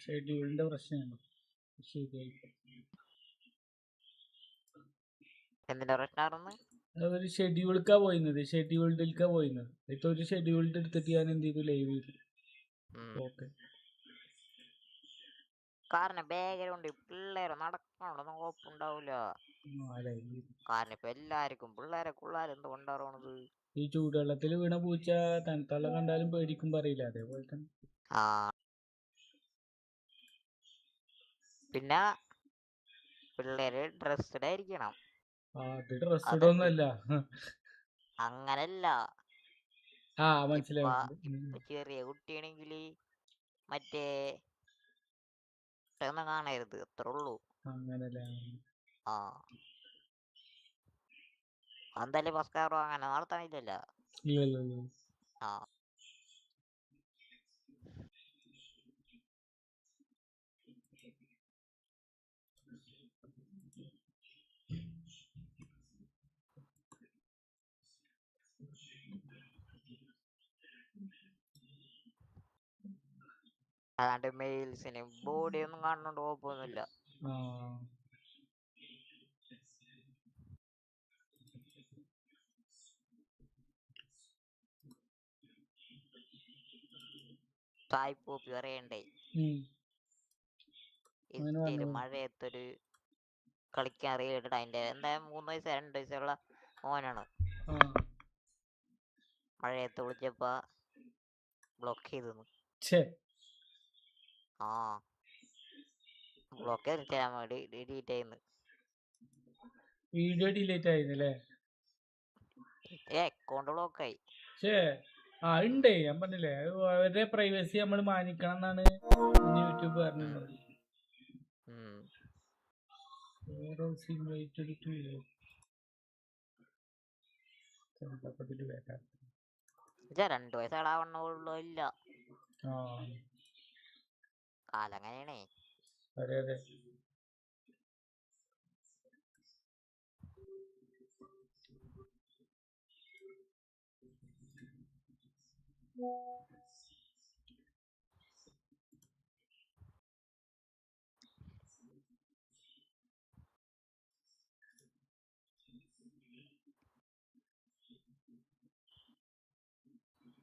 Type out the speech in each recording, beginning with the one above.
ഷെഡ്യൂളിന്റെ പ്രശ്നമാണ്. ശരിയായി. എന്തിന്റെ പ്രശ്നമായിരുന്നു? ഒരു ഷെഡ്യൂൾക്കാ പോയിരുന്നത്, ഷെഡ്യൂൾഡിൽക്കാ പോയിരുന്നത്. ഇപ്പൊ ഒരു ഷെഡ്യൂൾഡ് എടുത്തിട്ട് ഞാൻ എന്ത് ചെയ്തു, ലൈവ് ചെയ്തു. ഓക്കെ. കാരണം ബാക്ക്ഗ്രൗണ്ട് പിള്ളേര് നടക്കണോണ്ടൊന്നും കുഴപ്പമുണ്ടാവൂല. കാരണം ഇപ്പൊ എല്ലാവർക്കും പിള്ളേരെ എന്ത് കൊണ്ടാറണത്. ഈ ചൂടുവെള്ളത്തിൽ വീണ പൂച്ച തണുത്തവെള്ളം കണ്ടാലും പേടിക്കും പറയില്ല, അതേപോലെ തന്നെ. പിന്നെ പിള്ളേര് ഡ്രസ്ഡ് ആയിരിക്കണം. അത് ഡ്രസ്ഡ് ഒന്നല്ല. അങ്ങനല്ല, മനസ്സിലായി. ഇപ്പൊ ചെറിയ കുട്ടിയാണെങ്കിൽ മറ്റേ ഒന്നും കാണരുത്, അത്ര ഉള്ളൂ. അങ്ങനല്ലേ. എന്തായാലും ബസ്കാറോ അങ്ങനെ നടത്താനില്ലല്ലോ. അതാണ്ട് മെയിൽസിന് ബോഡി ഒന്നും കാണുന്നോണ്ട് കുഴപ്പമൊന്നുമില്ല. പോപ്പി പറയണ്ടേ, മഴയത്തൊരു കളിക്കാൻ അറിയില്ല. അതിന്റെ എന്താ 3 വയസ്സ് 2 വയസ്സുള്ള മോനാണ്. മഴയത്ത് വിളിച്ചപ്പോ ബ്ലോക്ക് ചെയ്തു. ബ്ലോക്ക് ചെയ്തിട്ടാ വേണ്ടി ഡിലീറ്റ് ചെയ്യുന്നു. വീഡിയോ ഡിലീറ്റ് ആയിരുന്നല്ലേ? അക്കൗണ്ട് ബ്ലോക്ക് ആയി. ഉണ്ടേ, ഞാൻ പറഞ്ഞില്ലേ, അവരുടെ പ്രൈവസി നമ്മൾ മാനിക്കണം എന്നാണ് യൂട്യൂബ് പറഞ്ഞത്. രണ്ടു വയസ്സാളാവണ്ണുള്ളൂ. ഇല്ല, കാലം അങ്ങനെയാണേ. അതെ അതെ.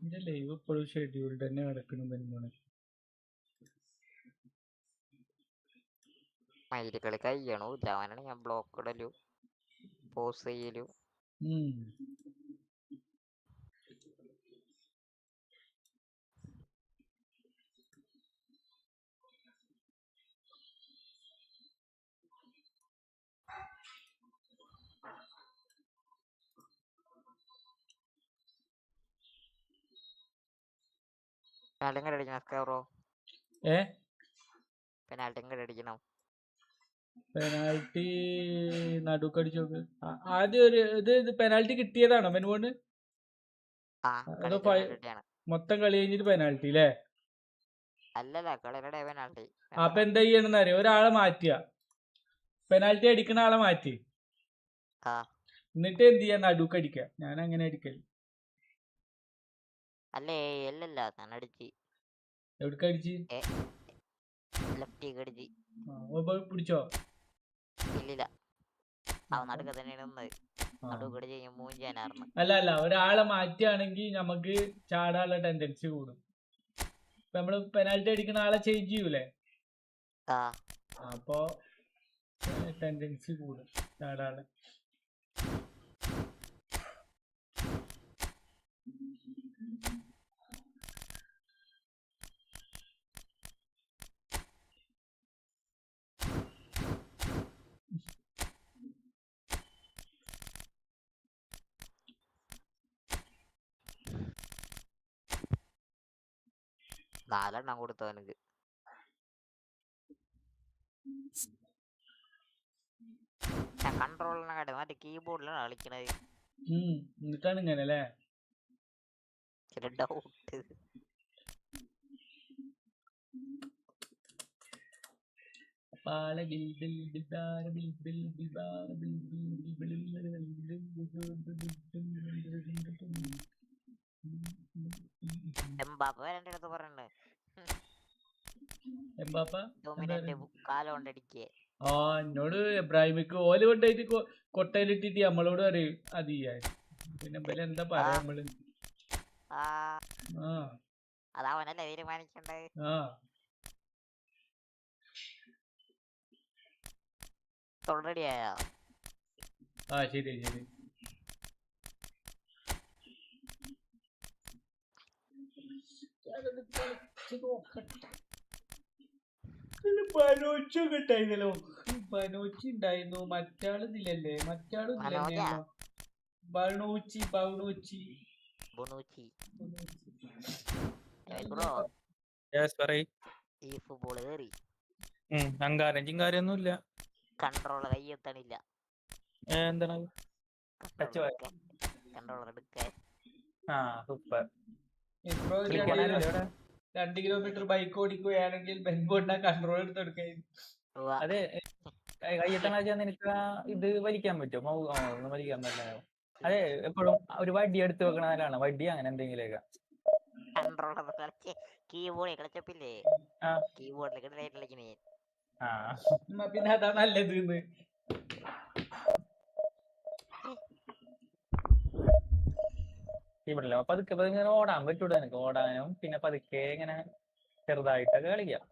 എന്റെ ലൈവ് ഇപ്പോഴും ഷെഡ്യൂൾ തന്നെ കിടക്കണം. മയിലുകളി കഴിയണൂല്ല, അവനാണ് ഞാൻ ബ്ലോക്ക് ഇടലു പോസ് ചെയ്യലു. പെനാൽറ്റി അടിക്കണം. പെനാൽറ്റി നടുക്കടിച്ചു നോക്ക്. ആദ്യം ഒരു ഇത് പെനാൽറ്റി കിട്ടിയതാണോ മെനുകൊണ്ട്? മൊത്തം കളി കഴിഞ്ഞിട്ട് പെനാൽറ്റി അല്ലേ? അല്ലല്ല, കളിയുടെ പെനാൽറ്റി. അപ്പൊ എന്താ ചെയ്യണമെന്ന് അറിയോ? ഒരാളെ മാറ്റുക, പെനാൽറ്റി അടിക്കുന്ന ആളെ മാറ്റി, എന്നിട്ട് എന്ത് ചെയ്യാ, നടുക്കടിക്കുക. ഞാൻ അങ്ങനെ അടിക്കല്. അല്ലേ അല്ലല്ല, ഞാൻ അടിച്ച്. എവിടേക്ക് അടിച്ച്? ലെഫ്റ്റിക്ക് അടിച്ച്. പിടിച്ചോ? ഇല്ലില്ല, അവൻ നടുക്ക തന്നെയാണ്. അല്ല, ഒരാളെ മാറ്റുകയാണെങ്കിൽ നമുക്ക് ചാടാനുള്ള ടെൻഡൻസി കൂടും. നമ്മള് പെനാൽറ്റി അടിക്കുന്ന ആളെ ചേഞ്ച് ചെയ്യൂലേ, അപ്പൊ ടെൻഡൻസി കൂടും ചാടാനുള്ള. നാലെണ്ണം കൊടുത്തു എനിക്ക്. കൺട്രോളിനെക്കാട്ടി മറ്റേ കീബോർഡിലാണ് കളിക്കണത്. എന്നിട്ടാണ് ഇങ്ങനെ അല്ലേ? ഡൗട്ട്. എംബാപ്പ വരേണ്ട അടുത്ത് പറയണ്ടേ? എംബാപ്പ എന്താ ഡൊമിനന്റ് കാലം കൊണ്ടടിക്കേ. ആ എന്നോട് എബ്രാഹിമിക്ക് ഓല് കൊണ്ടായിട്ട് കൊട്ടയിലിട്ടിട്ട് നമ്മളോട് പറയും അത് ചെയ്യാൻ. പിന്നെ ഇവല് എന്താ പറയാ നമ്മള്. ആ ആ അതവനല്ലേ തീരുമാനിക്കണ്ടേ. ആ തൊള്ളടിയായോ? ആ ശരി ശരി. ബനോച്ചൊക്കെ ഉണ്ടായിരുന്നല്ലോ. ബനോച്ചി ഉണ്ടായിരുന്നു. മറ്റാളിതില്ലല്ലേ? മനോജാ മറ്റാളിതില്ലെന്നെയാണല്ലോ. ബണൂച്ചി ബണൂച്ചി ബുണൂച്ചി. ബ്രോ പറയ്. ഈ ഫുട്ബോൾ കയറി അങ്കാരം ചിങ്കാരം ഇല്ല. കൺട്രോളർ കയ്യെത്തണില്ല. എന്താണ് കൺട്രോളർ എടുക്കേ. ആ സൂപ്പർ. ഇപ്പൊ 2 കിലോമീറ്റർ ബൈക്ക് ഓടിക്കുകയാണെങ്കിൽ ബെൻബോണ്ട കൺട്രോൾ എടുത്തെടുക്കാൻ. അതെ കയ്യെത്തണ നിനക്ക് ഇത് വലിക്കാൻ പറ്റുമോ? ഒന്നും വലിക്കാൻ പറ്റില്ല. അതെ എപ്പോഴും ഒരു വടി എടുത്ത് വെക്കണവരാണ്. വടി അങ്ങനെ എന്തെങ്കിലുമൊക്കെ. കൺട്രോളർ കളിച്ച് കീബോർഡിൽ കളിച്ചപ്പില്ലേ, ആ കീബോർഡിൽ കളിക്കണേ. ആ പിന്നെ അതാ നല്ലത്. ഇവിടെ പതുക്കെ ഇങ്ങനെ ഓടാൻ പറ്റൂടാ എനിക്ക്. ഓടാനും പിന്നെ പതുക്കെ ഇങ്ങനെ ചെറുതായിട്ടൊക്കെ കളിക്കാം.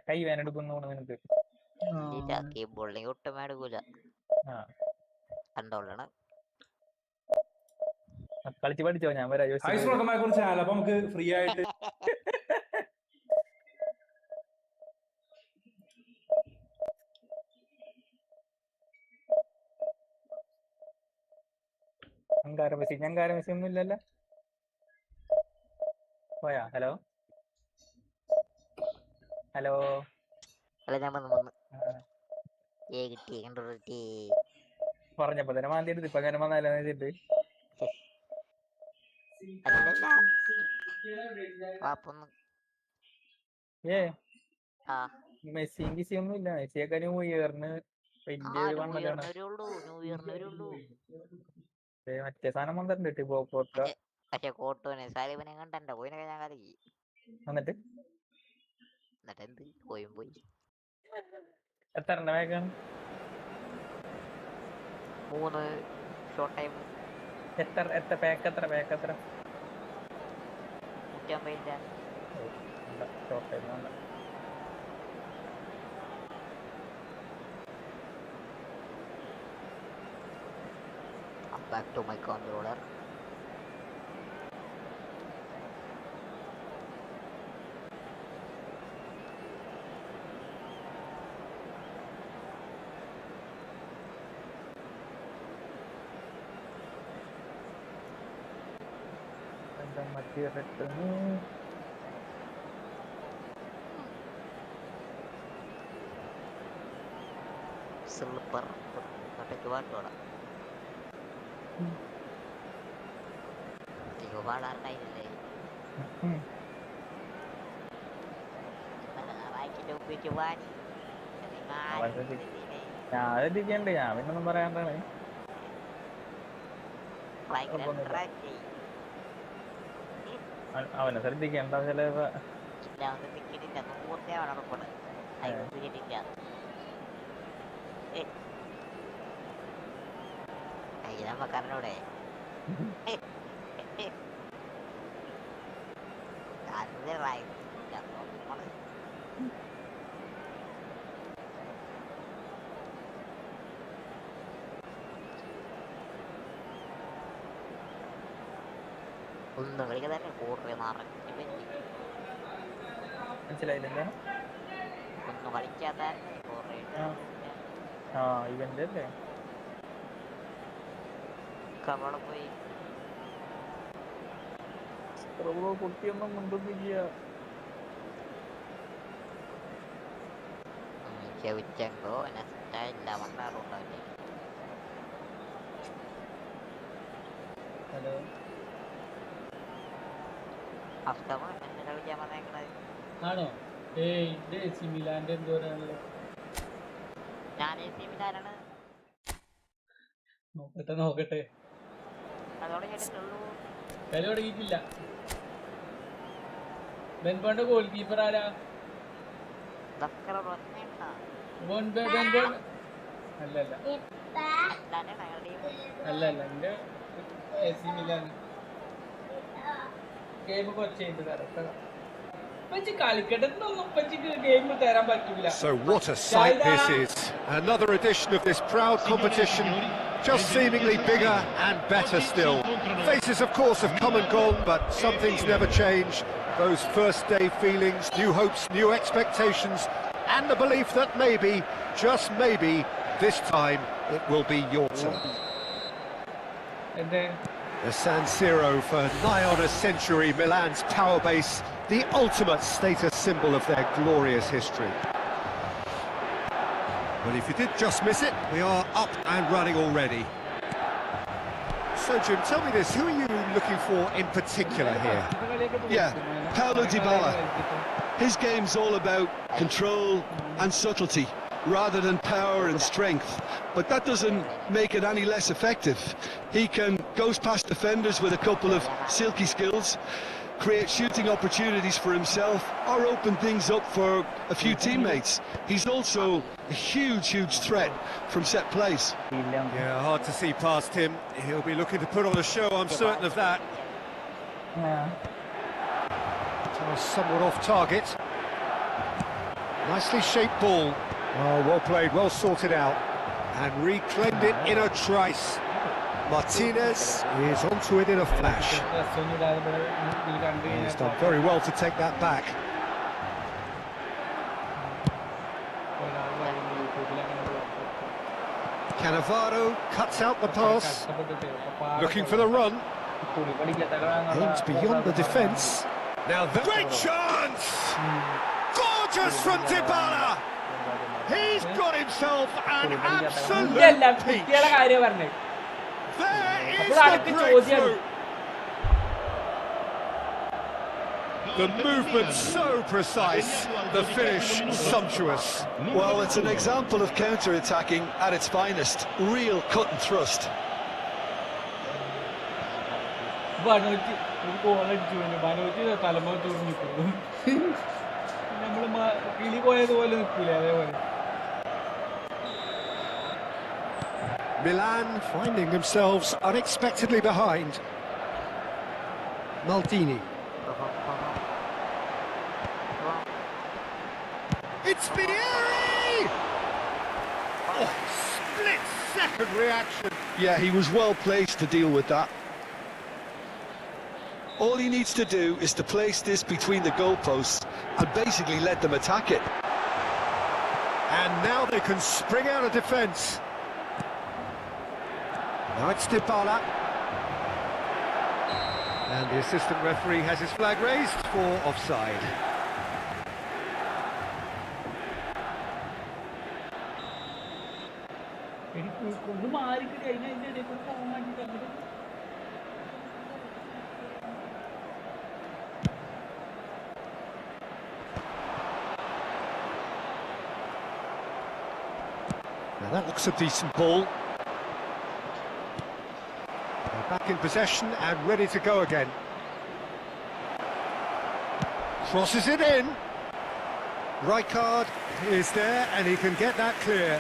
കൈ വേനെടുക്കുന്നു നിനക്ക്. കീബോർഡിലേക്ക് ഒട്ടും എടുക്കൂല. കൺട്രോളാണ് കളിച്ച് പഠിച്ചോ. ഞാൻ വരാം. ചാനൽ അപ്പൊ നമുക്ക് ഫ്രീ ആയിട്ട് അങ്കാര മെസ്സി ഒന്നും ഇല്ലല്ലോ. പോയാ? Hello hello. അല്ല ഞാൻ വന്ന് കിട്ടി കൺട്രോളർ കിട്ടി. പറഞ്ഞപ്പോ തന്നെ മാന്തി എടുത്ത്. ഇപ്പൊ അങ്ങനെ വന്നാലോ എഴുതിട്ട്. അല്ലല്ല പാപ്പൊന്നും മെസ്സിയും കിസിയും ഒന്നും ഇല്ല. മെസ്സിയൊക്കെ ന്യൂ ഇയറിന് വലിയൊരു വന്നതാണ്. ന്യൂ ഇയറിന് വരുള്ളൂ. മറ്റേ സാധനം വന്നിട്ടുണ്ട്. പക്ഷെ കോട്ടുവിനെ സാലിബിനെ കണ്ട പോയിനൊക്കെ ഞാൻ കലക്കി. എന്നിട്ട് എന്ത് പോയി എത്ര വേഗം 3 ഷോർട്ട് ടൈം. എത്ര പാക്ക് എത്ര 150. ഷോർട്ട് ടൈം വേണ്ട. Back to my controller. Silver ഒറ്റയ്ക്ക് പാട്ടോടാം. അയ്യോ പാടാറുണ്ടായില്ലേ? വായിക്കിന്റെ ഉപ്പിക്ക് പാടി ഞാൻ ശ്രദ്ധിക്കണ്ട്. ഞാൻ പിന്നൊന്നും പറയാണ്ടാണ്. അവനെ ശ്രദ്ധിക്കണ്ട. ചിലപ്പോ ഇല്ല ശ്രദ്ധിക്കണില്ല. 100 ഉറപ്പാണ്. ശ്രദ്ധിക്കണില്ല. നമ്മക്കറിഞ്ഞൂടെ? ഒന്നും കളിക്കാൻ തന്നെ കൂടെ മനസ്സിലായില്ലേ? ഒന്നും കളിക്കാത്ത ഇവന്റെ അല്ലേ കവള പോയി കുട്ടിയൊന്നും മുണ്ടൊന്നുമില്ല. ചെവിച്ചെങ്കോ നെസ്റ്റല്ല മണ്ണാറുണ്ടാവില്ലേ? ഹലോ അഫ്തമ എന്നെ കളിക്കാൻ വന്നേക്കണത് ആണോ? ഏയ് ഇത് AC മിലാന്റെ എന്തോരാണല്ലോ. ഞാൻ AC മിലാനാണ്. നോക്കട്ടെ. അതോടെ കേട്ടിട്ടുള്ളൂ. കളി തുടങ്ങിയിട്ടില്ല. ബെൻബോന്റെ ഗോൾ കീപ്പർ ആരാ? ഇതൊക്കെ ഒന്നെയുണ്ടാ ബെൻബോൺ അല്ലല്ല അല്ലാണ്ടാണ് അയാളുടെ ടീം. അല്ലല്ല എന്റെ AC മിലാൻ ഗെയിം കുറച്ച് കഴിഞ്ഞിട്ട് തരാം. ഇപ്പച്ചി കളിക്കട്ടെന്നൊന്നും ഇപ്പച്ചിക്ക് ഗെയിം തരാൻ പറ്റൂല. So what a sight this is. Another edition of this proud competition, just seemingly bigger and better still. Faces of course have come and gone, but some things never change. Those first day feelings, new hopes, new expectations, and the belief that maybe, just maybe, this time it will be your turn. എന്റെ The San Siro for nigh on a century, Milan's power base, the ultimate status symbol of their glorious history. But if you did just miss it, we are up and running already. So Jim, tell me this, who are you looking for in particular here? Yeah, Paulo Dybala. His game's all about control and subtlety, rather than power and strength. But that doesn't make it any less effective. He can goes past defenders with a couple of silky skills, create shooting opportunities for himself, or open things up for a few teammates. He's also a huge threat from set plays. Yeah, hard to see past him. He'll be looking to put on a show, I'm certain of that. Somewhat off target. Nicely shaped ball. Oh, well played, well sorted out. And reclaimed it in a trice. Martinez is onto it in a flash. He's done very well to take that back. Cannavaro cuts out the pass. Looking for the run. Aims beyond the defence. Now the great chance! Gorgeous from Dybala! He's got himself an absolute peach. There is the breakthrough. The movement so precise, the finish sumptuous. Well, it's an example of counter-attacking at its finest. Real cut and thrust. കിളി പോയതുപോലെ നിൽക്കൂലേ അതേപോലെ. Milan finding themselves unexpectedly behind. Maldini. It's Vieri! Oh, split-second reaction. Yeah, he was well placed to deal with that. All he needs to do is to place this between the goalposts and basically let them attack it. And now they can spring out of defence. Now it's Dybala. And the assistant referee has his flag raised for offside. ഒന്ന് മാറിക്കിട്ട് അതിന്റെ ഇടയിൽ കൂടെ പോകാൻ വേണ്ടിട്ട് Now that looks a decent ball. They're back in possession and ready to go again. Crosses it in. Rijkaard is there and he can get that clear.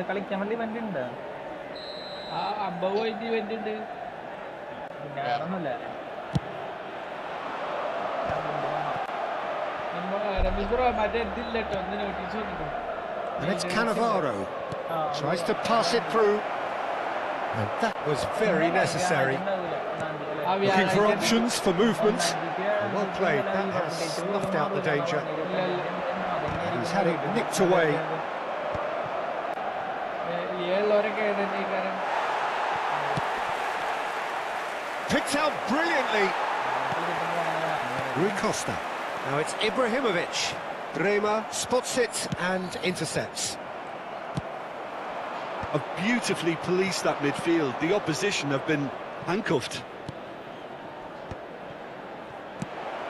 കളിക്കാൻ വേണ്ടി event ഉണ്ട്. ആ അമ്പത് ഇവന്റ് ഉണ്ട്. പിന്നെ വേറെ ഒന്നുമില്ല. മറ്റേ ഇതില്ല കേട്ടോ, ഒന്ന് നോട്ടീസ് വന്നിട്ടു. And it's Cannavaro. Tries to pass it through. And that was very necessary. Looking for options, for movement. Well played, that has snuffed out the danger. He's had it nicked away. Picked out brilliantly. Rui Costa. Now it's Ibrahimovic. Bremer spots it and intercepts. Have beautifully policed that midfield. The opposition have been handcuffed.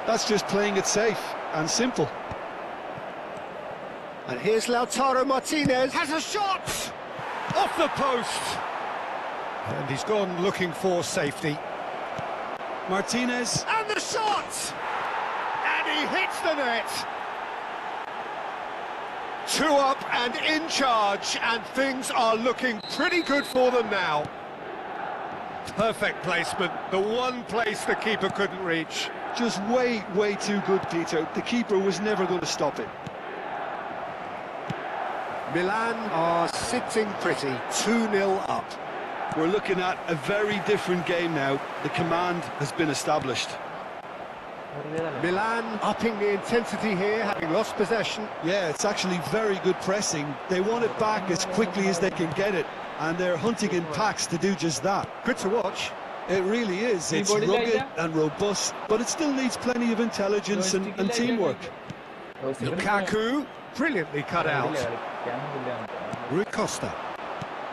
That's just playing it safe and simple. And here's Lautaro Martinez. Has a shot! Off the post! And he's gone looking for safety. Martinez. And the shot! And he hits the net! 2 up and in charge, and things are looking pretty good for them now. Perfect placement, the one place the keeper couldn't reach. Just way too good, Peter. The keeper was never going to stop it. Milan are sitting pretty, 2-0 up. We're looking at a very different game now. The command has been established. Milan upping the intensity here, having lost possession. Yeah, it's actually very good pressing. They want it back as quickly as they can get it, and they're hunting in packs to do just that. Good to watch. It really is. It's rugged and robust, but it still needs plenty of intelligence and teamwork. Lukaku, brilliantly cut out. Rui Costa,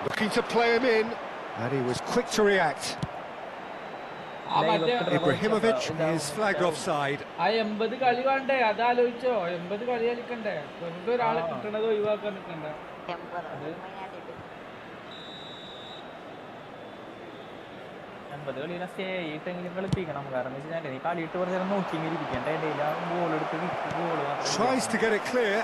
looking to play him in, and he was quick to react. Ibrahimovic is flagged offside. ആ 80 കളി കണ്ടേ, അതാലോചിച്ചോ? 80 കളി കളിക്കണ്ടേ? വെറുതെ ഒരാളെ കിട്ടണത് ഒഴിവാക്കാൻ നിൽക്കണ്ട. Tries to get it clear.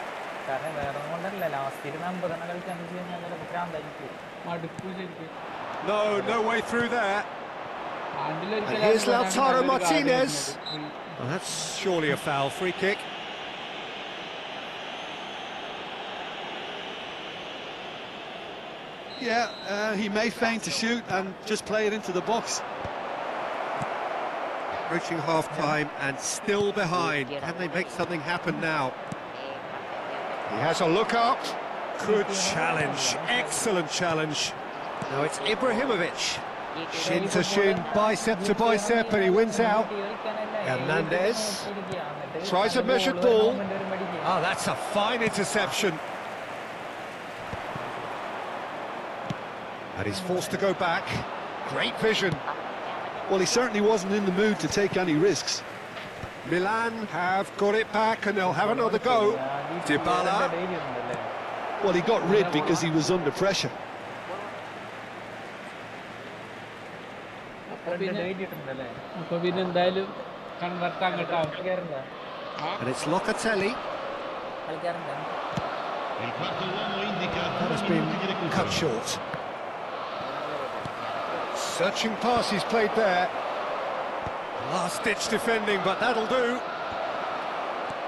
No way through there. And here's Lautaro Martinez. Well, that's surely a foul. Free kick. Yeah, he may feign to shoot and just play it into the box. Reaching half-time and still behind. Can they make something happen now? He has a look up. Good challenge. Excellent challenge. Now it's Ibrahimovic. Shin to shin, bicep to bicep, and he wins out. Hernandez tries a measured ball. Oh, that's a fine interception. And he's forced to go back. Great vision. Well, he certainly wasn't in the mood to take any risks. Milan have got it back, and they'll have another go. Dybala. Well, he got rid because he was under pressure. And it's Locatelli. That has been cut short. Searching pass he's played there. Last-ditch defending, but that'll do.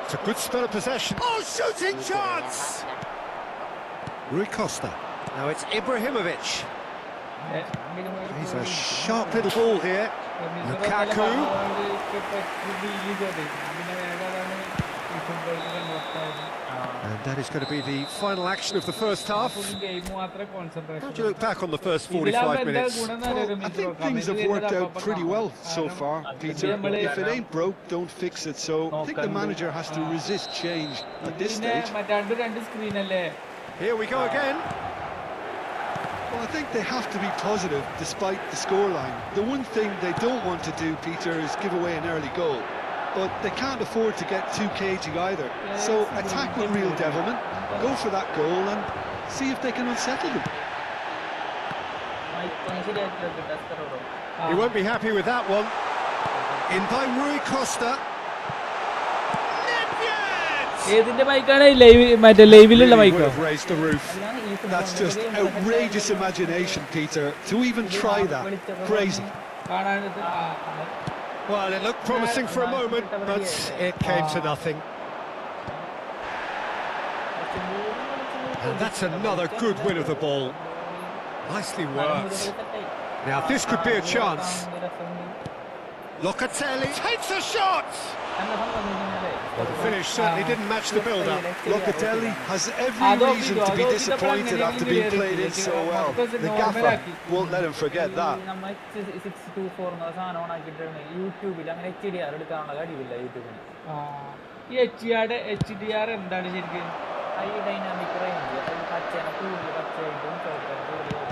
It's a good spell of possession. Oh, shooting chance! Rui Costa. Now it's Ibrahimovic. He's a sharp little ball here. Lukaku. And that is going to be the final action of the first half. How do you look back on the first 45 minutes? Well, I think things have worked out pretty well so far, Peter. If it ain't broke, don't fix it. So I think the manager has to resist change at this stage. Here we go again. Well, I think they have to be positive despite the scoreline. The one thing they don't want to do, Peter, is give away an early goal. But they can't afford to get too cagey either. So attack with real devilment, go for that goal and see if they can unsettle them. He won't be happy with that one. In by Rui Costa. Really would have raised the roof. That's just outrageous imagination, Peter. To even try that, crazy. Well, it looked promising for a moment, but it came to nothing. And that's another good win of the ball. Nicely worked. Now, this could be a chance. Locatelli takes a shot! Well, the finish certainly didn't match the build-up. Locatelli has every reason to be disappointed after being played in so well. The gaffer won't let him forget that. HDR എന്താണ് ശരിക്കും?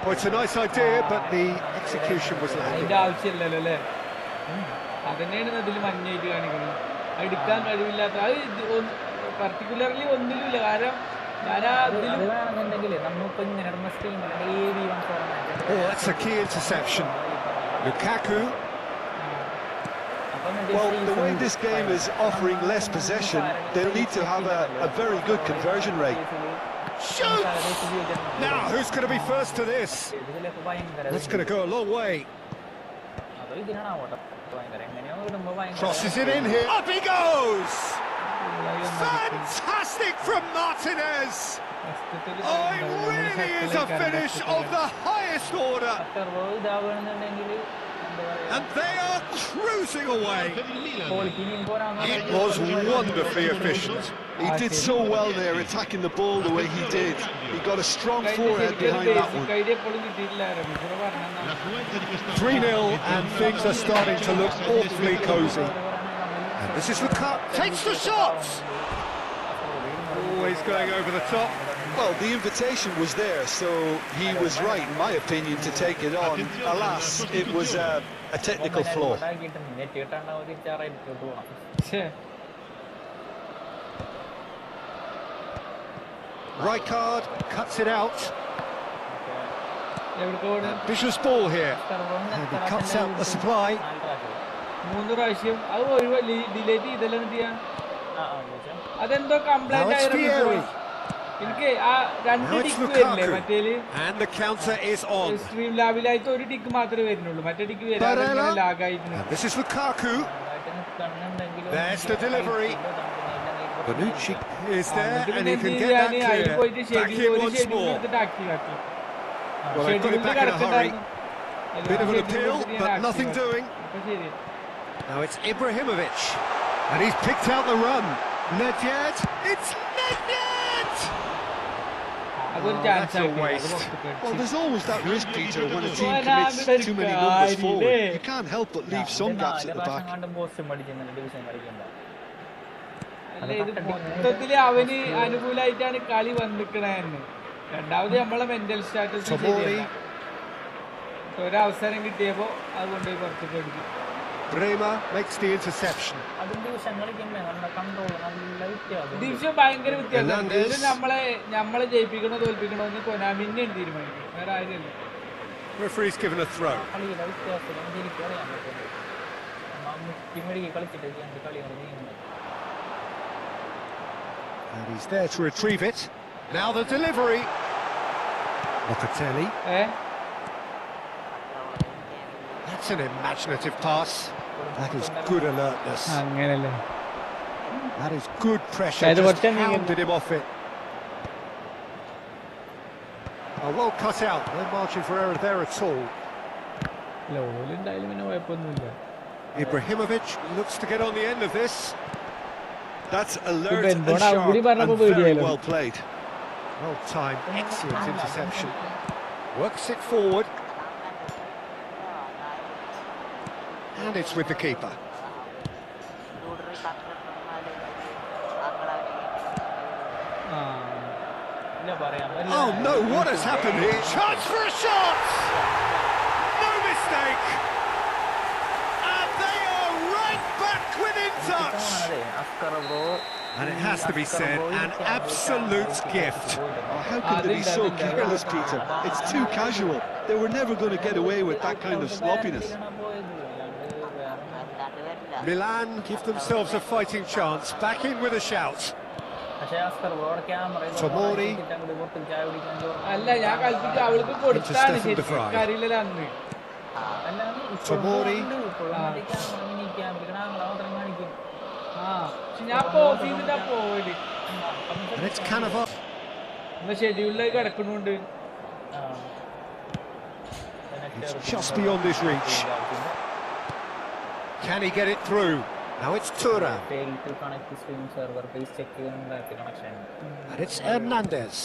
Well, it's a nice idea, but the execution was lacking. അതിന്റെ ആവശ്യമില്ലല്ലോ അല്ലേ? അതന്നെയാണ് അതിൽ മഞ്ഞായിട്ട് കാണിക്കുന്നത്. എടുക്കാൻ കഴിവില്ലാത്ത അത് പർട്ടിക്കുലർലി ഒന്നിലുമില്ല. കാരണം ഞാൻ അത് വേണമെന്നുണ്ടെങ്കിൽ നമ്മളിപ്പോ ഇങ്ങനെ ഇടുന്ന സ്ട്രീമിൽ Oh, that's a key interception. Lukaku. Well, the way this game is offering less possession, they'll need to have a very good conversion rate. Shoot! Now, who's going to be first to this? That's going to go a long way. Crosses it in here. Up he goes! Fantastic from Martinez! Oh, it really is a finish of the highest order. And they are cruising away. It was wonderfully efficient. He did so well there, attacking the ball the way he did. He got a strong forehead behind that one. 3-0 and things are starting to look awfully cosy. And this is Lukaku, takes the shots! Always going over the top. Well, the invitation was there, so he was right, in my opinion, to take it on. Alas, it was a technical flaw. Rijkaard cuts it out. Vicious ball here. And he cuts out the supply. 3 പ്രാവശ്യം അത് delete ചെയ്തല്ലോ എന്ത് അതെന്തോ complaint ആയിരുന്നു. എനിക്ക് ആ 2 tick വരില്ലേ മറ്റേല് and the counter is on. Stream ലാബിലായിട്ട് 1 ടിക്ക് മാത്രമേ വരുന്നുള്ളൂ, മറ്റേ ടിക്ക് വരാതെ ലാഗായിരുന്നു. This is Lukaku. There's the delivery. Bonucci is there and he can get that clear. Back in once more. Well, they've got it back in a hurry. Bit of an appeal, but nothing doing. Now it's Ibrahimovic, and he's picked out the run. Nedved, it's Nedved! Oh, that's a waste. Well, there's always that risk, Peter, when a team commits too many numbers forward. You can't help but leave some gaps at the back. അല്ല, ഇത് മൊത്തത്തില് അവന് അനുകൂലമായിട്ടാണ് കളി വന്നിക്കണെന്ന്. രണ്ടാമത് നമ്മളെ mental status ഒരവസരം കിട്ടിയപ്പോ അത് കൊണ്ടുപോയി പുറത്തേക്ക് എടുക്കും. Bremer makes the interception. Division ഭയങ്കര വ്യത്യാസമുണ്ട്. ഇത് നമ്മളെ ജയിപ്പിക്കണോ തോൽപ്പിക്കണോ എന്ന് കൊനാമിന്നെയാണ് തീരുമാനിക്കും, വേറെ ആരുമല്ല. Referee's given a throw. And he's there to retrieve it. Now the delivery. Locatelli. That's an imaginative pass. That is good alertness. That is good pressure. Just hounded him off it. Oh, well cut out. No margin for error there at all. Ibrahimovic looks to get on the end of this. That's alert and sharp and very well played. Well timed, excellent interception. Works it forward. And it's with the keeper. Oh no, what has happened here? Chance for a shot! No mistake! And they are right back within touch! And it has to be said, an absolute gift. Oh, how can they be so careless, Peter? It's too casual. They were never going to get away with that kind of sloppiness. Milan give themselves a fighting chance, back in with a shout. Tomori. അല്ല, ഞാൻ കളിച്ചിട്ട് അവൾക്ക് കൊടുത്താണ് കരിയില്ല അന്ന്. Tomori. ഞാൻ pose ചെയ്തിട്ടാ പോവല്. And it's Cannavaro. ഷെഡ്യൂളിലേക്ക് കിടക്കണുണ്ട്. It's just beyond his reach. Can he get it through? Now it's Thuram. And it's Hernandez.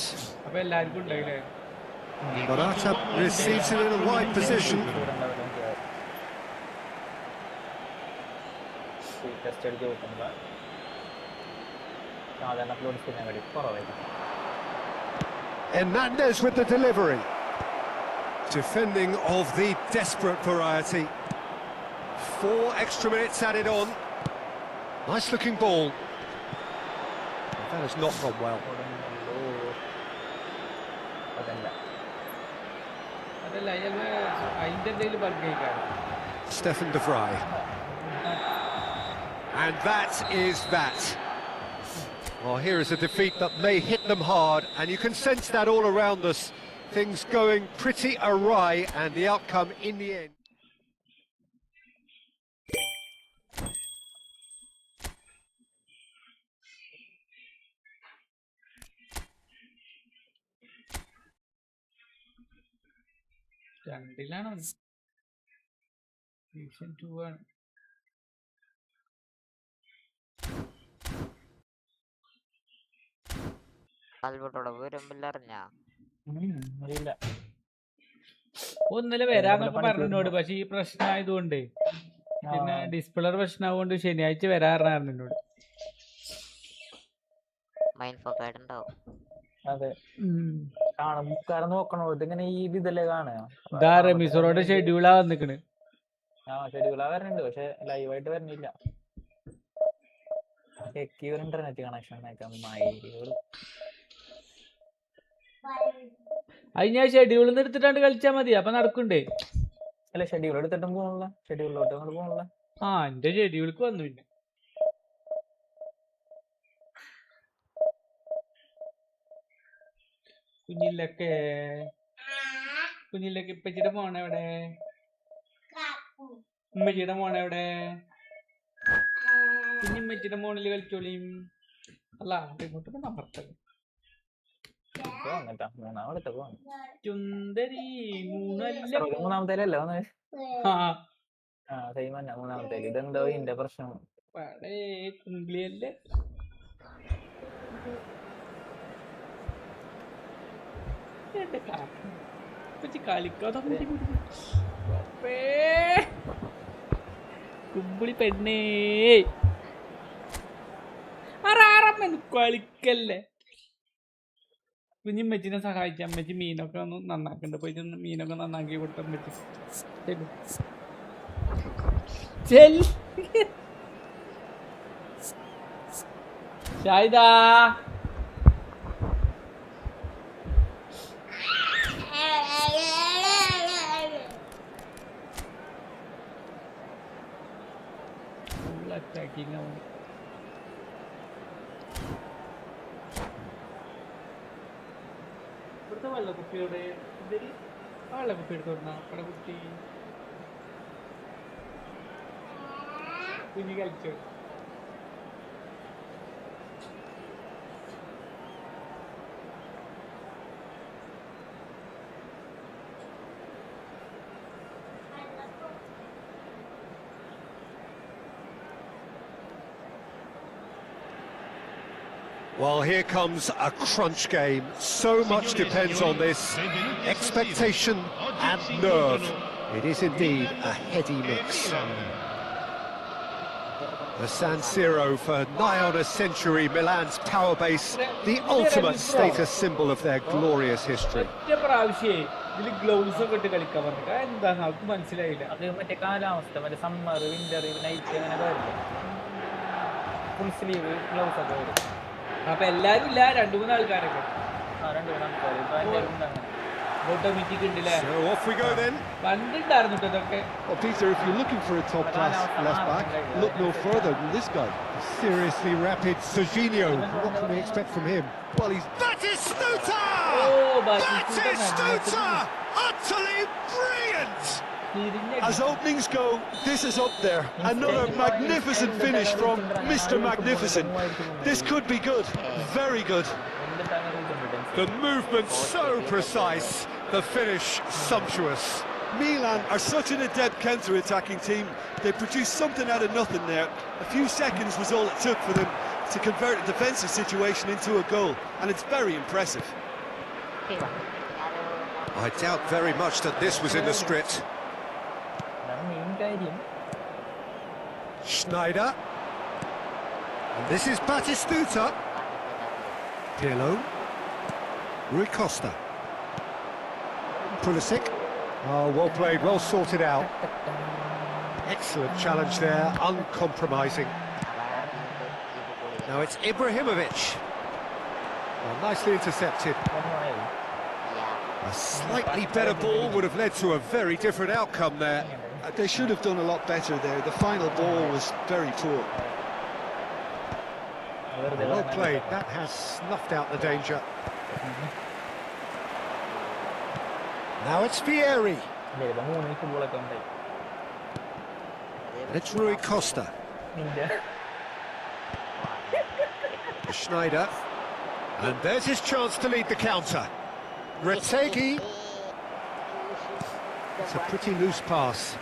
അപ്പൊ എല്ലാവർക്കും ഉണ്ടായില്ലേ? Morata receives it in a wide position. Hernandez with the delivery. Defending of the desperate variety. 4 extra minutes added on. Nice looking ball. That has not gone well. അതല്ല അതല്ല അതിന്റെ എന്തെങ്കിലും ബഗ്ഗേക്കാണ്. Stefan de Vrij. And that is that. Well, here is a defeat that may hit them hard, and you can sense that all around us. Things going pretty awry, and the outcome in the end. രണ്ടിലാണോ? Division 2 ആണ്. ആൽബർട്ടോടെ വിവരമില്ലറിഞ്ഞാ അറിയില്ല. ഒന്നില് വരാന്നൊക്കെ പറഞ്ഞോട്, പക്ഷെ ഈ പ്രശ്നമായതുകൊണ്ട് പിന്നെ display പ്രശ്നമാകൊണ്ട് ശനിയാഴ്ച വരാറുണ്ടായിരുന്നു എന്നോട്. Mind folk ആയിട്ടുണ്ടാവും. അതെ കാണും കാരണം നോക്കണോ ഇതിങ്ങനെ ഈ ഇതല്ലേ കാണുക. ഇതാ റെമിസോറോടെ ഷെഡ്യൂളാ വന്നിക്കണ്. ഷെഡ്യൂളാ വരണുണ്ട് പക്ഷെ ലൈവായിട്ട് വരുന്നില്ല. സെക്യൂർ ഇന്റർനെറ്റ് കണക്ഷൻ അത് ഞാൻ ഷെഡ്യൂളിൽ എടുത്തിട്ടാണ്ട് കളിച്ചാ മതി, അപ്പൊ നടക്കണ്ടേ. അല്ല ഷെഡ്യൂൾ എടുത്തിട്ടും പോകണില്ല, ഷെഡ്യൂളിലോട്ട് പോകണില്ല. എന്റെ ഷെഡ്യൂൾക്ക് വന്നു. പിന്നെ കുഞ്ഞില്ലൊക്കെ ഇപ്പച്ചിയുടെ മോണെവിടെ? ഉമ്മച്ചിയുടെ മോണെവിടെ? കുഞ്ഞിമ്മച്ചിയുടെ മോണില് കളിച്ചോളിയും. അല്ല ഇങ്ങോട്ടൊക്കെ നമർത്തത് ചുന്ദരി മൂന്നാമത്തേലല്ലേ വന്നത്? മൂന്നാമത്തേല്. ഇതെന്തോ ഇതിന്റെ പ്രശ്നം. കുമ്പിളിയല്ലേ കളിക്കാതെ കുമ്പിളി പെണ്ണേ ആറാറമ്മ കളിക്കല്ലേ. കുഞ്ഞിമ്മച്ചിനെ സഹായിച്ച അമ്മച്ചി മീനൊക്കെ ഒന്ന് നന്നാക്കണ്ട, പോയിട്ട് മീനൊക്കെ നന്നാക്കി കൊടുത്ത അമ്മച്ചി. ഷാഹിദാ അറ്റാക്കിങ് ആവുന്നു. ഇവിടുത്തെ വെള്ളക്കുപ്പിയുടെ വെള്ളക്കുപ്പി എടുത്തോണ്ടാ അവിടെ കുട്ടി കുഞ്ഞി കളിച്ചോ. Well, here comes a crunch game. So much depends on this. Expectation and nerve. It is indeed a heady mix. The San Siro for nigh on a century, Milan's power base, the ultimate status symbol of their glorious history. Gloves ഒക്കെ ഇട്ട് കളിക്കാൻ പറഞ്ഞിട്ട് എന്താ നമുക്ക് മനസ്സിലായില്ല. അത് മറ്റേ കാലാവസ്ഥ, മറ്റേ സമ്മർ, വിന്റർ, നൈറ്റ് അങ്ങനെ വരില്ല. ഫുൾ സ്ലീവ് ഗ്ലൗസ് ഒക്കെ വരും. അപ്പൊ എല്ലാരും ഇല്ല, 2-3 ആൾക്കാരൊക്കെ. ഓട്ടോമാറ്റിക് ഉണ്ടല്ലേ. പണ്ടുണ്ടായിരുന്നു ഇതൊക്കെ. Well, Peter, if you're looking for a top-class left-back, look no further than this guy. Seriously rapid Serginho. What can we expect from him? Well, he's... Batistuta! Oh, Batistuta! Utterly brilliant! As openings go, this is up there. Another magnificent finish from Mr. Magnificent. This could be good, very good. The movement so precise, the finish sumptuous. Milan are such an adept counter-attacking team. They produced something out of nothing there. A few seconds was all it took for them to convert a defensive situation into a goal, and it's very impressive. I doubt very much that this was in the script. Schneider. And this is Batistuta. Pirlo. Rui Costa. Pulisic. Oh, well played, well sorted out. Excellent challenge there, uncompromising. Now it's Ibrahimovic. Well, nicely intercepted. Yeah. A slightly better ball would have led to a very different outcome there. They should have done a lot better there. The final ball was very poor. Well played. That has snuffed out the danger. Now it's Vieri. And it's Rui Costa. Schneider. And there's his chance to lead the counter. Retegi. It's a pretty loose pass.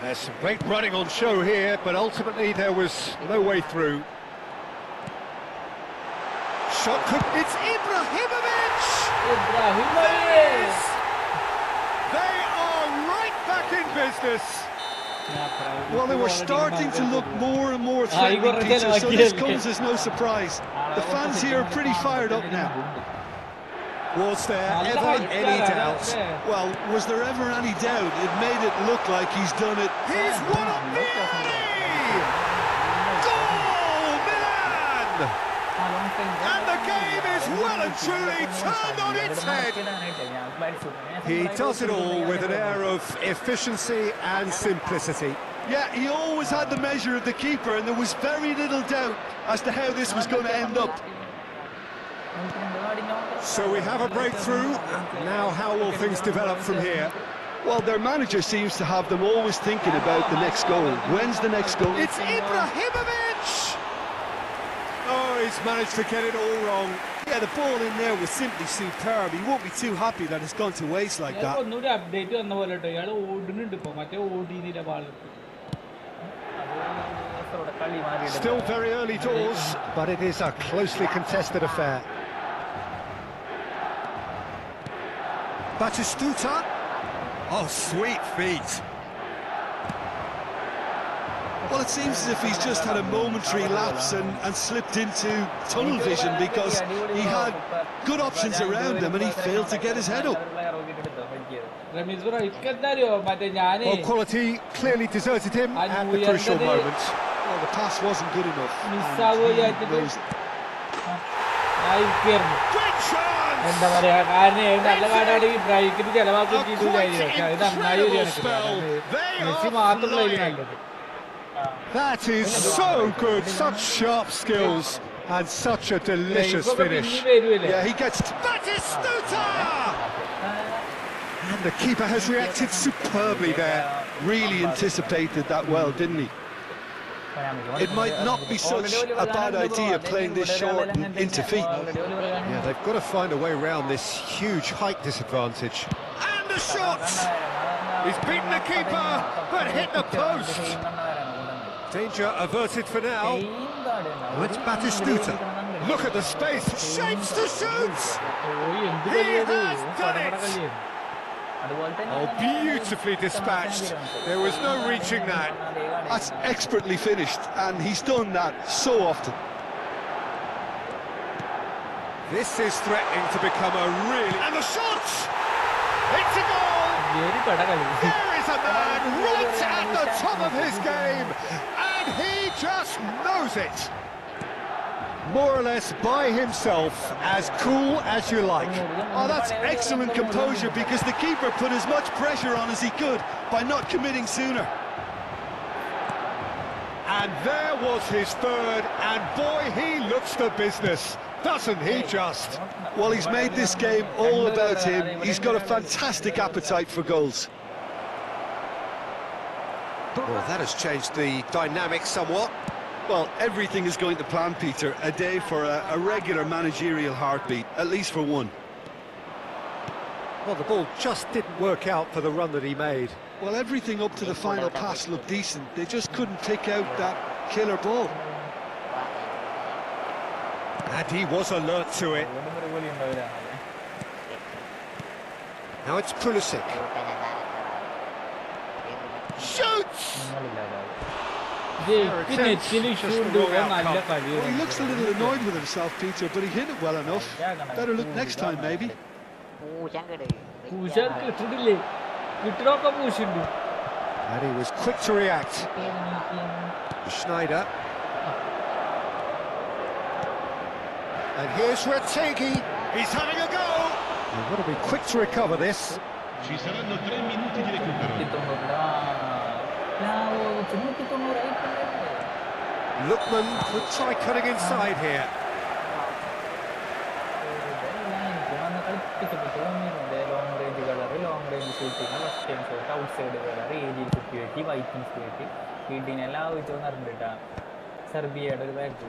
There's some great running on show here, but ultimately there was no way through. Shot could... It's Ibrahimovic! Ibrahimovic! They are right back in business. Well, they were starting to look more and more threatening, Peter, so this comes as no surprise. The fans here are pretty fired up now. Was there ever any doubt? Well, was there ever any doubt? It made it look like he's done it. He's won up Vieri! Goal, Milan! And the game is well and truly turned on its head. He does it all with an air of efficiency and simplicity. Yeah, he always had the measure of the keeper, and there was very little doubt as to how this was going to end up. So we have a breakthrough. Now how will things develop from here? Well, their manager seems to have them always thinking about the next goal. When's the next goal? It's Ibrahimovic! Oh, he's managed to get it all wrong. Yeah, the ball in there was simply superb. He won't be too happy that it's gone to waste like that. Still very early doors, but it is a closely contested affair. Batistuta. Oh, sweet feet. Well, it seems as if he's just had a momentary lapse and slipped into tunnel vision because he had good options around him and he failed to get his head up. Well, quality clearly deserted him at the crucial moment. Well, the pass wasn't good enough. Great chance! എന്താ പറയാ കാരണം നല്ല കാർഡാണെങ്കിൽ ബ്രൈക്കിന് A ചെലവാക്കി quite ഇത് നന്നായി incredible spell. They Messi are മാത്രമുള്ള flying. നല്ലത്. That is so good, such sharp skills and such a delicious finish. Yeah, he gets... Batistuta! And the keeper has reacted superbly there. Really anticipated that well, didn't he? It might not be such a bad idea playing this short and into feet. Yeah, they've got to find a way around this huge height disadvantage. And the shot! He's beaten the keeper, but hit the post. Danger averted for now. Oh, it's Batistuta. Look at the space, shapes to shoot! He has done it! Oh, beautifully dispatched. There was no reaching that. That's expertly finished, and he's done that so often. This is threatening to become a really... And the shot! It's a goal! There is a man right at the top of his game, and he just knows it. More or less by himself, as cool as you like. Oh, that's excellent composure because the keeper put as much pressure on as he could by not committing sooner. And there was his third, and boy, he looks the business, doesn't he just? Well, he's made this game all about him. He's got a fantastic appetite for goals. Well, that has changed the dynamic somewhat. Well, everything is going to plan, Peter. A day for a regular managerial heartbeat, at least for one. Well, the ball just didn't work out for the run that he made. Well, everything up to the final pass looked decent. They just couldn't pick out that killer ball. And he was alert to it. Now it's Pulisic. Shoots! Well, he looks a little annoyed with himself, Peter, but he hit it well enough. Better look next time, maybe. And he was quick to react. Schneider. And here's Retegui. He's having a go. They've got to be quick to recover this. Ci saranno 3 minuti di recupero. Lookman could try cutting inside here.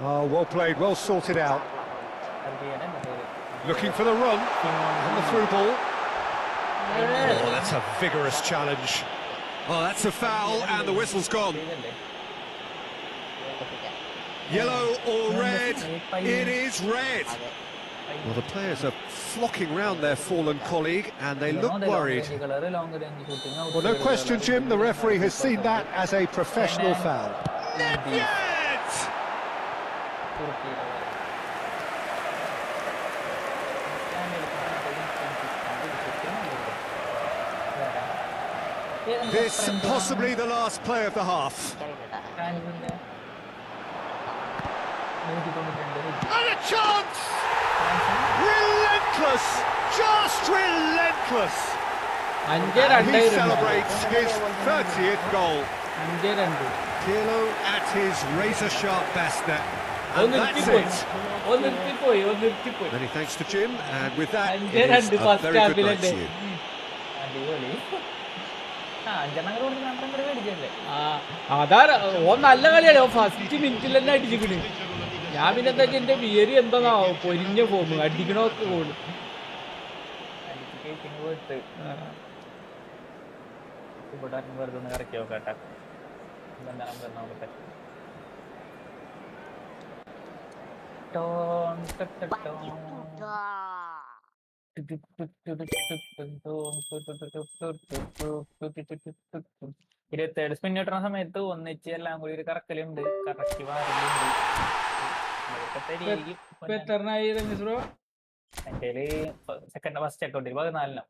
Oh, well played, well sorted out. Looking for the run and the through ball. Oh, that's a vigorous challenge. Oh, that's a foul and the whistle's gone. Yellow or red? It is red. Well, the players are flocking round their fallen colleague and they look worried. Well, no question, Jim, the referee has seen that as a professional foul. Nedved! This possibly the last play of the half. And a chance! Relentless! Just relentless! And he celebrates his 30th goal. Pirlo at his razor-sharp best there. And that's it. Many thanks to Jim, and with that, it is a very good night to you. അതാ ഓൻ നല്ല കളിയല്ലേ first മിനിറ്റിൽ തന്നെ അടിച്ചിക്കണ്. ഞാൻ പിന്നെ എന്താ വെച്ചാൽ എന്റെ വിയറി എന്താ പൊരിഞ്ഞ ഫോം അടിക്കണൊക്കെ ഗോള്. സ്പിൻ കിട്ടുന്ന സമയത്ത് ഒന്നിച്ച് എല്ലാം കൂടി ഒരു കറക്കലുണ്ട്, കറക്കി വാരലുണ്ട്. എന്റെ ഫസ്റ്റ് അക്കൗണ്ടിൽ 14.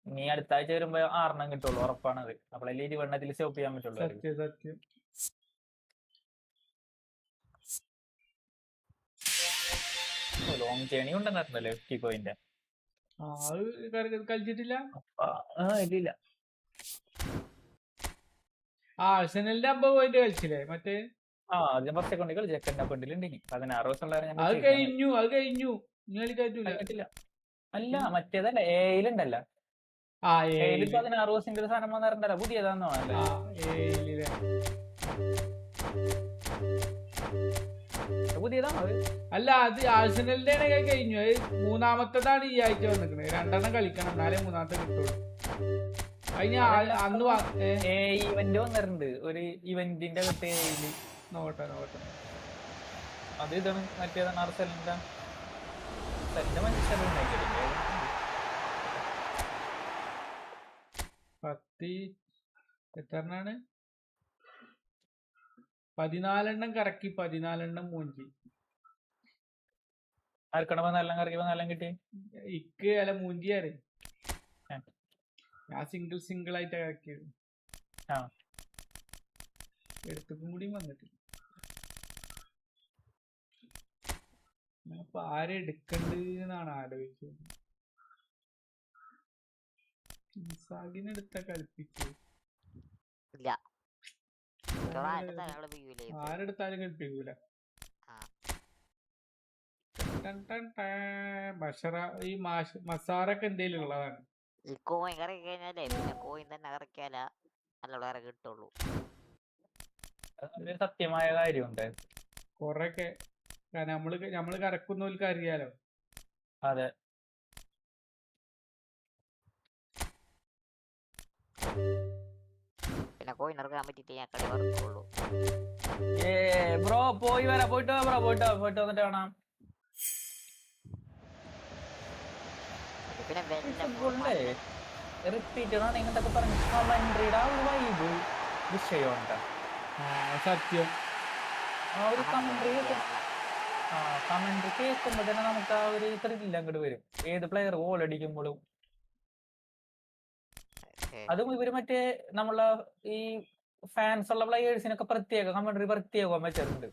ഇനി അടുത്ത ആഴ്ച വരുമ്പോ 6 കിട്ടുള്ളൂ, ഉറപ്പാണത്. അപ്പോഴല്ലേ 20 സ്റ്റോപ്പ് ചെയ്യാൻ പറ്റുള്ളൂ. ലോങ് ജേണി ഉണ്ടെന്നല്ലേ കിക്കോയിന്റെ? കളിച്ചിട്ടില്ല. ഇല്ല. ആഴ്സണലിന്റെ 50 പോയിന്റ് കളിച്ചില്ലേ മറ്റേ? ഫസ്റ്റ് അക്കൗണ്ടിൽ കളി, സെക്കൻഡ് അക്കൗണ്ടിൽ ഉണ്ട്. 16 ദിവസം അത് കഴിഞ്ഞു. അല്ല, മറ്റേതല്ല, ഏയിലുണ്ടല്ല. 16 ദിവസത്തിന്റെ ഒരു സാധനം വന്നിട്ടുണ്ടല്ലോ, പുതിയതാന്നോ? പുതിയതാണോ? അല്ല, അത് ആഴ്സണലിന്റെ കഴിഞ്ഞു. അത് മൂന്നാമത്തേതാണ് ഈ ആഴ്ച വന്നിരിക്കുന്നത്. 2 എണ്ണം കളിക്കണം, എന്നാലേ മൂന്നാമത്തെ കിട്ടുള്ളൂ. കഴിഞ്ഞ അന്ന് ഇവന്റ് വന്നിട്ടുണ്ട്, ഒരു ഇവന്റിന്റെ അകത്ത് നോട്ടെ. അത് ഇതാണ്, മറ്റേതാണ് ആർസെലിന്റെ എത്രണ്ണാണ്? 14 എണ്ണം കറക്കി, 14 എണ്ണം മൂഞ്ചി. ആർക്കണ 14 കറക്കി 14 കിട്ടി? ഇക്ക് അല്ല, മൂഞ്ചിയാറ്. ഞാൻ സിംഗിൾ ആയിട്ടാ കറക്കിയത്. എടുത്തും കൂടിയും വന്നിട്ടില്ല. അപ്പൊ ആരെടുക്കണ്ടെന്നാണ് ആലോചിച്ചത്. ഇൻസാഗിനെടുത്ത കളിപ്പിച്ചു. ആരെടുത്താലും കളിപ്പിക്കൂല. ഈ മസാറൊക്കെ എന്തേലും ഉള്ളതാണ്. ഈ കോയിൻ കറക്കി കഴിഞ്ഞാലേ പിന്നെ കോയിൻ തന്നെ കറക്കിയാല നല്ല കിട്ടുള്ളൂ. സത്യമായ കാര്യമുണ്ട് കൊറേക്കെ. നമ്മള് കറക്കുന്നവർക്ക് അറിയാലോ. അതെ. പിന്നെ കോയിൻ ഇറക്കാൻ പറ്റിട്ട് ഞാൻ കളി വറക്കുള്ളൂ. ബ്രോ പോയിട്ട് വന്നിട്ട് കാണാം. പിന്നെ റിപ്പീറ്റഡാണ് ഇങ്ങനത്തെ പറഞ്ഞു. കമന്ററിയുടെ ആ ഒരു വൈബ് വിഷയമുണ്ട്. സത്യം. ആ ഒരു കമന്ററി കേൾക്കുമ്പോ തന്നെ നമുക്ക് ആ ഒരു ത്രില്ല് അങ്ങോട്ട് വരും. ഏത് പ്ലെയർ ഗോൾ അടിക്കുമ്പോഴും അതും ഇവര് മറ്റേ നമ്മളെ ഈ ഫാൻസ് ഉള്ള പ്ലെയേഴ്സിനൊക്കെ പ്രത്യേക കമന്ററി പ്രത്യേകം വെച്ചിട്ടുണ്ട്.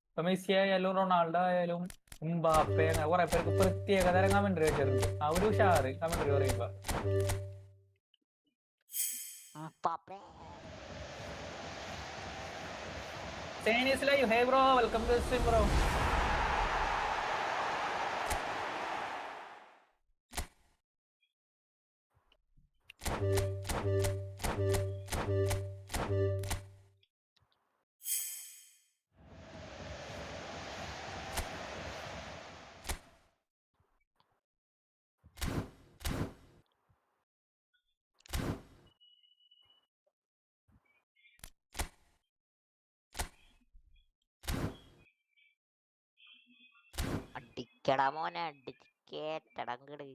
ഇപ്പൊ മെസ്സി ആയാലും റൊണാൾഡോ ആയാലും എംബാപ്പെ അങ്ങനെ കുറെ പേർക്ക് പ്രത്യേക തരം കമന്ററി വെച്ചിട്ടുണ്ട്. ആ ഒരു ഉഷാറ് കമന്ററി പറയുമ്പോ. Chinese live. Hey bro, welcome to the stream bro. അടിക്കടാ മോനെ, അടിക്കേട്ടടങ്ങട്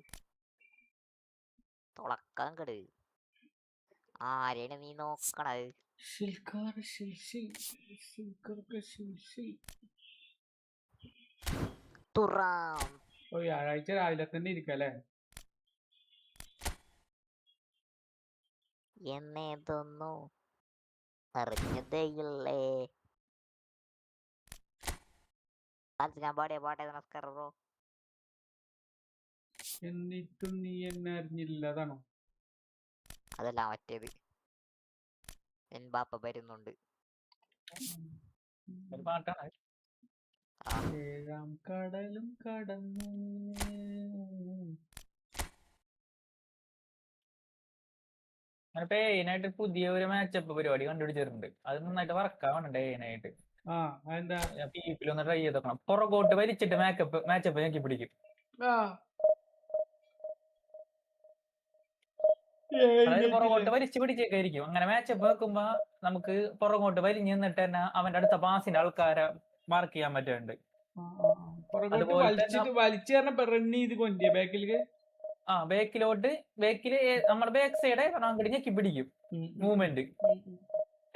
തുളക്കങ്ങട്. ആരെയാണ് നീ നോക്കണത്? തുറാം വ്യാഴാഴ്ച രാവിലെ തന്നെ ഇരിക്കല്ലേ? എന്നേതൊന്നു അറിഞ്ഞതേയില്ലേ. ഞാൻ പാടിയ പാട്ടേ നമസ്കാരം ബ്രോ. എന്നിട്ടും നീ എന്നെ അറിഞ്ഞില്ലതാണോ? അതല്ല മറ്റേത് എൻബാപ്പ വരുന്നുണ്ട്. പാട്ടാണ്. ഏഴാം കടലും കടന്നു. ഞാനിപ്പോ ഏനായിട്ട് പുതിയ ഒരു മാച്ചപ്പ് പരിപാടി കണ്ടുപിടിച്ചിട്ടുണ്ട്. അത് നന്നായിട്ട് വർക്കാവുന്നുണ്ട് ഏനായിട്ട്. പീപ്പിലൊന്ന് ട്രൈ ചെയ്ത് നോക്കണം. പുറകോട്ട് വലിച്ചിട്ട് മാച്ചപ്പ് ഞെക്കി പിടിക്കും. അതായത് പുറകോട്ട് വലിച്ചു പിടിച്ചൊക്കെ ആയിരിക്കും. അങ്ങനെ മാച്ചപ്പ് വെക്കുമ്പോ നമുക്ക് പുറകോട്ട് വലിഞ്ഞു നിന്നിട്ട് തന്നെ അവന്റെ അടുത്ത പാസിന്റെ ആൾക്കാരെ മാർക്ക് ചെയ്യാൻ പറ്റുന്നുണ്ട്. ബേക്കില് നമ്മുടെ ബാക്ക് സൈഡ് അങ്ങോട്ട് ഞെക്കി പിടിക്കും മൂവ്മെന്റ്.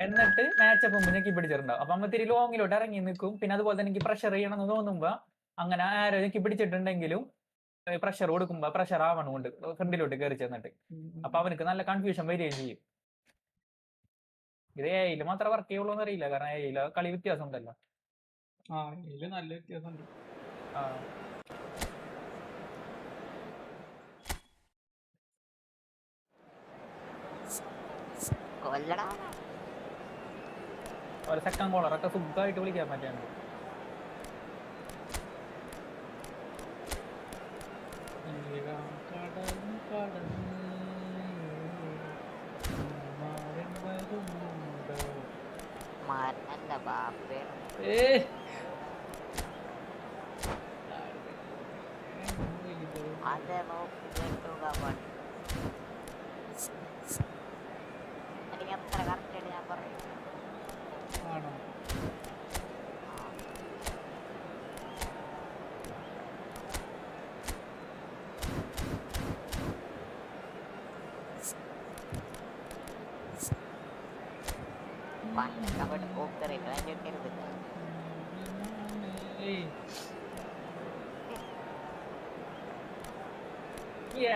എന്നിട്ട് മാച്ചപ്പ് മുമ്പ് ഞെക്കി പിടിച്ചിട്ടുണ്ടാവും. അപ്പൊ നമ്മ തിരി ലോങ്ങിലോട്ട് ഇറങ്ങി നിൽക്കും. പിന്നെ അതുപോലെ തന്നെ എനിക്ക് പ്രഷർ ചെയ്യണമെന്ന് തോന്നുമ്പോ അങ്ങനെ ആരോ ഞെക്കി പിടിച്ചിട്ടുണ്ടെങ്കിലും പ്രഷർ കൊടുക്കുമ്പോ പ്രഷർ ആവണമുണ്ട് ഫ്രണ്ടിലോട്ട് കയറി ചെന്നിട്ട്. അപ്പൊ അവനക്ക് നല്ല കൺഫ്യൂഷൻ വരികയും ചെയ്യും. ഇത് എയില് മാത്രമേ വർക്ക് ചെയ്യുള്ളൂ എന്ന് അറിയില്ല. കാരണം എയില് കളി വ്യത്യാസം ഉണ്ടല്ലോ. നല്ല വ്യത്യാസമുണ്ട്. ഒരു സെക്കൻഡ് കോളറൊക്കെ സുഖമായിട്ട് വിളിക്കാൻ പറ്റാണ്.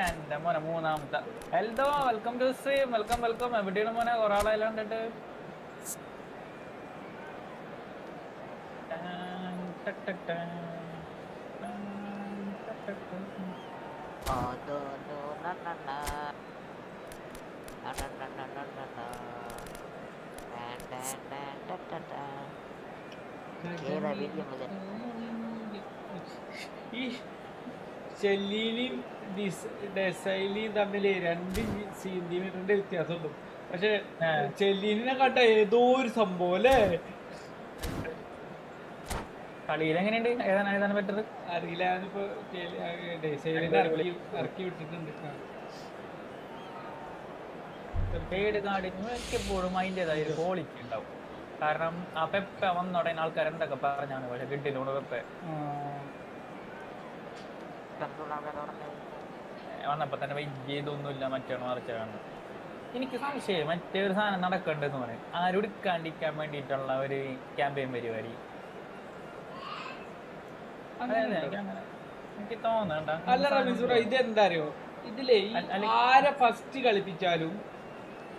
എന്റെ മോനെ മൂന്നാമത്തെ ഹെൽദോ welcome to stream. Welcome welcome. എവിടെയാണ് മോനെ? കുറെ ആളെല്ലാം കണ്ടിട്ട്. ഈ ചെല്ലീനിയും ഡെസൈലിയും തമ്മിൽ 2 സെന്റിമീറ്ററിന്റെ വ്യത്യാസമുണ്ട്. പക്ഷെ ചെല്ലീനിനെ കണ്ട ഏതോ ഒരു സംഭവം അല്ലേ? കളിയിൽ എങ്ങനെയുണ്ട്? ഏതാണ് പറ്റത് അറിയില്ല. ഞാനിപ്പോ ഡെസൈലിനെ ഇറക്കി വിട്ടിട്ടുണ്ട്. പേട് കാർഡിന് എപ്പോഴും അതിൻ്റെതായ ക്വാളിറ്റി ഉണ്ടാവും. കാരണം ആ പെപ്പ വന്നോടെ ആൾക്കാർ എന്തൊക്കെ പറഞ്ഞാണ്. പക്ഷെ കിട്ടിയില്ല പെപ്പ വന്നപ്പോ തന്നെ വലിയ ഇതൊന്നുമില്ല, മറ്റാണ് മറിച്ചാണ്. എനിക്ക് സംശയം മറ്റേ ഒരു സാധനം നടക്കണ്ടെന്ന് പറയും. ആരും എടുക്കാണ്ടിരിക്കാൻ വേണ്ടിയിട്ടുള്ള ഒരു ക്യാമ്പയിൻ പരിപാടി എനിക്ക് തോന്നണ്ട. അല്ല റമീസുറ, ഇതെന്താ അറിയോ? ഇതിലേ ആരെ ഫസ്റ്റ് കളിപ്പിച്ചാലും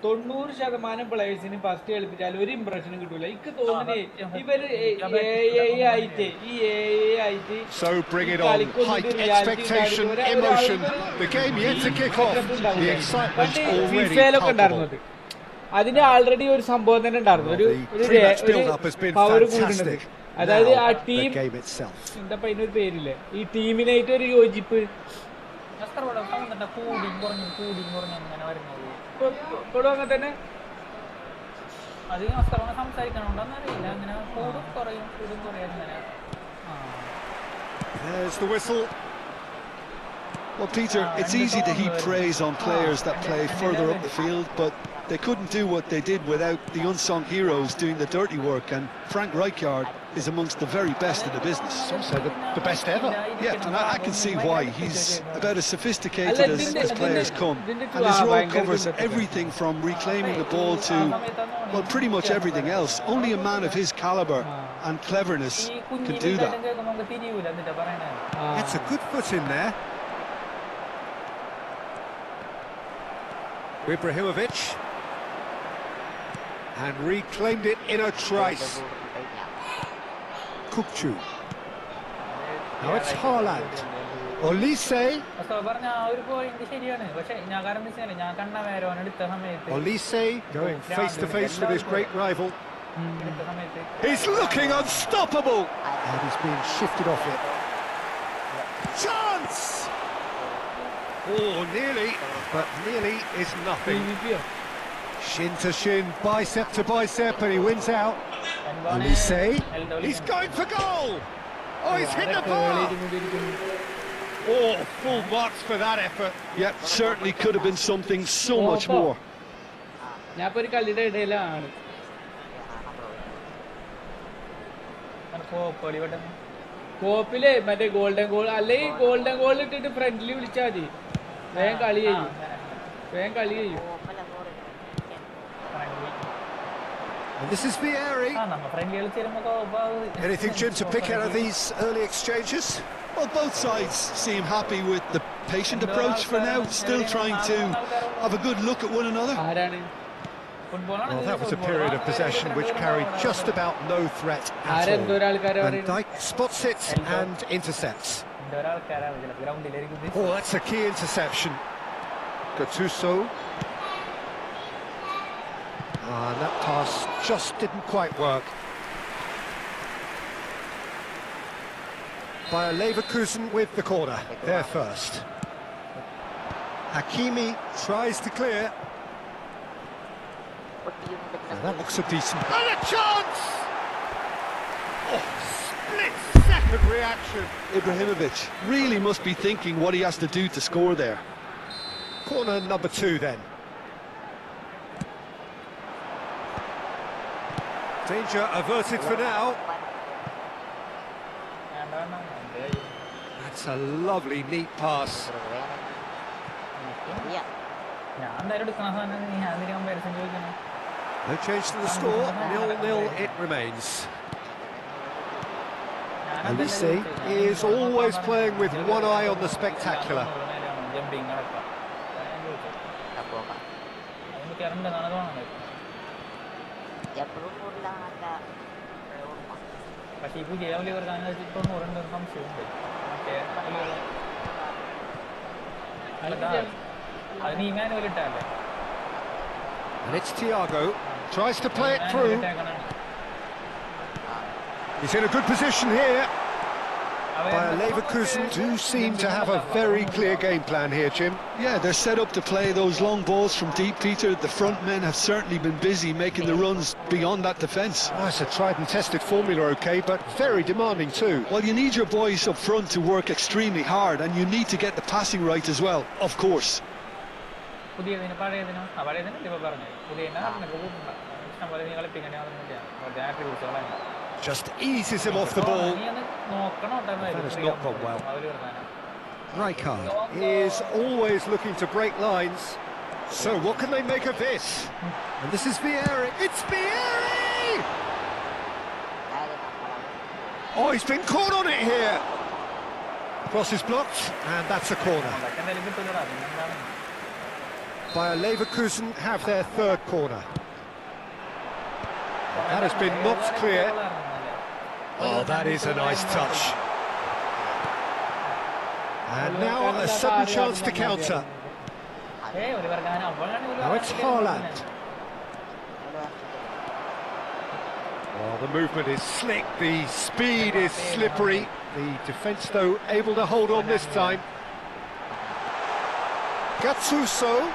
90% പ്ലേയേഴ്സിന് ഫസ്റ്റ് കളിപ്പിച്ചാൽ ഒരു ഇംപ്രഷനും കിട്ടൂല. എനിക്ക് തോന്നുന്നേ ഇവര് ആയിട്ട് So bring it on, height, expectation, emotion. The game yet to kick off. The excitement already ഫിഫയിലൊക്കെ palpable. ഉണ്ടായിരുന്നത്. അതിന് ആൾറെഡി ഒരു സംഭവം തന്നെ ഉണ്ടായിരുന്നു. ഒരു പവർ കൂടുന്നത്. അതായത് ആ ടീം എന്താ അതിനൊരു പേരില്ലേ, ഈ ടീമിനായിട്ട് ഒരു യോജിപ്പ് ഇപ്പോഴും അങ്ങനെ തന്നെ. There's the whistle. Well, Peter, it's easy to heap praise on players that play further up the field, but they couldn't do what they did without the unsung heroes doing the dirty work, and Frank Rijkaard is amongst the very best in the business. Also the best ever. Yeah, and I can see why. He's about as sophisticated as players come, and his role covers everything from reclaiming the ball to, well, pretty much everything else. Only a man of his calibre and cleverness can do that. It's a good foot in there. Ibrahimovic, and reclaimed it in a trice. Kukcu. Now it's Haaland. Olise. Olise going face to face with his great rival. He's looking unstoppable. And he's being shifted off it. Chance! Oh, nearly, but nearly is nothing. Shin to shin, bicep to bicep, and he wins out. Olise, he's going for goal! Oh, he's hit the bar! Oh, full marks for that effort. Yeah, certainly could have been something so much more. ഞാനിപ്പോ ഒരു കളിയുടെ ഇടയിലാണ്. കോപ്പില് മറ്റേ golden goal അല്ലെങ്കിൽ golden goal ഇട്ടിട്ട് friendly വിളിച്ചാൽ മതി. വേഗം കളി ചെയ്യും. And this is Vieri. Anything, Jim, to pick out of these early exchanges? Well, both sides seem happy with the patient approach for now, still trying to have a good look at one another. Well, that was a period of possession which carried just about no threat at all. Van Dijk spots it and intercepts. Oh, that's a key interception. Gattuso. And that pass just didn't quite work. Bayer Leverkusen with the corner, there first. Hakimi tries to clear. And that looks a decent... And a chance! Oh, split-second reaction. Ibrahimovic really must be thinking what he has to do to score there. Corner number 2 then. Danger averted for now. That's a lovely, neat pass. No change to the score, 0-0 it remains. Olise is always playing with one eye on the spectacular. And it's Thiago, tries to play it through. He's in a good position here. Bayer Leverkusen do seem to have a very clear game plan here, Jim. Yeah, they're set up to play those long balls from deep, Peter. The front men have certainly been busy making the runs beyond that defence. Oh, it's a tried and tested formula, OK, but very demanding too. Well, you need your boys up front to work extremely hard, and you need to get the passing right as well, of course. Just eases him off the ball. That has not gone well. Rijkaard is always looking to break lines. So what can they make of this? And this is Vieri. It's Vieri! Oh, he's been caught on it here. Cross is blocked, and that's a corner. Bayer Leverkusen have their third corner. That has been knocked clear. Oh, that is a nice touch. And now a sudden chance to counter. Now it's Haaland. Oh, the movement is slick, the speed is slippery. The defence, though, able to hold on this time. Gattuso.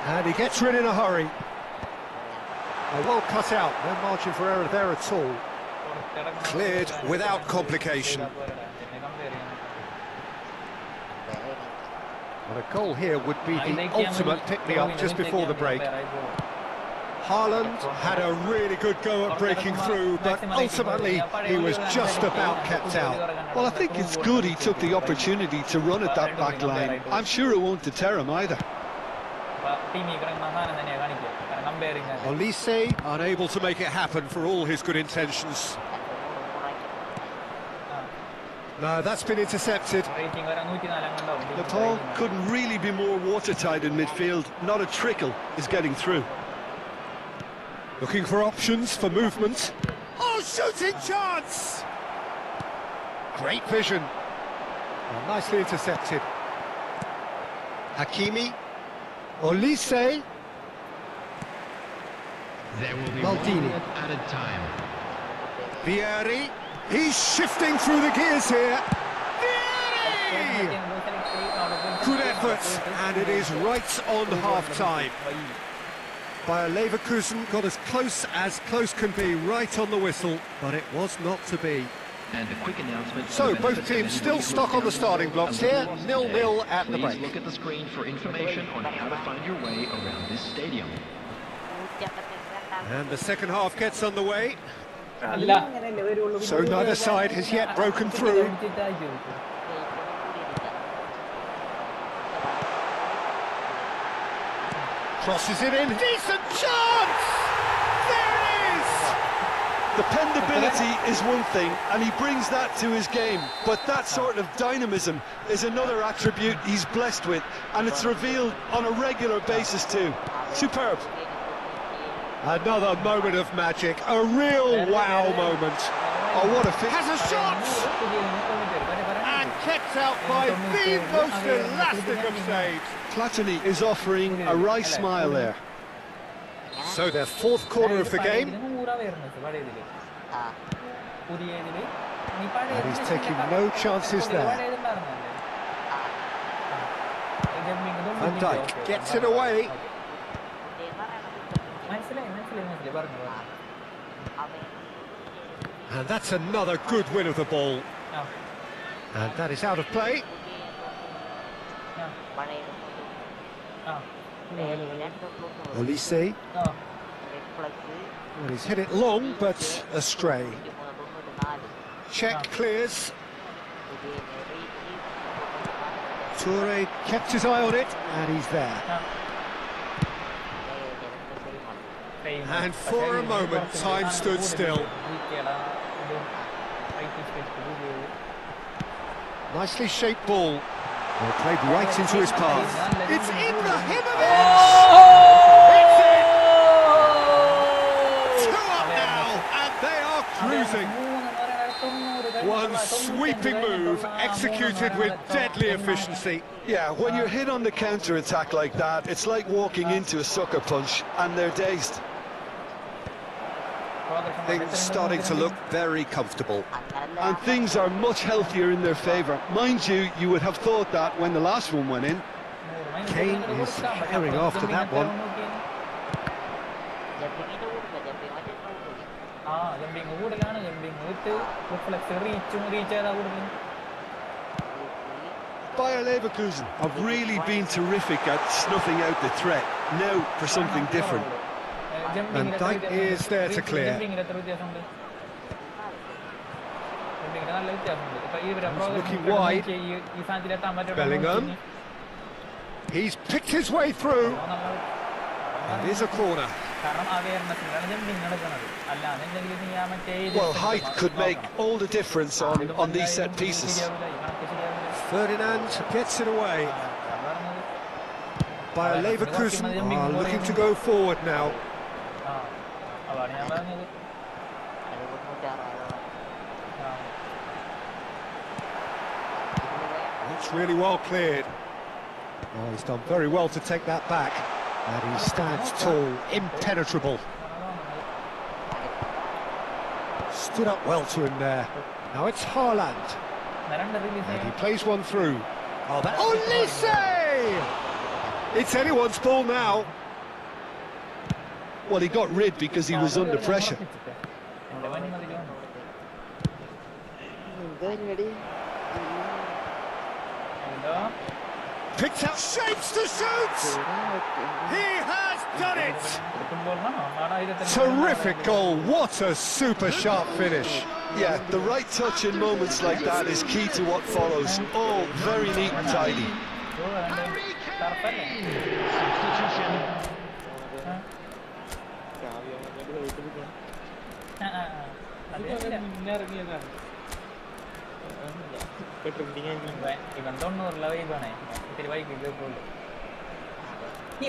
And he gets rid in a hurry. Oh, well cut out, no margin for error there at all. Cleared without complication. Well, a goal here would be the ultimate pick-me-up just before the break. Haaland had a really good go at breaking through, but ultimately he was just about kept out. Well, I think it's good he took the opportunity to run at that back line. I'm sure it won't deter him either. Olise unable to make it happen for all his good intentions. No, that's been intercepted. The ball couldn't really be more watertight in midfield. Not a trickle is getting through. Looking for options for movement. Oh, shooting chance! Great vision. Oh, nicely intercepted. Hakimi. Olise. There will be Maldini. one added time. Vieri. He's shifting through the gears here. Vieri! Good effort, and it is right on half-time. Bayer Leverkusen got as close can be, right on the whistle, but it was not to be. And a quick announcement. So both teams still stuck on the starting blocks here, 0-0 at the break. Please look at the screen for information on how to find your way around this stadium. And the second half gets underway. അല്ല So neither side has yet broken through. Crosses it in, decent chance! There it is! Dependability is one thing, and he brings that to his game, but that sort of dynamism is another attribute he's blessed with, and it's revealed on a regular basis too. Superb. Another moment of magic, a real wow moment. Oh, what a fit. Has a shot! And kept out by the most elastic of saves. Platini is offering a wry smile there. So their fourth corner of the game, and he's taking no chances there. Van Dijk gets it away. And that's another good win of the ball. And that is out of play. Olise. Well, he's hit it long, but astray. Check clears. Toure kept his eye on it, and he's there. And for a moment, time stood still. Nicely shaped ball. Well, played right into his path. It's in the Ibrahimovic! It's in! 2 up now, and they are cruising. One sweeping move, executed with deadly efficiency. Yeah, when you're hit on the counter-attack like that, it's like walking into a sucker punch, and they're dazed. Things starting to look very comfortable. And things are much healthier in their favour. Mind you, you would have thought that when the last one went in. Kane is herring after that one. Bayer Leverkusen have really been terrific at snuffing out the threat. Now for something different. And Dijk is there to clear. He's looking wide. Bellingham. He's picked his way through. And here's a corner. Well, height could make all the difference on these set pieces. Ferdinand gets it away. Bayer Leverkusen are looking to go forward now. അതാണ് ഞാൻ പറഞ്ഞത്. അത് 360. It's really well cleared. Oh, he's done very well to take that back. And he stands tall, impenetrable. Stood up well to him there. Now it's Haaland. And he plays one through. Oh, that... Oh, Lise! It's anyone's ball now. Well, he got rid because he was under pressure. Picks out shapes to shoot! He has done it! Terrific goal, what a super sharp finish. Yeah, the right touch in moments like that is key to what follows. Oh, very neat and tidy. Substitution. മുന്നിറങ്ങിയതാണ്. ഇവൻ 90 വൈബാണേ, ഇത്തിരി വൈകിട്ട് പോലും.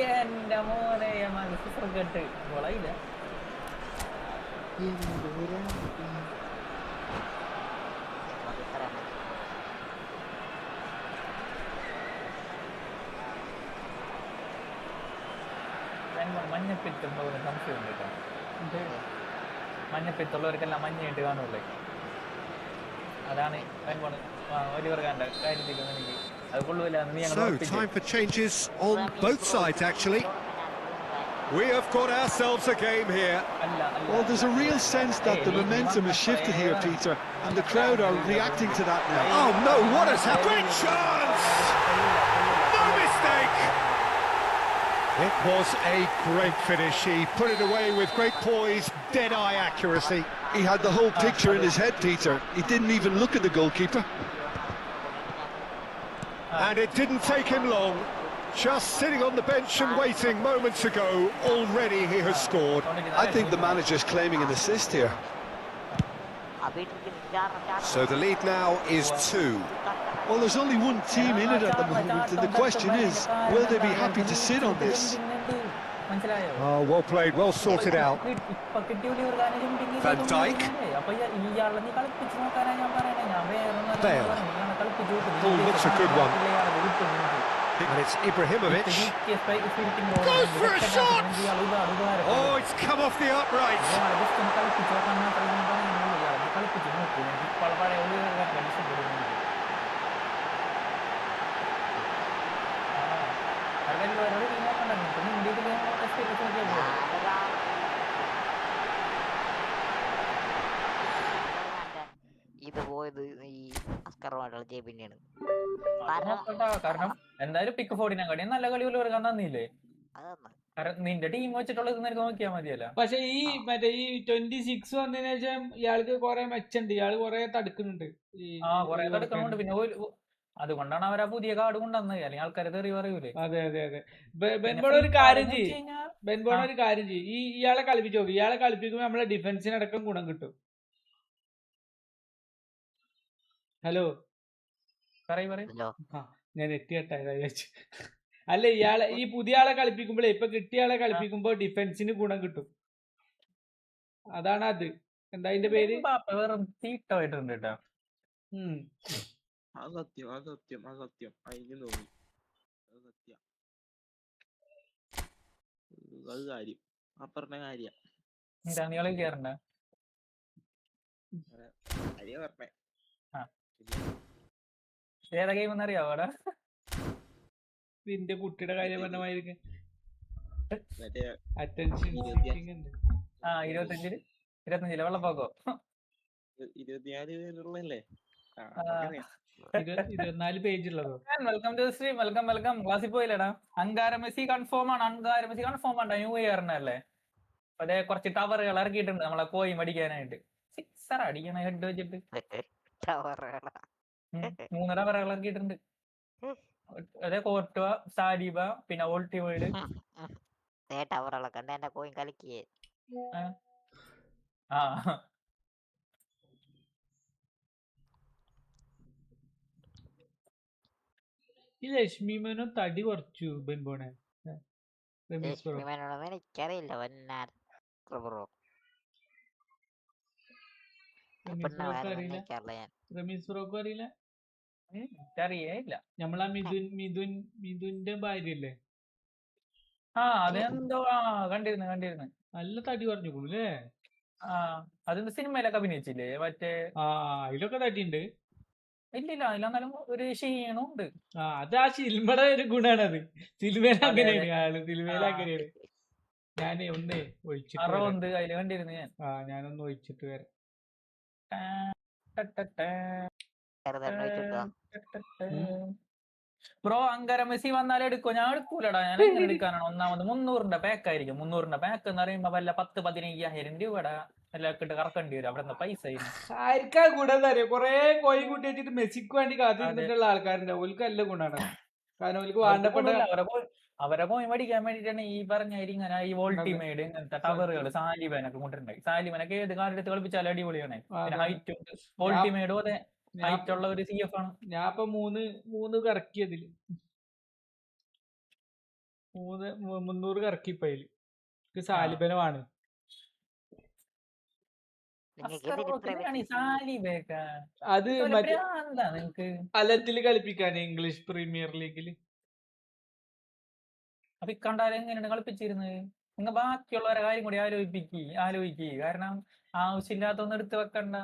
എന്റെ മോനെ മനസ്സിട്ട് കൊളയില്ല. മഞ്ഞപ്പിത്തുണ്ടോ എന്ന് സംശയമുണ്ട് കേട്ടോ. മഞ്ഞപ്പിത്തുള്ളവർക്കെല്ലാം മഞ്ഞയായിട്ട് കാണുള്ളേ. അതാണ് ഒലിവർ ഖാന്റെ കാര്യത്തിൽ എനിക്ക് അത് കൊള്ളൂല. So, time for changes on both sides actually. We have got ourselves a game here. Well, there's a real sense that the momentum has shifted here, Peter, and the crowd are reacting to that now. Oh no, what has happened? Great chance! No mistake! It was a great finish. He put it away with great poise, dead-eye accuracy. He had the whole picture in his head, Peter. He didn't even look at the goalkeeper. And it didn't take him long. Just sitting on the bench and waiting moments ago, already he has scored. I think the manager's claiming an assist here. So the lead now is 2. Well, there's only one team in it at the moment, and the question is, will they be happy to sit on this? Oh, well played, well sorted out. Van Dijk. Bale. Ball looks a good one. And it's Ibrahimovic. Goes for a shot! Oh, it's come off the upright. ഇത് പോയത് ഈ അസ്കറുമായിട്ടുള്ള ജെബിന്റെയാണ്. കാരണം എന്തായാലും പിക്ക് 49 നല്ല കളി പോലും തന്നില്ലേ. കാരണം നിന്റെ ടീം വെച്ചിട്ടുള്ളത് നിനക്ക് നോക്കിയാൽ മതിയല്ല. പക്ഷെ ഈ മറ്റേ ഈ 26 വന്നതിന് ശേഷം ഇയാൾക്ക് കൊറേ മെച്ചുണ്ട്. ഇയാള് കൊറേ തടുക്കുന്നുണ്ട്. കൊറേ തടുക്കുന്നുണ്ട്. പിന്നെ അതുകൊണ്ടാണ് അവർ ആ പുതിയ കാർഡ് കൊണ്ടുവന്നത്. അല്ലെങ്കിൽ ആൾക്കാരെ തെറി പറയൂലേ. അതെ അതെ അതെ. ബെൻബോൺ ഒരു കാര്യം ചെയ്യും. ഈ ഇയാളെ കളിപ്പിച്ചു നോക്കി. ഇയാളെ കളിപ്പിക്കുമ്പോ നമ്മളെ ഡിഫൻസിനടക്കം ഗുണം കിട്ടും. ഹലോ ഞാൻ എത്തിയട്ടായി വിചാരിച്ചു. അല്ല ഇയാളെ ഈ പുതിയ ആളെ കളിപ്പിക്കുമ്പോഴേ ഇപ്പൊ കിട്ടിയ ആളെ കളിപ്പിക്കുമ്പോ ഡിഫൻസിന് ഗുണം കിട്ടും. അതാണ് അത്. എന്താ അതിന്റെ പേര്? വെറും തീട്ടമായിട്ടുണ്ട് കേട്ടോ. അസത്യം അതിന് തോന്നി. അത് കാര്യം അപ്പറഞ്ഞ കാര്യ നീളെ കേറണ്ട കാര്യ പറഞ്ഞേ. ഏതാ ഗെയിം എന്നറിയാവോടാ? നിന്റെ കുട്ടിയുടെ കാര്യം പറഞ്ഞമായിരിക്കും. മറ്റേ അറ്റൻഷൻ 25 വെള്ളപ്പൊക്കോ 24 പേരുള്ളല്ലേ? 24 പേജ് ഉള്ളതോ? Welcome to stream. വെൽക്കം. ക്ലാസ്സിൽ പോയില്ലടാ. അങ്കാര മെസ്സി കൺഫേം ആണ്. ന്യൂ ഇയറിനല്ലേ. അതെ, കുറച്ച് ടവറുകൾ ഇറക്കിയിട്ടുണ്ട് നമ്മളെ കോയി അടിക്കാനായിട്ട്. 6 അടിക്കണ ഹെഡ് വെച്ചിട്ട് 3 ടവറുകൾ ഇറക്കിയിട്ടുണ്ട്. അതെ, കോർട്ടുവ, സാലിബ, പിന്നെ ഓൾട്ടിവേഡ്. ടവറുകളൊക്കെ ഉണ്ട്. എന്റെ കോയിൻ കളിക്കേ. ഈ ലക്ഷ്മി മേനോൻ തടി കുറച്ചു ബെൻബോണെ. റമീസ് ബ്രോ രശ്മിമേനോടൊന്നും എനിക്കറിയില്ല ബ്രോ. റമീസ് ബ്രോക്ക് പെണ്ണായിരുന്നു അറിയില്ല എനിക്കറിയില്ല ഞാൻ. റമീസ് ബ്രോക്കും അറിയില്ല എനിക്കറിയേയില്ല. നമ്മളാ മിഥുന്റെ ഭാര്യയല്ലേ ആ അതെന്തോ കണ്ടിരുന്നു നല്ല തടി പറഞ്ഞു അല്ലേ ആ അതെന്ത് സിനിമയിലൊക്കെ അഭിനയിച്ചില്ലേ മറ്റേ ആ അതിലൊക്കെ തടിയുണ്ട് ഇല്ലില്ല അതിലെന്നാലും ഒരു ക്ഷീണമുണ്ട്. അത് ആ സിനിമയുടെ ഒരു ഗുണാണത്. സിനിമയിൽ അതെ, അങ്ങനെയാണ് അതെ. ആള് സിനിമയിൽ ആ. അങ്ങനെയാണ്. ഞാനേ ഒന്നേ ഒഴിച്ചിട്ട് വരാം. അറവുണ്ട് അതില് കണ്ടിരുന്നു ഞാൻ. ഞാനൊന്ന് ഒഴിച്ചിട്ട് വരാം. ചെറുതെണ്ണ ഒഴിച്ചിട്ടോ. ബ്രോ അങ്കര മെസ്സി വന്നാലും എടുക്കോ? ഞാൻ എടുക്കൂലടാ. ഞാൻ എങ്ങനെ എടുക്കാനാണ്? ഒന്നാമത് 300ന്റെ പാക്ക് ആയിരിക്കും. 300ന്റെ പാക്ക് എന്ന് പറയുമ്പോ വല്ല 10-15,000 രൂപയുടെ എല്ലാം ഇട്ട് കറക്കേണ്ടി വരും. അവിടെ നിന്ന് പൈസ ആർക്കാ ഗുണം അറിയാം? കൊറേ കോഴി കൂട്ടി വെച്ചിട്ട് മെസ്സിക്ക് വേണ്ടി കാത്തിരുന്നിട്ടുള്ള ആൾക്കാരുണ്ട്. ഓൽക്ക് നല്ല ഗുണാണ്. കാരണം ഓൽക്ക് വേണ്ടപ്പെട്ട അവരെ പോയി മേടിക്കാൻ വേണ്ടിട്ടാണ് ഈ പറഞ്ഞ ഇങ്ങനെ ഈ വോൾട്ടിമേഡ് ഇങ്ങനത്തെ ടവറുകൾ സാലിബനൊക്കെ കൊണ്ടിട്ടുണ്ടായി. സാലിബനൊക്കെ ഏത് കാലെടുത്ത് കളിപ്പിച്ചാലും അടിപൊളിയാണ്. ഹൈറ്റ് വോൾട്ടിമേഡും അതെ ഹൈറ്റ് ഉള്ള ഒരു CF ആണ്. ഞാൻ ഇപ്പൊ മൂന്ന് കറക്കിയതില് 300 കറക്കിപ്പോ അതില് സാലിബനമാണ്. അത് മറ്റേ അലത്തില് കളിപ്പിക്കാന് ഇംഗ്ലീഷ് പ്രീമിയർ ലീഗില്. അപ്പൊ കണ്ടാലും എങ്ങനെയാണ് കളിപ്പിച്ചിരുന്നത്? നിങ്ങൾ ബാക്കിയുള്ളവരെ കാര്യം കൂടി ആലോചിക്ക്. കാരണം ആവശ്യമില്ലാത്തൊന്നും എടുത്ത് വെക്കണ്ട.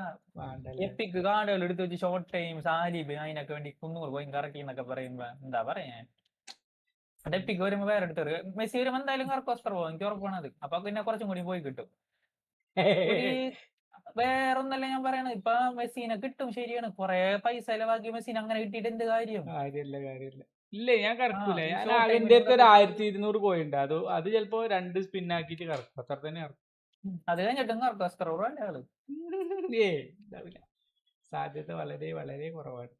എപ്പിക്ക് കാർഡുകൾ എടുത്ത് വെച്ച് ഷോർട്ട് ടൈം സാലിബ് അതിനൊക്കെ വേണ്ടി 300 പോയി കറക്കി എന്നൊക്കെ പറയുമ്പോ എന്താ പറയാ? എപ്പിക്ക് വരുമ്പോ വേറെ എടുത്തത് മെസ്സി വരുമ്പോ എന്തായാലും കറക്കോസ്കർ പോകും. എനിക്ക് ഉറപ്പാണത്. അപ്പൊ പിന്നെ കുറച്ചും കൂടി പോയി കിട്ടും. വേറൊന്നല്ല ഞാൻ പറയണത്. ഇപ്പൊ മെസ്സിനെ കിട്ടും ശരിയാണ്. കൊറേ പൈസ ചെലവാക്കി മെസ്സിനെ അങ്ങനെ കിട്ടിയിട്ട് എന്ത് കാര്യം? കാര്യമില്ല. ഇല്ല ഞാൻ കറക്കൂല. ഞാൻ എന്റെ അടുത്ത് ഒരു 1200 പോയിണ്ട്. അത് ചിലപ്പോ 2 സ്പിൻ ആക്കിട്ട് കറക്കും. അത്ര തന്നെ കറക്കും. അത് കഴിഞ്ഞിട്ടും കറക്കോസ്കർ ആള് ഉണ്ടാവില്ല. സാധ്യത വളരെ വളരെ കുറവാണ്.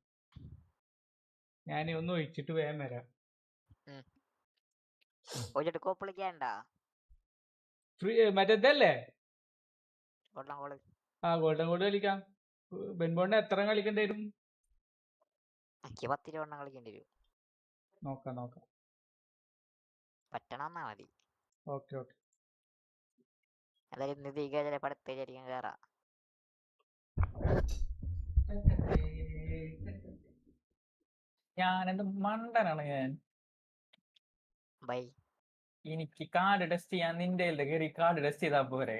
ഞാൻ ഒന്ന് ഒഴിച്ചിട്ട് വേഗം വരാം. മറ്റേതല്ലേ ഗോൾഡൻ ഗോൾഡ് കളിക്കാം. ബെൻബോണ്ട് എത്ര കളിക്കേണ്ടി വരും? നോക്കാം പറ്റണമെന്നാ മതി. ഓക്കെ കേറാം. ഞാനെന്ത് മണ്ടനാണ് ഞാൻ. ബൈ. എനിക്ക് കാർഡ് ടെസ്റ്റ് ചെയ്യാൻ നിന്റെ കയറി കാർഡ് ടെസ്റ്റ് ചെയ്താ പോരെ?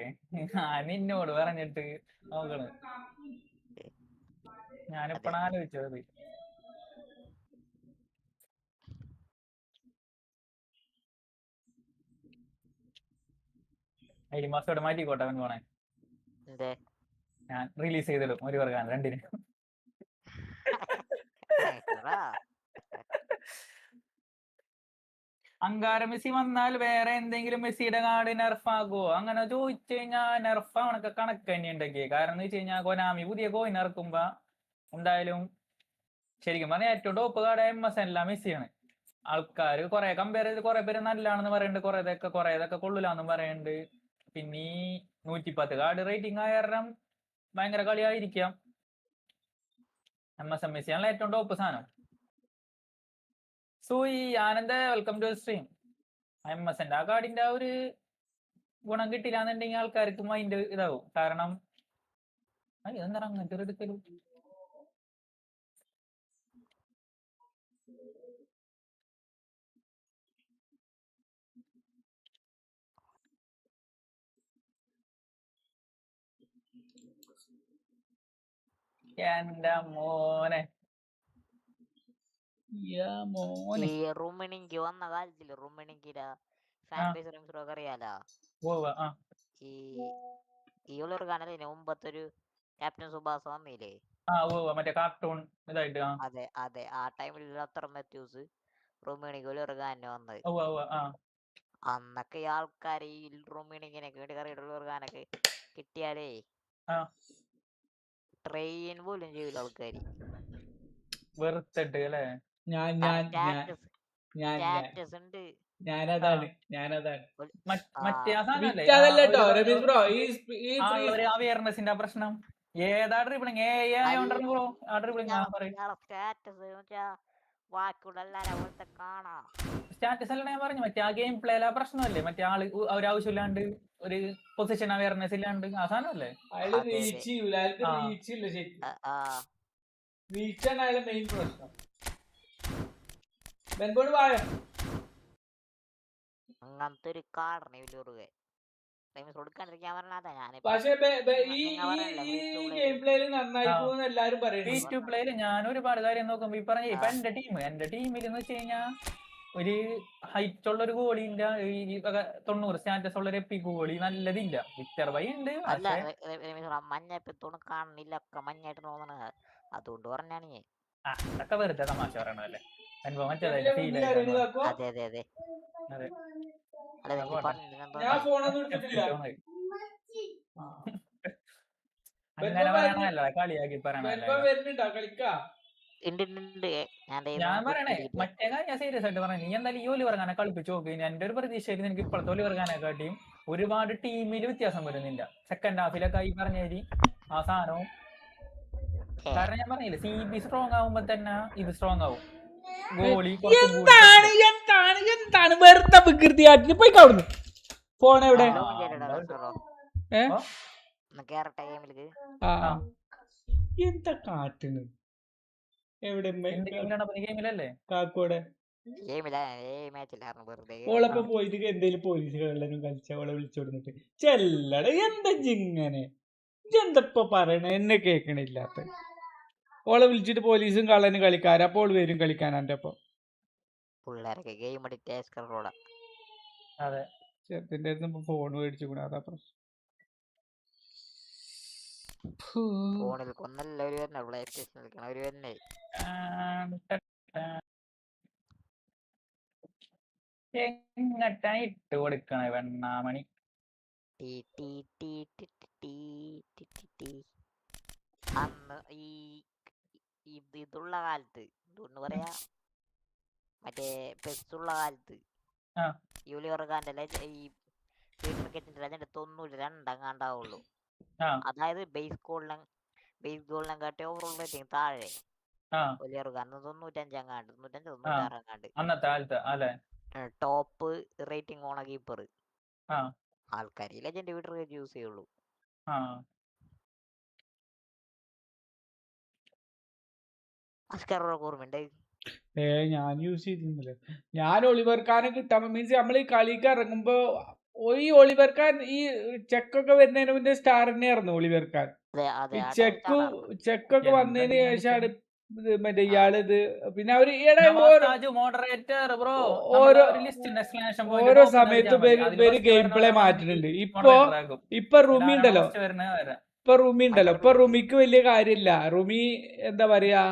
നിന്നോട് പറഞ്ഞിട്ട് നോക്കണ്. ഞാനിപ്പഴാണ് ആലോചിച്ചത്. ഈ മാസത്തോടെ മാറ്റിക്കോട്ടെ അവൻ പോണേ. ഞാൻ റിലീസ് ചെയ്തിടും ഒരു വർഗാൻ 2-ന്. അങ്കാര മെസ്സി വന്നാൽ വേറെ എന്തെങ്കിലും മെസ്സിയുടെ കാർഡ് നെർഫാകുമോ? അങ്ങനെ ചോദിച്ചു കഴിഞ്ഞാൽ നെർഫാവണൊക്കെ കണക്ക് തന്നെ ഉണ്ടെങ്കിൽ. കാരണം എന്ന് വെച്ച് കഴിഞ്ഞാൽ കൊനാമി പുതിയ കോയിൻ ഇറക്കുമ്പോ എന്തായാലും ശരിക്കും പറഞ്ഞാൽ ഏറ്റവും ടോപ്പ് കാർഡ് MS എല്ലാം മെസ്സിയാണ്. ആൾക്കാർ കുറെ കമ്പയർ ചെയ്ത് കുറെ പേര് നല്ലതാണെന്ന് പറയുന്നുണ്ട്, കുറേതൊക്കെ കൊള്ളില്ലാന്നും പറയുന്നുണ്ട്. പിന്നെ ഈ 110 കാർഡ് റേറ്റിംഗ് ആയ കാരണം ഭയങ്കര കളിയായിരിക്കാം. MS മെസ്സി ആണല്ലോ ഏറ്റവും ടോപ്പ് സാധനം. സൂയി ആനന്ദ വെൽക്കം ടു സ്ട്രീം. MS ആ കാർഡിന്റെ ആ ഒരു ഗുണം കിട്ടില്ലാന്നുണ്ടെങ്കിൽ ആൾക്കാർക്ക് മൈൻഡ് ഇതാവും. കാരണം എന്താ അങ്ങനത്തെ എടുക്കലും എന്റെ മോനെ. ഈ റുമിനിക്ക് വന്ന കാലത്തില് റുമിനിക്കിന്റെ ഫാൻ ബേസ് അറിയാലോ. ഈ ഉള്ളൊരു കാണല്ലേ മുമ്പത്തൊരു ക്യാപ്റ്റൻ സുബാസ് വന്നില്ലേ? മറ്റേ കാർട്ടൂൺ ഇതായിട്ട്. അതെ ആ ടൈമിൽ അത്ര മാത്യൂസ് റുമിനിക്ക് ഒരു ഗാനം വന്നത്. അന്നൊക്കെ ഈ ആൾക്കാർ ഈ റുമിനിക്കിനൊക്കെ വേണ്ടി കറിയിട്ടുള്ള ഗാനൊക്കെ കിട്ടിയാലേ ട്രെയിൻ പോലും ചെയ്യൂല ആൾക്കാര്. വെറുത്തിട്ട് അല്ലേ? അവയർനെസിന്റെ പ്രശ്നം. ഏതാ ഡ്രിബിളിങ്? വാക്കുള്ള എല്ലാരും പോലത്തെ കാണാം. സ്റ്റാറ്റസ് അല്ല ഞാൻ പറഞ്ഞു, മറ്റേ ആ ഗെയിം പ്ലേയിലെ പ്രശ്നമല്ലേ, മറ്റേ ആള് ഒരാവശ്യമില്ലാണ്ട് ഒരു പൊസിഷൻ അവയർനെസ് ഇല്ലാണ്ട് ആ സാധനമല്ലേ. അയാള് റീച്ച് ചെയ്യൂല, അയാൾക്ക് റീച്ച് ഇല്ല ശരിക്കും. റീച്ചാണ് അയാളെ മെയിൻ പ്രശ്നം. ബെൻബോൾ വാഴ അങ്ങനത്തെ ഒരു കാർഡാണ് ഇവര് കൊടുക്കാണ്ടിരിക്കാൻ പറഞ്ഞാ ഞാൻ. പക്ഷെ ഈ ഗെയിം പ്ലേയില് നന്നായിരിക്കും എല്ലാരും പറയുന്നത്. ഞാൻ ഒരുപാട് കാര്യം നോക്കുമ്പോ ഈ പറഞ്ഞ ഇപ്പൊ എന്റെ ടീമിൽ എന്ന് വെച്ച് കഴിഞ്ഞാൽ ഒരു ഹൈറ്റ് ഉള്ള ഒരു ഗോളിന്റെ 90 സ്റ്റാറ്റസ് ഉള്ള ഒരു എപ്പിക് ഗോളി നല്ലതില്ല. വിക്ടർ വൈ ഉണ്ട്. മഞ്ഞപ്പിത്തോണം കാണില്ല, ഒക്കെ മഞ്ഞായിട്ട് തോന്നണ, അതുകൊണ്ട് പറഞ്ഞാണ് ഞാൻ. അതൊക്കെ വെറുതെ തമാശ പറയണല്ലേ. അതെ അതെ അതെ. ഞാൻ ഫോണൊന്നും എടുത്തിട്ടില്ല. അങ്ങനെ പറയണല്ലോ, കളിയാക്കി പറയണല്ലോ. ഞാൻ പറയണേ മറ്റേ കാര്യം സീരിയസ് ആയിട്ട് പറഞ്ഞു. നീ എന്തായാലും ഈ ഒലിവർ ഖാനെ കളിപ്പിച്ച് നോക്ക്. എന്റെ ഒരു പ്രതീക്ഷയിൽ നിനക്ക് ഇപ്പോഴത്തെ ഒലിവർ ഖാനെക്കാട്ടിയും ഒരുപാട് ടീമിൽ വ്യത്യാസം വരുന്നില്ല. സെക്കൻഡ് ഹാഫിലൊക്കെ ഈ പറഞ്ഞേരി ആ സാധനവും. കാരണം ഞാൻ പറഞ്ഞില്ലേ, CB സ്ട്രോങ് ആവുമ്പോ തന്നെ ഇത് സ്ട്രോങ് ആവും. ഗോളി എന്താണ് വെറുതെ വികൃതിയായിട്ട് പോയി കാണുന്നു. ഫോൺ എവിടെ? എന്താ കാട്ടുന്നു? എവിടെ? കാക്കോടെ ഓളപ്പം പോയിട്ട് എന്തേലും പോലീസുകളെല്ലാരും കളിച്ച ഓളെ വിളിച്ചോടുന്നിട്ട് ചെല്ലട. എന്താ ജിങ്ങനെ ഇതെന്തപ്പ പറയണ? എന്നെ കേക്കണില്ലാത്ത ഓളെ വിളിച്ചിട്ട് പോലീസും കള്ളനും കളിക്കാര. അപ്പോൾ വരും കളിക്കാൻ എന്റെ ഒപ്പം. ചെറുതിന്റെ അടുത്ത് ഫോൺ മേടിച്ചു കൂടാ, അതാ പ്രശ്നം. എങ്ങട്ടാ ഇട്ട് കൊടുക്കണ വെണ്ണാമണി? അന്ന് ഈ ഇതുള്ള കാലത്ത് എന്തുകൊണ്ട് പറയാ, മറ്റേ പെസ്സുള്ള കാലത്ത് ഈ ഒലിവർ ഖാന്റെ ഈ ക്രിക്കറ്റിന്റെ ലെജൻഡ് 92 എങ്ങാണ്ടാവുള്ളൂ. അതായത് ബേസ് ഗോളിനെ കാട്ടി ഓവറോൾ റേറ്റിംഗ് താഴെ. ഒലിവർ ഖാൻ 95 എങ്ങാണ്ട്, 96 എങ്ങാണ്ട്. ടോപ്പ് റേറ്റിംഗ് ഓണ കീപ്പർ. ആൾക്കാർ ഈ ലെജൻഡ് വീട്ടർ യൂസ് ചെയ്യുള്ളൂ. ഓർമ്മയുണ്ട്? ഞാൻ യൂസ് ചെയ്തിരുന്നില്ല. ഞാൻ ഒളിവർ ഖാനെ കിട്ടാൻ മീൻസ് നമ്മൾ ഈ കളിക്ക് ഇറങ്ങുമ്പോ ഈ ഒളിവർ ഖാൻ ഈ ചെക്കൊക്കെ വരുന്നതിന് മുന്നേ സ്റ്റാർ തന്നെയായിരുന്നു ഒളിവർ ഖാൻ. ഈ ചെക്കൊക്കെ വന്നതിന് ശേഷമാണ് മറ്റേ ഇയാളിത്. പിന്നെ അവര് ഓരോ സമയത്തും ഇവര് ഗെയിം പ്ലേ മാറ്റുന്നുണ്ട്. ഇപ്പൊ റൂമി ഉണ്ടല്ലോ, ഇപ്പൊ റുമിക്ക് വലിയ കാര്യമില്ല. റുമി എന്താ പറയാ,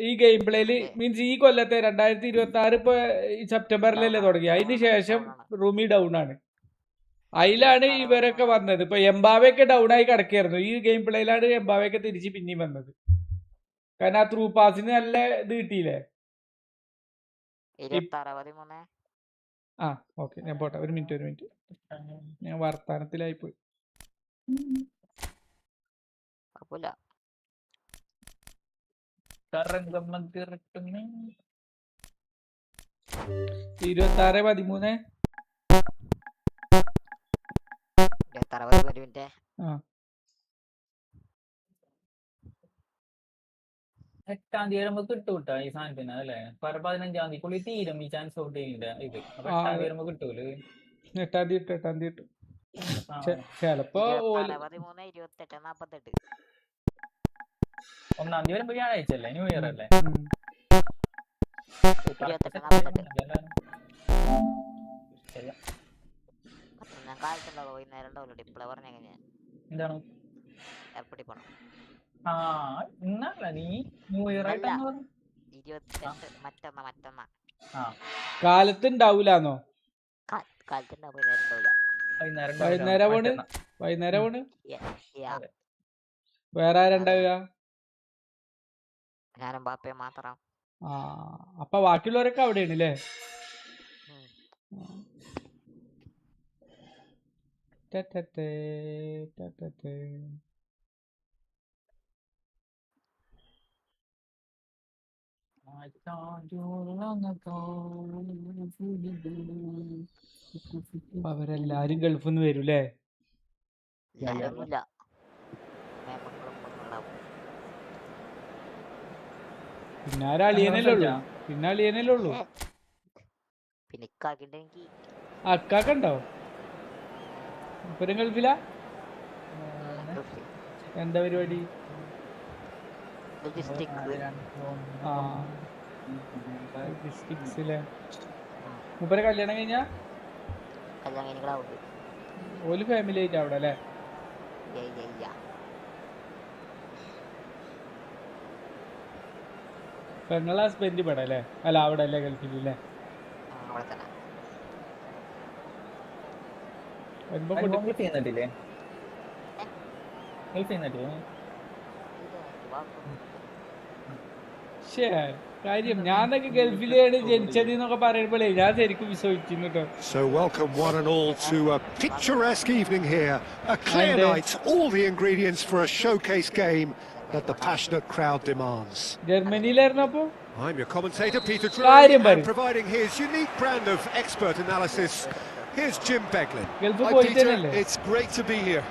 ഈ ഗെയിം പ്ലേയില് മീൻസ് ഈ കൊല്ലത്തെ 2026 ഇപ്പൊ ഈ സെപ്റ്റംബറിലല്ലേ തുടങ്ങി. അതിന് ശേഷം റുമി ഡൗൺ ആണ്. അതിലാണ് ഇവരൊക്കെ വന്നത്. ഇപ്പൊ എംബാവയൊക്കെ ഡൗൺ ആയി കിടക്കായിരുന്നു. ഈ ഗെയിം പ്ലേയിലാണ് എംബാവയൊക്കെ തിരിച്ച് പിന്നെയും വന്നത്. കാരണം ആ ത്രൂ പാസിന് നല്ല ഇത് കിട്ടിയില്ലേ. ഓക്കെ, ഞാൻ പോട്ടെ. ഒരു മിനിറ്റ് ഞാൻ വർത്താനത്തിലായി പോയി. 26-13. എട്ടാം തീയതി നമുക്ക് കിട്ടൂട്ടാ ഈ സാധനത്തിന് അല്ലേ. 15-ാം തീയതി തീരും ഈ ചാൻസ് ഔട്ട് ചെയ്യില്ല ഇത്. അപ്പൊ 8ാം തീയതി നമുക്ക് കിട്ടൂല്. 8ാം തീയതി ചിലപ്പോ 1-ാം തീയതി വരുമ്പോ വ്യാഴാഴ്ച അല്ലേ, ന്യൂ ഇയർ അല്ലേ. എന്താണ് ഇന്നല്ല നീ ന്യൂ ഇയർ ആയിട്ടാണ് പറഞ്ഞു. കാലത്തുണ്ടാവൂലാന്നോ? വൈകുന്നേരം പോണ്. വേറെ ആരുണ്ടാവുക? അപ്പൊ ബാക്കിയുള്ളവരൊക്കെ അവിടെയാണ് അല്ലേ? അവരെല്ലാരും ഗൾഫിൽ നിന്ന് വരൂലേ? പിന്നെ അളിയനല്ലേ ഉള്ളൂ. പിന്നെ അളിയനല്ലേ ഉള്ളൂ. അക്കാക്കണ്ടോ? ഇപ്പഴും ഗൾഫിലാ? എന്താ പരിപാടി? ലോജിസ്റ്റിക്സിലെ മൂപ്പരെ കല്യാണം കഴിഞ്ഞാ? ഓല് ഫാമിലി ആയിട്ട് അവിടെ അല്ലേ? പെങ്ങളെ ഹസ്ബൻഡ് ഇവിടെ അല്ലേ? അല്ല അവിടെ അല്ലേ ഗൾഫിലല്ലേ? കാര്യം ഞാനൊക്കെ ഗൾഫിലാണ് ജനിച്ചത് എന്നൊക്കെ പറയുമ്പോഴേ ഞാൻ ശരിക്കും വിശ്വസിക്കുന്നു കേട്ടോ. So welcome one and all to a picturesque evening here, a clear night, all the ingredients for a showcase game that the passionate crowd demands. ജർമ്മനിയിലായിരുന്നു അപ്പോ? I'm your commentator Peter Drury, and providing his unique brand of expert analysis, here's Jim Beglin. Hi Peter, it's great to be here.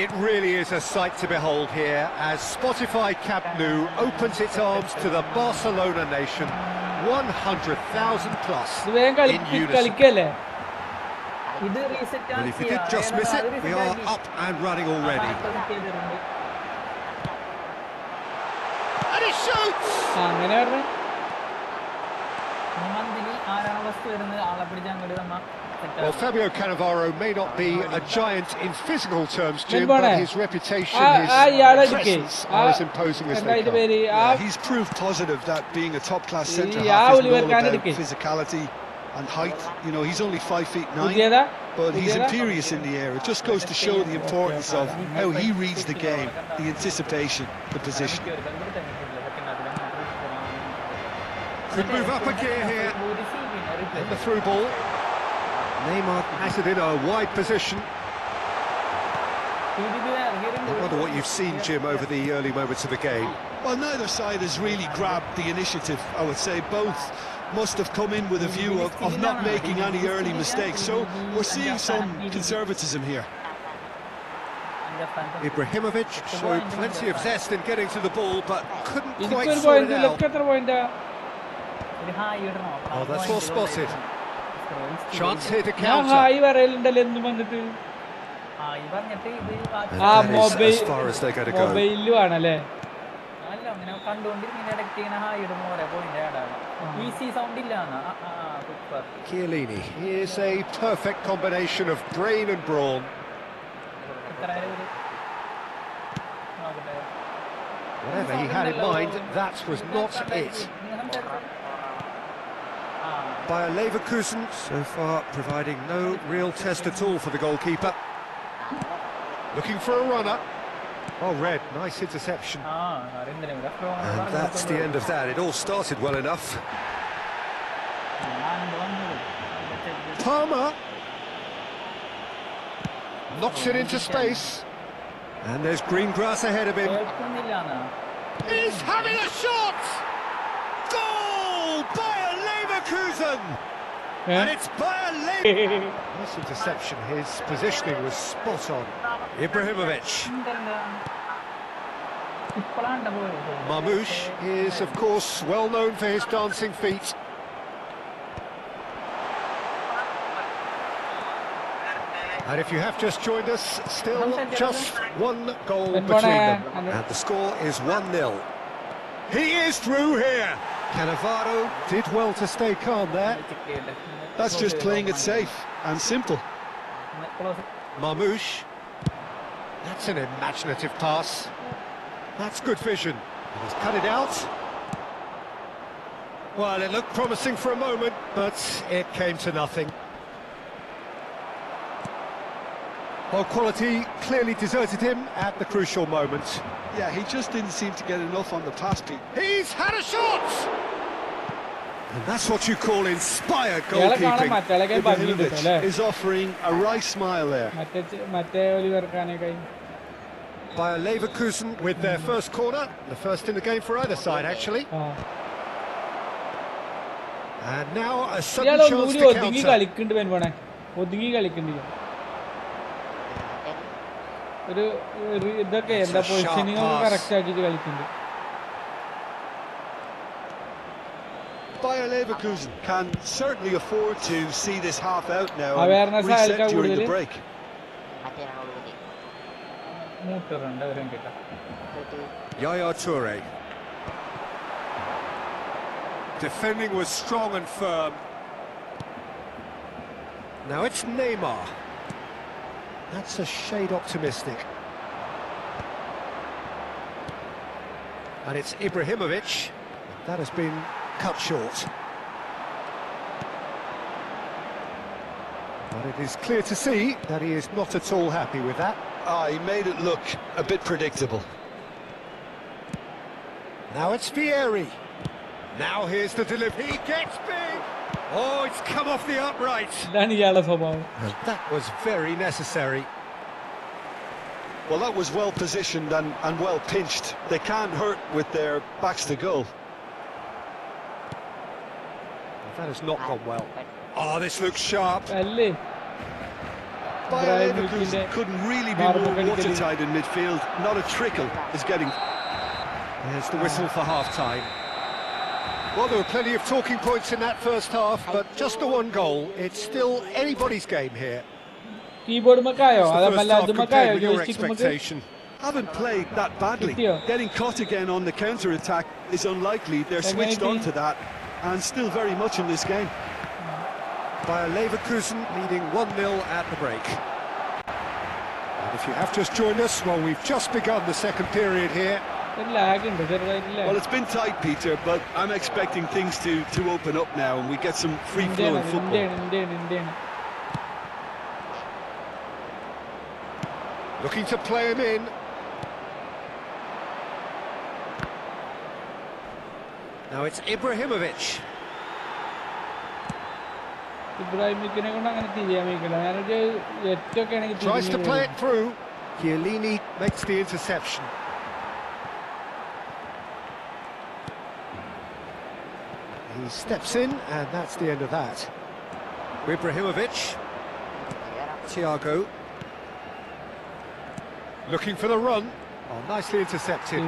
It really is a sight to behold here as Spotify Camp Nou opens its arms to the Barcelona nation, 100,000 plus in unison. Well, if you did just miss it, we are up and running already. And he shoots! Well, Fabio Cannavaro may not be a giant in physical terms, Jim, but his reputation, his presence are as imposing as they come. Yeah, he's proof positive that being a top-class centre-half is all about physicality and height. You know, he's only 5'9", but he's imperious in the air. It just goes to show the importance of how he reads the game, the anticipation, the position. Could move up a gear here. And the through ball. Neymar has it in a wide position. I wonder what you've seen, Jim, over the early moments of the game. Well, neither side has really grabbed the initiative, I would say. Both must have come in with a view of not making any early mistakes. So we're seeing some conservatism here. Ibrahimovic showed plenty of zest in getting to the ball, but couldn't quite sort it out. Oh, that's well spotted. Chance here to counter. And that is as far as they're going to go. Chiellini, he is a perfect combination of brain and brawn. Whatever he had in mind, that was not it. Bayer Leverkusen so far providing no real test at all for the goalkeeper. Looking for a runner. Oh, Red, nice interception. And that's the end of that. It all started well enough. Palmer knocks it into space. And there's green grass ahead of him. He's having a shot! Goal! Bayer Leverkusen! And it's Bayer Leverkusen! Nice interception. His positioning was spot on. Ibrahimovic. Mamouche is, of course, well known for his dancing feet. And if you have just joined us, still just one goal between them. And the score is 1-0. He is through here. Cannavaro did well to stay calm there. That's just playing it safe and simple. Mamouche. That's an imaginative pass. That's good vision. He's cut it out. Well, it looked promising for a moment, but it came to nothing. Well, quality clearly deserted him at the crucial moment. Yeah, he just didn't seem to get enough on the pass, Pete. He's had a shot! And that's what you call inspired goalkeeping. Ibrahimovic is offering a wry smile there. by Leverkusen with their first corner, the first in the game for either side actually. And now a sudden chance to counter. Bayer Leverkusen can certainly afford to see this half out now and reset during the break. Yaya Toure. Defending was strong and firm. Now it's Neymar. That's a shade optimistic. And it's Ibrahimovic. That has been cut short. But it is clear to see that he is not at all happy with that. He made it look a bit predictable. Now it's Vieri. Now here's the delivery. He gets big. Oh, it's come off the upright. And that was very necessary. Well, that was well positioned and well pinched. They can't hurt with their backs to goal. That has not gone well. Oh, this looks sharp. Bayer Leverkusen couldn't really be more watertight in midfield. Not a trickle is getting. There's the whistle for half-time. Well, there were plenty of talking points in that first half, but just the one goal. It's still anybody's game here. Keyboard Your expectation. Haven't played that badly. Getting caught again on the counter-attack is unlikely. They're switched on to that and still very much in this game. Bayer Leverkusen leading 1-0 at the break. And if you have just joined us, well, we've just begun the second period here. Well, it's been tight, Peter, but I'm expecting things to open up now and we get some free-flowing football. Looking to play him in. Now it's Ibrahimovic. Tries to play it through. Chiellini makes the interception. He steps in, and that's the end of that. Ibrahimovic. Thiago. Looking for the run. Oh, nicely intercepted.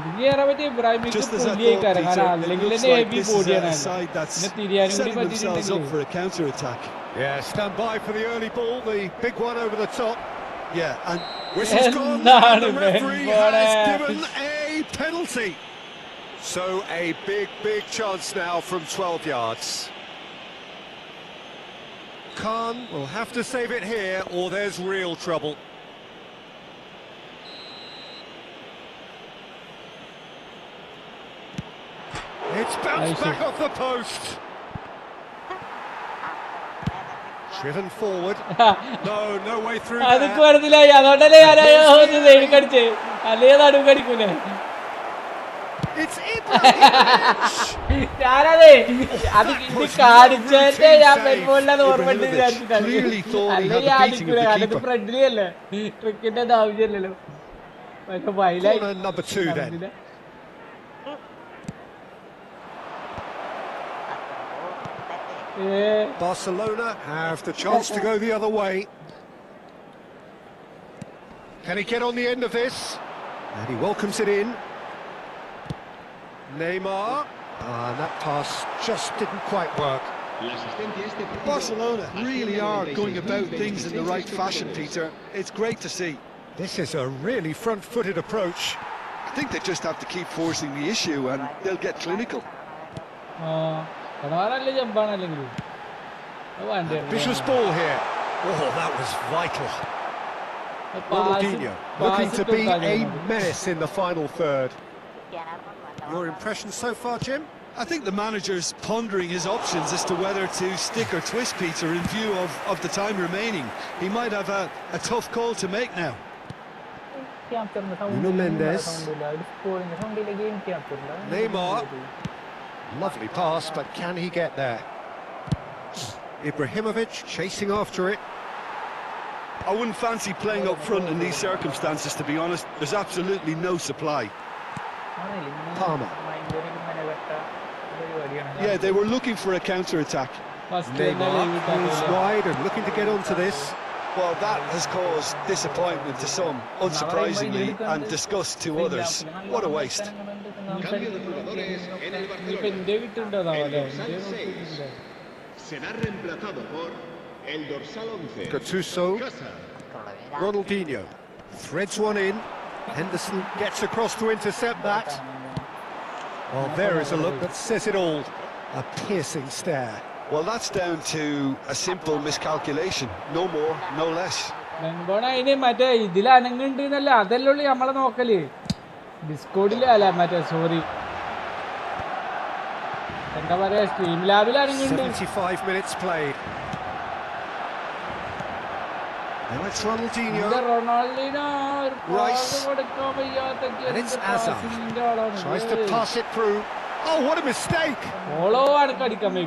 Just as I thought, Peter, it looks like this is a side that's setting themselves up for a counter-attack. Yeah, stand by for the early ball, the big one over the top. Yeah, and whistle's gone, and the referee has given a penalty. So a big chance now from 12 yards. Khan will have to save it here, or there's real trouble. It's bounced back off the post. Driven forward. No way through there. It's clearly thought he had the beating of the keeper. Corner number 2 then. Barcelona have the chance to go the other way. Can he get on the end of this? And he welcomes it in. Neymar. That pass just didn't quite work. Barcelona really are going about things in the right fashion, Peter. It's great to see. This is a really front-footed approach. I think they just have to keep forcing the issue and they'll get clinical. Vicious ball here. Oh, that was vital. Ronaldinho looking to be a menace in the final third. Your impressions so far, Jim? I think the manager's pondering his options as to whether to stick or twist Peter in view of the time remaining. He might have a tough call to make now. Nuno Mendes. Neymar. Lovely pass, but can he get there? Ibrahimovic chasing after it. I wouldn't fancy playing up front in these circumstances, to be honest. There's absolutely no supply. Palmer. Yeah, they were looking for a counter-attack. Neymar is wide and looking to get onto this. Well, that has caused disappointment to some, unsurprisingly, and disgust to others. What a waste. Gattuso. Ronaldinho threads one in. Henderson gets across to intercept that. Well, there is a look that says it all. A piercing stare. Well, that's down to a simple miscalculation. No more, no less. Sorry. 75 minutes played. Now it's Ronaldinho. Rice. And it's Azar. Tries to pass it through. Oh, what a mistake!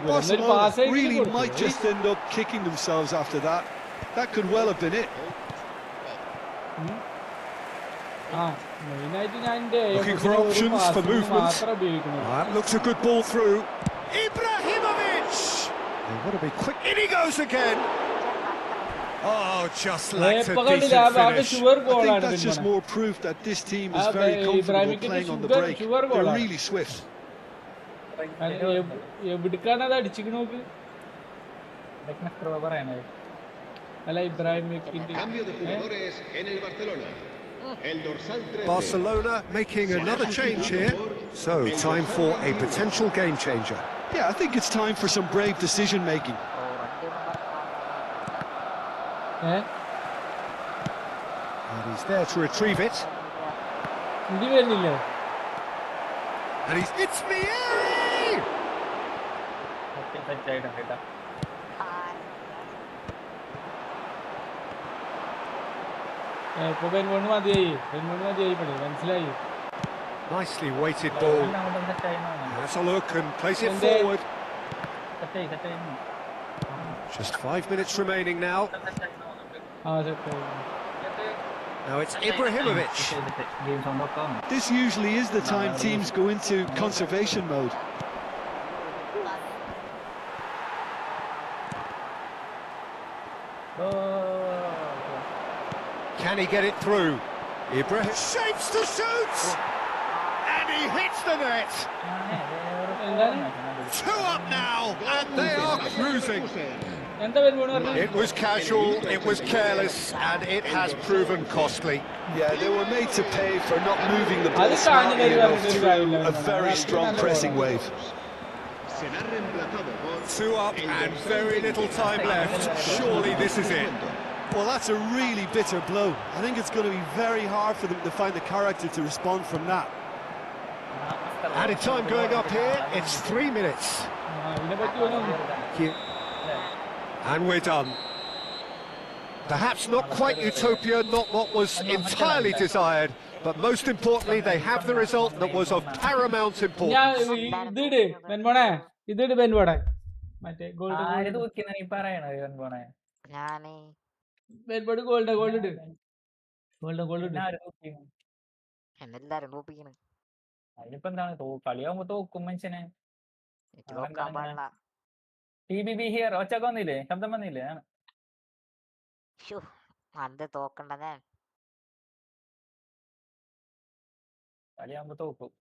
Barcelona really might just end up kicking themselves after that. That could well have been it. Looking for options for movement. That looks a good ball through. Ibrahimovic! They want to be quick. In he goes again. Oh, just like a decent finish. I think that's just more proof that this team is very comfortable playing on the break. They're really swift. Barcelona making another change here. So, time for a potential game changer. Yeah, I think it's time for some brave decision making. And he's there to retrieve it. And it's Mieri! Nicely weighted ball. Has a look and plays it forward. Just 5 minutes remaining now. Now it's Ibrahimovic. This usually is the time teams go into conservation mode. Can he get it through? Ibrahim shapes to shoot! And he hits the net! 2 up now, and they are cruising. It was casual, it was careless, and it has proven costly. Yeah, they were made to pay for not moving the ball smartly enough through a very strong pressing wave. 2 up and very little time left. Surely this is it. Well, that's a really bitter blow. I think it's going to be very hard for them to find the character to respond from that. Added time going up here, it's 3 minutes. And we're done. Perhaps not quite utopia, not what was entirely desired, but most importantly, they have the result that was of paramount importance. അതിനിപ്പോ എന്താണ് കളിയാകുമ്പോ തോക്കും മനുഷ്യനെ. TBB here ഒച്ചൊക്കെ വന്നില്ലേ? ശബ്ദം വന്നില്ലേ? കളിയാകുമ്പോ തോക്കും.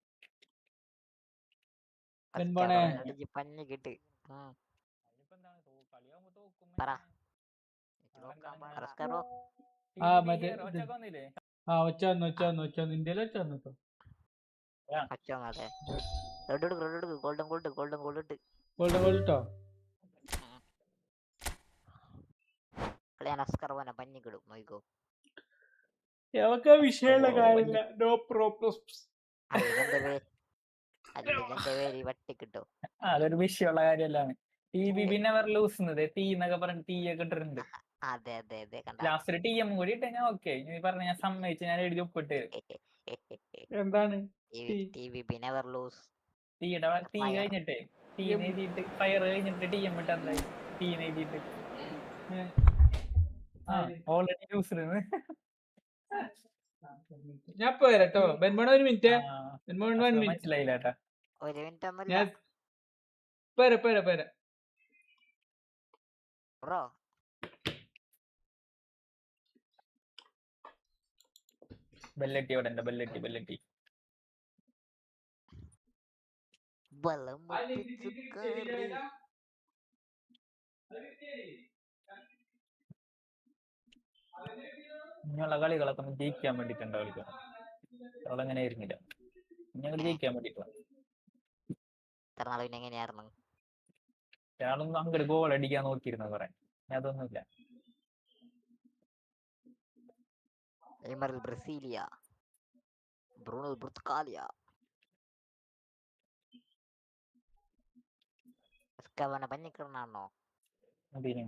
വിഷയമുള്ള കാര്യമില്ല. No problems. അതൊരു വിഷയമുള്ള കാര്യമല്ലാണ്. TBB നെവർ ലൂസ് തീ എന്നൊക്കെ പറഞ്ഞ് തീയൊക്കെ ഇട്ടിട്ടുണ്ട്. ലാസ്റ്റ് TM കൂടി ഇട്ട് ഞാൻ ഓക്കെ നീ പറഞ്ഞ ഞാൻ സമ്മതിച്ച് ഞാൻ എഴുതി ഒപ്പിട്ട്. എന്താണ് തീയുടെ തീ കഴിഞ്ഞിട്ടേ തീ എഴുതിയിട്ട് ഫയർ കഴിഞ്ഞിട്ട് TM ഇട്ട് എന്തായി തീ എഴുതിയിട്ട് ഓൾറെഡി യൂസ്ഡ്. ഞാൻ ഇപ്പൊ വരാട്ടോ. ബെൻമോണ ഒരു മിനിറ്റ്. ബെൻമോണ 1 മിനിറ്റ്. മനസ്സിലായില്ല കേട്ടാ. ഒരു മിനിറ്റ് ഒന്നുമില്ല ഞാൻ പോരാ ബ്രോ. ബെല്ലറ്റി അവിടെ ഉണ്ട്. ബെല്ലറ്റി ബലം മുട്ടിച്ചുകേറി. ഇങ്ങനെയുള്ള കളികളൊക്കെ ഒന്ന് ജയിക്കാൻ വേണ്ടിട്ടുണ്ട് കളിക്കാൻ. അവളങ്ങനെ ആയിരുന്നില്ല. ഞങ്ങൾ ജയിക്കാൻ വേണ്ടിട്ടാണ്. ഇത്ര നാൾ പിന്നെ എങ്ങനെയായിരുന്നു? ഒരാളൊന്നും അങ്ങോട്ട് ഗോൾ അടിക്കാൻ നോക്കിയിരുന്നു കുറെ. അതൊന്നുമില്ല. ബ്രസീലിയ, ബ്രൂണോ ബ്രുത്കാലിയ, സ്കവന പഞ്ഞിക്കണ്ണാണോ? അതിന്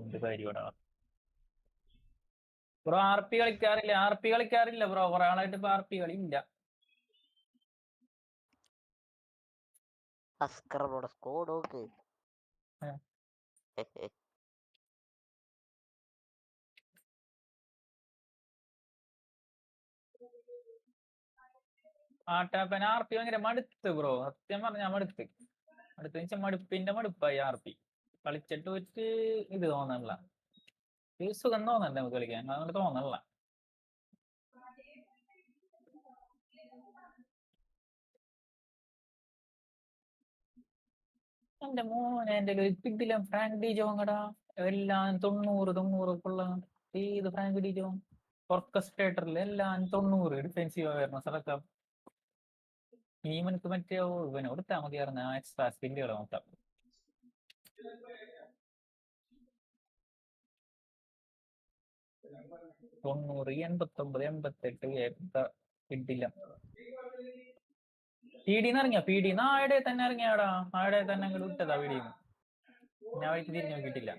എന്ത് കാര്യമാടാ ബ്രോ? RP കളിക്കാറില്ല ബ്രോ. കുറെ ആളായിട്ട് ഇപ്പൊ RP കളി ഇല്ല. അസ്കറോടെ സ്കോഡ് നോക്ക്. ആട്ടാപ്പൻ RP ഭയങ്കര മടുത്ത് ബ്രോ. സത്യം പറഞ്ഞാൽ അടുത്ത വെച്ചാൽ മടുപ്പിന്റെ മടുപ്പായി RP. കളിച്ചിട്ട് വെച്ച് ഇത് തോന്നണില്ല. ഒരു സുഖം തോന്നണ്ട നമുക്ക് കളിക്കാൻ. അതുകൊണ്ട് തോന്നണില്ല. എന്റെ മോനെ, എന്റെ ഇതില്ല ഫ്രാങ്ക് ഡി ജോങ്ങടാ. എല്ലാം 90 ഏത് ഫ്രാങ്ക് ഡി ജോങ് ഓർക്കസ്ട്രേറ്ററിൽ എല്ലാം 90 ഡിഫെൻസീവ് ആയിരുന്നു. സ്ഥലക്ക ടീമിനക്ക് മറ്റേ ഇവനെ കൊടുത്താൽ മതിയായിരുന്നു. എക്സ്ട്രാ സ്കില്ലുകൾ മൊത്തം. തൊണ്ണൂറ് 89 88 കിട്ടില്ല. പീഡിന്ന് ഇറങ്ങിയ ആടെ തന്നെ ഇറങ്ങിയാടാ. ആടെ തന്നെ അങ്ങോട്ട് വിട്ടതാ പീഡിന്ന്. ഞാൻ വഴിക്ക് തിരിഞ്ഞു നോക്കിയിട്ടില്ല.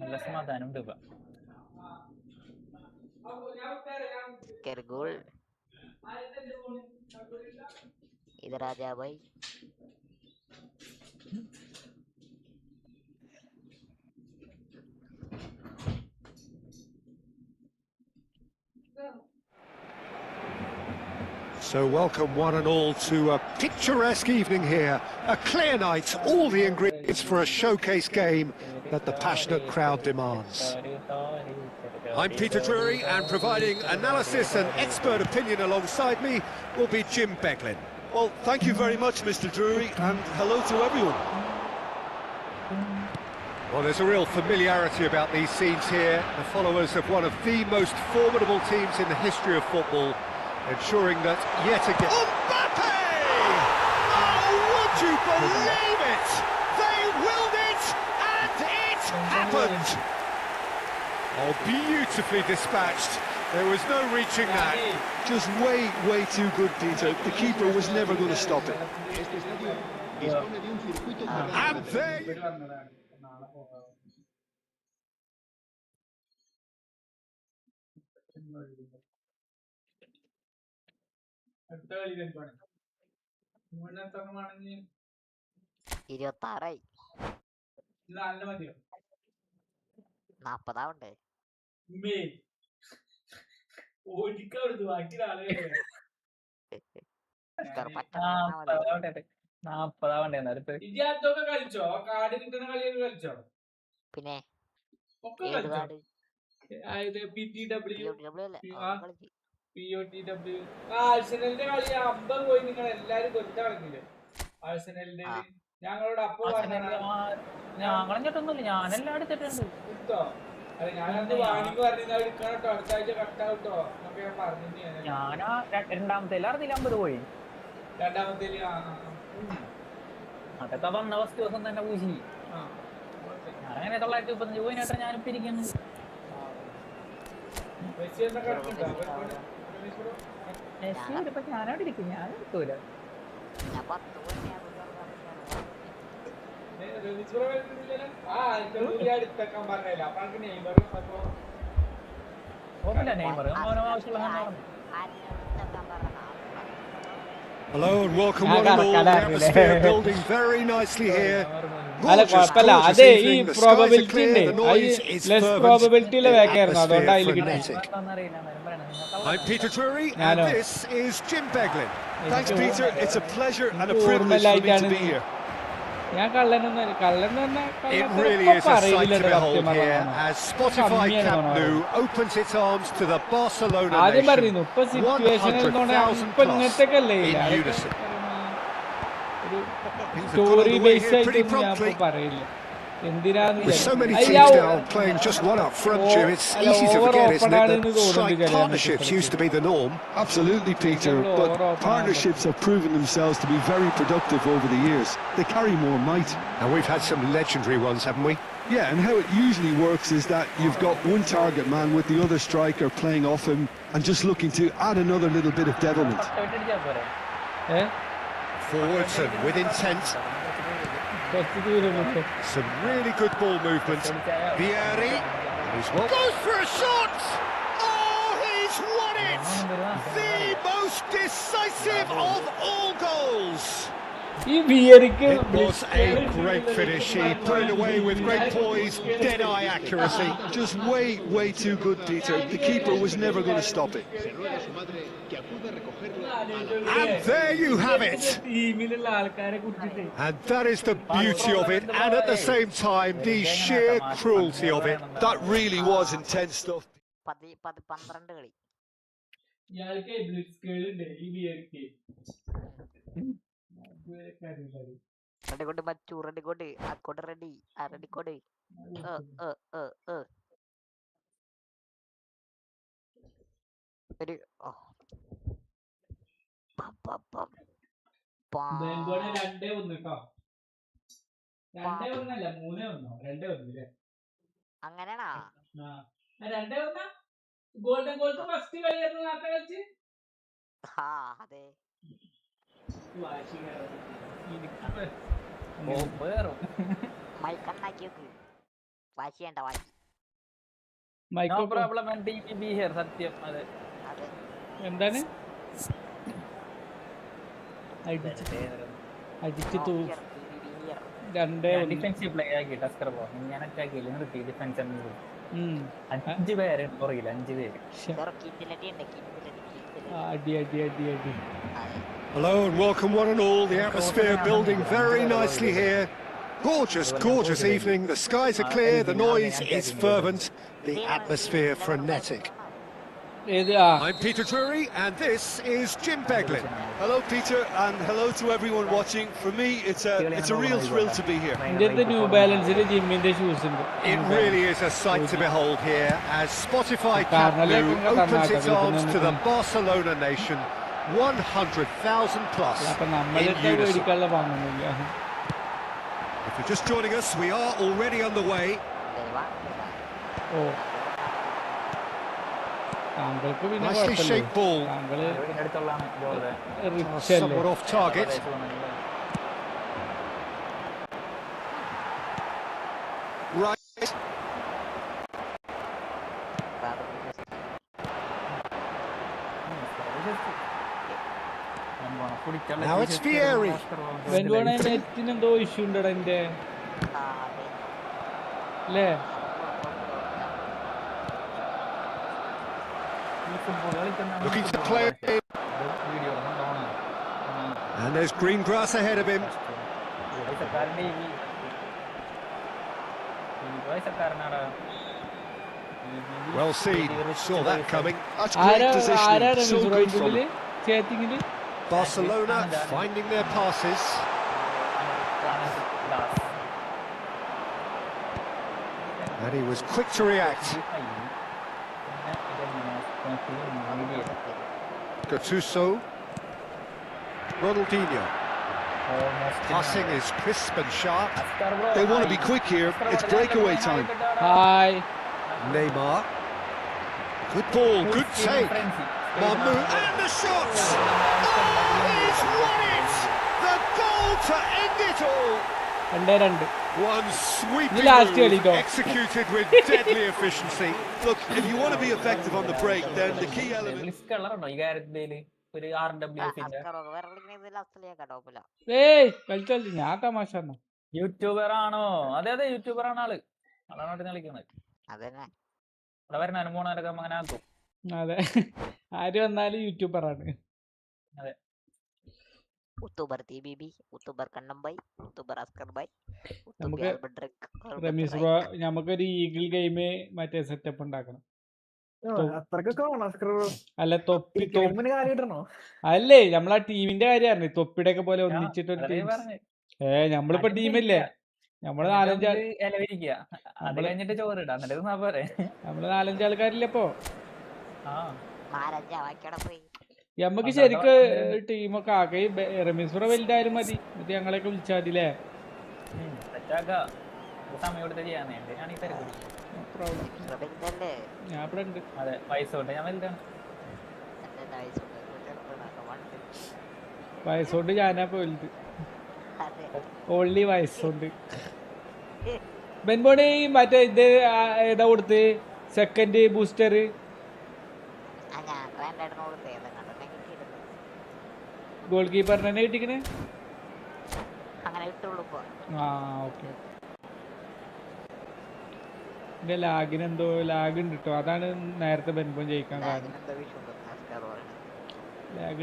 നല്ല സമാധാനം ഉണ്ട് ഇപ്പൊ. ഇത് രാജാബായി. So welcome one and all to a picturesque evening here. A clear night, all the ingredients for a showcase game that the passionate crowd demands. I'm Peter Drury, and providing analysis and expert opinion alongside me will be Jim Beglin. Well, thank you very much, Mr. Drury, and hello to everyone. Well, there's a real familiarity about these scenes here. The followers of one of the most formidable teams in the history of football, ensuring that yet again... Mbappe! Oh, would you believe it? They willed it, and it happened! Oh, beautifully dispatched. There was no reaching that. Just way too good, Peter. The keeper was never going to stop it. And there... അടുത്ത കളി വരുവാണ്. 26 നാലിന് മതിയോ? 40 ആവണ്ടേ? ഓടിക്കവിടുന്നു ബാക്കി നാളെ 40 ഇതൊക്കെ കളിച്ചോ? കാർഡ് കിട്ടുന്ന കളിയൊക്കെ കളിച്ചോ? പിന്നെ ഒക്കെ കളിച്ചോ? ആഴ്സണലിന്റെ കളി 50 പോയി. നിങ്ങൾ എല്ലാരും കൊറ്റ കളഞ്ഞില്ലേ ആഴ്സണലിന്റെ? ഞങ്ങളോട് അപ്പൊ ഞങ്ങളഞ്ഞിട്ടൊന്നുമില്ല. ഞാനെല്ലാം എടുത്തിട്ടുണ്ട്. കിട്ടോ? അല്ല, ഞാനത് വാണിക്ക് പറഞ്ഞ എടുക്കണം കേട്ടോ. അടുത്ത ആഴ്ച കട്ടാവട്ടോ എന്നൊക്കെ ഞാൻ പറഞ്ഞു. ഞാനാ രണ്ടാമത്തേല് അറിഞ്ഞില്ല 50 പോയി. രണ്ടാമത്തേല് അതൊക്കെ വന്ന ഫസ്റ്റ് ദിവസം തന്നെ പൂശി. ഞാനങ്ങനെ 935 പോയിട്ടാ ഞാനിപ്പോ ഇരിക്കുന്നു. ഞാനവിടെ ഇരിക്കും. ഞാൻ എടുക്കൂല. Hello and welcome one and all. The atmosphere building very nicely here. അല്ല Gorgeous, കുഴപ്പമില്ല. gorgeous അതെ ഈ evening. The skies are probability clear. ഉണ്ട്. The noise is less fervent. പ്രോബബിലിറ്റിയിലെ The വേക്കായിരുന്നു, atmosphere അതുകൊണ്ടായി കിട്ടി. frenetic. I'm I'm Peter Drury, Nano. and this is Jim Beglin. Thanks, Peter. It's a pleasure and a It's privilege for me to be here. ഞാൻ കള്ളനൊന്നും കള്ളൻ It really is a sight to behold here as Spotify Camp Nou opens its arms to the Barcelona ആദ്യം nation. പറയുന്നു ഇപ്പൊ situation 100,000 ഇപ്പൊ plus ഇങ്ങനത്തെയൊക്കെ അല്ലേ in ഇല്ല unison. Things have got story underway base here pretty ആയിട്ടൊന്നും ഞാൻ promptly. ഇപ്പൊ പറയില്ല. എന്തിനാന്ന് With so many അയ്യാ, teams now playing just one up front, Jim, it's easy to forget, isn't it, that over-open strike partnerships used to be the norm. Absolutely, Peter. But partnerships have proven themselves to be very productive over the years. They carry more might. And we've had some legendary ones, haven't we? Yeah, and how it usually works is that you've got one target man with the other striker playing off him and just looking to add another little bit of devilment. Forwards and with intent. Some really good ball movement. Vieri, goes for a shot! Oh, he's won it! The most decisive of all goals! ഈ ബിയറിക്ക് It was a great finish. He put it away with great poise, dead-eye accuracy. Just way too good, Peter. The keeper was never going to stop it. And there you have it. ടീമിലുള്ള ആൾക്കാരെ കുറിച്ചിട്ട് And that is the beauty of it, and at the same time, the sheer cruelty of it. That really was intense stuff. 12 കളി ഇയാൾക്ക് blitz കേളുണ്ട് ഈ ബിയറിക്ക് റെഡിക്കോട്ട് മച്ചു റെഡിക്കോട്ട് അക്കോട്ട് ready റെഡിക്കോട്ട് ഒരു 2-1 കേട്ടോ. 2-1 3-1 2-1 അങ്ങനെയാണാ 2-1 golden goals first കളിയായിരുന്നു നേരത്തെ കളിച്ച്. അതെ മൈക്കണ്ണാക്കി നോക്ക് വാശി ചെയ്യണ്ട വാശി സത്യം അതെ അതെ എന്താണ് അടിച്ചു 2-1 ഡിഫൻസീവ് പ്ലേ ആക്കി ടസ്കർ പോ ഞാൻ അറ്റാക്ക് ചെയ്യില്ല നിർത്തി ഡിഫൻസ് 5 പേര് പുറകില്ല 5 പേര് അടി അടി അടി അടി. Hello and welcome one and all. The atmosphere building very nicely here. Gorgeous evening. The skies are clear, the noise is fervent, the atmosphere frenetic. I'm Peter Drury, and this is Jim Beglin. Hello, Peter, and hello to everyone watching. For me, it's a real thrill to be here. ഇതിന്റെ new ബാലൻസിൽ ജിമ്മിന്റെ shoes ഉണ്ട്. It really is a sight to behold here as Spotify Camp Nou opens its arms to the Barcelona nation. 100,000 plus in unison. If you're just joining us, we are already underway. Nicely shaped ball. Somewhat off target. Right. Now it's Vieri. നെറ്റിനെന്തോ issue ഉണ്ടോ എന്റെ അല്ലേ? Looking to play it. And there's green grass ahead of him. Well seen. Saw that coming. That's great positioning. So good from him. Barcelona finding their passes. And he was quick to react. Gattuso. Ronaldinho. Passing is crisp and sharp. They want to be quick here. It's breakaway time. Hi. Neymar. Good ball, good take. Mahmoud and the shot! Oh, he's won it! The goal to end it all! 2-2. One sweeping last year, move executed with deadly efficiency. Look, if you want to be effective on the break, then the key element... ഏയ് കളിച്ചോളി ഞാൻ തമാശ YouTuber ആണോ? അതെ അതെ, YouTuber ആണ് ആള്. ആളാണ് കളിക്കുന്നത്. അതന്നെ അവിടെ വരുന്ന അനുഭവങ്ങളൊക്കെ അങ്ങനെ ആക്കും. അതെ, ആര് വന്നാലും യൂട്യൂബറാണ്. അതെ, യൂട്യൂബർ TBB, യൂട്യൂബർ കണ്ണംബായി, യൂട്യൂബർ അസ്കർ ബായ്, നമുക്ക് റമീസ് ബ്രോ നമുക്കൊരു ഈഗിൾ ഗെയിം മറ്റേ സെറ്റപ്പ് ഉണ്ടാക്കണം. അല്ല തൊപ്പി അല്ലേ, നമ്മളാ ടീമിന്റെ കാര്യമാണ്. തൊപ്പിയുടെ ഒക്കെ പോലെ ഒന്നിച്ചിട്ടൊരു ടീം. നമ്മളിപ്പോ ടീമില്ലേ, നമ്മള് 4-5 നമ്മള് 4-5 ആൾക്കാരില്ലേ ഇപ്പൊ. നമ്മക്ക് ശരിക്ക് ടീമൊക്കെ ആകെ റമീസ് ബ്രോ വലുതായാലും മതി. എന്നിട്ട് ഞങ്ങളെയൊക്കെ വിളിച്ചാൽ മതില്ലേ? ഞാൻ ഇവിടെ ഉണ്ട്. വയസ്സുകൊണ്ട് ഞാനാ പോയത്. ഓൺലി വയസ്സുണ്ട്. ബെൻബോണി മറ്റേ ഇത് ഏതാ കൊടുത്ത്? സെക്കൻഡ് ബൂസ്റ്റർ ഗോൾ കീപ്പറിന് തന്നെ കിട്ടിക്കണേ. ആ ഓക്കെ. എന്റെ ലാഗിന് എന്തോ ലാഗ് ഉണ്ട് കേട്ടോ. അതാണ് നേരത്തെ ബെൻബോൺ ജയിക്കാൻ കാരണം. ലാഗ്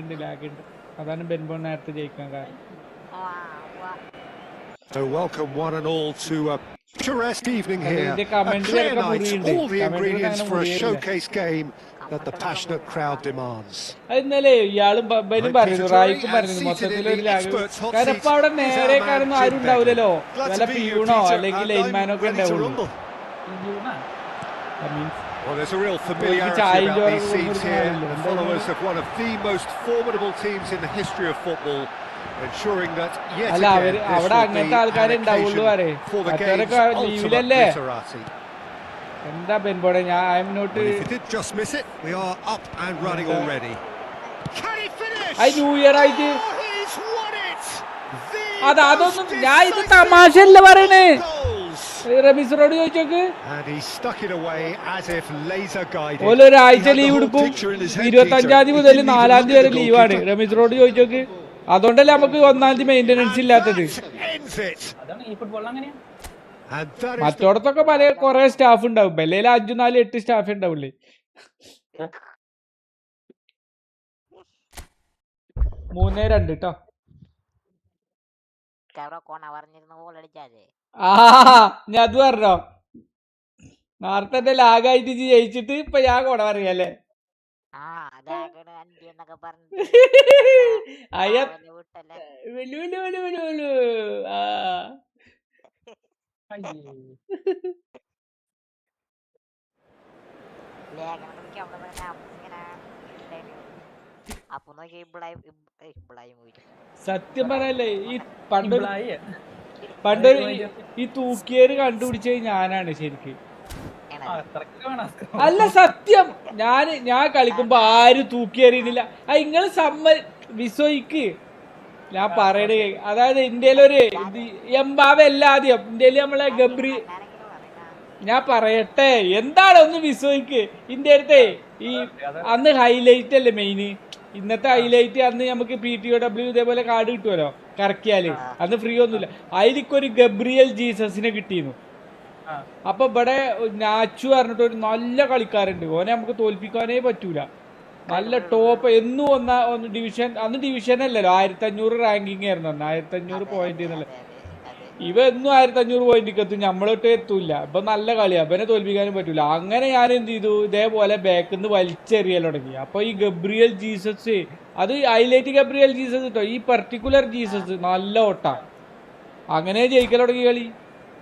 ഉണ്ട്. അതാണ് ബെൻബോൺ നേരത്തെ ജയിക്കാൻ കാരണം. So welcome one and all to a picturesque evening here. A clear night, all the ingredients for a showcase game that the passionate crowd demands. ഇന്നലെ ഇയാളും ബെനും പറഞ്ഞു, റായിക്കും പറഞ്ഞു മൊത്തത്തിലൊരു ലാഗ്. കാരണം ഇപ്പൊ അവിടെ നേരെ കാണുന്ന ആരും ഉണ്ടാവില്ലല്ലോ. വല്ല പിയൂണോ അല്ലെങ്കിൽ ലൈൻമാനോ ഒക്കെ ഉണ്ടാവുള്ളൂ. Well, there's a real familiarity about these scenes here. The followers of one of the most formidable teams in the history of football, ensuring that yet again this will be an occasion for the game's ultimate literati. എന്താ ബെൻബോടെ, ഞാൻ If you did just miss it, we are up and running already. Can he finish? New year ആയിട്ട് Oh, he's won it! അതൊന്നും ഞാൻ ഇത് തമാശല്ല പറയണേ. റമീസിനോട് ചോദിച്ചോക്ക്. ഒരാഴ്ച leave എടുക്കും. 25-ാം തീയതി മുതൽ 4-ാം തീയതി വരെ ലീവാണ്. റമീസിനോട് ചോദിച്ചോക്ക്. അതുകൊണ്ടല്ലേ നമുക്ക് 1-ാം തീയതി മെയിൻ്റനൻസ് ഇല്ലാത്തത്. മറ്റോടത്തൊക്കെ കുറെ സ്റ്റാഫ് ഉണ്ടാവും. ബെല്ലയിൽ 5, 4, 8 സ്റ്റാഫ് ഉണ്ടാവില്ലേ. 3-2 കേട്ടോ. ഞാൻ അത് പറഞ്ഞോ, നേരത്തെ എന്റെ ലാഗായിട്ട് ജയിച്ചിട്ട് ഇപ്പൊ ഞാൻ കൊട പറയാല്ലേ. സത്യം പറയല്ലേ, ഈ പണ്ട് ഈ തൂക്കിയേര് കണ്ടുപിടിച്ചത് ഞാനാണ് ശരിക്ക്. അല്ല സത്യം, ഞാൻ കളിക്കുമ്പോ ആരും തൂക്കിയേറിയില്ല. ഇങ്ങള് വിശ്വസിക്ക് ഞാൻ പറയണേ. അതായത് ഇന്ത്യയിലൊരു എംബാവല്ല ആദ്യം, ഇന്ത്യയില് നമ്മളെ ഗബ്രി. ഞാൻ പറയട്ടെ, എന്താണ് ഒന്ന് വിശ്വസിക്ക്. ഇന്ത്യയിലത്തെ ഈ അന്ന് ഹൈലൈറ്റ് അല്ലേ മെയിന്. ഇന്നത്തെ ഹൈലൈറ്റ് അന്ന് നമുക്ക് PTOW ഇതേപോലെ കാർഡ് കിട്ടുമല്ലോ കറക്കിയാല്. അന്ന് ഫ്രീ ഒന്നുമില്ല. അതിലേക്കൊരു ഗബ്രിയൽ ജീസസിനെ കിട്ടിയിരുന്നു. അപ്പൊ ഇവിടെ നാച്ചു പറഞ്ഞിട്ട് ഒരു നല്ല കളിക്കാരുണ്ട്. ഓനെ നമുക്ക് തോൽപ്പിക്കാനേ പറ്റൂല. നല്ല ടോപ്പ് എന്നും ഒന്ന് ഡിവിഷൻ. അന്ന് ഡിവിഷൻ അല്ലല്ലോ, 1500 റാങ്കിങ് ആയിരുന്നു അന്ന്. 1500 പോയിന്റ് എന്നല്ല. ഇവ എന്നും 1500 പോയിന്റ് എത്തും, നമ്മളൊട്ട് എത്തൂല. ഇപ്പൊ നല്ല കളിയാ, അവനെ തോൽപ്പിക്കാനും പറ്റൂല. അങ്ങനെ ഞാൻ എന്ത് ചെയ്തു, ഇതേപോലെ ബാക്കിൽ നിന്ന് വലിച്ചെറിയൽ തുടങ്ങി. അപ്പൊ ഈ ഗബ്രിയൽ ജീസസ്, അത് ഹൈലൈറ്റ് ഗബ്രിയൽ ജീസസ് കേട്ടോ. ഈ പർട്ടിക്കുലർ ജീസസ് നല്ല ഓട്ടാ. അങ്ങനെ ജയിക്കൽ തുടങ്ങി കളി.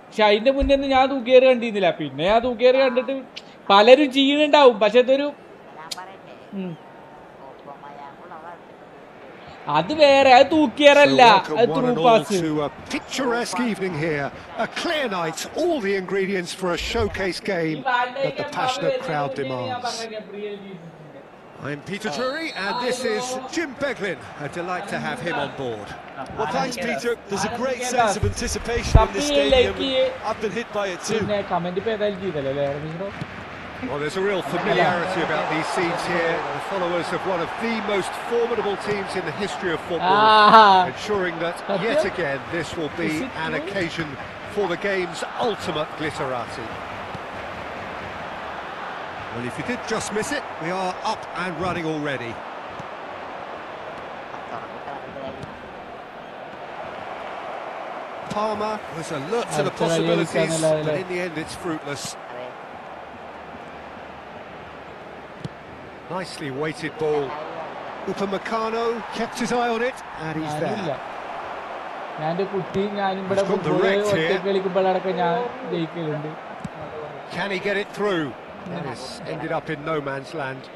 പക്ഷെ അതിന്റെ മുന്നേ ഞാൻ തൂക്കിയേറ് കണ്ടിരുന്നില്ല. പിന്നെ ഞാൻ തൂക്കിയേറ് കണ്ടിട്ട് പലരും ചെയ്യുന്നുണ്ടാവും. പക്ഷെ ഇതൊരു അത് വേറെ, അത് തൂക്കിയേറല്ല, അത് through pass. Picturesque evening here, a clear night, all the ingredients for a showcase game that the passionate crowd demands. I'm Peter Drury and this is Jim Beglin. A delight to have him on board. Well, thanks Peter. There's a great sense of anticipation in this stadium. I've been hit by it too. Well, there's a real familiarity about these scenes here. The followers of one of the most formidable teams in the history of football, ensuring that yet again this will be an occasion for the game's ultimate glitterati. Well, if you did just miss it, we are up and running already. Palmer was alert to the possibilities, but in the end it's fruitless. Nicely weighted ball. Upamecano kept his eye on it, and he's there. Can he get it through? That has ended up in no man's land.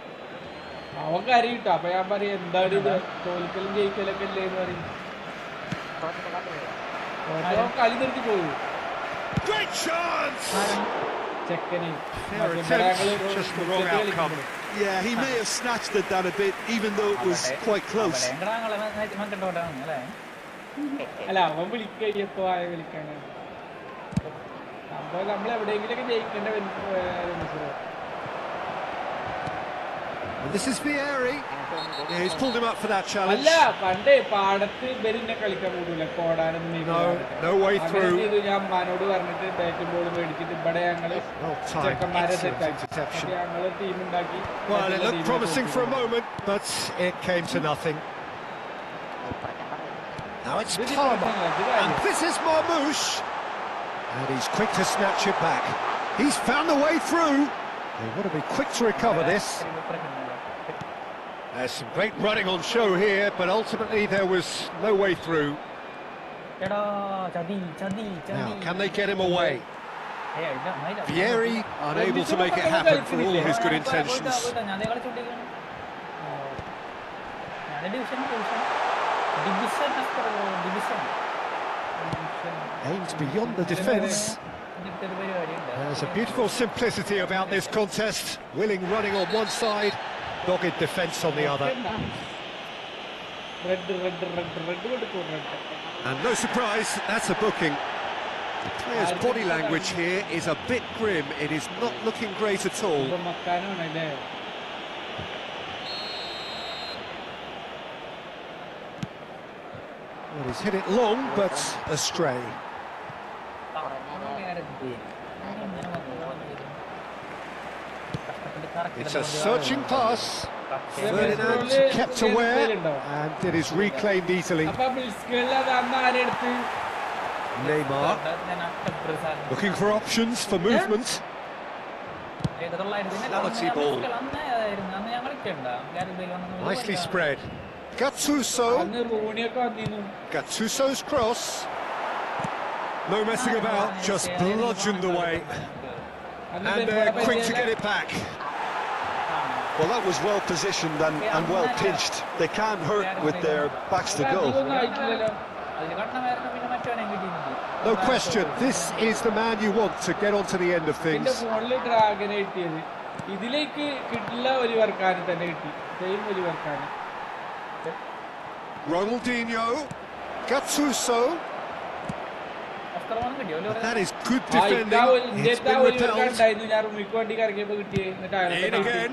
Great chance! Fair attempt, just the wrong outcome. Yeah, he may have snatched at that a bit, even though it was quite close. And this is Vieri. Yeah, he's pulled him up for that challenge. No way through. Well timed, excellent interception. Well, it looked promising for a moment, but it came to nothing. Now it's Palmer, and this is Marmouche. And he's quick to snatch it back. He's found the way through. They want to be quick to recover this. There's some great running on show here, but ultimately there was no way through. Now, can they get him away? Vieri unable to make it happen for all his good intentions. Aims beyond the defence. There's a beautiful simplicity about this contest. Willing running on one side, dogged defence on the other. And no surprise, that's a booking. The player's body language here is a bit grim. It is not looking great at all. Well, he's hit it long, but astray. It's a searching pass. Ferdinand kept aware, and it is reclaimed easily. Neymar looking for options for movement. Quality ball. Nicely spread. Gattuso. Gattuso's cross. No messing about, just bludgeoned away. And they're quick to get it back. Well, that was well positioned and well pitched. They can't hurt with their backs to goal. No question, this is the man you want to get onto the end of things. Ronaldinho, Gattuso. That is good defending. It's been repelled. In again.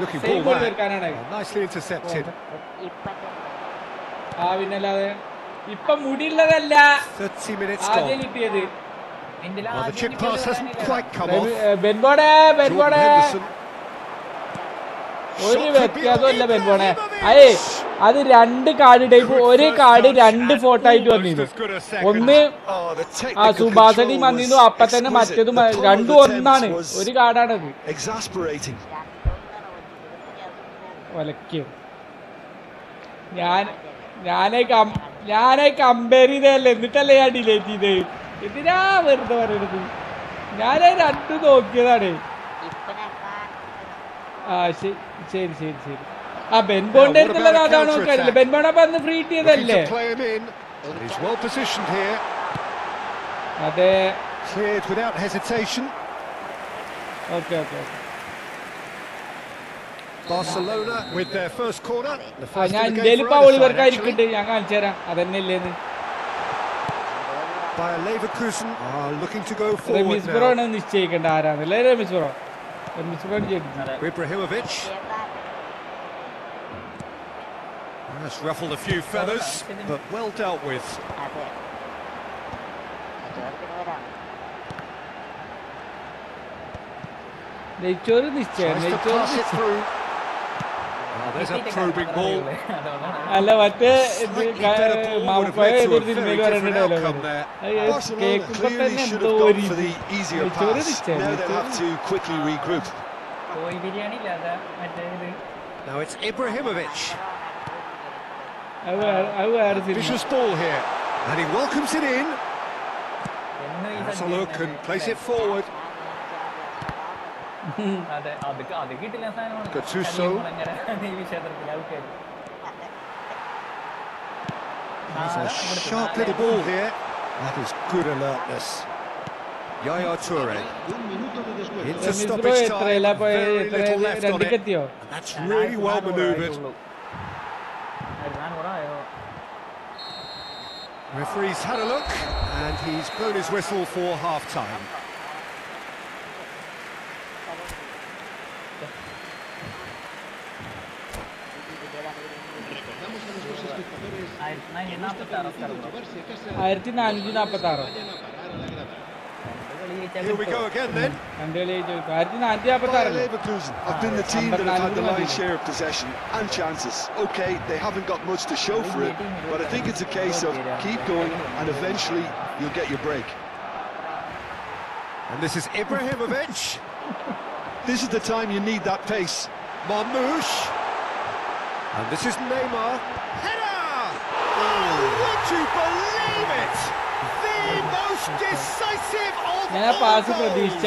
Looking ball there. Nicely intercepted. 30 minutes gone. Well, the chip pass hasn't quite come off. Jordan Henderson. ഒരു വ്യത്യാസമല്ല ബെൻബോണെ അത് രണ്ട് card type ഒരു card രണ്ട് photo ആയിട്ട് വന്നിരുന്നു ഒന്ന് ആ സുഭാഷണി വന്നിരുന്നു അപ്പൊ തന്നെ മറ്റേതും രണ്ടും ഒന്നാണ് ഒരു കാർഡാണത് ഒലക്കും ഞാനായി കമ്പയർ ചെയ്തതല്ലേ എന്നിട്ടല്ലേ ഞാൻ ഡിലേറ്റ് ചെയ്ത് എന്തിനാ വെറുതെ പറയണത് ഞാനായി രണ്ടും നോക്കിയതാണ് ആ ശരി ശരി ശരി ശരി ആ ബെൻബോണിന്റെ അടുത്തുള്ളത് അതാണോ നോക്കാനില്ല ബെൻബോൺ അപ്പൊ അന്ന് ഫ്രീ ചെയ്തല്ലേ അതെ ഓക്കെ ഓക്കെ ഞാൻ ഇന്ത്യയിൽ ഇപ്പൊ ഒളിവർക്കായിരിക്കണ്ട് ഞാൻ കാണിച്ചു തരാം അതന്നെ ഇല്ലേന്ന് by Leverkusen are looking to go forward now. Ibrahimovic. That's ruffled a few feathers, but well dealt with. Tries to pass it through. Oh, there's a probing ball. Slightly better ball would have led to a very different outcome there. Barcelona clearly should have gone for the easier pass. Now they'll have to quickly regroup. Now it's Ibrahimovic. Vicious ball here, and he welcomes it in. Has a look and plays it forward. Gattuso. He's a sharp little ball here. That is good alertness. Yaya Toure. Into stoppage time. Very little left on it. And that's really well manoeuvred. Referee's had a look, and he's blown his whistle for half-time. Here we go again then. Bayer Leverkusen have been the team that have had the lion's share of possession and chances. Okay, they haven't got much to show for it, but I think it's a case of keep going and eventually you'll get your break. And this is Ibrahimovic. This is the time you need that pace. Marmoush. And this is Neymar. Header! Oh, would you believe it? The most decisive of all goals.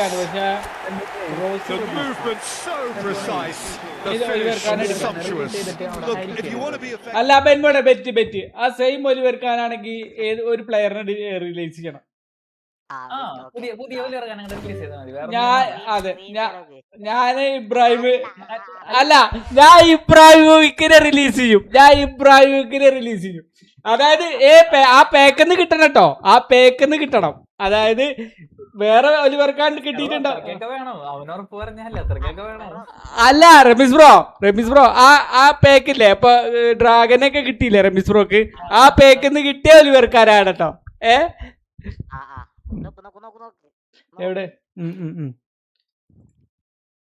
The movement so precise. The finish sumptuous. Look, if you want to be effective... അല്ല ബെൻബോടെ bet ആ same ഒലിവെർക്കാനാണെങ്കിൽ ഒരു പ്ലെയറിനെ release ചെയ്യണം. ഞാൻ ഇബ്രാഹിം അല്ല ഞാൻ ഇബ്രാഹിമിനെ release ചെയ്യും. അതായത് ആ പേക്കെന്ന് കിട്ടണം കേട്ടോ. ആ പേക്കെന്ന് കിട്ടണം. അതായത് വേറെ ഒലിവർക്കാൻ കിട്ടിയിട്ടുണ്ടോ? അല്ല റമീസ് ബ്രോ ആ പേക്കില്ലേ ഇപ്പൊ ഡ്രാഗനൊക്കെ കിട്ടിയില്ലേ റമീസ് ബ്രോക്ക്? ആ പേക്കെന്ന് കിട്ടിയ ഒലിവർക്കാരാണ് കേട്ടോ. എവിടെ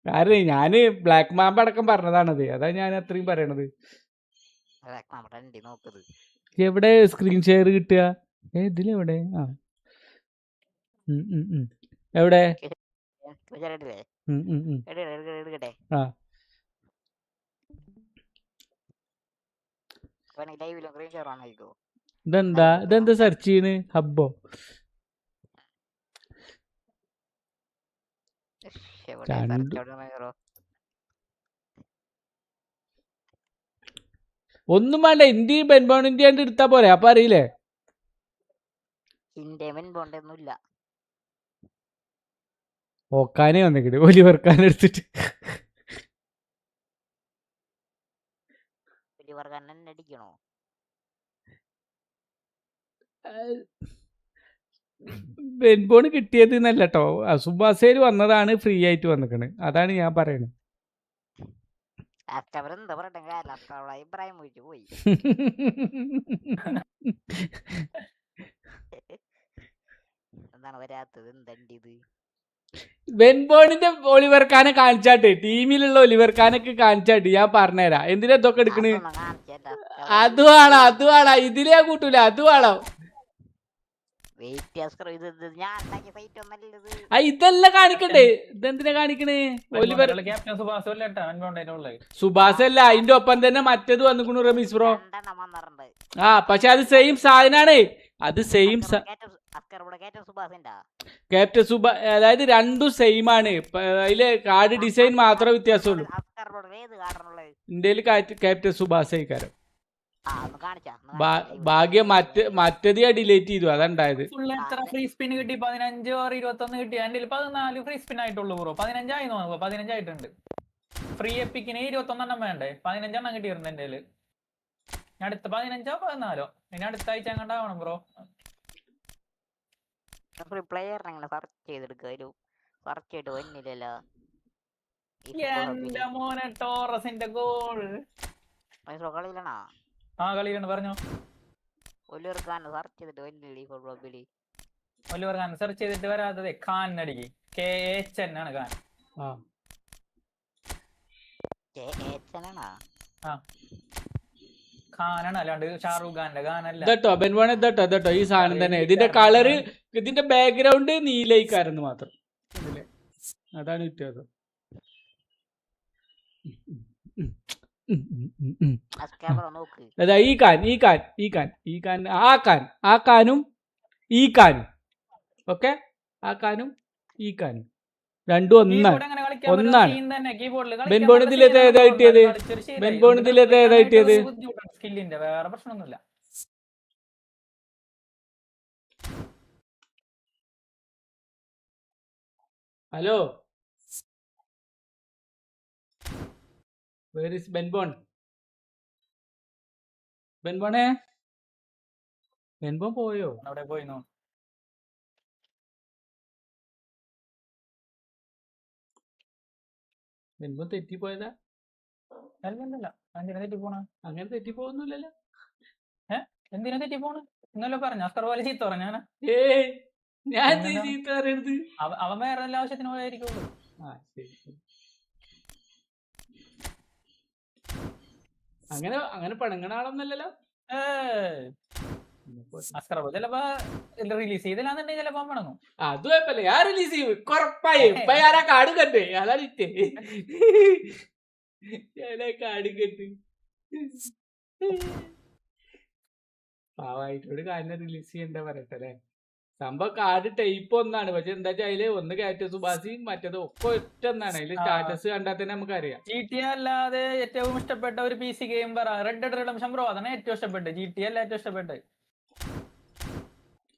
കാരണം ഞാന് ബ്ലാക്ക് മാമ്പ് അടക്കം പറഞ്ഞതാണത്. അതാ ഞാൻ അത്രയും പറയണത്. എവിടെ സ്ക്രീൻ ഷെയർ കിട്ടുക? ഇതിലെവിടെ? എവിടെ? ഇതെന്താ സെർച്ച് ചെയ്യണ്? ഹബ്ബോ? ഒന്നും വേണ്ട. ഇന്ത്യ ബെൻബോൺ ഇന്ത്യ എടുത്താ പോരെ? അപ്പൊ അറിയില്ലേ? ഓക്കാനെ വന്നിട്ട് ഒലിവർക്കാൻ എടുത്തിട്ട് ബെൻബോൺ കിട്ടിയത് എന്നല്ല കേട്ടോ. സുബാസേൽ വന്നതാണ്, ഫ്രീ ആയിട്ട് വന്നിക്കണ്. അതാണ് ഞാൻ പറയണത്. ബെൻബോണിന്റെ ഒലിവർക്കാനെ കാണിച്ചാട്ട്, ടീമിലുള്ള ഒലിവർക്കാനൊക്കെ കാണിച്ചാട്ട് ഞാൻ പറഞ്ഞുതരാം. എന്തിനാ ഇതൊക്കെ എടുക്കണ്? അതുവാണോ ഇതിലേ കൂട്ടൂല. അതുവാണോ? ഇതല്ല കാണിക്കണ്ടേ? ഇതെന്തിനാ കാണിക്കണേ? ഒലിവർ സുഭാസല്ല, അതിന്റെ ഒപ്പം തന്നെ മറ്റേത് വന്നിക്കണു റമീസ് ബ്രോ. പക്ഷെ അത് സെയിം സാധനാണ്. അത് സെയിം ക്യാപ്റ്റൻ സുബ, അതായത് രണ്ടും സെയിം ആണ്. അതില് കാർഡ് ഡിസൈൻ മാത്രമേ വ്യത്യാസമുള്ളൂ. ഇന്ത്യയിൽ ക്യാപ്റ്റൻ സുബാസേക്കാരം. ഭാഗ്യം മറ്റേത് ഡിലേറ്റ് ചെയ്തു. അതുണ്ടായത്. ഫ്രീ സ്പിൻ കിട്ടി 15 or 21 കിട്ടി. എന്റെ 14 ഫ്രീ സ്പിൻ ആയിട്ടുള്ളൂ ബ്രോ. 15 നോക്കുക. 15 ആയിട്ടുണ്ട്. ഫ്രീ എപ്പിക്കിന് 21 വേണ്ടേ? 15 കിട്ടിയിരുന്നു എന്റെ. അടുത്ത 15 14 ഇനി അടുത്ത ആഴ്ച കണ്ടാവണം ബ്രോ. പ്ലെയർ സെർച്ച് ചെയ്തെടുക്കുക, ഒരു സെർച്ച് ചെയ്തിട്ട് വന്നില്ലല്ലോ. എന്റെ മോനെ ടോറസിന്റെ ഗോൾ കളിയിലാണോ? ആ കളിയാണ് പറഞ്ഞോ. ഒലിവർ ഖാൻ സെർച്ച് ചെയ്തിട്ട് വന്നില്ല ഈ ഫുട്ബോളിൽ. ഒലിവർ ഖാൻ സെർച്ച് ചെയ്തിട്ട് വരാത്തത് ഖാനടിക്ക് KH ആണ് ഖാൻ. ഖാനാണ്, അല്ലാണ്ട് ഷാറൂഖ് ഖാന്റെ ഖാനല്ല. ഇതട്ടോ ബെൻവോണെ, ഇതട്ടോ ഈ സാധനം തന്നെ. ഇതിന്റെ കളറ്, ഇതിന്റെ ബാക്ക്ഗ്രൗണ്ട് നീലയിക്കാരെന്ന് മാത്രം. അതാണ് വ്യത്യാസം. അതാ ഈ ഖാൻ ആ ഖാനും ഈ ഖാനും. ഓക്കെ, ആ ഖാനും ഈ ഖാനും രണ്ടും ഒന്നാണ്. ബെൻബോണിതിലേത് ഏതാ കിട്ടിയത്? ബെൻബോണിതിലേത് ഏതാ കിട്ടിയത്? സ്കില്ലിന്റെ വേറെ പ്രശ്നമൊന്നുമില്ല. Hello, where is ബെൻബോൺ? ബെൻബോണേ, ബെൻബോൺ പോയോ? അവിടെ പോയിന്നോ? ബെൻബോൺ തെറ്റിപ്പോയതാ? അല്ലല്ല, എന്തിനാ തെറ്റിപ്പോണ? അങ്ങനെ തെറ്റിപ്പോന്നില്ലല്ലോ. എന്തിനാ തെറ്റിപ്പോണ്? ഇന്നലെ പറഞ്ഞ അസ്കർ പോലെ ചീത്ത പറഞ്ഞ ഞാൻ ചീത്ത പറയരുത്. അവൻ വേറെ എല്ലാ ആവശ്യത്തിന് പോയായിരിക്കുള്ളൂ. അങ്ങനെ പണങ്ങണ ആളൊന്നല്ലല്ലോ. അസ്കർ ചിലപ്പോ റിലീസ് ചെയ്തില്ലാന്നുണ്ടെങ്കിൽ ചിലപ്പോ പണങ്ങും. അത് കുഴപ്പമില്ല, ഞാൻ റിലീസ് ചെയ്യും കുറപ്പായി. ആരാ കാട് കണ്ടേ? അതാണ് കാട് കെട്ട് പാവായിട്ടോട് കാലിനെ റിലീസ് ചെയ്യണ്ട പറയട്ടെ അല്ലേ. സംഭവം കാർഡ് ടൈപ്പ് ഒന്നാണ്, പക്ഷെ എന്താ വെച്ചാൽ അതില് ഒന്ന് കയറ്റ സുബാസി, മറ്റേത് ഒക്കെ ഒറ്റ ഒന്നാണ്. അതില് സ്റ്റാറ്റസ് കണ്ടാൽ തന്നെ നമുക്കറിയാം. GTA അല്ലാതെ ഏറ്റവും ഇഷ്ടപ്പെട്ട ഒരു PC ഗെയിം പറ. റെഡ് ഡെഡ് റിഡംഷൻ ബ്രോ, അതാണ് ഏറ്റവും ഇഷ്ടപ്പെട്ടത്. GTA അല്ല ഏറ്റവും ഇഷ്ടപ്പെട്ടത്.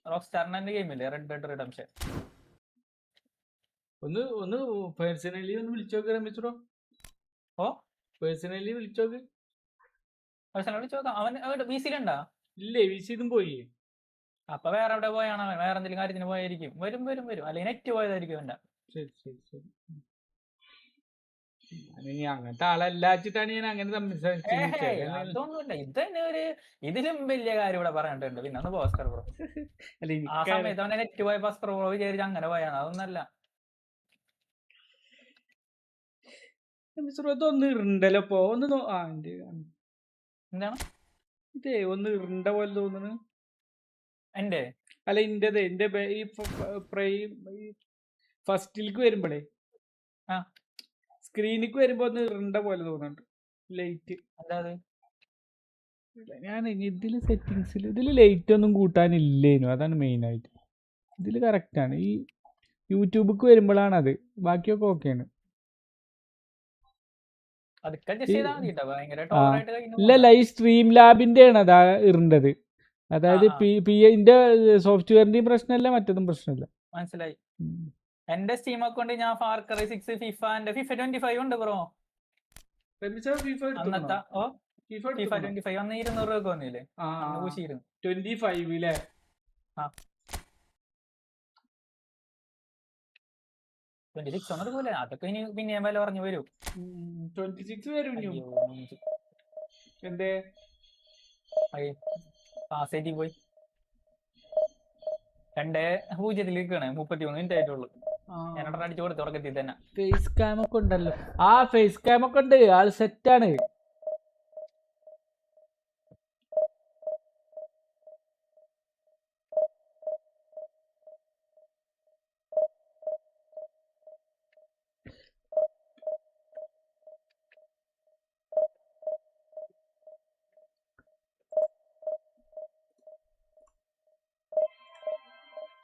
റോക്ക് സ്റ്റാറിന്റെ ഗെയിമില്ലേ റെഡ് ഡെഡ് റിഡംഷൻ? ഒന്ന് പേഴ്സണലി ഒന്ന് വിളിച്ചോക്ക് രമിച്ചോ. പേഴ്സണലി വിളിച്ചോക്ക്. അവൻ VC-ലുണ്ടാ? ഇല്ലേ, VC ഇതും പോയി. അപ്പൊ വേറെ എവിടെ പോയാണ് അവൻ? വേറെ എന്തെങ്കിലും കാര്യത്തിന് പോയായിരിക്കും. വരും അല്ലെങ്കിൽ നെറ്റ് പോയതായിരിക്കും അവന്റെ. അങ്ങനത്തെ ആളല്ലാച്ചിട്ടാണ് ഞാൻ അങ്ങനെ അതൊന്നുമില്ല. ഇതന്നെ ഇതിലും വലിയ കാര്യം ഇവിടെ പറഞ്ഞിട്ടുണ്ട്. പിന്നെ ഒന്ന് ഭാസ്കർ ബ്രോ ആ സമയത്ത് അവനെ നെറ്റ് പോയ ഭാസ്കർ ബ്രോ വിചാരിച്ച് അങ്ങനെ പോയാണ്. അതൊന്നല്ല. ഒന്ന് ഇറണ്ടല്ലോ ഇപ്പൊ ഒന്ന് എന്താണ് ഇതേ ഒന്ന് ഇറണ്ട പോലെ തോന്നുന്നു. എന്റെ അല്ല ഇന്റേത് എന്റെ ഈ ഫസ്റ്റിലേക്ക് വരുമ്പോഴേ സ്ക്രീനിക്ക് വരുമ്പോ ഒന്ന് ഇറണ്ട പോലെ തോന്നുന്നുണ്ട് ലൈറ്റ്. ഞാൻ ഇതില് സെറ്റിങ്സിൽ ഇതില് ലൈറ്റ് ഒന്നും കൂട്ടാനില്ലേനു, അതാണ് മെയിൻ ആയിട്ട്. ഇതില് കറക്റ്റ് ആണ്. ഈ യൂട്യൂബിക്ക് വരുമ്പോഴാണ് അത്. ബാക്കിയൊക്കെ ഓക്കെയാണ്. ഇല്ല, ഈ സ്ട്രീം ലാബിന്റെ ആണ് അതാ ഇറണ്ടത്. അതായത് സോഫ്റ്റ്വെയറിന്റെയും പ്രശ്നമല്ല, മറ്റതും പ്രശ്നമല്ല. മനസ്സിലായി. എന്റെ സ്റ്റീം അക്കൗണ്ട് ഞാൻ ഫാർ ക്രൈ 6, FIFA 25 ഉണ്ട് ബ്രോ. അന്നത്തെ FIFA 25 അന്ന് 200 രൂപ വന്നില്ലേ? 25 ല്ലേ? 26 ഒന്നും എടുക്കൂല. അതൊക്കെ ഇനി പിന്നെയും വില പറഞ്ഞു വരും. 26 വരും. എന്തേ പാസേറ്റി പോയി 2-0 നിൽക്കണേ. 33 മിനിറ്റ് ആയിട്ടുള്ളൂ. ഞാൻ അടിച്ചു കൊടുത്തു തുടക്കത്തിൽ തന്നെ. ഫേസ് ക്യാം ഒക്കെ ഉണ്ടല്ലോ. ഫേസ് ക്യാം ഒക്കെ ഉണ്ട്. ആൾ സെറ്റാണ്.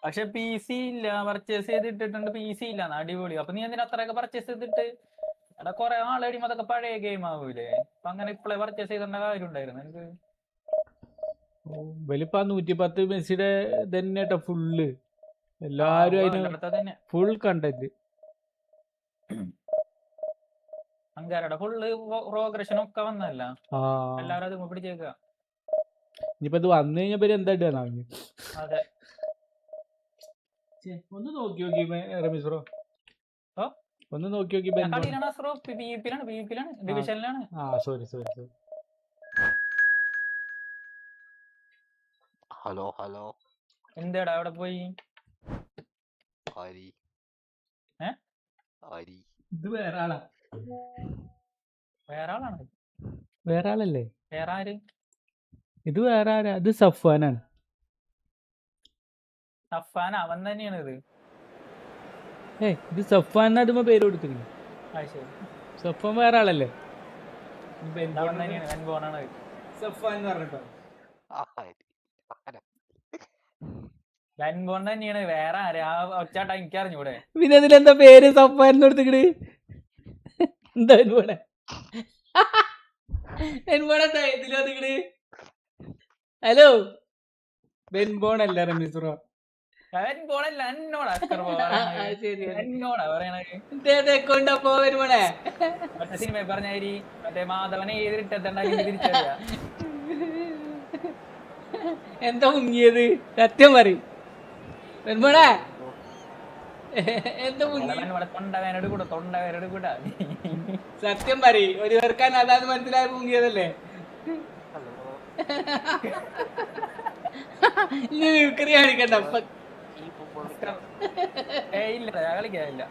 പക്ഷെ PC ഇല്ല, പർച്ചേസ് ചെയ്തിട്ടിട്ടുണ്ട്. PC ഇല്ല, അടിപൊളി. അപ്പൊ നീ എന്തിനാ അത്രയൊക്കെ പർച്ചേസ് ചെയ്തിട്ട്? എടാ കൊറേ ആളടിയുമ്പോ അതൊക്കെ പഴയ ഗെയിം ആവൂലേ? അപ്പൊ അങ്ങനെ ഇപ്പോഴേ പർച്ചേസ് ചെയ്തേണ്ട കാര്യം ഉണ്ടായിരുന്നു എനിക്ക്. വലിപ്പ 110 മെസ്സിയുടെ തന്നെ ഫുള്ള് എല്ലാരും അതിന് ഫുൾ കണ്ടന്റ്. അങ്കാരയുടെ ഫുള്ള് പ്രോഗ്രഷൻ ഒക്കെ വന്നല്ല, എല്ലാരും അത് പിടിച്ചേക്ക. ഇനിയിപ്പോ ഇത് വന്നു കഴിഞ്ഞപ്പോ എന്താ ഇടുക? അതെ, ഒന്ന് നോക്കി നോക്കി റമീസ് ബ്രോ, ഒന്ന് നോക്കി നോക്കി. ഡിവിഷനിലാണ്. സോറി. ഹലോ ഹലോ, എന്താടാ അവിടെ പോയി? ഹരി ഹരി, ഇത് വേറെ ആളാ. വേറെ ആളാണ്. വേറെ ആളല്ലേ? വേറെ ആര്? ഇത് വേറെ ആരാ? ഇത് സഫ്വാനാണ്. സഫാൻ അവൻ തന്നെയാണ് ഇത്. ഇത് സഫാൻ എന്നാ പേര് കൊടുത്തിരിക്കുന്നു. സഫാൻ വേറെ ആളല്ലേ? അവൻ തന്നെയാണ്, വെൻബോണാണ് സഫാൻ എന്ന് പറഞ്ഞിട്ടോ. വെൻബോൺ തന്നെയാണ്. വേറെ ആര്? ആ ഒച്ചാട്ടാ എനിക്ക് അറിഞ്ഞൂടെ. പിന്നെ അതിലെന്താ പേര് സഫാൻ കൊടുത്തിക്കണ്? എന്താ വെൻബോണ? വെൻബോണെന്താ ഇതിൽ വന്നിക്കണ്? ഹലോ, വെൻബോൺ അല്ല റമീസ് ബ്രോ. സിനിമ പറഞ്ഞാരി മറ്റേ മാധവനെ തിരിച്ചറിയാ. എന്താ മുങ്ങിയത്? സത്യം പറയും വെൻബോണേ, എന്താ തൊണ്ടവേനോട് കൂടാ. സത്യം പറയും. ഒരു പേർക്കാൻ അതാത് മനസ്സിലായി മുങ്ങിയതല്ലേ? കാണിക്കണ്ട. ഇല്ല കളിക്കാനില്ല.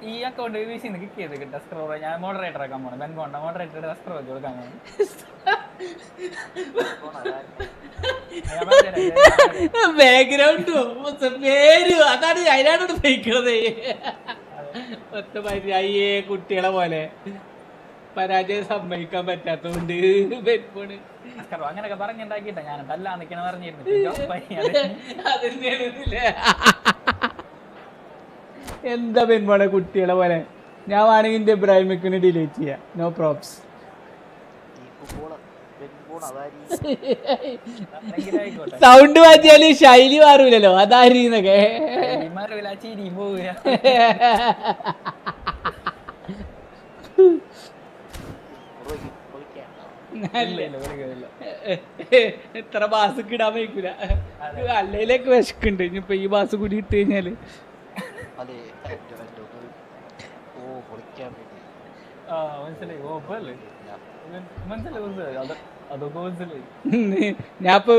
ഈ അക്കൗണ്ട് വീശിന്ന് കിക്ക് ചെയ്ത് കിട്ടാ സ്ക്രോൾ. ഞാൻ മോഡറേറ്റർ ആക്കാൻ പോണേ. ബെൻബോണ്ട മോഡറേറ്റർ സ്ക്രോൾ വെച്ച് കൊടുക്കാൻ. ബാക്ക്ഗ്രൗണ്ട് പേര് അതാണ് അതിനാണോട് പോയിക്കണത്. അയ്യേ, കുട്ടികളെ പോലെ പരാജയം സമ്മതിക്കാൻ പറ്റാത്തോണ്ട് ബെൻബോണ് അങ്ങനെയൊക്കെ പറഞ്ഞുണ്ടാക്കിട്ടാ ഞാൻ തല്ലാ നിക്കണ പറഞ്ഞിരുന്നു. എന്താ ബെൻബോണെ കുട്ടികളെ പോലെ? ഞാൻ വേണമെങ്കിൽ എന്റെ ഇബ്രാഹിമിക്കിന് ഡിലീറ്റ് ചെയ്യാം. No probs. സൗണ്ട് മാറ്റിയാല് ശൈലി മാറൂലല്ലോ. അതാരീന്നൊക്കെ എത്ര മാസം ഇടാൻ വയ്ക്കൂല. അല്ലേലേക്ക് വിശക്കുണ്ട്. ഇനിയിപ്പൊ ഈ മാസം കൂടി ഇട്ട് കഴിഞ്ഞാല് ഞാനിപ്പോ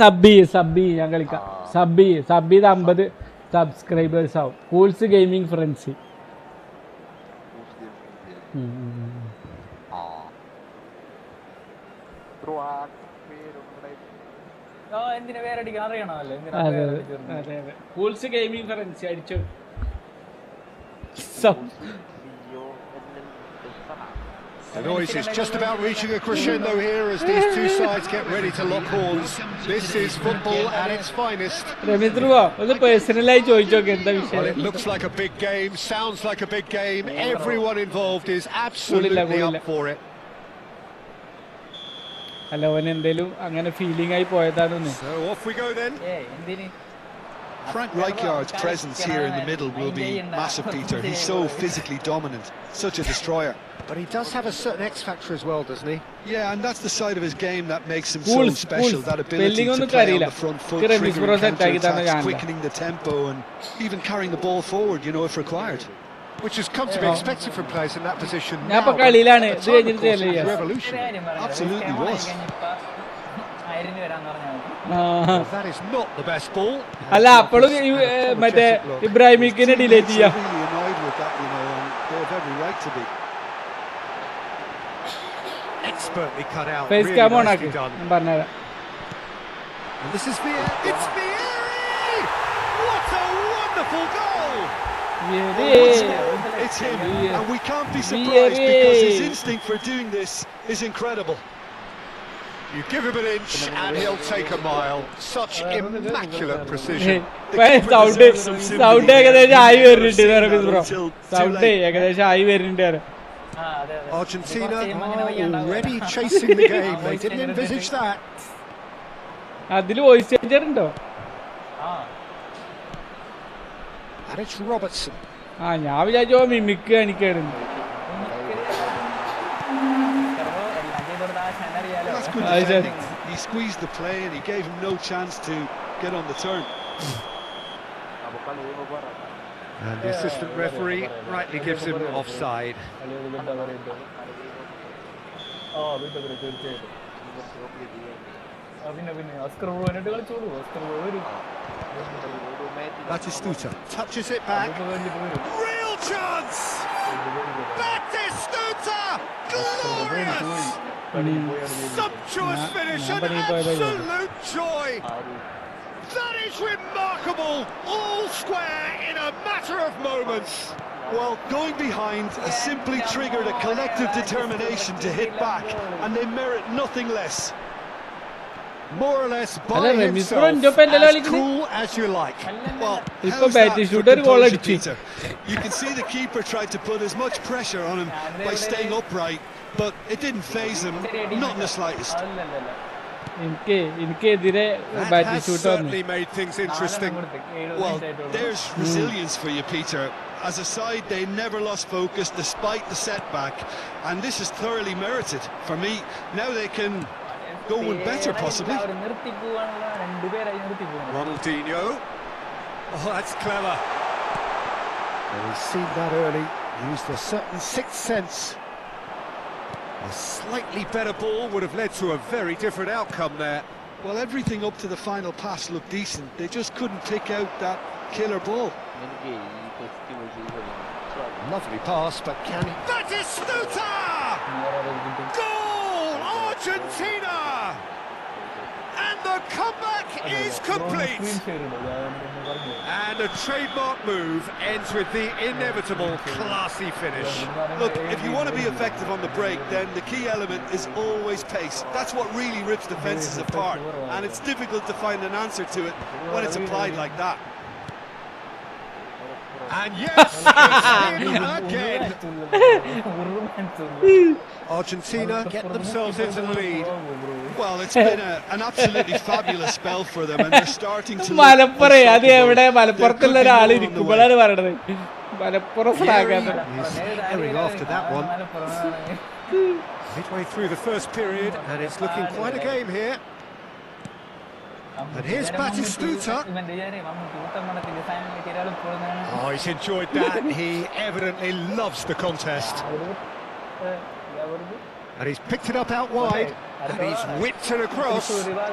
സബ്ബി ഞാൻ കളിക്കാം. സബ്ബി 50 സബ്സ്ക്രൈബേഴ്സ് ആവും. കൂൾസ് ഗെയിമിംഗ് ഫ്രണ്ട്സി. എന്തിനാ പേരടിക്കാൻ അറിയണമല്ലോ. കൂൾസ് ഗെയിമിംഗ് ഫ്രണ്ട്സി അടിച്ചു. The noise is just about reaching a crescendo here as these two sides get ready to lock horns. This is football at its finest. Well, it looks like a big game, sounds like a big game. Everyone involved is absolutely up for it. Hello, endelu angane feeling ആയി പോയതാണ്. So off we go then. Frank Rijkaard's presence here in the middle will be massive, Peter. He's so physically dominant, such a destroyer. But he does have a certain X factor as well, doesn't he? Yeah, and that's the side of his game that makes him so special. That ability to play on the front foot, triggering counter-attacks, quickening the tempo, and even carrying the ball forward, you know, if required. Which has come to be expected from players in that position now. But the time, of course, was revolutionary. Absolutely was. Well, that is not the best ball. അല്ല അപ്പോഴും മറ്റേ ഇബ്രാഹിമിക്കിനെ delete ചെയ്യാം. Really annoyed with that, you know, and they have every right to be. Expertly cut out. Face Really cam on nicely ആക്കി. done. ഞാൻ പറഞ്ഞുതരാം. And this is Vieri. It's Vieri! What a wonderful goal! It's him, and we can't be surprised because his instinct for doing this is incredible. You give him an inch and he'll take a mile. Such immaculate precision. Sound ഏകദേശം ആയി വരുന്നുണ്ട് Ramees bro. Sound ഏകദേശം ആയി വരുന്നുണ്ട്. Argentina already chasing the game. They didn't envisage that. അതിൽ voice changer ഉണ്ടോ? And it's Robertson. ഞാൻ വിചാരിച്ചോ mimic കാണിക്കായിരുന്നു. That's good defending. He squeezed the play and he gave him no chance to get on the turn. And the assistant referee rightly gives him offside. Batistuta touches it back. Real chance! Batistuta! Glorious! Sumptuous finish and absolute joy! That is remarkable! All square in a matter of moments! Well, going behind has simply triggered a collective determination to hit back, and they merit nothing less. More or less by himself, as cool as you like. Well, how's that for composure, Peter? You can see the keeper tried to put as much pressure on him by staying upright, but it didn't faze him, not in the slightest. That has certainly made things interesting. Well, there's resilience for you, Peter. As a side, they never lost focus despite the setback, and this is thoroughly merited. For me, now they can go with better, possibly. Ronaldinho. Oh, that's clever. Well, he's seen that early, used a certain sixth sense. A slightly better ball would have led to a very different outcome there. Well, everything up to the final pass looked decent. They just couldn't pick out that killer ball. Lovely pass, but can he... Batistuta! Goal! Argentina! And the comeback is complete! And a trademark move ends with the inevitable classy finish. Look, if you want to be effective on the break, then the key element is always pace. That's what really rips defences apart, and it's difficult to find an answer to it when it's applied like that. And yes, it's in again. Argentina get themselves into the lead. Well, it's been an absolutely fabulous spell for them, and they're starting to Hearing after that one. Midway through the first period, and it's looking quite a game here. And here's Batistuta. Oh, he's enjoyed that. He evidently loves the contest. And he's picked it up out wide. And he's whipped it across.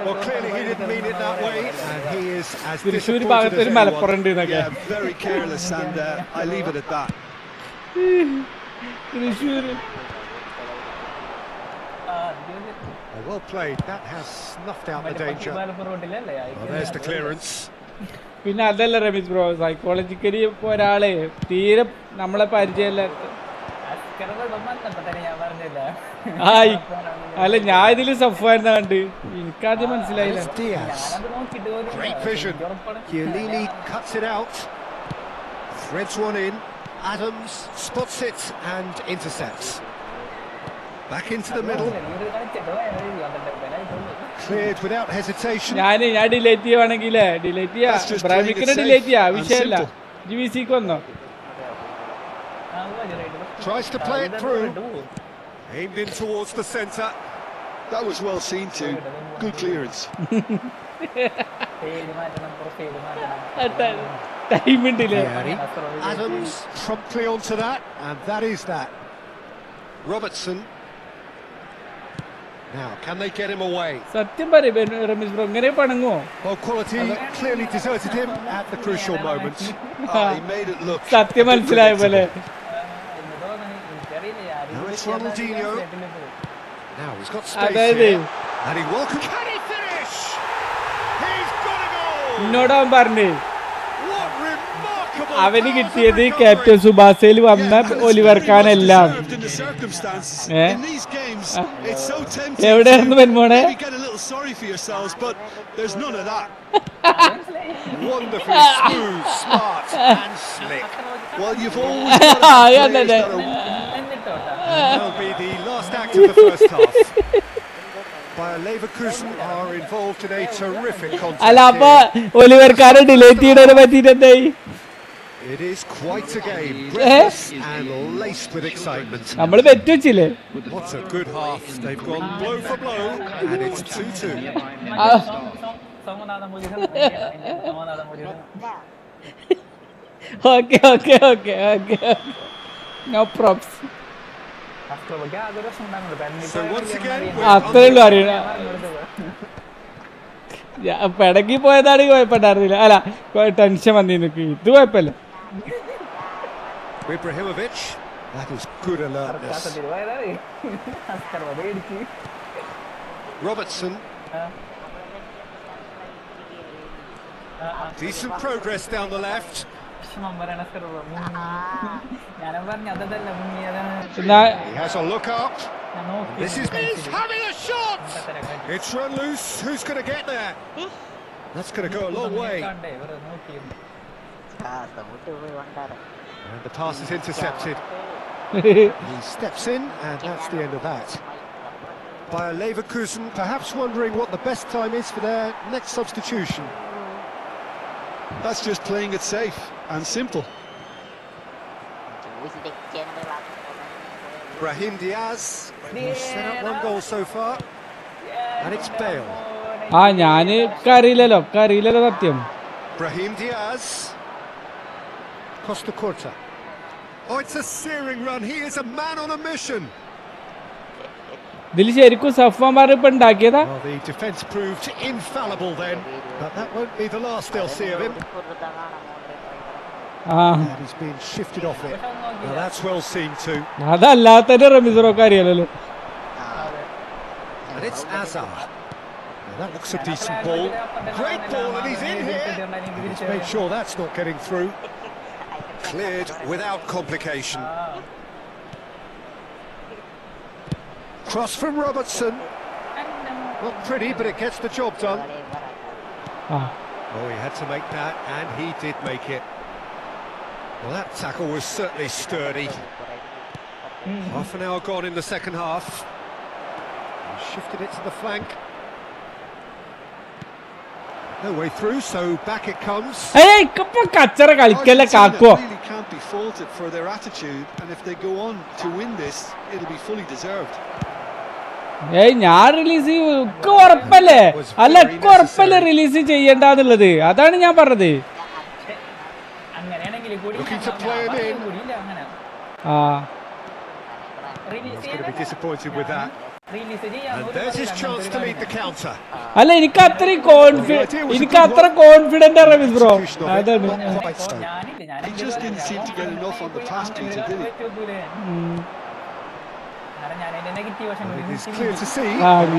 Well, clearly he didn't mean it that way. And he is as disappointed as anyone. Yeah, very careless, and I leave it at that. Well played. That has snuffed out the danger. Well, there's the clearance. പിന്നെ അതല്ല Ramesh bro, psychologically ഇപ്പോൾ ഒരാളെ തീരെ നമ്മളെ പരിചയമില്ല. അല്ല, ഞാൻ ഇതില് സഫായിരുന്ന കണ്ട് എനിക്കാദ്യം മനസ്സിലായില്ല. Great vision. Chiellini cuts it out. Threads one in. Adams spots it and intercepts. Back into the middle. Cleared without hesitation. ഞാൻ ഡിലേറ്റ് ചെയ്യുവാണെങ്കിലേ ഡിലേറ്റ് ചെയ്യാ, ബ്രാമിക്കിനെ ഡിലേറ്റ് ചെയ്യാ, വിഷയമല്ല. GVCക്ക് വന്നോ? Tries to play it through. Aimed in towards the centre. That was well seen too. Good clearance. Time delay. Adams promptly onto that, and that is that. Robertson. Now, can they get him away? സത്യം പറയും Ramesh bro, ഇങ്ങനെ പണങ്ങോ? Well, quality clearly deserted him at the crucial moment. He made it look. സത്യം മനസ്സിലായ പോലെ. Now it's Ronaldinho. Now he's got space here. And he welcomes. Can he finish? He's got a goal. എന്നോടാൻ പറഞ്ഞേ What remarkable. അവന് കിട്ടിയത് captain സുബാസയിൽ വന്ന Oliver ഖാനെല്ലാം. എവിടെയായിരുന്നു പെൺമോനെ? Wonderfully smooth, smart and slick. Well, you've always got That'll be the last act of the first half. Bayer Leverkusen are involved in a terrific contest. അല്ല, അപ്പൊ Oliver ഖാനെ delete ചെയ്തതിനെ പറ്റിയിട്ട് എന്തായി? It is quite a game, breathless and laced with excitement. നമ്മള് bet വെച്ചില്ലേ? What a good half. They've gone blow for blow and it's 2-2. Okay. No props. So once again, അത്രേ ഉള്ളൂ അറിയണ. പിടക്കി പോയതാണെങ്കിൽ കുഴപ്പമുണ്ടായിരുന്നില്ല. അല്ല, ടെൻഷൻ വന്നിരുന്നു. ഇത് കുഴപ്പമില്ല. Ibrahimovic, that is good alertness. Robertson. Decent progress down the left. He has a look up. This is he's having a shot. It's run loose. Who's going to get there? That's going to go a long way. And the pass is intercepted. He steps in, and that's the end of that. Bayer Leverkusen perhaps wondering what the best time is for their next substitution. That's just playing it safe and simple. Brahim Diaz, who's set up one goal so far, and it's Bale. ഞാന് അറിയില്ലല്ലോ സത്യം. Brahim Diaz, Costa Curta. Oh, it's a searing run. He is a man on a mission. ഇതിൽ ശരിക്കും സഫ്വാമാർ ഇപ്പൊ ഉണ്ടാക്കിയതാ. The defence proved infallible then, but that won't be the last they'll see of him. And he's been shifted off it. Now that's well seen too. അതല്ലാത്തന്നെ റമീസറൊക്കെ അറിയാലോ. And it's Azar. That looks a decent ball. Great ball, and he's in here. He's made sure that's not getting through. Cleared without complication. Cross from Robertson. Not pretty, but it gets the job done. Oh, he had to make that, and he did make it. Well, that tackle was certainly sturdy. Half an hour gone in the second half. He shifted it to the flank. No way through, so back it comes. Argentina really can't be faulted for their attitude, and if they go on to win this, it'll be fully deserved. ഞാൻ release ഉറപ്പല്ലേ? അല്ല, ഉറപ്പല്ലേ release ചെയ്യണ്ടെന്നുള്ളത്? അതാണ് ഞാൻ പറഞ്ഞത്. Looking to play him in. He's going to be disappointed with that. And there's his chance to lead the counter. അല്ല, എനിക്ക് അത്ര കോൺഫിഡന്റ് റമീസ് ബ്രോ. അതാണ്. He just didn't seem to get enough on the pass to, did he? It is clear to see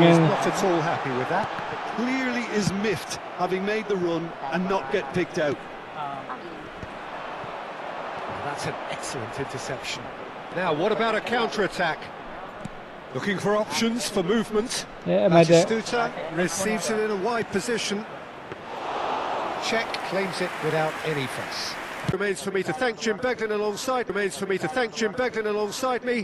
he's not at all happy with that. Clearly is miffed, having made the run and not get picked out. That's an excellent interception. Now, what about a counter-attack? Looking for options for movement. Batistuta receives it in a wide position. Czech claims it without any fuss. Remains for me to thank Jim Beglin alongside me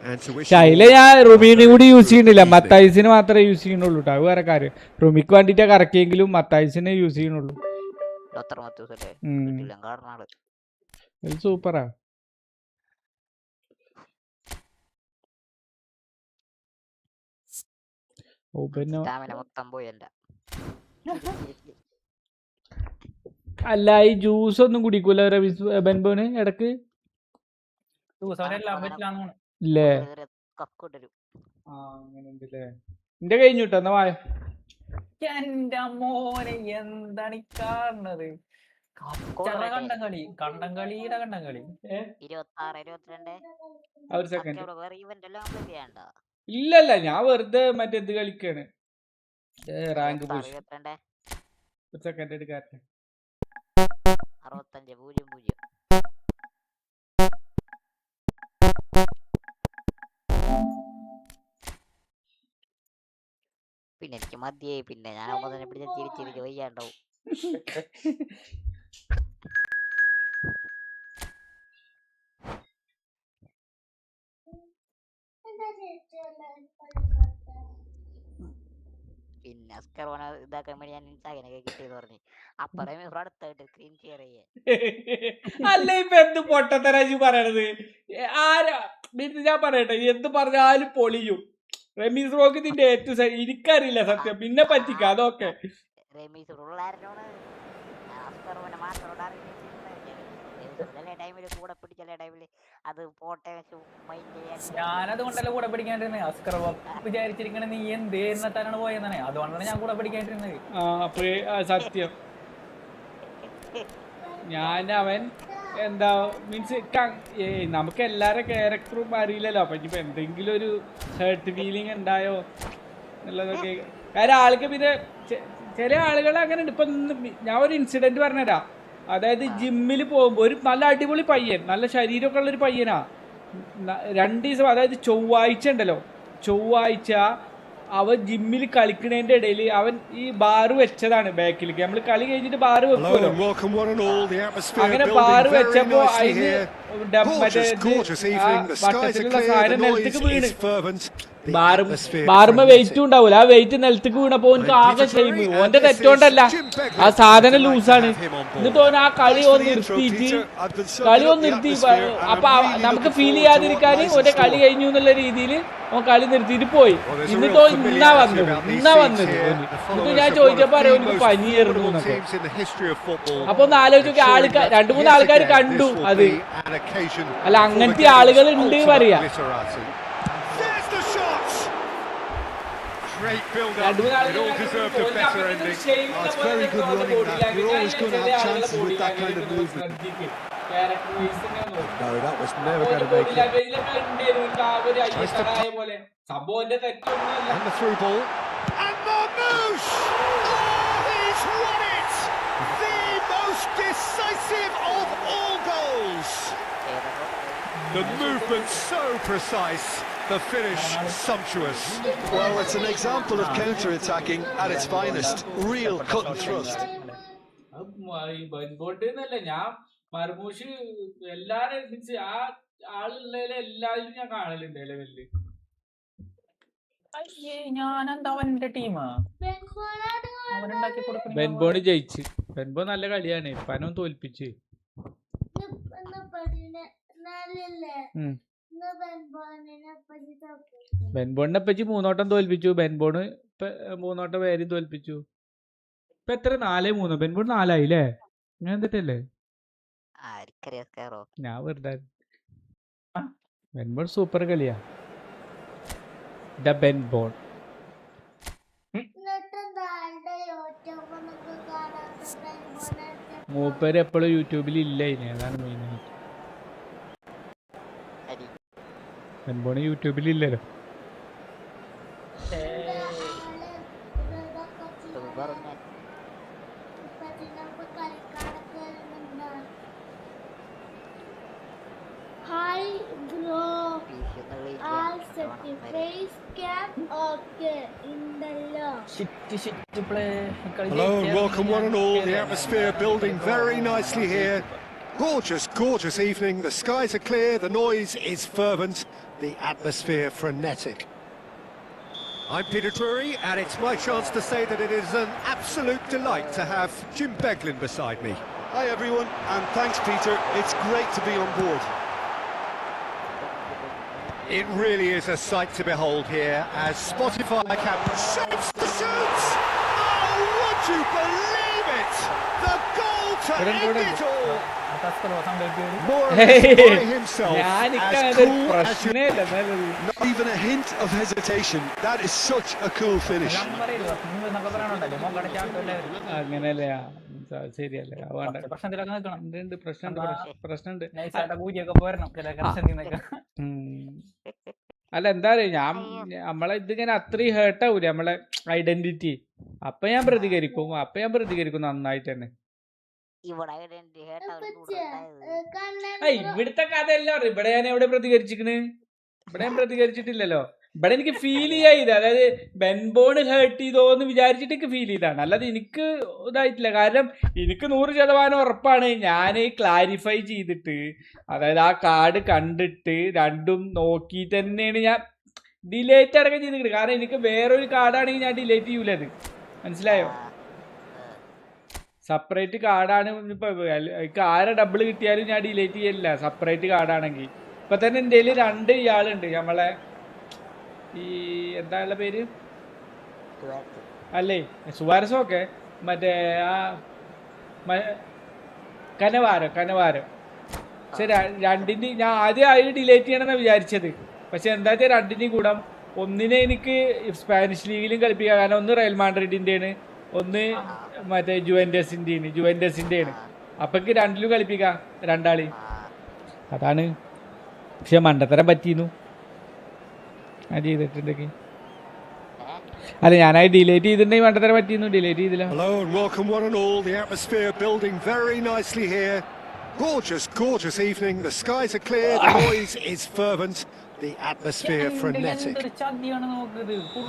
and to wish Shaila ഞാൻ റുമീനെ കൂടി use ചെയ്യുന്നില്ല, മത്തായിസിന് മാത്രമേ use ചെയ്യുന്നുള്ളൂ കേട്ടോ. അത് വേറെ കാര്യം. റുമിക്ക് വേണ്ടിട്ടാ കറക്കിയെങ്കിലും മത്തായിസിനെ യൂസ് ചെയ്യുന്നുള്ളൂ. സൂപ്പറാ. അല്ല, ഈ ജ്യൂസ് ഒന്നും കുടിക്കൂല ബെൻബോന് ഇടക്ക് ഇല്ലേ? അങ്ങനെയുണ്ടല്ലേ. എന്റെ കഴിഞ്ഞു കേട്ടോ. എന്നാ വായ. എന്റെ മോനെ എന്താണ് ഈ കാണുന്നത്? കണ്ടംകളിയുടെ കണ്ടംകളി. ഒരു സെക്കൻഡ്. ഇല്ലല്ല, ഞാൻ വെറുതെ മറ്റേത് കളിക്കാണ്. Rank push. ഒരു സെക്കൻഡ് എടുക്കാറ്റെ. 65-0-0. പിന്നെ എനിക്ക് മതിയായി. പിന്നെ ഞാൻ തന്നെ തിരിച്ചിരിച്ച് വയ്യാണ്ടാവും. പിന്നെ പിന്നെ അസ്കർ ഇതാക്കാൻ വേണ്ടി ഞാൻ ഇൻസ്റ്റാഗ്രാമൊക്കെ കിട്ടിയെന്ന് പറഞ്ഞു. അപ്പറേ അടുത്തായിട്ട് സ്ക്രീൻ ഷെയർ ചെയ്യാൻ. അല്ല ഇപ്പൊ എന്ത് പൊട്ടത്തരാജി പറയണത്? ആരാ ഞാൻ പറയട്ടെ, എന്ത് പറഞ്ഞാലും പൊളിയും. റമീസ് റോക്ക് ഇതിന്റെ ഏറ്റവും എനിക്കറിയില്ല സത്യം, പിന്നെ പറ്റിക്ക അതൊക്കെ. റമീസ് ഉള്ളാരനോട് അസ്കർ മാത്രം ടൈമില് കൂടെ പിടിച്ചല്ലേ ടൈമില് അത് പോട്ടെ ഞാനതുകൊണ്ടല്ലേ കൂടെ പിടിക്കാണ്ടിരുന്നത്. അസ്കർ വിചാരിച്ചിരിക്കണ നീ എന്ത് എന്നിട്ടാണ് പോയെന്നാണ്, അതുകൊണ്ടാണ് ഞാൻ കൂടെ പിടിക്കാണ്ടിരുന്നത്. അപ്പഴേ സത്യം അവൻ എന്താ മീൻസ് നമുക്ക് എല്ലാവരുടെ ക്യാരക്ടറും അറിയില്ലല്ലോ. അപ്പൊ ഇനിയിപ്പോ എന്തെങ്കിലും ഒരു ഹേർട്ട് ഫീലിംഗ് ഉണ്ടായോ എന്നുള്ളതൊക്കെ. കാരണം ആൾക്ക് പിന്നെ ചില ആളുകൾ അങ്ങനെ ഉണ്ട്. ഇപ്പൊ ഞാൻ ഒരു ഇൻസിഡന്റ് പറഞ്ഞുതരാം. അതായത് ജിമ്മിൽ പോകുമ്പോൾ ഒരു നല്ല അടിപൊളി പയ്യൻ, നല്ല ശരീരമൊക്കെ ഉള്ളൊരു പയ്യനാ. 2 ദിവസം, അതായത് ചൊവ്വാഴ്ച ഉണ്ടല്ലോ, ചൊവ്വാഴ്ച അവൻ ജിമ്മിൽ കളിക്കണേന്റെ ഇടയിൽ അവൻ ഈ ബാറ് വെച്ചതാണ് ബാക്കിലേക്ക്. നമ്മള് കളി കഴിഞ്ഞിട്ട് ബാറ് വെക്കുമല്ലോ. അങ്ങനെ ബാറ് വെച്ചപ്പോ അതിന് വട്ടത്തിലുള്ള സാധനം നിലത്തേക്ക് വീണ്. ബാറുമ്പോ വെയിറ്റും ഉണ്ടാവൂല. ആ വെയിറ്റ് നിലത്തേക്ക് വീണപ്പോ ഓനക്ക് ആകെ ഷെയിം. ഓന്റെ തെറ്റോണ്ടല്ല, ആ സാധനം ലൂസാണ്. എന്നിട്ട് ഓൻ ആ കളി ഒന്ന് നിർത്തി. അപ്പൊ നമുക്ക് ഫീൽ ചെയ്യാതിരിക്കാൻ ഓന്റെ കളി കഴിഞ്ഞു എന്നുള്ള രീതിയിൽ ഓൻ കളി നിർത്തിയിട്ട് പോയി. എന്നിട്ടോ ഇന്നാ വന്നത്. എന്നിട്ട് ഞാൻ ചോദിച്ചപ്പോ അറിയാം എനിക്ക് പനിയായിരുന്നു എന്നൊക്കെ. അപ്പൊ ഒന്ന് ആലോചിച്ചൊക്കെ, 2-3 ആൾക്കാർ കണ്ടു അത്. അല്ല അങ്ങനത്തെ ആളുകൾ ഉണ്ട് പറയാ. Great build-up. It all deserved a better ending. Oh, it's very good running that. You're always going to have chances with that kind of movement. No, that was never going to make it. And the through ball. And Marmouche! Oh, he's won it! The most decisive of all goals. The movement so precise. The finish sumptuous. Well, it's an example of counter-attacking at its finest. Real cut and thrust. ഞാൻ മർമൂഷ് എല്ലാരും means ആ ആളുള്ളതിലെ എല്ലാവരും ഞാൻ കാണലുണ്ട് ലെവലില്. ഞാനെന്താ അവന്റെ ടീമാ ബെൻബോണ് ജയിച്ച്. Benbow നല്ല കളിയാണ്. പനവും തോൽപ്പിച്ച്. ബെൻബോണിനെ പറ്റി 3 വട്ടം തോൽപ്പിച്ചു. ബെൻബോണ് 3 വട്ടം പേരും തോൽപ്പിച്ചു. ഇപ്പൊ എത്ര? 4-3. ബെൻബോൺ 4 ആയില്ലേ? ഞാൻ എന്തിട്ടല്ലേ ഞാൻ വെറുതെ. ബെൻബോൺ സൂപ്പർ കളിയാ. ബെൻബോൺ മൂപ്പര് എപ്പോഴും യൂട്യൂബിൽ ഇല്ല. ഇനി അതാണ് മെയിനായിട്ട്. ബെൻബോണ് യൂട്യൂബിൽ ഇല്ലല്ലോ. Hello and welcome one and all. The atmosphere building very nicely here. Gorgeous evening. The skies are clear, the noise is fervent, the atmosphere frenetic. I'm Peter Drury, and it's my chance to say that it is an absolute delight to have Jim Beglin beside me. Hi everyone, and thanks Peter. It's great to be on board. It really is a sight to behold here as Spotify captain shoots the shoots. Oh, would you believe it? The goal to end it all. By himself, as cool as you. Not even a hint of hesitation. That is such a cool finish. അങ്ങനെയല്ലേ? ശരിയല്ലേ? പ്രശ്നമുണ്ട്. അല്ല എന്താ പറയാ, നമ്മളെ ഇതിങ്ങനെ അത്രയും heart ആവൂലേ നമ്മളെ ഐഡന്റിറ്റി. അപ്പൊ ഞാൻ പ്രതികരിക്കും നന്നായിട്ട് തന്നെ. ഇവിടുത്തെ കഥയല്ലോ. ഇവിടെ ഞാൻ എവിടെ പ്രതികരിച്ചിക്കണ്? ഇവിടെ ഞാൻ പ്രതികരിച്ചിട്ടില്ലല്ലോ. ഇവിടെ എനിക്ക് ഫീൽ ചെയ്ത്, അതായത് ബെൻബോണ് ഹേർട്ട് ചെയ്തോന്ന് വിചാരിച്ചിട്ട് എനിക്ക് ഫീൽ ചെയ്താണ്. അല്ലാതെ എനിക്ക് ഇതായിട്ടില്ല. കാരണം എനിക്ക് 100% ഉറപ്പാണ്. ഞാൻ ക്ലാരിഫൈ ചെയ്തിട്ട്, അതായത് ആ കാർഡ് കണ്ടിട്ട് രണ്ടും നോക്കിയിട്ട് തന്നെയാണ് ഞാൻ ഡിലേറ്റ് അടക്കം ചെയ്തിട്ട്. കാരണം എനിക്ക് വേറൊരു കാർഡാണെങ്കിൽ ഞാൻ ഡിലേറ്റ് ചെയ്യൂലത്. മനസ്സിലായോ? സെപ്പറേറ്റ് കാർഡാണ്. ഇപ്പൊ ആരെ ഡബിൾ കിട്ടിയാലും ഞാൻ ഡിലീറ്റ് ചെയ്യില്ല, സെപ്പറേറ്റ് കാർഡാണെങ്കിൽ. ഇപ്പൊ തന്നെ എൻ്റെ കയ്യിൽ 2 ഇയാളുണ്ട്, നമ്മളെ ഈ എന്താ പേര് അല്ലേ, സുവാരസോ ഒക്കെ, മറ്റേ ആ കനവാരം. പക്ഷെ രണ്ടിന് ഞാൻ ആദ്യം അതിൽ ഡിലീറ്റ് ചെയ്യണമെന്നാണ് വിചാരിച്ചത്. പക്ഷെ എന്താ വെച്ചാൽ രണ്ടിനും കൂടാം. ഒന്നിനെ എനിക്ക് സ്പാനിഷ് ലീഗിലും കളിപ്പിക്കാം, കാരണം ഒന്ന് റയൽ മാഡ്രിഡിൻ്റെയാണ്, ഒന്ന് മറ്റേ ജുവൻറ്റസിൻ്റെയാണ്. അപ്പൊക്ക് രണ്ടിലും കളിപ്പിക്കാം രണ്ടാളി. അതാണ്. പക്ഷെ മണ്ടത്തരം പറ്റിയിരുന്നു ഞാൻ ചെയ്തിട്ടുണ്ടെങ്കിൽ. അല്ല, ഞാനായി ഡിലീറ്റ് ചെയ്തിട്ടുണ്ടെങ്കിൽ മണ്ടത്തരം പറ്റിയിരുന്നു, ഡിലീറ്റ് ചെയ്തില്ല. Hello and welcome one and all. The atmosphere building very nicely here. Gorgeous evening. The skies are clear, the noise is fervent, the atmosphere frenetic.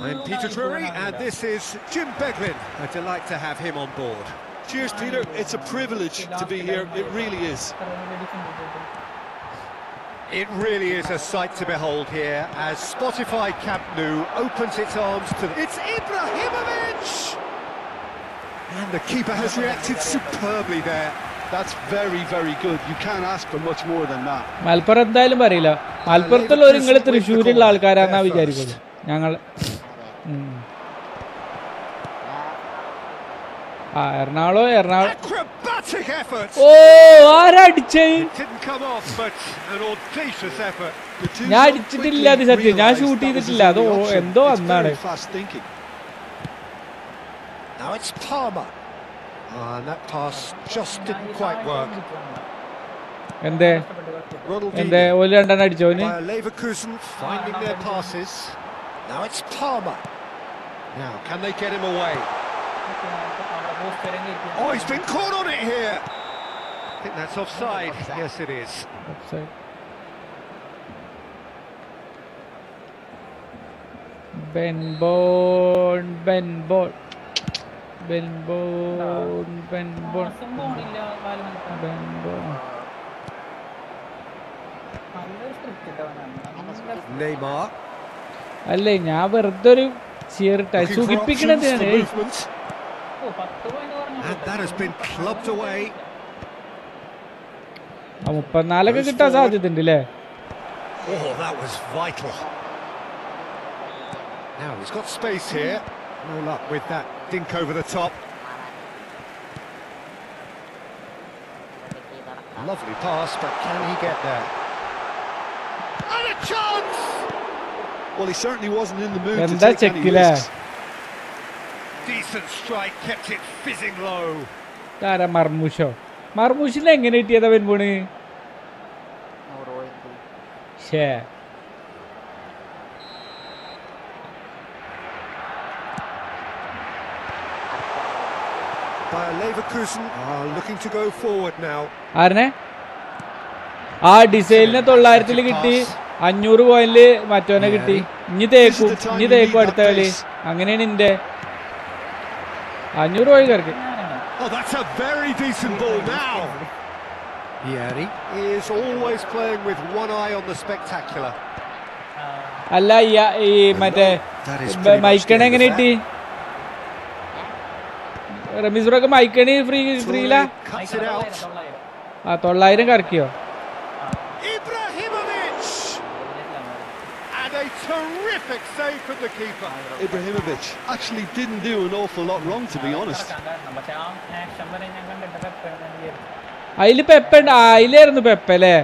I'm Peter Drury and this is Jim Beglin. A delight to have him on board. Cheers, Peter. It's a privilege to be here. It really is. It really is a sight to behold here as Spotify Camp Nou opens its arms to... It's Ibrahimovic! And the keeper has reacted superbly there. That's very, very good. You can't ask for much more than that. Malappuram എന്തായാലും പറയില്ല. മലപ്പുറത്തുള്ളവർ നിങ്ങൾ തൃശ്ശൂരുള്ള ആൾക്കാരാന്നാ വിചാരിക്കുന്നത് ഞങ്ങൾ. എറണാകുളം. ഓ, ആരടിച്ചേ? ഞാൻ അടിച്ചിട്ടില്ല, അത് സത്യം. ഞാൻ ഷൂട്ട് ചെയ്തിട്ടില്ല, അത് എന്തോ അന്നാണ്. എന്തേ ഓല് രണ്ടെണ്ണം അടിച്ചോന്. Oh, he's been caught on it here. I think that's offside. Yes, it is. Offside. Ben Bon. Neymar. അല്ലേ, ഞാൻ വെറുതെ ഒരു സുഖിപ്പിക്കണതാണ്. And that has been clubbed away. 34 കിട്ടാൻ സാധ്യതയുണ്ട് അല്ലേ? Oh, that was vital. Now he's got space here. No luck with that dink over the top. Lovely pass, but can he get there? And a chance! Well, he certainly wasn't in the mood to എന്താ take any ചെക്കില്ലേ? risks. Decent strike, kept it fizzing low. മർമൂഷിനെ എങ്ങനെ കിട്ടിയതാ വെൻപോണ്? Bayer Leverkusen are looking to go forward now. ആരനെ? ആ ഡിസൈലിനെ 900 കിട്ടി, 500 point മറ്റോനെ കിട്ടി. ഇനി തേക്കും അടുത്ത കളി. അങ്ങനെയാണ് ഇന്റെ 500 പോയി കറക്കി. Oh, that's a very decent ball now. Yeri is always playing with one eye on the spectacular. അല്ല, ഈ മറ്റേ മൈക്കണ എങ്ങനെ കിട്ടി? റമീസുറൊക്കെ മൈക്കണി ഫ്രീല 900 കറക്കിയോ? A terrific save from the keeper. Ibrahimovic actually didn't do an awful lot wrong, to be honest. അതില് പെപ്പുണ്ട്, അതിലായിരുന്നു Peppa അല്ലേ?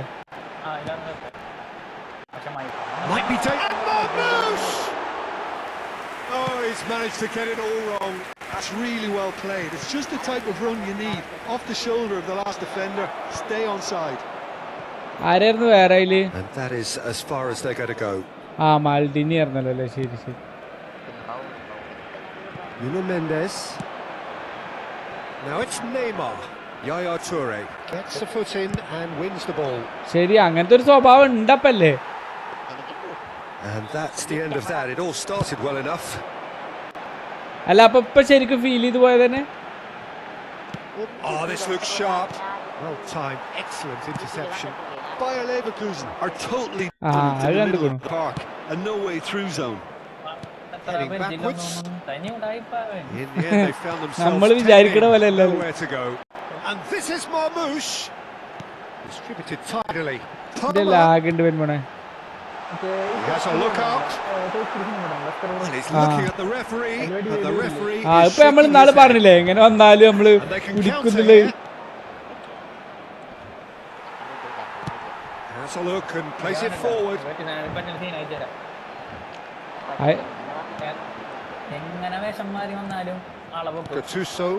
Might be taken. Oh, he's managed to get it all wrong. That's really well played. It's just the type of run you need. Off the shoulder of the last defender. Stay on side. ആരായിരുന്നു വേറെ അതില്? And that is as far as they're going to go. ആ, മാൽഡിനി ആയിരുന്നല്ലോ അല്ലേ? ശരി. Nuno Mendes. Now it's Neymar. Yaya Toure gets the foot in and wins the ball. ശരി, അങ്ങനത്തെ ഒരു സ്വഭാവം ഉണ്ടപ്പല്ലേ? And that's the end of that. It all started well enough. അല്ല, അപ്പൊ ഇപ്പൊ ശരിക്കും ഫീൽ ചെയ്ത് പോയത് തന്നെ. Oh, this looks sharp. Well timed, excellent interception. Bayer Leverkusen are totally Ah, in the middle of the park, a no way through zone. Heading backwards. In the end, they found നമ്മൾ themselves 10 വിചാരിക്കണ men, പോലെ അല്ല nowhere to go. And this is Marmoush. Distributed tidily. Lag ഉണ്ട് വെൻമോണെ. He has a look out. And he's looking at the referee. But the referee is ഇപ്പൊ നമ്മൾ ഇന്നാള് പറഞ്ഞില്ലേ എങ്ങനെ വന്നാലും നമ്മള് കുടിക്കുന്നില്ലേ. Has a look and plays it forward. എങ്ങനെ വേഷന്മാര് വന്നാലും Gattuso.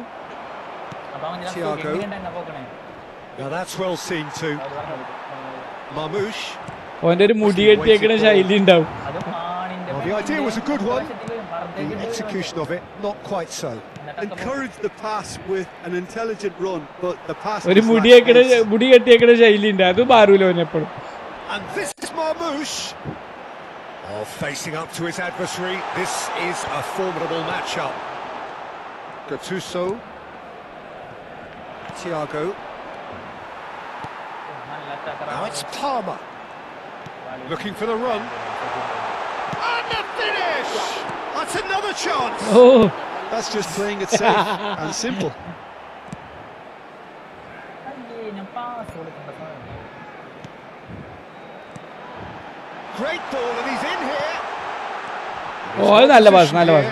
Thiago. Now that's well seen too. Marmoush. ഓന്റെ ഒരു മുടി കെട്ടിയേക്കണ ശൈലി ഉണ്ടാവും. Well, the idea was a good one. The execution of it, not quite so. Encourage the pass with an intelligent run, but the pass. ഒരു മുടി കെട്ടിയേക്കണ ശൈലി ഉണ്ട്, അത് മാറൂല ഓനെപ്പോഴും. And this is Marmoush. Oh, facing up to his adversary. This is a formidable matchup. Gattuso. Thiago. Now it's Palmer. Looking for the run. And the finish! That's another chance! Oh, That's just playing it safe and simple. Great ball and he's in here. oh, നല്ല pass, നല്ല pass.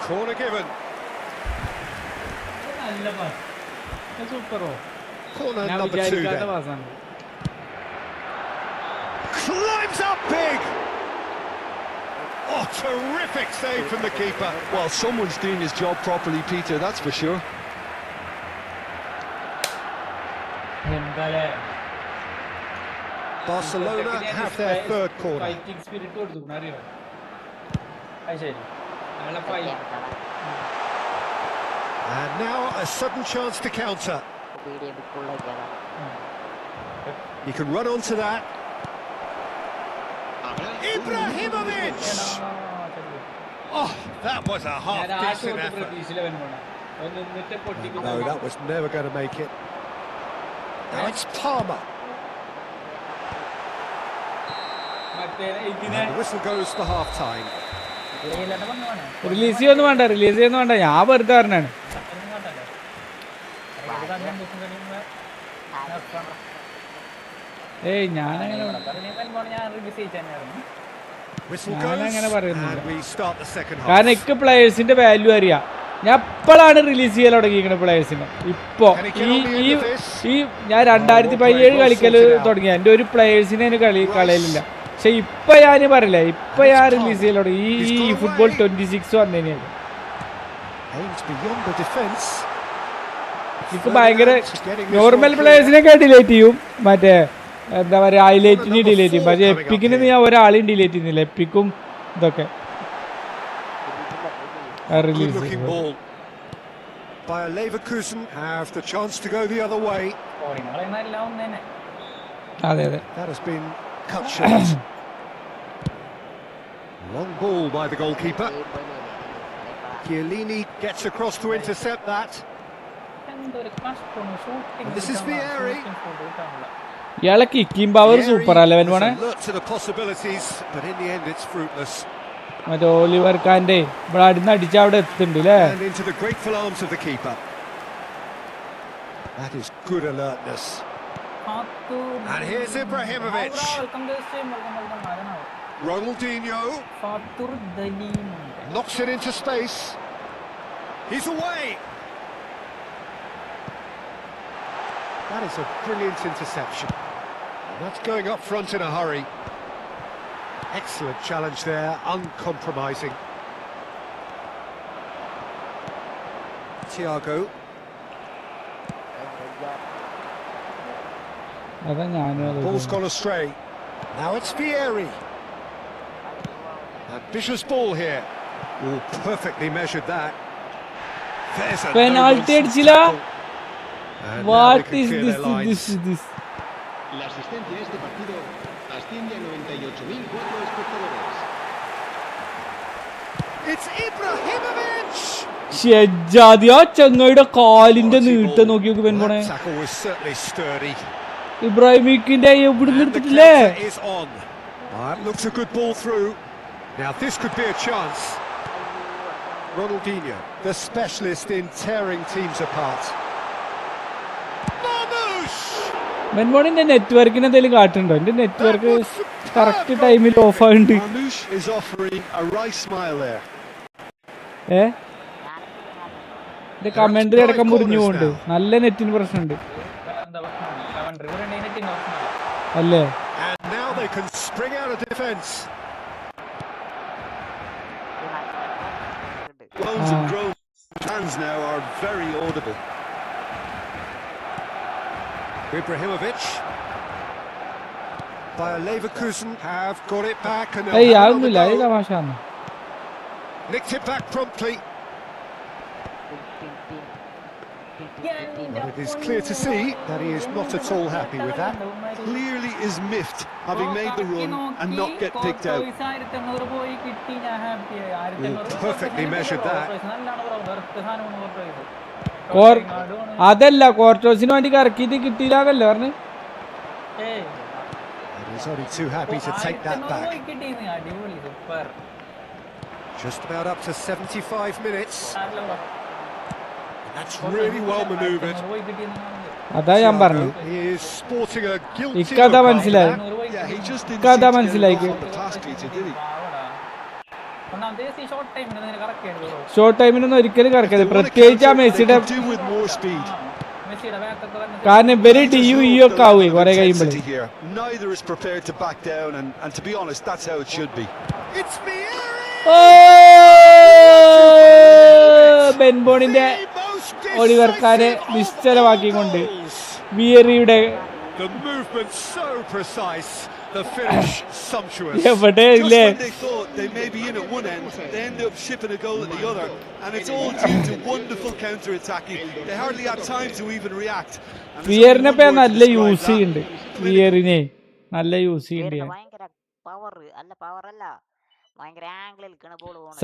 Corner given. Supro. Corner ഞാൻ number 2 വിചാരിക്കാത്ത then. പാസാണ്. Climbs up big. Oh, terrific save from the keeper. Well, someone's doing his job properly, Peter, that's for sure. Barcelona have their third corner. Fighting spirit കൊടുത്തു അറിയോ. And now a sudden chance to counter. He can run onto that. Ibrahimovic! Oh, that was a half-decent effort. No, that was never going to make it. Now it's Palmer. And the whistle goes for half-time. Release ചെയ്യൊന്നും വേണ്ട, ഞാൻ വെറുതെ പറഞ്ഞാണ്. ഏയ് ഞാനങ്ങനെ പറയുന്നില്ല. കാരണം എനിക്ക് പ്ലേയേഴ്സിന്റെ വാല്യൂ അറിയാം. ഞാൻ ഇപ്പോഴാണ് റിലീസ് ചെയ്യാൻ തുടങ്ങിയിരിക്കുന്നത് പ്ലേയേഴ്സിനെ. ഇപ്പോ ഈ ഞാൻ 2017 കളിക്കൽ തുടങ്ങിയ എൻ്റെ ഒരു പ്ലേയേഴ്സിനെ കളയലില്ല. പക്ഷെ ഇപ്പൊ ഞാൻ പറയില്ല, ഇപ്പൊ ഞാൻ റിലീസ് ചെയ്യൽ തുടങ്ങി ഈ ഫുട്ബോൾ 26 വന്നതിനാണ്. എനിക്ക് ഭയങ്കര നോർമൽ പ്ലേയേഴ്സിനൊക്കെ ഡിലേറ്റ് ചെയ്യും, മറ്റേ എന്താ പറയാ ഹൈലൈറ്റിന് ഡിലേറ്റ് ചെയ്യും. പക്ഷെ എപ്പിക്കിന് ഞാൻ ഒരാളെയും ഡിലേറ്റ് ചെയ്യുന്നില്ല. എപ്പിക്കും ഇതൊക്കെ റിലീസ്. അതെ അതെ. Cut short. Long ball by the goalkeeper. Chiellini gets across to intercept that. And this is Vieri. ഇയാളെ കിക്കിംഗ് പവർ സൂപ്പർ അല്ലേ വേണേ. But in the end it's fruitless. മറ്റേ ഓലിവർ കാന്റെ ഇവിടെ അടുന്ന് അടിച്ച അവിടെ എത്തുന്നുണ്ട് അല്ലേ. And into the grateful arms of the keeper. That is good alertness. And here's Ibrahimovic. Ronaldinho knocks it into space. He's away. That is a brilliant interception. And that's going up front in a hurry. Excellent challenge there, uncompromising. Thiago. Ball's gone astray. Now it's Vieri. Ambitious ball here. Oh, perfectly measured that. There's a penalty അടിച്ചില്ല. What is this? La asistencia a este partido asciende a 98.004 espectadores. It's Ibrahimovic. ഷെജാദി ആ ചങ്ങയുടെ കാലിന്റെ നീട്ടം നോക്കി നോക്കി പെൺപോണേ. Tackle was certainly sturdy. ഇബ്രാഹിമിക്കിന്റെ എവിടെ നിർത്തിട്ടില്ലേ. Looks a good ball through. Now this could be a chance. Ronaldinho, the specialist in tearing teams apart. മെൻമോണിന്റെ നെറ്റ്വർക്കിന് എന്തെങ്കിലും കാട്ടുണ്ടോ? എന്റെ network correct ടൈമിൽ of ആവുന്നുണ്ട്. എന്റെ കമന്ററി അടക്കം മുറിഞ്ഞു പോകുന്നുണ്ട്. നല്ല നെറ്റിന് പ്രശ്നമുണ്ട് അല്ലേ? Ibrahimovic by Leverkusen have got it back and nicked it back promptly. But it is clear to see that he is not at all happy with that. Clearly is miffed having made the run and not get picked out. Perfectly measured that. അതല്ല കോർട്ടോസിന് വേണ്ടി കറക്കിയിട്ട് കിട്ടിയില്ല എന്നല്ലേ പറഞ്ഞു. He's only too happy to take that back. Just about up to 75 minutes. That's really well manoeuvred. അതാ ഞാൻ പറഞ്ഞു. He is sporting a guilty. ഇക്കതാ മനസ്സിലായി. ഇക്കതാ മനസ്സിലായി. ഷോർട്ട് ടൈമിനൊന്നും ഒരിക്കലും കറക്കരുത്, പ്രത്യേകിച്ച് ആ മെസ്സിയുടെ. കാരണം ഇവര് ഡിയു ഇ ഒക്കെ ആവുകയെ കുറെ കഴിയുമ്പോൾ. ബെൻബോണിന്റെ ഒളിവർക്കാരെ നിശ്ചലമാക്കിക്കൊണ്ട് വിയറിയുടെ the finish sumptuous. Yeah, but just when they thought they may be in at one end, they end up shipping a goal at the other, and it's all due to wonderful counter-attacking. They hardly had time to even react. വിയറിനെ പേ നല്ല use ചെയ്യുന്നുണ്ട്. വിയറിനെ നല്ല use ചെയ്യുന്നുണ്ട്.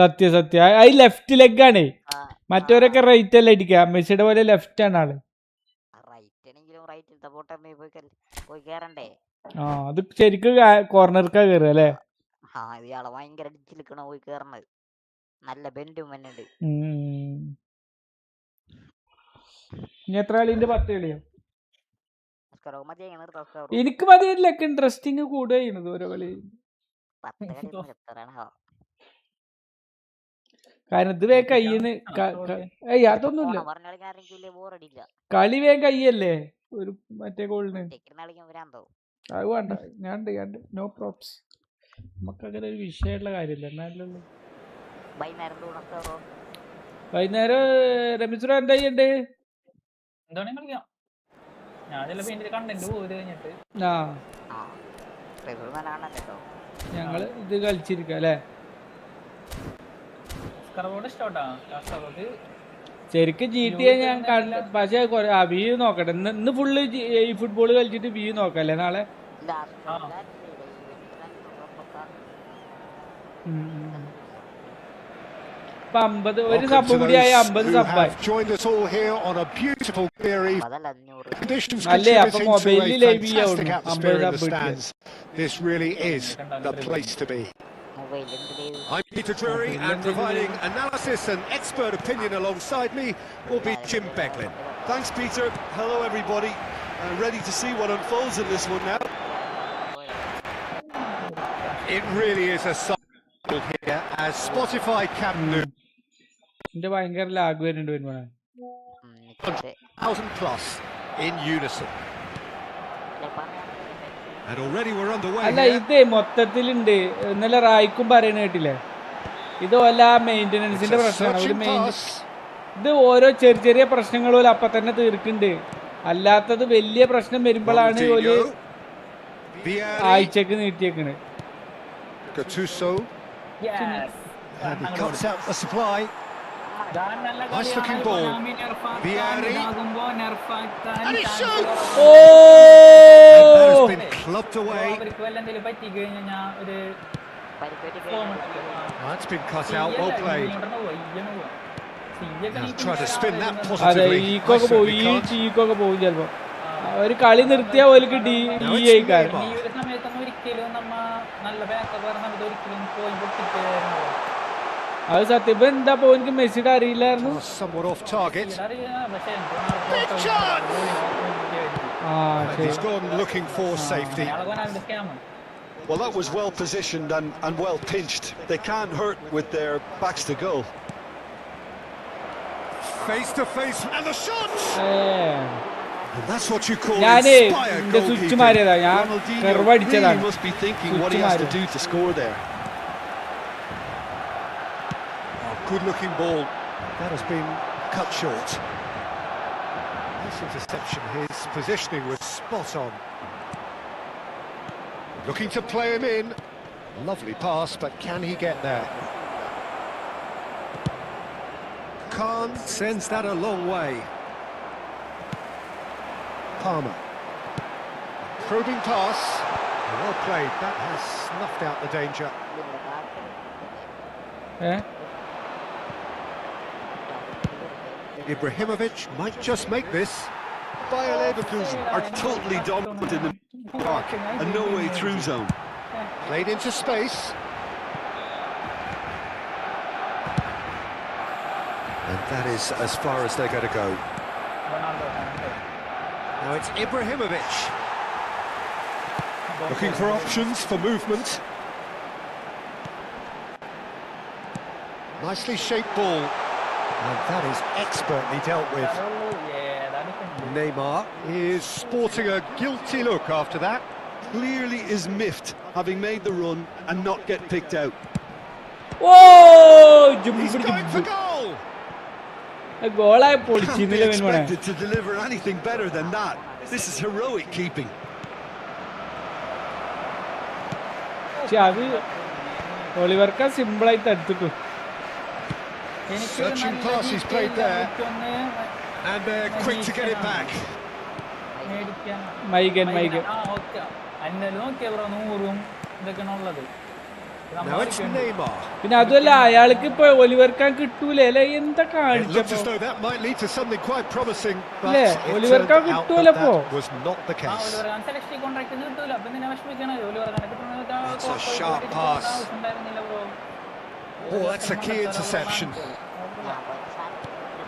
സത്യ സത്യ I left leg ആണ്. മറ്റവരൊക്കെ right അല്ല ഇരിക്കുക. മെസ്സിയുടെ പോലെ left ആണ് ആള്. ആ അത് ശരിക്കും കോർണർക്കാ കയറുക അല്ലേ? ഇനി എത്ര കളിന്റെ 10 കളിയോ? എനിക്ക് മതിയൊക്കെ ഇൻട്രസ്റ്റിങ് കൂടുക ചെയ്യുന്നത് ഓരോ കളി. കാരണം ഇത് വേഗം കയ്യിന്ന് അതൊന്നുമില്ല, കളി വേഗം കയ്യല്ലേ ഒരു മറ്റേ ഗോളിന്. അത് വേണ്ട, ഞാൻ നോ പ്രോപ്സ്. നമുക്കങ്ങനെ ഒരു വിഷയമുള്ള കാര്യമില്ല. എന്നാലല്ലോ വൈകുന്നേരം രമിസുറ എന്താ ചെയ്യണ്ടേ? ഞങ്ങള് ഇത് കളിച്ചിരിക്ക അല്ലേ? ശരിക്കും GTA ഞാൻ പക്ഷേ വ്യൂ നോക്കട്ടെ. ഇന്ന് ഫുള്ള് ഈ ഫുട്ബോൾ കളിച്ചിട്ട് വ്യൂ നോക്കല്ലേ നാളെ? ഇപ്പൊ 50 ഒരു സബ് കൂടിയായ 50 സബ്ബായി അല്ലേ? അപ്പൊ മൊബൈലിൽ ലൈവ് ചെയ്യാവുന്നു 50 സബ് കിട്ടിയത്. I'm Peter Drury, and providing analysis and expert opinion alongside me will be Jim Beglin. Thanks, Peter. Hello, everybody. Ready to see what unfolds in this one now. It really is a cycle here as Spotify captain. ഇതിന്റെ ഭയങ്കര lag വരുന്നുണ്ട് വരുമ്പോഴാണ് 1,000 plus in unison. And already we're underway. അല്ല ഇത് മൊത്തത്തിലുണ്ട്. ഇന്നലെ റായിക്കും പറയണ കേട്ടില്ലേ? ഇത് വല്ല മെയിൻ്റനൻസിന്റെ പ്രശ്നമാണ്. ഇത് ഓരോ ചെറിയ ചെറിയ പ്രശ്നങ്ങൾ പോലെ അപ്പൊ തന്നെ തീർക്കുന്നുണ്ട്. അല്ലാത്തത് വലിയ പ്രശ്നം വരുമ്പോഴാണ് ഒരു ആഴ്ചക്ക് നീട്ടിയേക്കണ്. Nice looking ball. Vieri. And he shoots! Oh! That has been clubbed away. That's been cut out. Well played. Try to spin that positively. ഈക്കൊക്കെ പോകും ചിലപ്പോ. ഒരു കളി നിർത്തിയാൽ ഓൽക്ക് ഡി ആയിക്കാരം. ഈ ഒരു സമയത്തൊന്നും ഒരിക്കലും നമ്മ നല്ല ബാക്കപ്പ് പറഞ്ഞ സമയത്ത് ഒരിക്കലും പോയി പൊട്ടിക്കായിരുന്നു. അത് സത്യം. ഇപ്പൊ എന്താ പോയിന്റ് മെസ്സിയുടെ അറിയില്ലായിരുന്നു. Well, that was well positioned and well pinched. They can't hurt with their backs to goal. Face to face, and the shot! And that's what you call inspired goalkeeping. Ronaldinho must be thinking what he has to do to score there. Good-looking ball. That has been cut short. Nice interception. His positioning was spot on. Looking to play him in. Lovely pass, but can he get there? Khan sends that a long way. Palmer. Probing pass. Well played. That has snuffed out the danger. Ibrahimovic might just make this. Bayer Leverkusen are totally dominant in the park, a no-way through zone. Played into space. And that is as far as they're going to go. Now it's Ibrahimovic. Looking for options for movement. Nicely shaped ball. And that is expertly dealt with. Neymar is sporting a guilty look after that. Clearly is miffed, having made the run and not get picked out. Oh! He's going for goal! Can't be expected to deliver anything better than that. This is heroic keeping. Oliverka simple ആയി തടുത്തു. Searching pass he's played there. And they're quick to get it back. Now it's Neymar. പിന്നെ അതുമല്ല അയാൾക്ക് ഇപ്പൊ ഒലിവർക്കാൻ കിട്ടൂലേ അല്ലെ? എന്താ Looks as though that might lead to something quite promising, but ഒലിവർക്കാൻ കിട്ടൂലോ ഇപ്പൊ. was not the case. That's a sharp pass. Oh, that's a key interception.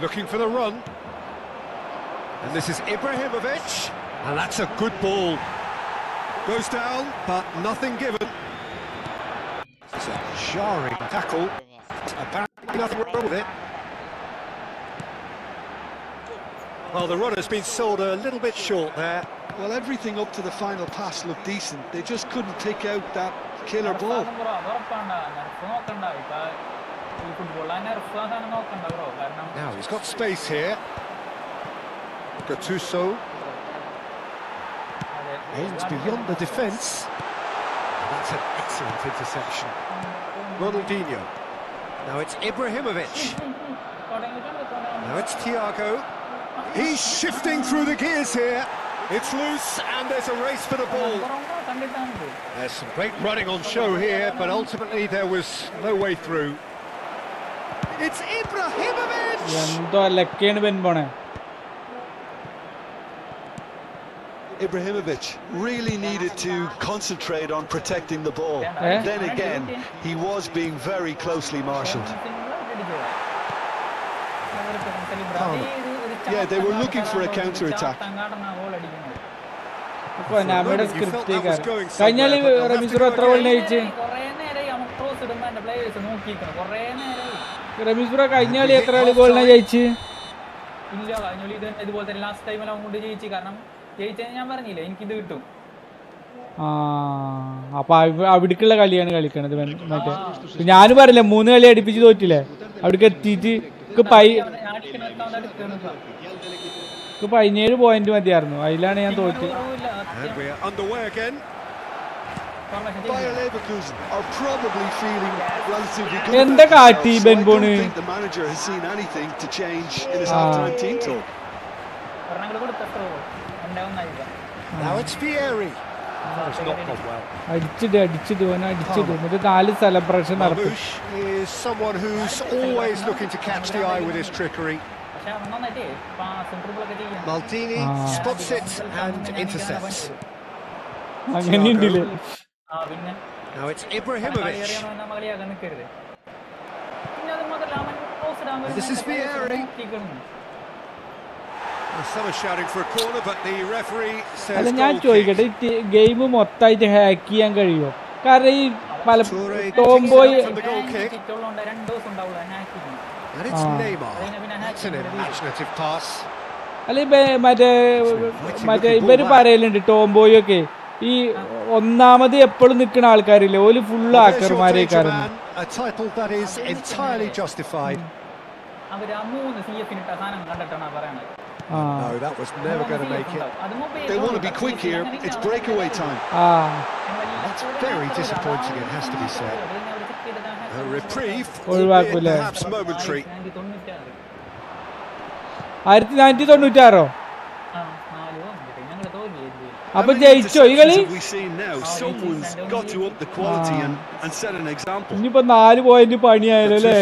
Looking for the run. And this is Ibrahimovic. And that's a good ball. Goes down, but nothing given. It's a jarring tackle. Apparently nothing wrong with it. Well, the run has been sold a little bit short there. Well, everything up to the final pass looked decent. They just couldn't take out that killer ball. Now he's got space here. Gattuso aims beyond the defence. That's an excellent interception. Ronaldinho. Now it's Ibrahimovic. Now it's Thiago. He's shifting through the gears here. It's loose and there's a race for the ball. There's some great running on show here, but ultimately there was no way through. It's Ibrahimovic! Ibrahimovic really needed to concentrate on protecting the ball. Then again, he was being very closely marshalled. Yeah, they were looking for a counter-attack. റമീസ്പുര കഴിഞ്ഞ കളി എത്ര ഗോളിനാ ജയിച്ച്? ഇല്ല, കഴിഞ്ഞ കളി ഇതുപോലെ തന്നെ last ടൈമിൽ അങ്ങോട്ട് ജയിച്ചു. കാരണം ജയിച്ചെന്ന് ഞാൻ പറഞ്ഞില്ല, എനിക്കിത് കിട്ടും. അപ്പൊ അവിടേക്കുള്ള കളിയാണ് കളിക്കണത്. മറ്റേ ഞാനും പറഞ്ഞില്ലേ 3 കളി അടുപ്പിച്ച് തോറ്റില്ലേ? അവിടേക്ക് എത്തിയിട്ട് 17 പോയിന്റ് മതിയായിരുന്നു. അതിലാണ് ഞാൻ തോറ്റ്. എന്താ കാട്ടി ബെൻബോണ്? അടിച്ചിട്ട് ഓനെ അടിച്ചിട്ട് എന്നിട്ട് 4 സെലിബ്രേഷൻ നടത്തും. Maldini spots it and intercepts. അങ്ങനെയുണ്ടല്ലേ? Now it's Ibrahimovic. This is Vieri. Some are shouting for a corner, but the referee says അല്ല ഞാൻ goal kick. ചോദിക്കട്ടെ, ഗെയിം മൊത്തമായിട്ട് ഹാക്ക് ചെയ്യാൻ കഴിയുമോ? കാരണം ഈ പല tomboy And it's Neymar. That's an imaginative pass. അല്ല മറ്റേ ഇവര് പറയലുണ്ട് ടോംബോയൊക്കെ ഈ ഒന്നാമത് എപ്പോഴും നിൽക്കുന്ന ആൾക്കാരില്ലേ, ഓല് full ആക്കർമാരേക്കാരൻ. A title that is entirely justified. No, that was never going to make it. They want to be quick here. It's breakaway time. That's very disappointing, it has to be said. A reprieve, ഒഴിവാക്കൂല. perhaps momentary. 1996 അപ്പൊ ജയിച്ചോ ഈ കളി? We see now someone's got to up the quality and set an example. ഇനിയിപ്പോ 4 point പണിയായാലോ അല്ലേ?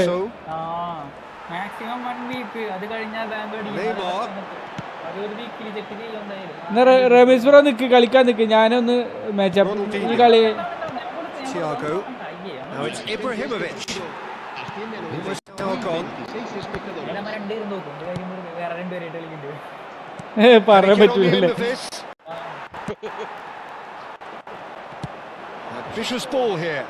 Ramesh bro നിക്ക്, കളിക്കാൻ നിക്ക്, ഞാനൊന്ന് matchup ഈ കളി. Thiago. Now it's Ibrahimovic. Almost now gone. പറയാൻ പറ്റൂലല്ലേ? Vicious ball here.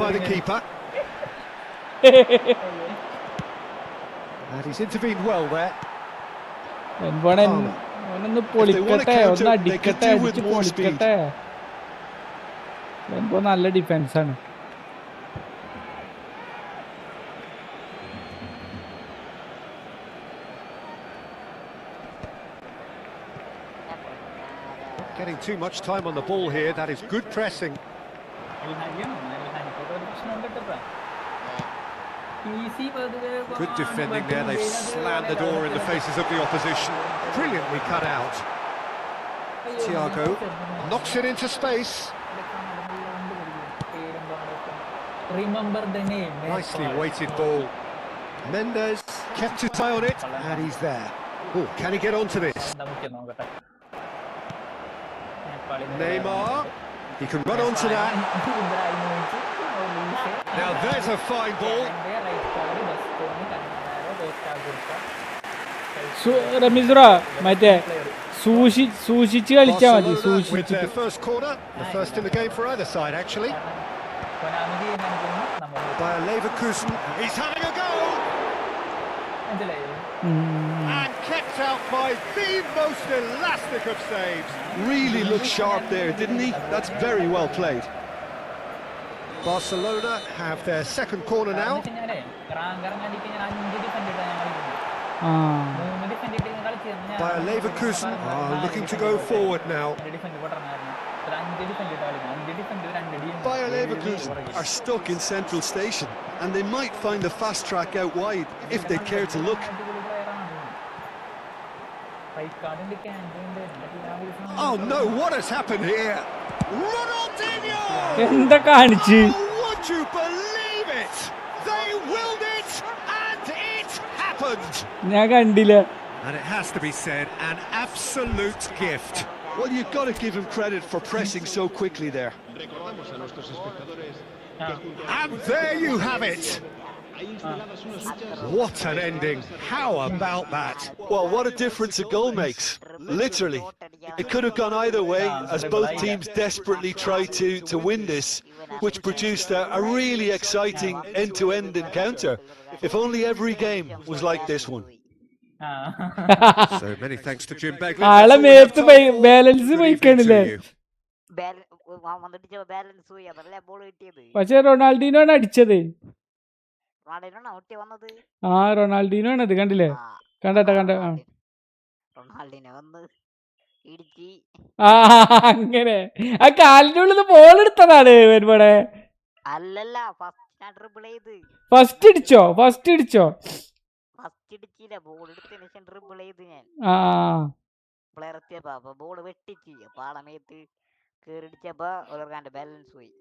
By the keeper. And he's intervened well there. ഒന്ന് പൊളിക്കട്ടെ, ഒന്ന് അടിക്കട്ടെ, അടിച്ച് പൊളിക്കട്ടെ. നല്ല ഡിഫൻസാണ്. Getting too much time on the ball here. That is good pressing. Good defending there. They've slammed the door in the faces of the opposition. Brilliantly cut out. Thiago knocks it into space. Remember the name. Nicely weighted ball. Mendes kept his eye on it, and he's there. Oh, can he get onto this? Neymar, he can run onto that. Now there's a fine ball. Ramees മറ്റേ സൂക്ഷിച്ച് കളിച്ചാൽ മതി. With their first corner, the first in the game for either side actually. By Leverkusen, he's having a go. And kept out by the most elastic of saves. Really looked sharp there, didn't he? That's very well played. Barcelona have their second corner now. By Leverkusen are looking to go forward now. Bayer Leverkusen are stuck in Central Station and they might find a fast track out wide if they care to look. Oh no, what has happened here? Ronaldinho! എന്താ കാണിച്ച്? Would you believe it? They willed it and it happened. ഞാൻ കണ്ടില്ല. And it has to be said, an absolute gift. Well, you've got to give him credit for pressing so quickly there. And there you have it. What an ending. How about that? Well, what a difference a goal makes. Literally. It could have gone either way as both teams desperately tried to win this, which produced a really exciting end-to-end encounter. If only every game was like this one. So many thanks to Jim Begley. ആളെ മേത്ത് balance പോയിക്കാണില്ലേ? പക്ഷെ Ronaldinho ആണ് അടിച്ചത്. Ronaldinho ആണ് അത്, കണ്ടില്ലേ? കണ്ട അങ്ങനെ ആ കാലിന്റെ ഉള്ളിൽ ബോൾ എടുത്തതാണ് വരുമ്പോടെ. ഫസ്റ്റ് ഇടിച്ചോ? ബോൾ വെട്ടിച്ച് പാടമേത്ത് കേറിടിച്ചപ്പോ ബാലൻസ് പോയി.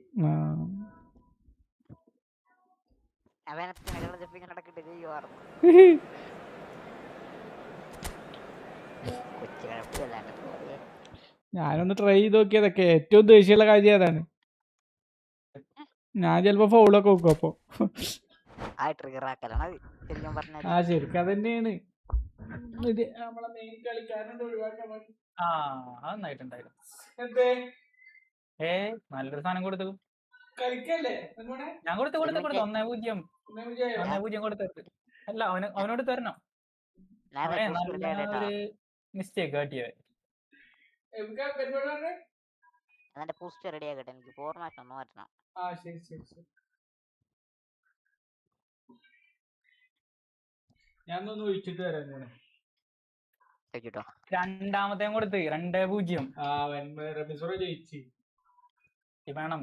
ഞാനൊന്ന് ട്രൈ ചെയ്ത് നോക്കിയതൊക്കെ ഏറ്റവും ദേഷ്യമുള്ള കാര്യം അതാണ്. ഞാൻ ചിലപ്പോ ഫൗളൊക്കെ നോക്കും. അപ്പൊ ആ ശരിക്കും അതന്നെയാണ് നമ്മളെ മെയിൻ കളിക്കാരൻ ഒഴിവാക്കാൻ വേണ്ടി. എന്തേ നല്ലൊരു സാധനം കൊടുത്തു കളിക്കല്ലേ ഞാൻ കൊടുത്തു 1-0 കൊടുത്തിട്ട്. അല്ല അവനോട് തരണം. അവനെ നല്ല ഒരു മിസ്റ്റേക്ക് കാട്ടിയത്. ഞാൻ ഒന്ന് ഒഴിച്ചിട്ട് വരാൻ. രണ്ടാമത്തെ കൊടുത്ത് 2-0 ജയിച്ചു വേണം.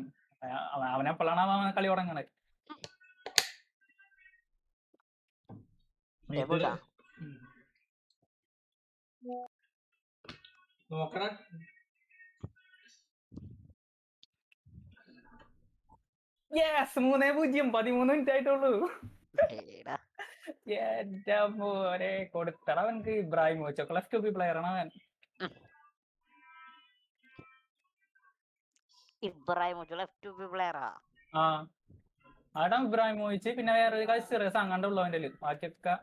അവനെപ്പോഴാണ് അവൻ കളി തുടങ്ങണത്. നോക്കണം. യെസ് 3-0 13 മിനിറ്റ് ആയിട്ടുള്ളൂ. എന്റെ മോനെ കൊടുത്തട അവനക്ക്. Ibrahimovic left to be player ആണ് അവൻ. ആടാ ഇബ്രാഹിമോവിച്ച്. പിന്നെ വേറെ കളിച്ച് അങ്ങാണ്ടുള്ളൂ അവന്റെ. ബാക്കിയൊക്കെ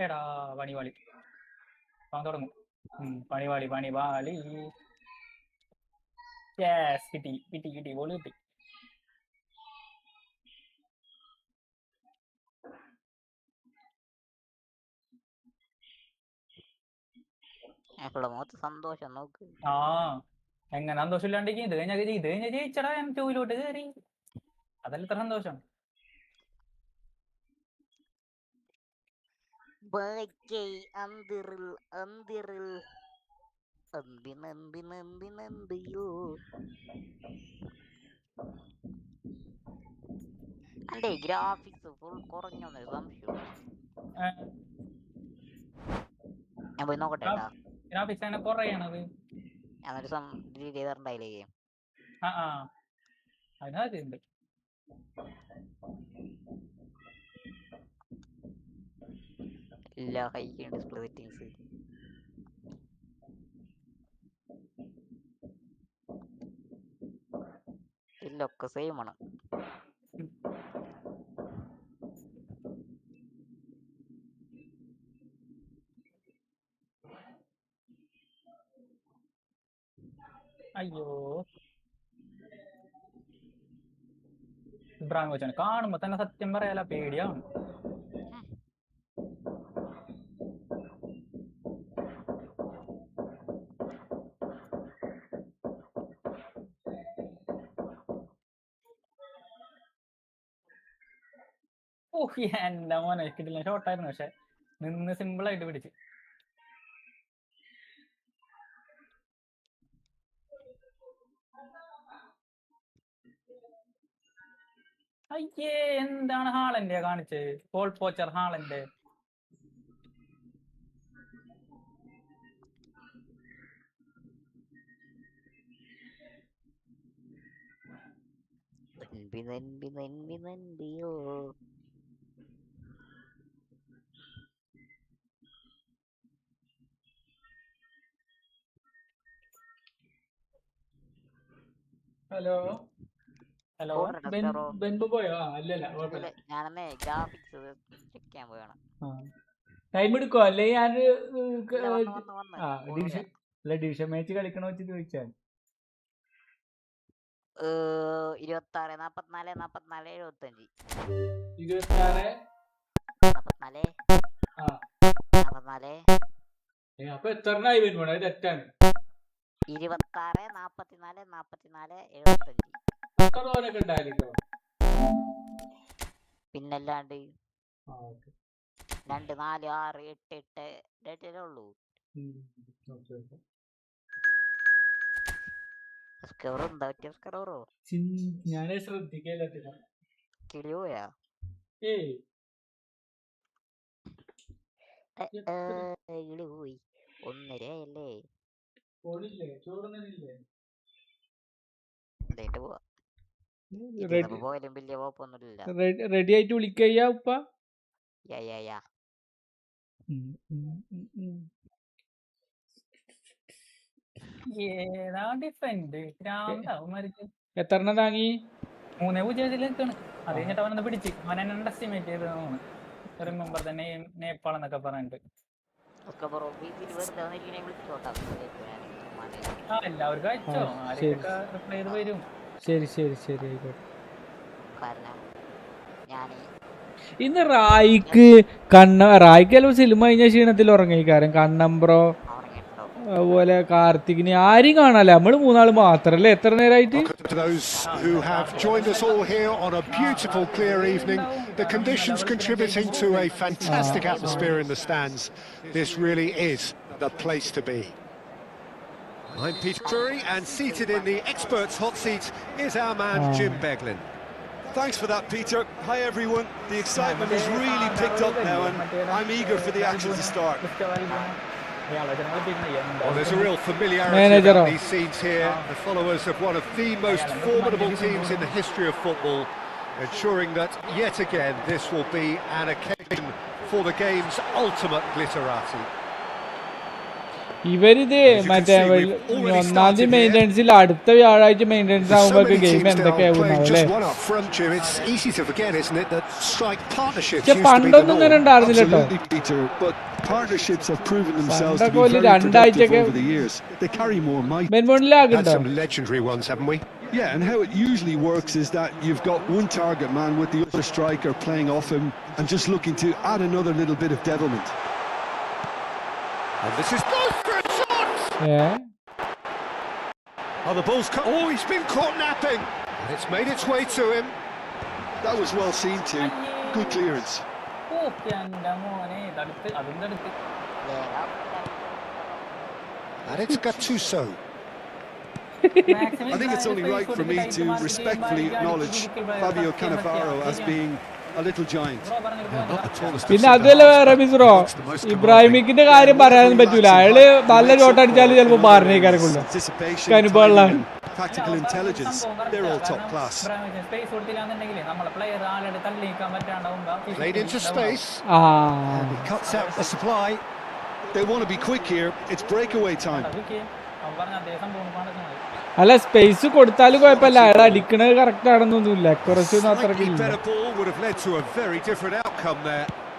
എടാ പണിവാളി തുടങ്ങും. പണിവാളി. യെസ് കിട്ടി ബോൾ കിട്ടി. സന്തോഷം നോക്ക്. എങ്ങനെ സന്തോഷം ഇല്ലാണ്ടിരിക്കും. ഇത് കഴിഞ്ഞ ജയിച്ചടാ. ഞാൻ 2-ലോട്ട് കയറി. അതല്ല ഇത്ര സന്തോഷം. അല്ലേ ഗ്രാഫിക്സ് ഫുൾ കുറഞ്ഞൊന്ന് സംശയം. ഞാൻ പോയി നോക്കട്ടെ. ഗ്രാഫിക്സ് അങ്ങനെ കുറയണത് ഞാനൊരു ചെയ്തിട്ടുണ്ടായില്ലേ. അതിനകത്തുണ്ട്. എല്ലാ ഹൈ ഡിസ്പ്ലേ സെറ്റിംഗ്സ്. ഇതിലൊക്കെ സെയിം ആണ്. അയ്യോ ഇബ്രാഹിമോവിച്ചിനെ കാണുമ്പോ തന്നെ സത്യം പറയാല പേടിയാണ്. എന്റെ മോനെ കിട്ടില്ല. ഷോർട്ടായിരുന്നു. പക്ഷെ നിന്ന് സിമ്പിൾ ആയിട്ട് പിടിച്ച്. അയ്യേ എന്താണ് ഹാളന്റെ കാണിച്ചത്? ഗോൾ പോച്ചർ ഹാളന്റെ. ഹലോ ബെൻബു പോയോ? അല്ലല്ല ഞാനന്നേ ഗ്രാഫിക്സ് ചെക്ക് ചെയ്യാൻ പോയാണ്. ടൈം എടുക്കോ? അല്ലെ ഞാൻ ഡിവിഷൻ മാച്ച് കളിക്കണ വെച്ച് ചോദിച്ചാൽ 26 44 44 75 26 44 44. അപ്പൊ എത്രണ്ണായി വരുമ്പോൾ അത് തെറ്റാണ്. 26 44 44 75 അത്ര തോനൊക്കെ ഉണ്ടായില്ലോ. പിന്നല്ലാണ്ട് 2 4 6 8 8 ഉള്ളൂ. ഞാനേ ശ്രദ്ധിക്കില്ല. കിളിയോയാ കിളി പോയി. 1:30 റെഡി ആയിട്ട് വിളിക്കയ്യ ഉപ്പ. എത്രണ്ണം താങ്ങി? 3-0 അത് കഴിഞ്ഞിട്ട് അവനൊന്ന് പിടിച്ച് അവൻ എന്നെ എസ്റ്റിമേറ്റ് ചെയ്ത് ഒരു മെമ്പർ തന്നെ നേപ്പാൾ എന്നൊക്കെ പറഞ്ഞിട്ട്. എല്ലാവർക്കും അയച്ചോ, ആരെയൊക്കെ റിപ്ലൈ ചെയ്ത് വരും. ശരി ആയിക്കോട്ടെ. ഇന്ന് റായിക്ക് ചിലപ്പോൾ സിനിമ കഴിഞ്ഞ ക്ഷീണത്തിൽ ഉറങ്ങിക്കാരൻ. കണ്ണമ്പ്രോ അതുപോലെ കാർത്തികിന് ആരും കാണാല്ലേ, നമ്മള് 3 മാത്രല്ലേ എത്ര നേരമായിട്ട്. Those who have joined us all here on a beautiful clear evening, the conditions contributing to a fantastic atmosphere in the stands. This really is the place to be. I'm Peter Drury, and seated in the experts' hot seat is our man Jim Beglin. Thanks for that, Peter. Hi everyone. The excitement has really picked up now and I'm eager for the action to start. Well, there's a real familiarity about these scenes here. The followers of one of the most formidable teams in the history of football, ensuring that yet again this will be an occasion for the game's ultimate glitterati. ഇവരിത് മറ്റേ 1-ാം തീയതി മെയിൻ്റെനൻസിൽ അടുത്ത വ്യാഴാഴ്ച maintenance ആകുമ്പോൾ game എന്തൊക്കെയാവുന്നാവും അല്ലേ? പക്ഷെ പണ്ടൊന്നും ഇങ്ങനെ ഉണ്ടായിരുന്നില്ല കേട്ടോ. Partnerships have proven themselves to be പണ്ടൊക്കെ very productive 2 over the years. They carry more might. Had some legendary ones, haven't we? Yeah, and how it usually works is that you've got one target man with the other striker playing off him and just looking to add another little bit of devilment. And this is good for a shot! Yeah. Oh, the ball's oh, he's been caught napping! And it's made its way to him. That was well seen too. Good clearance. And it's Gattuso. I think it's only right for me to respectfully acknowledge Fabio Cannavaro as being a little giant. പിന്നെ അതല്ല വേറെ മിസ്രോ, ഇബ്രാഹിമിക്കിന്റെ കാര്യം പറയാനൊന്നും പറ്റൂല. അയാള് നല്ല shot അടിച്ചാലും ചിലപ്പോ മാറിനേക്കാരക്കുള്ളൂ. കനുബാളാണ്. Tactical intelligence, they're all top class. Played into space. And he cuts out the supply. They want to be quick here. It's breakaway time. അല്ല സ്പേസ് കൊടുത്താലും കുഴപ്പമില്ല, അയാൾ അടിക്കണത് കറക്റ്റ് ആണെന്നൊന്നുമില്ല. കുറച്ച്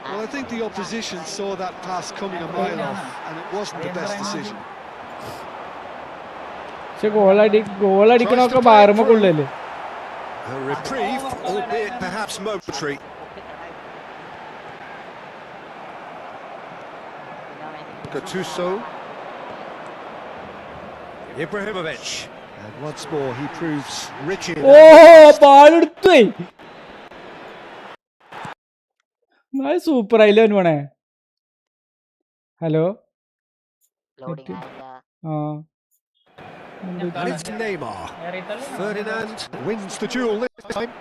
Well, I think the opposition saw that pass coming a mile off and it wasn't the best decision. പക്ഷെ ഗോളടിക്കണൊക്കെ ബാറുമ്പോ കൊള്ളല്ലേ. A reprieve, albeit perhaps momentary. Gattuso. Ibrahimovic. And once more he proves rich in. Oh, ball എടുത്തേ. Super ആയില്ലേ വേണേ. Hello. And it's Neymar. Ferdinand wins the duel this time.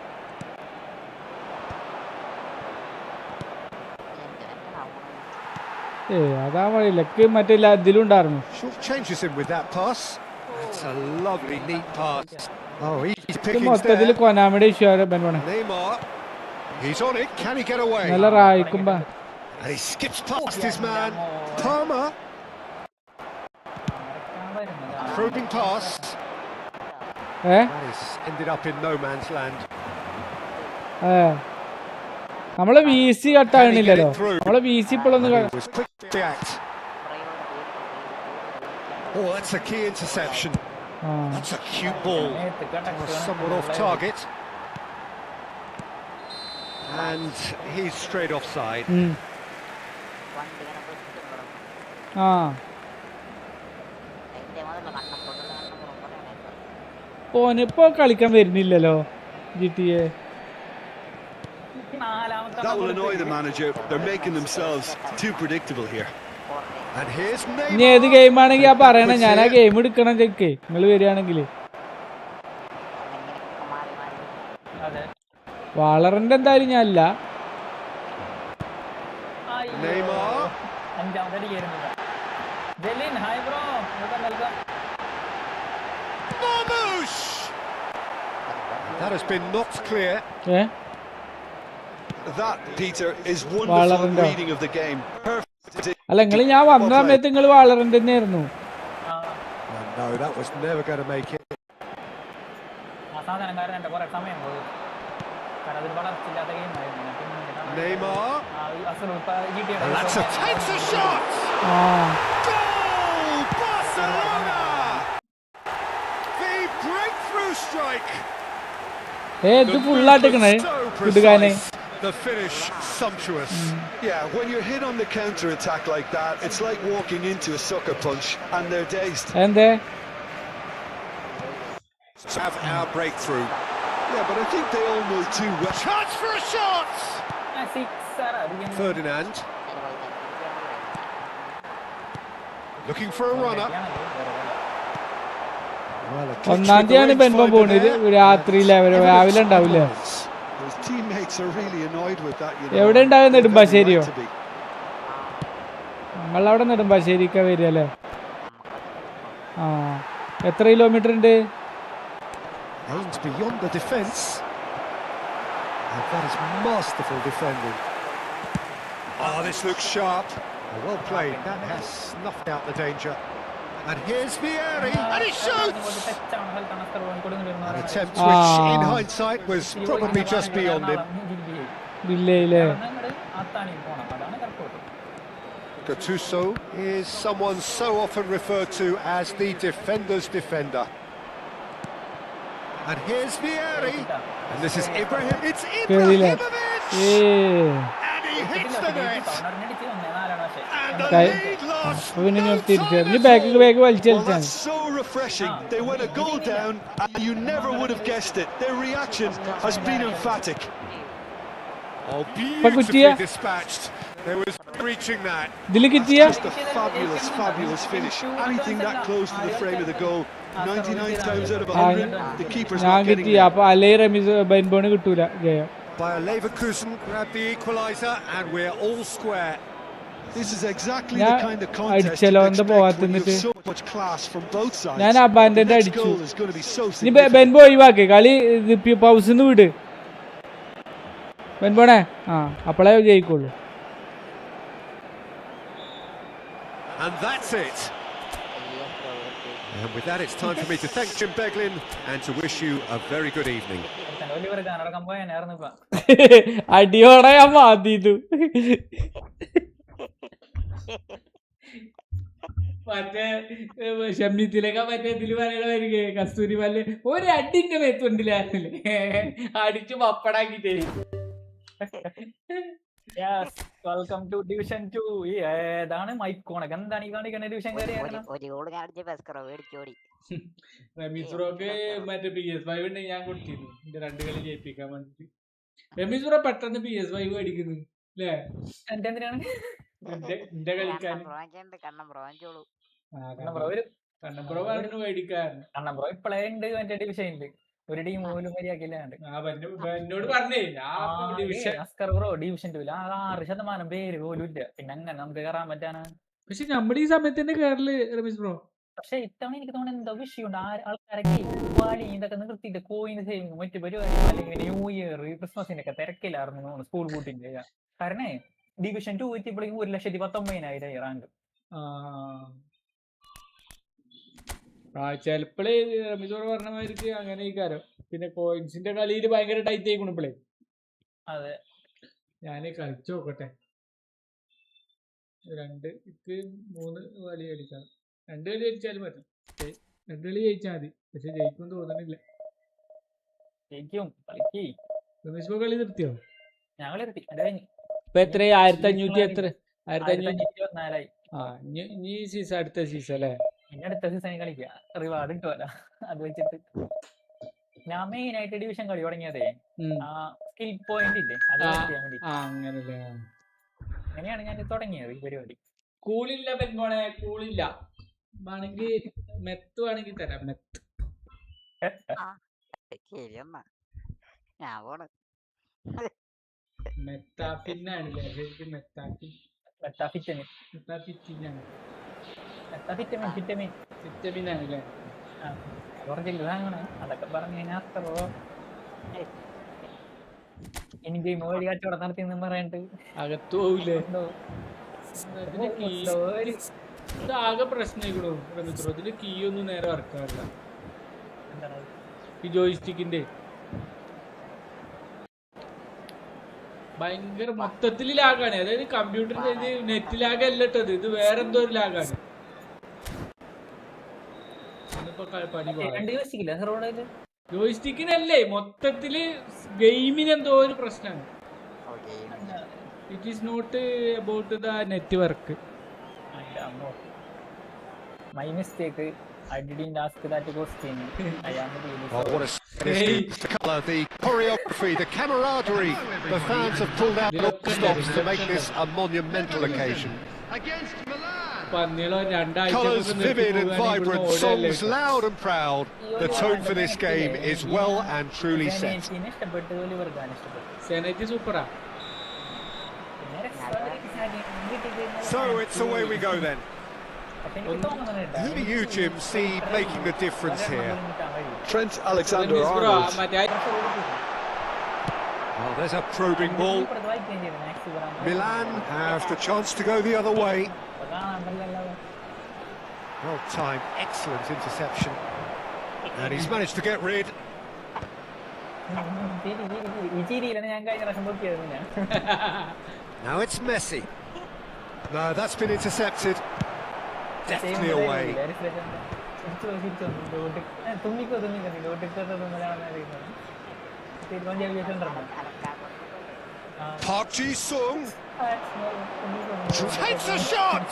അതാ വഴിയിലൊക്കെ മറ്റേ ഇതിലുണ്ടായിരുന്നു. Short changes him with that pass. It's a lovely neat pass. Oh, he's picking മൊത്തത്തിൽ കൊനാമിയുടെ issue ആണ് ബെൻവണേ. Neymar. He's on it. Can he get away? നല്ല റായിക്കുമ്പോ. And he skips past his man. Palmer. Probing pass. That is ended up in no man's land. നമ്മളെ VC കട്ടാകണില്ലല്ലോ. നമ്മളെ VC ഇപ്പോഴൊന്നും oh, that's a key interception. That's a cute ball. Somewhat off target. And he's straight offside. ഓനിപ്പോ കളിക്കാൻ വരുന്നില്ലല്ലോ GTA. That will annoy the manager. They're making themselves too predictable here. And here's ഇനി ഏത് game ആണെങ്കിൽ ആ പറയണേ, ഞാൻ ആ game എടുക്കണം ചെക്ക് നിങ്ങൾ വരികയാണെങ്കിൽ. വാളറിന്റെ എന്തായാലും ഞാനില്ല. Jelin, hi bro. Welcome. Marmoush! That has been knocked clear. Yeah. That, Peter, is wonderful reading of the game. Perfect. അല്ല നിങ്ങൾ ഞാൻ വന്ന സമയത്ത് നിങ്ങൾ വളറന്റ് തന്നെയായിരുന്നു. No, that was never going to make it. Neymar. That's takes a shot. Goal, Barcelona! The breakthrough strike. ഇത് ഫുള്ളായിട്ടിരിക്കണേ കുടുകാനെ. The finish sumptuous. Yeah, when you're hit on the counter attack like that, it's like walking into a sucker punch and they're dazed. And they have our breakthrough. Yeah, but I think they all know too well. Chance for a shot. Ferdinand looking for a runner. ഒന്നാം തീയതിയാണ് Benbow പോണത്. രാത്രി രാവിലെ ഉണ്ടാവില്ല. എവിടെ ഉണ്ടാവും? നെടുമ്പാശ്ശേരിയോ? നമ്മളവിടെ നെടുമ്പാശ്ശേരിക്ക വരിക അല്ലേ? ആ, എത്ര കിലോമീറ്റർ ഉണ്ട്? Aims beyond the defence. And that is masterful defending. Oh, this looks sharp. Well played. That has snuffed out the danger. And here's Vieri, and he shoots! An attempt which, in hindsight, was probably just beyond him. Gattuso is someone so often referred to as the defender's defender. And here's Vieri, and this is Ibrahim. It's Ibrahimovic! And he hits the net! And the lead lost! Well, that's so refreshing. They went a goal down, and you never would have guessed it. Their reaction has been emphatic. Oh, beautifully dispatched. There was reaching that. Just a fabulous, fabulous finish. Anything that close to the frame of the goal, 99 times out of 100, the keeper's not getting there. Bayer Leverkusen grabbed the equaliser, and we're all square. This is exactly the kind of contest you expect when you have so much class from both sides. The next goal is going to be so significant. And that's it. And with that, it's time for me to thank Jim Beglin and to wish you a very good evening. അടിയോടെ ഞാൻ മാറ്റിട്ടു. മറ്റേ ഷമ്മിത്തിലൊക്കെ മറ്റേ ഇതില് പറയണമായിരിക്കേ കസ്തൂരി പല്ല് ഒരു അടിന്റെ മേത്തുണ്ടില്ലായിരുന്നില്ലേ, അടിച്ചു പപ്പടാക്കിട്ടേ. Welcome to division 2. ഏതാണ് മൈക്കോണൊക്കെ എന്താണ് ഈ കാണിക്കണ ഡിവിഷൻ റമീസ് ബ്രോക്ക് മറ്റേ PS5 ഉണ്ടെങ്കിൽ ഞാൻ കൊടുത്തിരുന്നു എന്റെ 2 കളി ജയിപ്പിക്കാൻ വേണ്ടിട്ട്. റമീസ് ബ്രോ പെട്ടെന്ന് PS5 മേടിക്കുന്നു അല്ലേ? എന്റെ എന്തിനാണ് എന്റെ കളിക്കാൻ കണ്ണബ്രോ പറഞ്ഞു മേടിക്കാൻ. കണ്ണബ്രോ ഇപ്പളേ ഉണ്ട് മറ്റേ ഡിവിഷനില് ഒരു ടീം പോലും മര്യാദക്കില്ലാണ്ട്. എന്നോട് പറഞ്ഞേ ഡിവിഷൻ 2 6% പേര് പോലും ഇല്ല. പിന്നെ അങ്ങനെ നമുക്ക് കയറാൻ പറ്റാണ്. പക്ഷെ നമ്മുടെ ഈ സമയത്ത് തന്നെ കേരള റമീസ് ബ്രോ. പക്ഷെ ഇത്തവണ എനിക്ക് തോന്നുന്നു എന്തോ വിഷയമുണ്ട്. ആൾക്കാരൊക്കെ വാലി ഇതൊക്കെ നിർത്തിയിട്ട് കോയിന് സേവിങ് മറ്റു പരിപാടി അല്ലെങ്കിൽ ന്യൂ ഇയർ ക്രിസ്മസിന്റെ ഒക്കെ തിരക്കില്ലായിരുന്നു സ്കൂൾ കൂട്ടിന്റെ. കാരണം ഡിവിഷൻ 2 എത്തിയപ്പോഴേക്കും 1,19,000 റാങ്ക്. ചിലപ്പോഴേ റമീസ് ബ്രോ പറഞ്ഞ മാതിരിക്ക് അങ്ങനെ ഈ കാര്യം. പിന്നെ കോയിൻസിന്റെ കളിയിൽ ഭയങ്കര ടൈറ്റ് ആയിക്കോണിപ്പോഴേ. അതെ, ഞാൻ കളിച്ചു നോക്കട്ടെ. 3 കളി കളിക്കാം. 2 കളി ജയിച്ചാലും മതി. 2 കളി ജയിച്ചാൽ മതി. പക്ഷെ ജയിക്കും തോന്നുന്നില്ല. റമീസ് ബ്രോ കളി നിർത്തിയോ? ഞങ്ങൾ ഇപ്പൊ എത്രയായി? 1500 എത്ര? 1524. ഇനി സീസൺ അടുത്ത സീസൺ അല്ലേ? ഇനി അടുത്ത സീസണിൽ കളിക്കുക. റിവാർഡ് കിട്ടുമല്ലോ അത് വെച്ചിട്ട്. ഞാൻ മെയിൻ ആയിട്ട് ഡിവിഷൻ കളി തുടങ്ങിയതേ സ്കിൽ പോയിന്റ് ഇല്ലേ അത് ചെയ്യാൻ വേണ്ടി. അങ്ങനെയാണ് ഞാൻ തുടങ്ങിയത് ഈ പരിപാടി. കൂളില്ല പെൺപോണെ, കൂളില്ല. വേണമെങ്കിൽ മെത്ത് വേണമെങ്കിൽ തരാം. മെത്ത് മെത്താഫിന്നാണല്ലേ? ശരിക്കും മെത്താഫിന്നാണ്. വിറ്റമിൻ ആണല്ലേ? അതൊക്കെ പറഞ്ഞു കഴിഞ്ഞാൽ എനിക്ക് മോടി കച്ചവടം നടത്തിയെന്ന് പറഞ്ഞിട്ട് അകത്തു പോവില്ലേ? ഇതാകെ പ്രശ്നമായിക്കണോ മിത്രോ? ഇതിന്റെ കീ ഒന്നും നേരെ വർക്കാറില്ല. ഈ ജോയിസ്റ്റിക്കിന്റെ ഭയങ്കര മൊത്തത്തിൽ ലാഗാണ്. അതായത് കമ്പ്യൂട്ടറിന്റെ ഇത് നെറ്റ് ലാഗ് അല്ല ഇട്ടത്, ഇത് വേറെ എന്തോ ഒരു ലാഗാണ്. ജോയിസ്റ്റിക്കിനല്ലേ, മൊത്തത്തില് ഗെയിമിന് എന്തോ ഒരു പ്രശ്നമാണ്. It is not about the network. My mistake. I didn't ask that question. I am really sorry. What a colour, the choreography, the camaraderie. The fans have pulled out all stops to make this a monumental occasion. Against Milan. Colours vivid and vibrant, songs loud and proud. The tone for this game is well and truly set. So it's away we go then. Who do you, Jim, see making the difference here? Trent Alexander-Arnold. Well, there's a probing ball. Milan have the chance to go the other way. Well timed, excellent interception. And he's managed to get rid. Now it's Messi. No, that's been intercepted. Definitely away. Park Ji-sung takes a shot,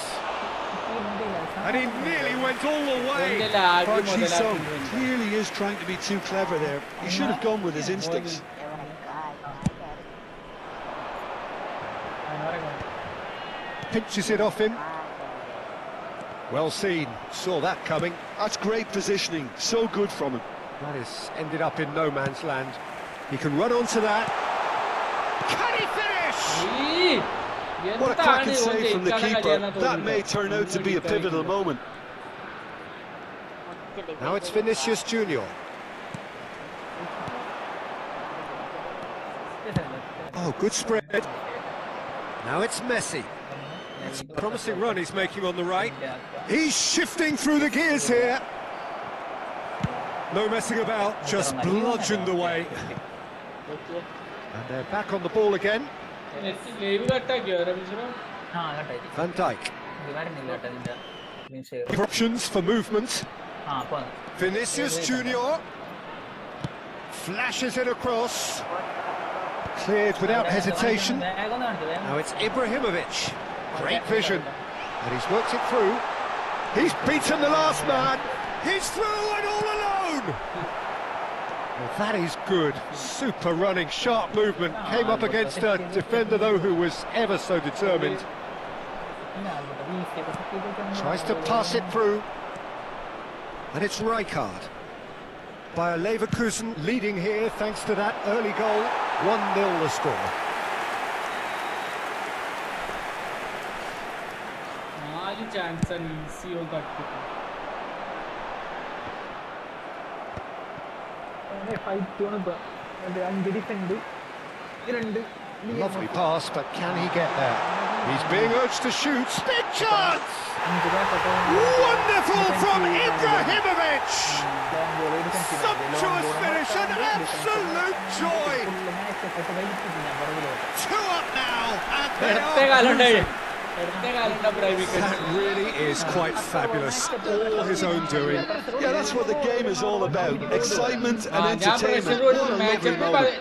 and he nearly went all the way. Park Ji-sung clearly is trying to be too clever there. He should have gone with his instincts. Pinches it off him. Well seen, saw that coming. That's great positioning, so good from him. That has ended up in no man's land. He can run onto that. Can he finish? What a cracking save from the keeper. That may turn out to be a pivotal moment. Now it's Vinicius Junior. Oh, good spread. Now it's Messi. It's a promising run he's making on the right. He's shifting through the gears here. No messing about, just bludgeoned away. And they're back on the ball again. Van Dijk. Options for movement. Vinicius Junior. Flashes it across. Cleared without hesitation. Now it's Ibrahimovic. Great vision, and he's worked it through. He's beaten the last man. He's through and all alone. Well, that is good. Super running, sharp movement. Came up against a defender, though, who was ever so determined. Tries to pass it through. And it's Rijkaard. Bayer Leverkusen leading here thanks to that early goal. 1-0 the score. Chance and easy on that. Lovely pass, but can he get there? He's being urged to shoot. Big chance! Wonderful from Ibrahimovic! Sumptuous finish, an absolute joy! 2 up now, and they are... That really is quite fabulous. All his own doing. Yeah, that's what the game is all about. Excitement and entertainment. What a lovely moment.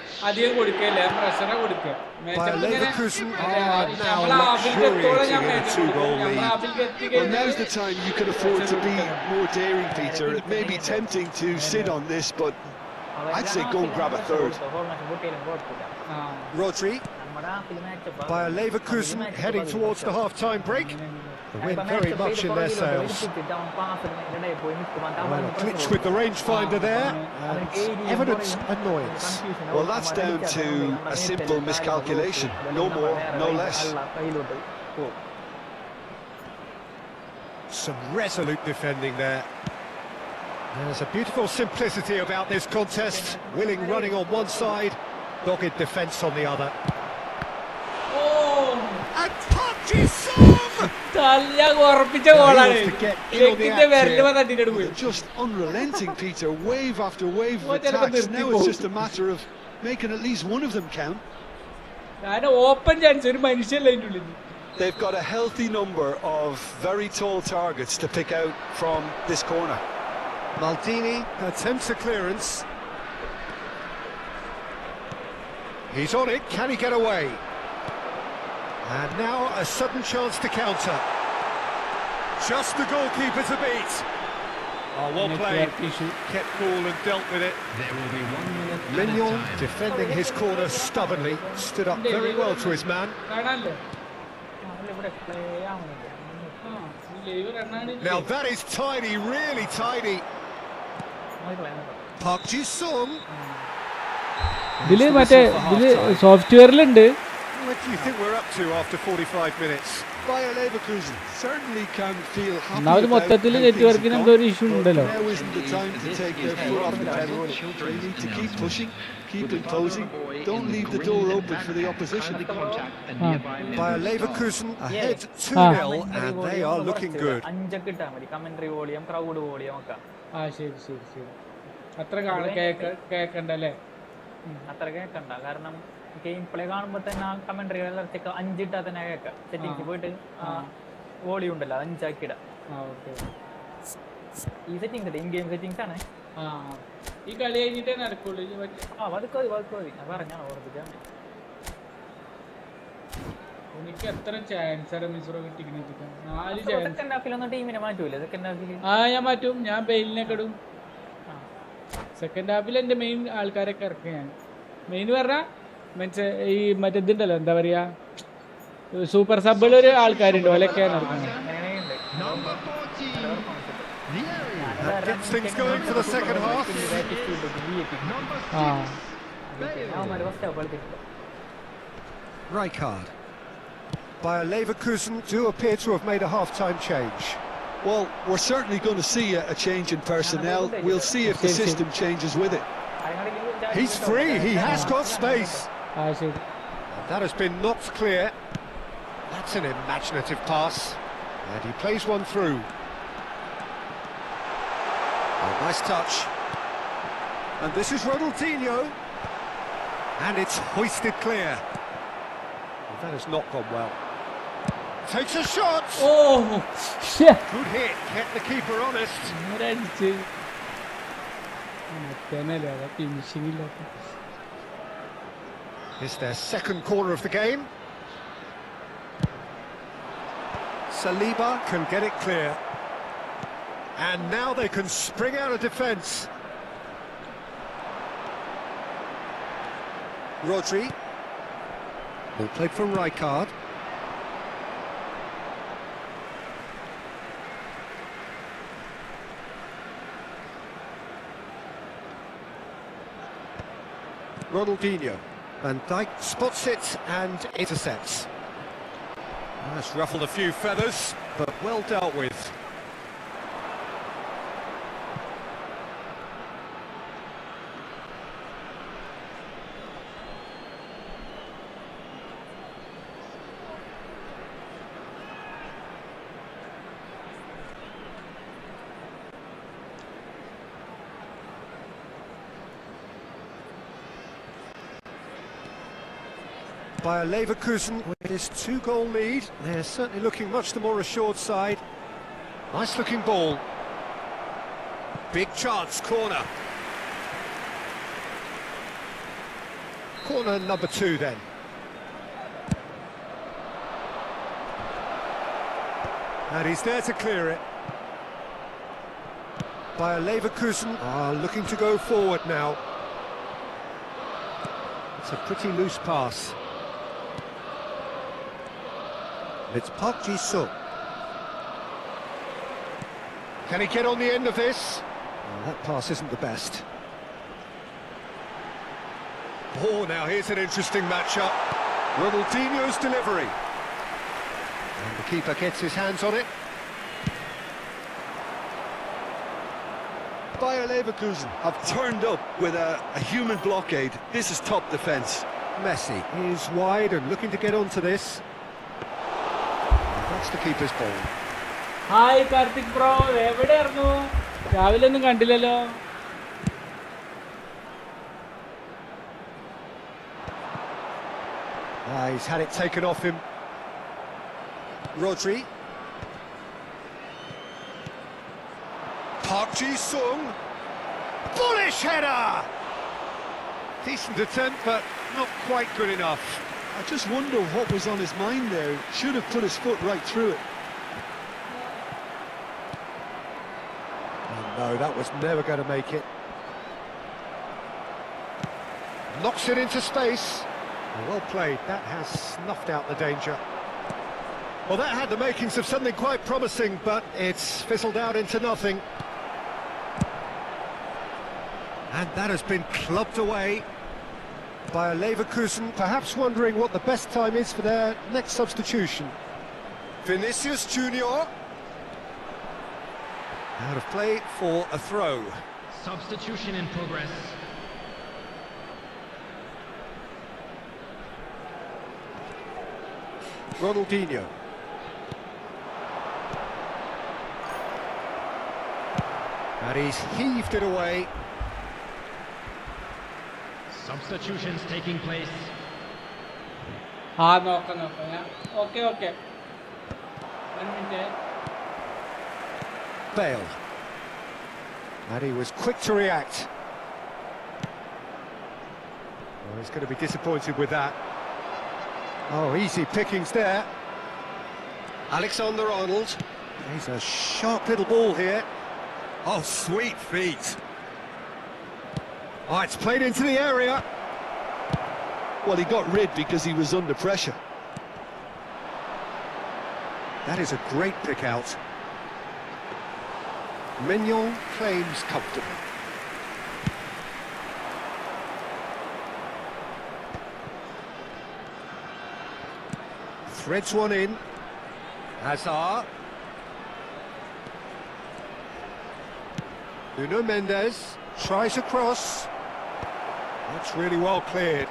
Bayer Leverkusen are now luxuriating in a 2-goal lead. Well, now's the time you can afford to be more daring, Peter. It may be tempting to sit on this, but I'd say go and grab a third. Rodri. Bayer Leverkusen heading towards the half-time break. The wind very much in their sails. Well, a glitch with the rangefinder there, and evident annoyance. Well, that's down to a simple miscalculation. No more, no less. Some resolute defending there. There's a beautiful simplicity about this contest. Willing running on one side, dogged defence on the other. Oh! And Park Ji-sung! Just unrelenting, Peter. Wave after wave of attacks. Now it's just a matter of making at least one of them count. They've got a healthy number of very tall targets to pick out from this corner. Maldini attempts a clearance. He's on it, can he get away? And now a sudden chance to counter. Just the goalkeeper to beat. Oh, well played. Kept cool and dealt with it. There will be 1 minute. Mignon defending his corner stubbornly. Stood up very well to his man. Now that is tiny, really tiny. Park Ji-sung. software. What do you think we're up to after 45 minutes? Bayer Leverkusen certainly can feel happy Now about how things have gone. issue. Now isn't the time to take their foot off the pedal. They need to keep pushing, keep imposing. Don't leave the door open for the opposition. Bayer Leverkusen ahead 2-0 and they are looking good. Game play കാണുമ്പോൾ തന്നെ ആ commentary check 5 ഇട്ടാ തന്നെ കേൾക്കാം. Settings പോയിട്ട് volume ഉണ്ടല്ലോ 5 ആക്കി ഇടാം. ഈ സെറ്റിംഗ്സ് ഇൻ ഗെയിം സെറ്റിംഗ്സ് ആണ്. ഈ കളി കഴിഞ്ഞിട്ടേ നടക്കുള്ളൂ. പറഞ്ഞാണ് ഓർമ്മിച്ചാണ്. എനിക്ക് എത്ര ചാൻസ് മിസ്രോ കിട്ടിക്കുന്നത്? 4 ചാൻസ്. സെക്കൻഡ് ഹാഫിലൊന്നും ടീമിനെ മാറ്റൂല. സെക്കൻഡ് ഹാഫിൽ ഞാൻ മാറ്റും. ഞാൻ ബെയിലിനെ കെടും. സെക്കൻഡ് ഹാഫിൽ എൻ്റെ മെയിൻ ആൾക്കാരൊക്കെ ഇറക്കും. ഞാൻ മെയിൻ പറഞ്ഞാൽ മീൻസ് ഈ മറ്റേതുണ്ടല്ലോ, എന്താ പറയാ, സൂപ്പർ സബ്ബിൽ ഒരു ആൾക്കാരുണ്ട്, ഓലൊക്കെയാണ് ഇറക്കുന്നത്. Rijkaard. Bayer Leverkusen do appear to have made a half-time change. Well, we're certainly going to see a change in personnel. We'll see if the system changes with it. He's free, he has got space. That has been knocked clear. That's an imaginative pass. And he plays one through. Oh, nice touch. And this is Ronaldinho. And it's hoisted clear. Well, that has not gone well. Takes a shot! Oh! Good hit, kept the keeper honest. It's their second corner of the game. Saliba can get it clear. And now they can spring out of defence. Rodri. Ball played for Rijkaard. Ronaldinho. Van Dijk spots it and intercepts. That's ruffled a few feathers, but well dealt with. Bayer Leverkusen with his 2-goal lead. They're certainly looking much the more assured side. Nice looking ball. Big chance, corner. Corner number 2 then. And he's there to clear it. Bayer Leverkusen are looking to go forward now. It's a pretty loose pass. It's Park Ji-sung. Can he get on the end of this? Well, that pass isn't the best. Oh, now here's an interesting matchup. Ronaldinho's delivery. And the keeper gets his hands on it. Bayer Leverkusen have turned up with a human blockade. This is top defence. Messi is wide and looking to get onto this. That's the keeper's ball. Hi Karthik bro, എവിടെയായിരുന്നു? രാവിലെ ഒന്നും കണ്ടില്ലല്ലോ. He's had it taken off him. Rodri. Park Ji-sung. Bullish header! Decent attempt, but not quite good enough. I just wonder what was on his mind there. Should have put his foot right through it. Oh, no, that was never going to make it. Knocks it into space. Well played. That has snuffed out the danger. Well, that had the makings of something quite promising, but it's fizzled out into nothing. And that has been clubbed away by a Leverkusen, perhaps wondering what the best time is for their next substitution. Vinicius Junior. Out of play for a throw. Substitution in progress. Ronaldinho. And he's heaved it away. Substitutions taking place. ആ നോക്കാം ഞാൻ. Okay. 1 minute. Bale. And he was quick to react. Well, he's going to be disappointed with that. Oh, easy pickings there. Alexander-Arnold. He's a sharp little ball here. Oh, sweet feet. Oh, it's played into the area. Well, he got rid because he was under pressure. That is a great pick out. Mignon claims comfortable. Threads one in. Hazard. Nuno Mendes tries a cross. That's really well cleared.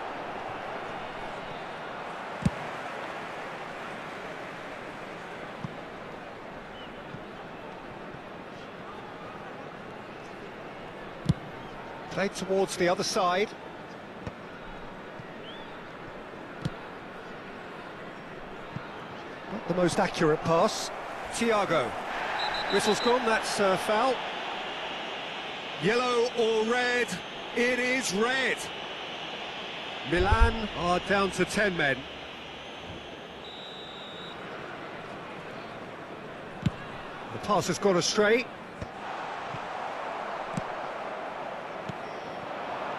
Played towards the other side. Not the most accurate pass. Thiago. Whistle's gone, that's a foul. Yellow or red? It is red. Milan are down to 10 men. The pass has gone astray.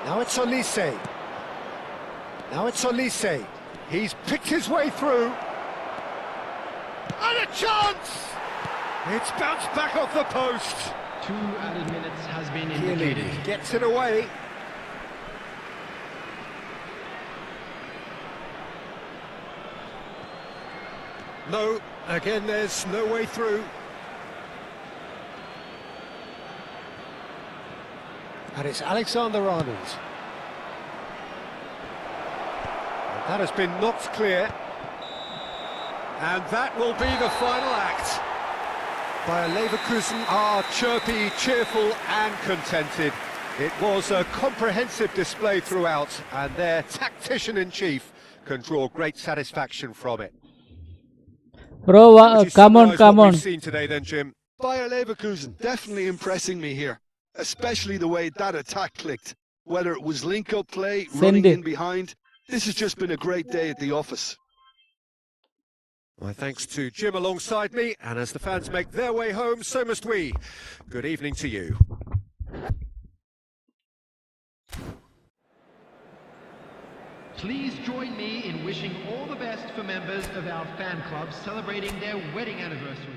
Now it's Olise. He's picked his way through. And a chance! It's bounced back off the post. 2 added minutes has been indicated. Gets it away. No, again there's no way through. And it's Alexander-Arnold. That has been knocked clear. And that will be the final act. Bayer Leverkusen are chirpy, cheerful and contented. It was a comprehensive display throughout, and their tactician-in-chief can draw great satisfaction from it. Bro, come on. What we've seen today then, Jim? Bayer Leverkusen definitely impressing me here, especially the way that attack clicked. Whether it was link-up play, running in behind, this has just been a great day at the office. My thanks to Jim alongside me, and as the fans make their way home, so must we. Good evening to you. Please join me in wishing all the best for members of our fan club celebrating their wedding anniversary.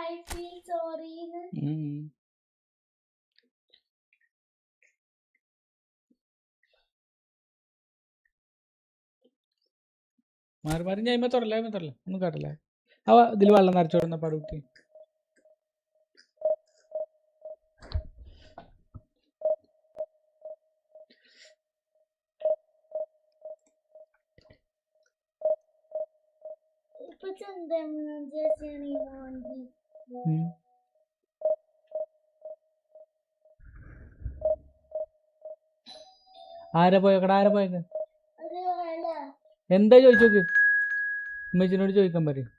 I feel sorry. മാറി മാറി ഞാൻ തുറല്ല ഒന്നും കാട്ടില്ല. അവ ഇതിൽ വെള്ളം നിറച്ചു കൊടുന്ന പടുകുട്ടി. ആരാ പോയേക്കടാ? ആരാ പോയത്? എന്താ ചോദിച്ചോക്ക്, ഉമ്മച്ചിനോട് ചോദിക്കാൻ പറയും.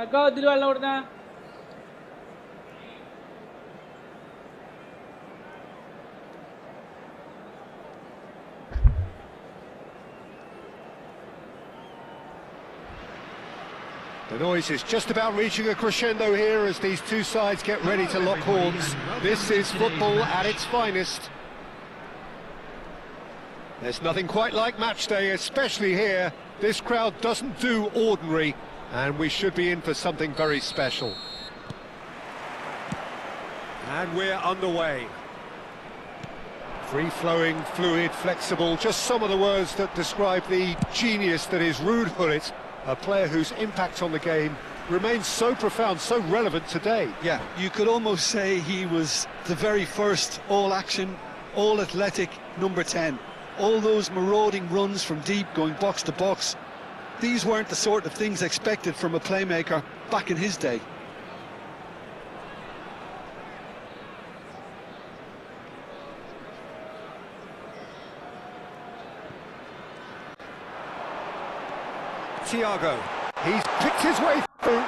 ഇതിൽ വെള്ളം കൊടുന്ന The noise is just about reaching a crescendo here as these two sides get ready to lock horns. This is football at its finest. There's nothing quite like match day, especially here. This crowd doesn't do ordinary, and we should be in for something very special. And we're underway. Free-flowing, fluid, flexible, just some of the words that describe the genius that is Ruud Gullit, a player whose impact on the game remains so profound, so relevant today. Yeah, you could almost say he was the very first all-action, all-athletic number 10. All those marauding runs from deep, going box to box, these weren't the sort of things expected from a playmaker back in his day. Thiago, he's picked his way through.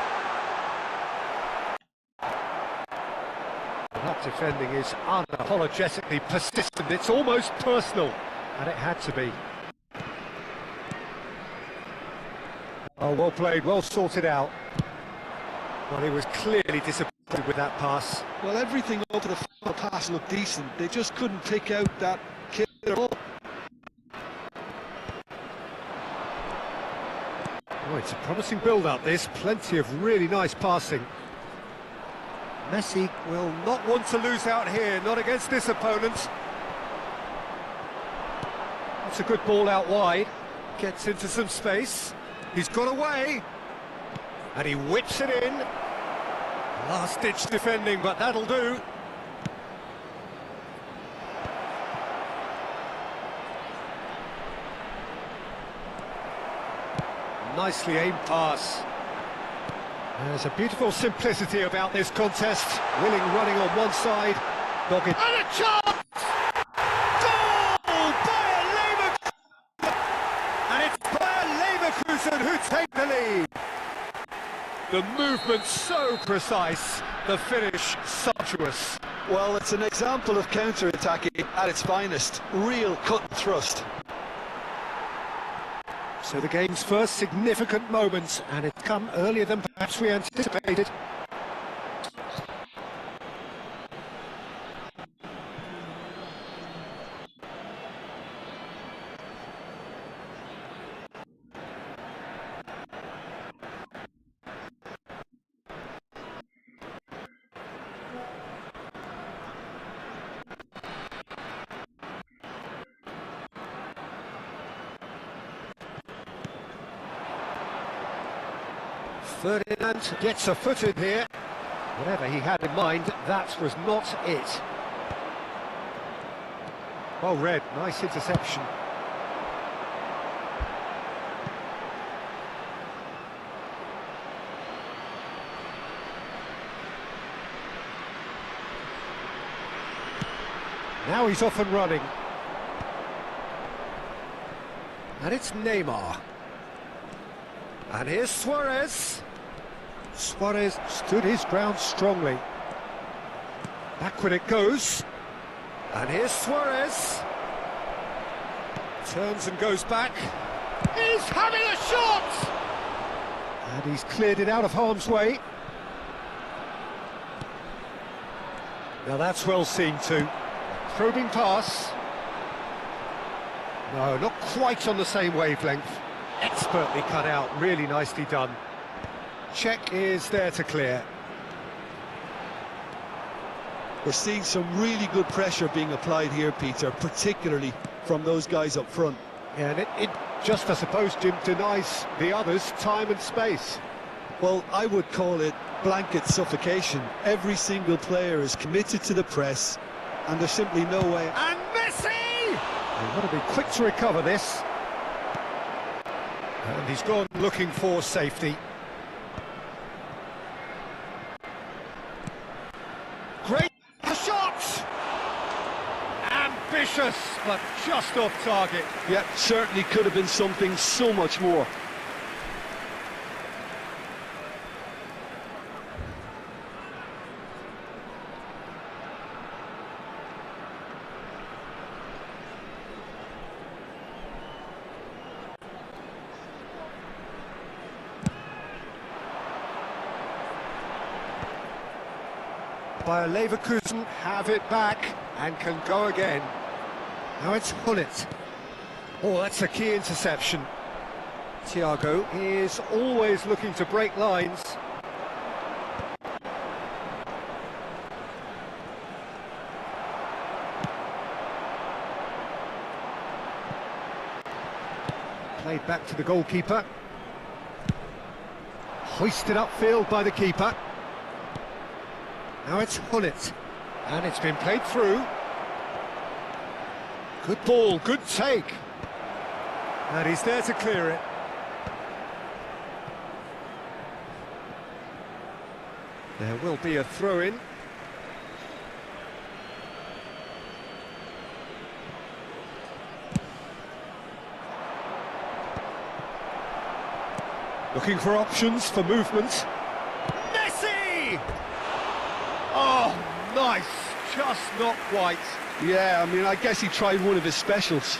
That defending is unapologetically persistent, it's almost personal, and it had to be. Oh, well played, well sorted out. Well, he was clearly disappointed with that pass. Well, everything over the final pass looked decent, they just couldn't pick out that killer ball. Oh, it's a promising build-up, this. Plenty of really nice passing. Messi will not want to lose out here, not against this opponent. That's a good ball out wide. Gets into some space. He's got away. And he whips it in. Last-ditch defending, but that'll do. Nicely aimed pass. There's a beautiful simplicity about this contest. Willing running on one side, dogged. And a chance! Goal! Bayer Leverkusen! And it's Bayer Leverkusen who take the lead. The movement so precise, the finish sumptuous. Well, it's an example of counter-attacking at its finest. Real cut and thrust. So the game's first significant moments, and it's come earlier than perhaps we anticipated. Ferdinand gets a foot in here. Whatever he had in mind, that was not it. Well read, nice interception. Now he's off and running. And it's Neymar. And here's Suarez. Suarez stood his ground strongly. Backward it goes. And here's Suarez. Turns and goes back. He's having a shot! And he's cleared it out of harm's way. Now that's well seen too. Probing pass. No, not quite on the same wavelength. Expertly cut out, really nicely done. Check is there to clear. We're seeing some really good pressure being applied here, Peter, particularly from those guys up front. Yeah, and it just, I suppose, Jim, denies the others time and space. Well, I would call it blanket suffocation. Every single player is committed to the press, and there's simply no way. And Messi! They've got to be quick to recover this. And he's gone looking for safety. Great shot! Ambitious, but just off target. Yeah, certainly could have been something so much more. Bayer Leverkusen have it back and can go again. Now it's Hullet. Oh, that's a key interception. Thiago is always looking to break lines. Played back to the goalkeeper. Hoisted upfield by the keeper. Now it's Hullet. And it's been played through. Good ball, good take. And he's there to clear it. There will be a throw-in. Looking for options for movement. Messi! Oh, nice. Just not quite. Yeah, I mean, I guess he tried one of his specials.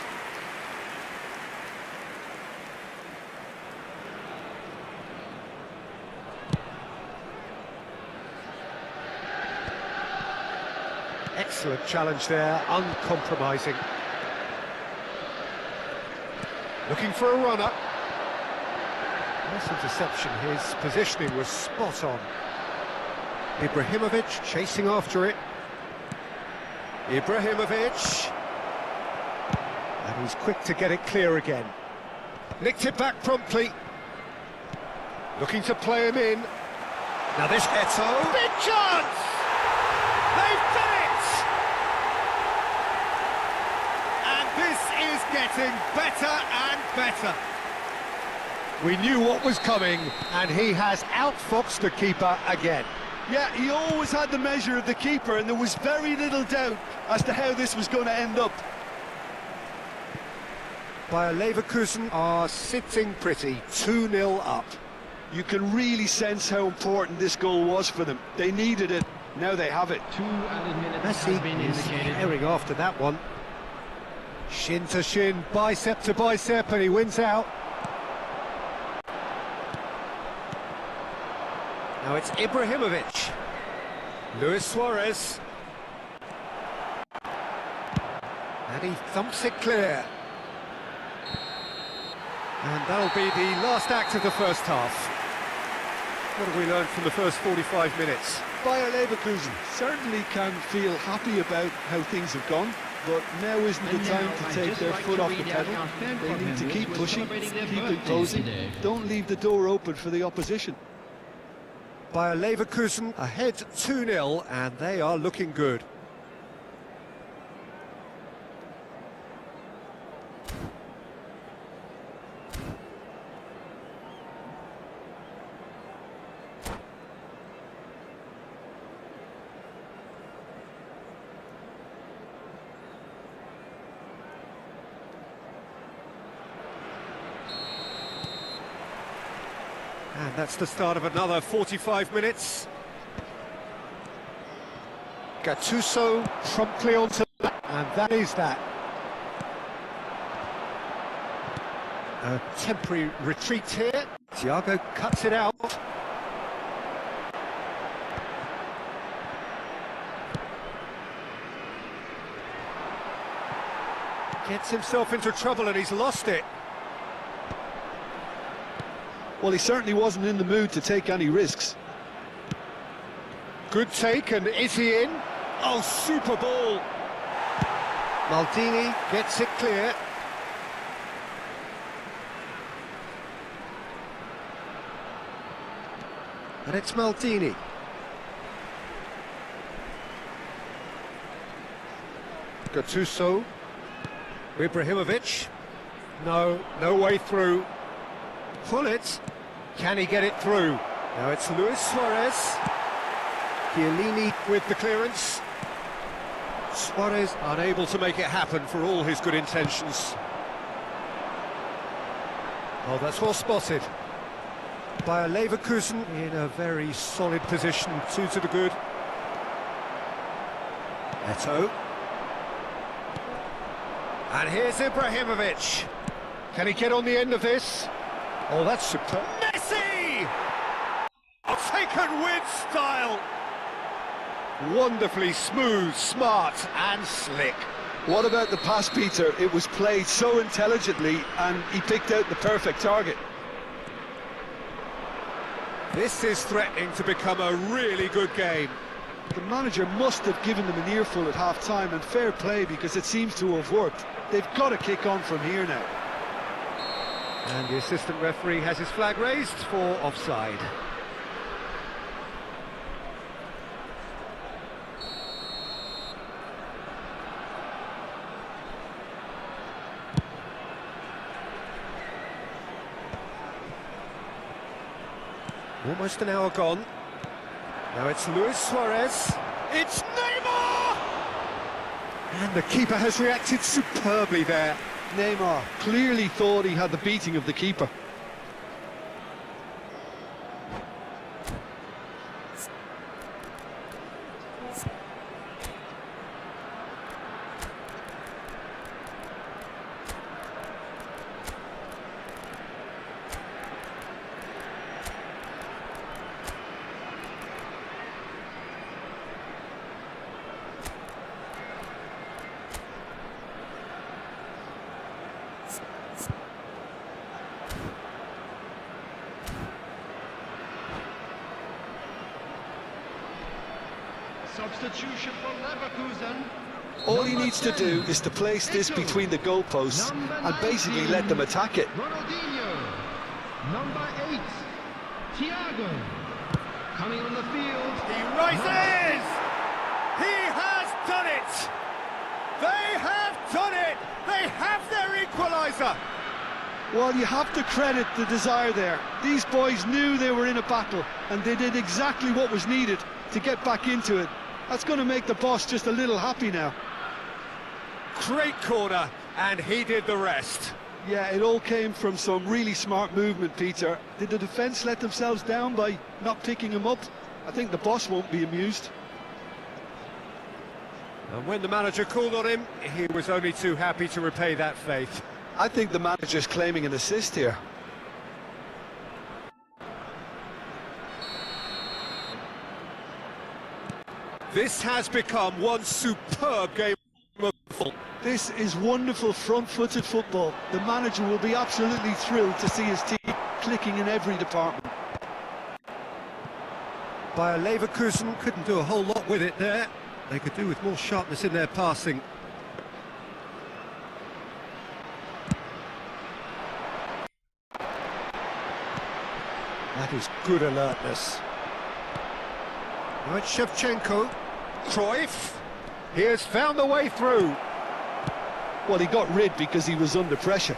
Excellent challenge there, uncompromising. Looking for a runner. Nice interception, his positioning was spot on. Ibrahimovic chasing after it. Ibrahimovic. And he's quick to get it clear again. Nicked it back promptly. Looking to play him in. Now this Eto. Big chance! They've done it! And this is getting better and better. We knew what was coming, and he has outfoxed the keeper again. Yeah, he always had the measure of the keeper, and there was very little doubt as to how this was going to end up. Bayer Leverkusen are sitting pretty, 2-0 up. You can really sense how important this goal was for them. They needed it, now they have it. 2 added minutes Messi has been is indicated. herring after that one. Shin to shin, bicep to bicep, and he wins out. Now it's Ibrahimovic. Luis Suarez. And he thumps it clear. And that'll be the last act of the first half. What have we learned from the first 45 minutes? Bayer Leverkusen certainly can feel happy about how things have gone, but now isn't the time to take their foot off the pedal. They need to keep pushing, keep imposing. Don't leave the door open for the opposition. Bayer Leverkusen ahead 2-0, and they are looking good. And that's the start of another 45 minutes. Gattuso promptly onto that, and that is that. A temporary retreat here. Thiago cuts it out. Gets himself into trouble and he's lost it. Well, he certainly wasn't in the mood to take any risks. Good take, and is he in? Oh, super ball. Maldini gets it clear. And it's Maldini. Gattuso. Ibrahimovic. No way through. Hullet. Can he get it through? Now it's Luis Suarez. Chiellini with the clearance. Suarez unable to make it happen for all his good intentions. Oh, that's well spotted. Bayer Leverkusen in a very solid position, 2 to the good. Eto. And here's Ibrahimovic. Can he get on the end of this? Oh, that's superb. Messi! Taken with style. Wonderfully smooth, smart and slick. What about the pass, Peter? It was played so intelligently and he picked out the perfect target. This is threatening to become a really good game. The manager must have given them an earful at half-time, and fair play because it seems to have worked. They've got to kick on from here now. And the assistant referee has his flag raised for offside. Almost an hour gone. Now it's Luis Suarez. It's Neymar! And the keeper has reacted superbly there. Neymar clearly thought he had the beating of the keeper. Substitution for Leverkusen. All he needs to do is to place this between the goalposts and basically let them attack it. Ronaldinho. Number 8, Thiago. Coming on the field. He rises! He has done it! They have done it! They have their equaliser! Well, you have to credit the desire there. These boys knew they were in a battle and they did exactly what was needed to get back into it. That's going to make the boss just a little happy now. Great corner, and he did the rest. Yeah, it all came from some really smart movement, Peter. Did the defence let themselves down by not picking him up? I think the boss won't be amused. And when the manager called on him, he was only too happy to repay that faith. I think the manager's claiming an assist here. This has become one superb game of football. This is wonderful front-footed football. The manager will be absolutely thrilled to see his team clicking in every department. Bayer Leverkusen couldn't do a whole lot with it there. They could do with more sharpness in their passing. That is good alertness. Now it's Shevchenko. Cruyff. He has found the way through. Well, he got rid because he was under pressure.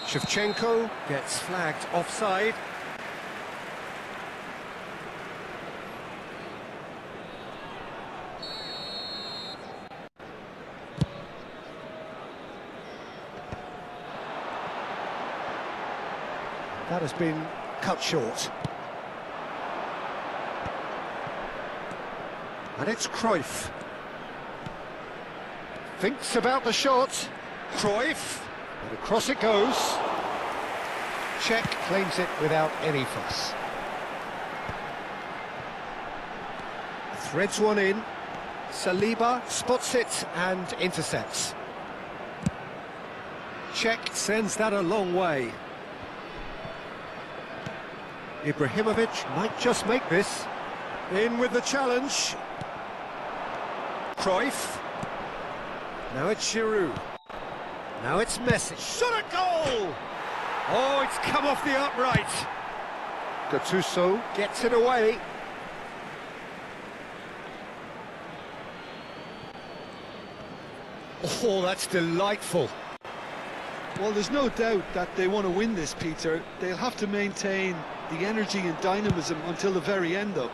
Shevchenko gets flagged offside. That has been cut short. And it's Cruyff. Thinks about the shot. Cruyff. And across it goes. Czech claims it without any fuss. Threads one in. Saliba spots it and intercepts. Czech sends that a long way. Ibrahimovic might just make this. In with the challenge. Cruyff. Now it's Giroud. Now it's Messi. Shot a goal! Oh, it's come off the upright. Gattuso gets it away. Oh, that's delightful. Well, there's no doubt that they want to win this, Peter. They'll have to maintain the energy and dynamism until the very end, though.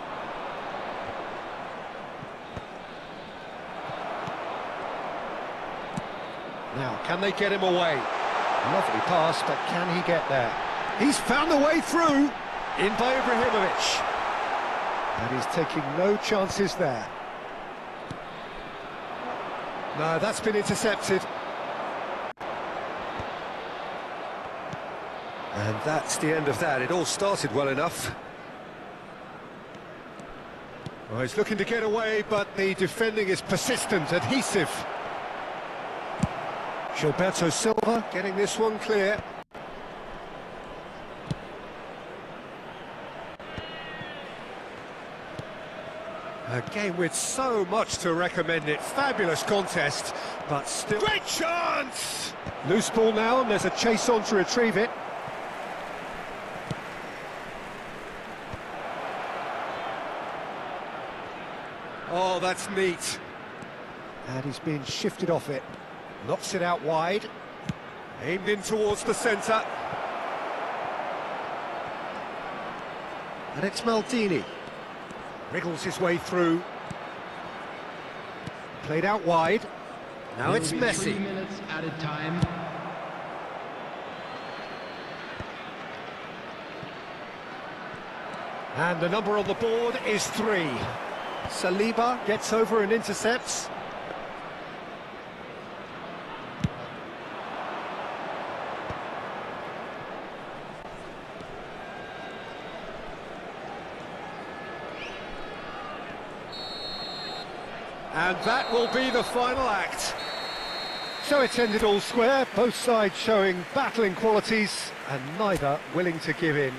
Now, can they get him away? Lovely pass, but can he get there? He's found the way through, in by Ibrahimovic. And he's taking no chances there. No, that's been intercepted. And that's the end of that. It all started well enough. Well, he's looking to get away, but the defending is persistent, adhesive. Gilberto Silva getting this one clear. A game with so much to recommend it. Fabulous contest, but still... Great chance! Loose ball now, and there's a chase on to retrieve it. Oh, that's neat. And he's being shifted off it. Knocks it out wide. Aimed in towards the centre. And it's Maldini. Wriggles his way through. Played out wide. Now it's Messi. 3 minutes added time. And the number on the board is 3. Saliba gets over and intercepts. And that will be the final act. So it's ended all square, both sides showing battling qualities and neither willing to give in.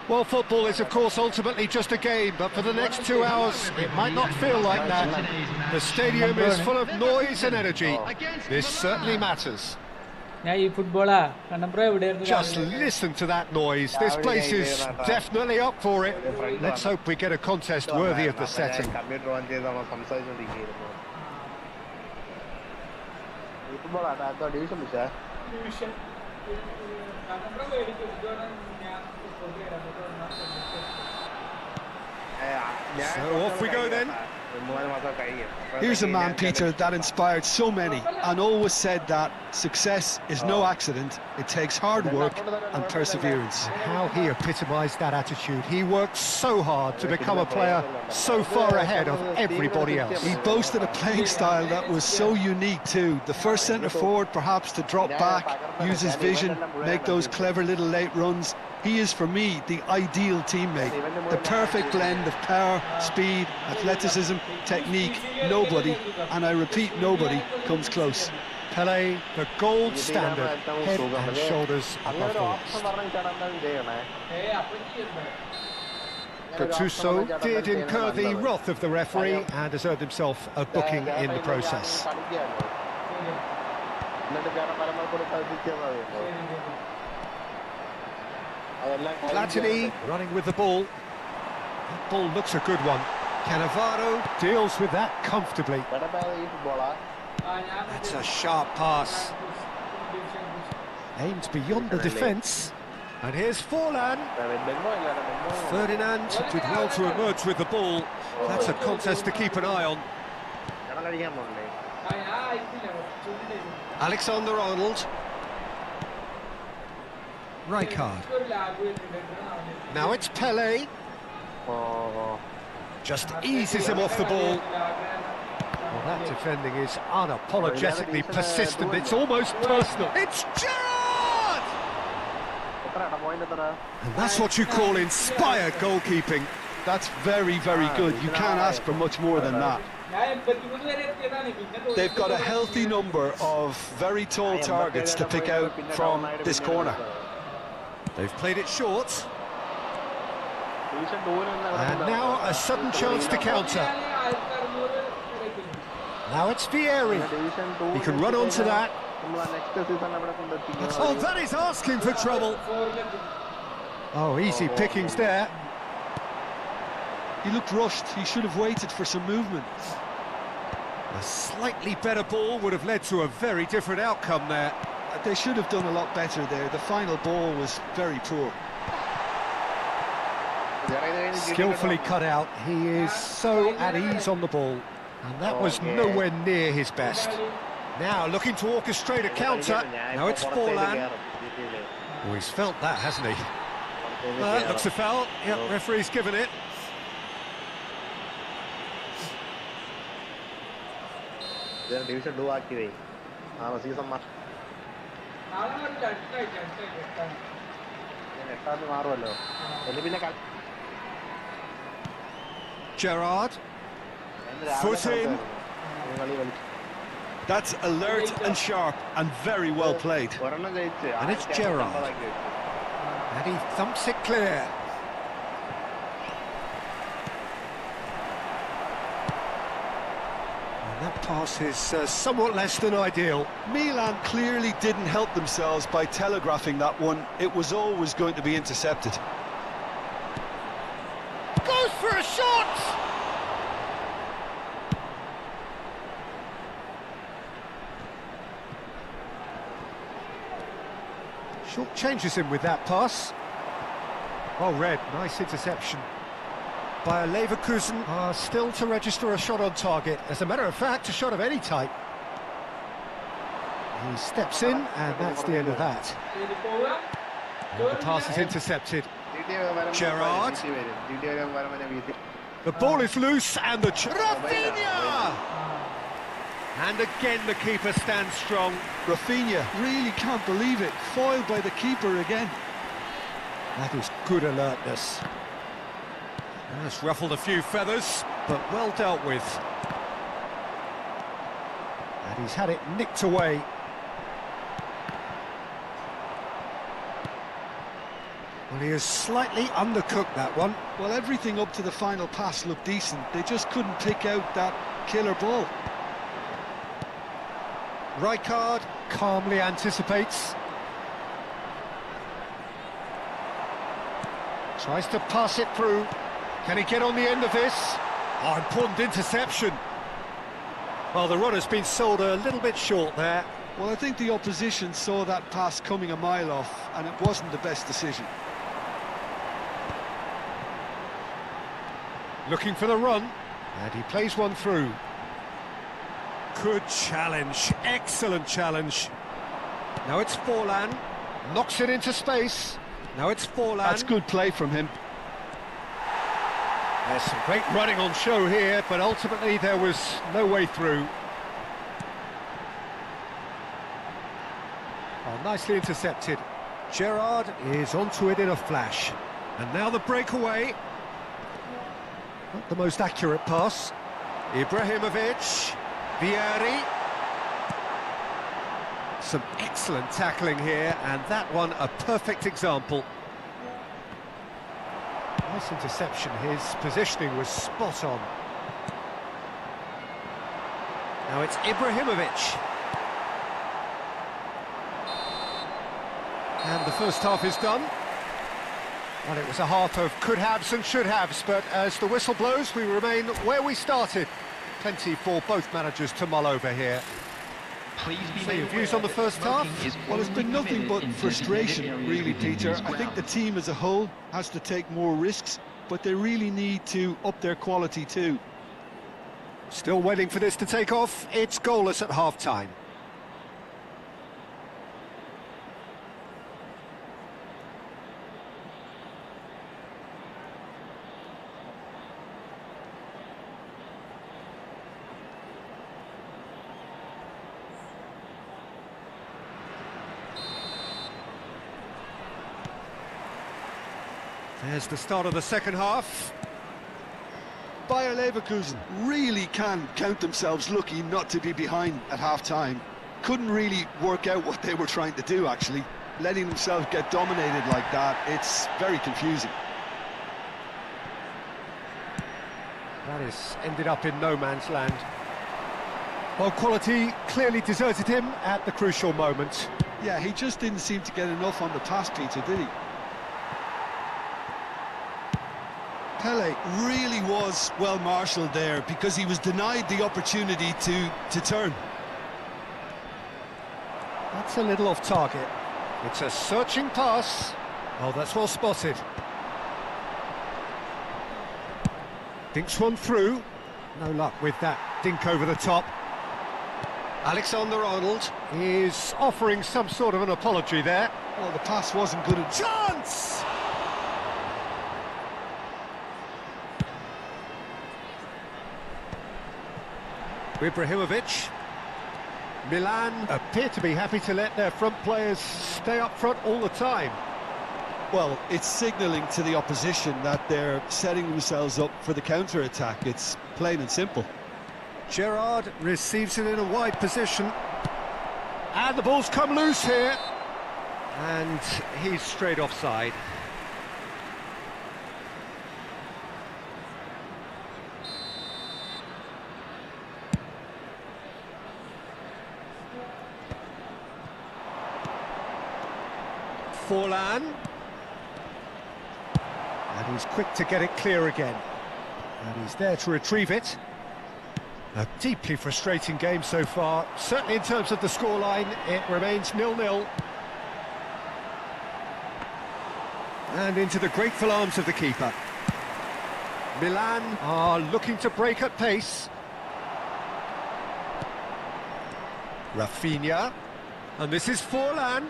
Well, football is, of course, ultimately just a game, but for the next 2 hours, it might not feel like that. The stadium is full of noise and energy. This certainly matters. Just listen to that noise. This place is definitely up for it. Let's hope we get a contest worthy of the setting. So off we go then. Here's a man, Peter, that inspired so many and always said that success is no accident. It takes hard work and perseverance. How he epitomised that attitude. He worked so hard to become a player so far ahead of everybody else. He boasted a playing style that was so unique too. The first centre-forward perhaps to drop back, use his vision, make those clever little late runs. He is, for me, the ideal teammate. The perfect blend of power, speed, athleticism, technique. Nobody, and I repeat, nobody, comes close. Pelé, the gold standard, head and shoulders above the rest. Gattuso did incur the wrath of the referee and has earned himself a booking in the process. Platini running with the ball. That ball looks a good one. Cannavaro deals with that comfortably. That's a sharp pass. Aimed beyond the defence. And here's Forlan. Ferdinand did well to emerge with the ball. That's a contest to keep an eye on. Alexander-Arnold. Rijkaard. Now it's Pelé. Just eases him off the ball. Well, that defending is unapologetically persistent. It's almost personal. It's Gerrard! And that's what you call inspired goalkeeping. That's very, very good. You can't ask for much more than that. They've got a healthy number of very tall targets to pick out from this corner. They've played it short. And now a sudden chance to counter. Now it's Vieri. He can run onto that. Oh, that is asking for trouble. Oh, easy pickings there. He looked rushed. He should have waited for some movement. A slightly better ball would have led to a very different outcome there. They should have done a lot better there. The final ball was very poor. Skillfully cut out. He is so at ease on the ball. And that was nowhere near his best. Now looking to orchestrate a counter. Now it's Forlan. Oh, he's felt that, hasn't he? That looks a foul. Yep, referee's given it. Gerrard. Foot in. That's alert and sharp and very well played. And it's Gerrard. And he thumps it clear. And that pass is somewhat less than ideal. Milan clearly didn't help themselves by telegraphing that one. It was always going to be intercepted. Goes for a shot! Short changes him with that pass. Well read, nice interception. Bayer Leverkusen are still to register a shot on target. As a matter of fact, a shot of any type. He steps in, and that's the end of that. And the pass is intercepted. Gerrard. The ball is loose, and the... Rafinha! And again the keeper stands strong. Rafinha, really can't believe it. Foiled by the keeper again. That is good alertness. That's ruffled a few feathers, but well dealt with. And he's had it nicked away. Well, he has slightly undercooked that one. Well, everything up to the final pass looked decent. They just couldn't pick out that killer ball. Rijkaard calmly anticipates. Tries to pass it through. Can he get on the end of this? Oh, important interception. Well, the runner's been sold a little bit short there. Well, I think the opposition saw that pass coming a mile off, and it wasn't the best decision. Looking for the run, and he plays one through. Good challenge, excellent challenge. Now it's Forlan, knocks it into space. Now it's Forlan. That's good play from him. There's some great running on show here, but ultimately there was no way through. Oh, nicely intercepted. Gerrard is onto it in a flash. And now the breakaway. Not the most accurate pass. Ibrahimovic. Vieri. Some excellent tackling here, and that one a perfect example. Nice interception, his positioning was spot on. Now it's Ibrahimovic. And the first half is done. Well, it was a half of could-haves and should-haves, but as the whistle blows, we remain where we started. Plenty for both managers to mull over here. So your views on the first half? Well, it's been nothing but frustration, really, Peter. I think the team as a whole has to take more risks, but they really need to up their quality too. Still waiting for this to take off. It's goalless at half-time. There's the start of the second half. Bayer Leverkusen really can count themselves lucky not to be behind at half-time. Couldn't really work out what they were trying to do, actually. Letting themselves get dominated like that, it's very confusing. That has ended up in no man's land. Well, quality clearly deserted him at the crucial moment. Yeah, he just didn't seem to get enough on the pass, Peter, did he? Pele really was well marshalled there because he was denied the opportunity to turn. That's a little off target. It's a searching pass. Oh, that's well spotted. Dinks one through. No luck with that dink over the top. Alexander-Arnold is offering some sort of an apology there. Well, the pass wasn't good. Chance! Ibrahimovic. Milan appear to be happy to let their front players stay up front all the time. Well, it's signalling to the opposition that they're setting themselves up for the counter-attack. It's plain and simple. Gerrard receives it in a wide position. And the ball's come loose here. And he's straight offside. Forlan. And he's quick to get it clear again. And he's there to retrieve it. A deeply frustrating game so far. Certainly in terms of the scoreline, it remains 0-0. And into the grateful arms of the keeper. Milan are looking to break at pace. Rafinha. And this is Forlan.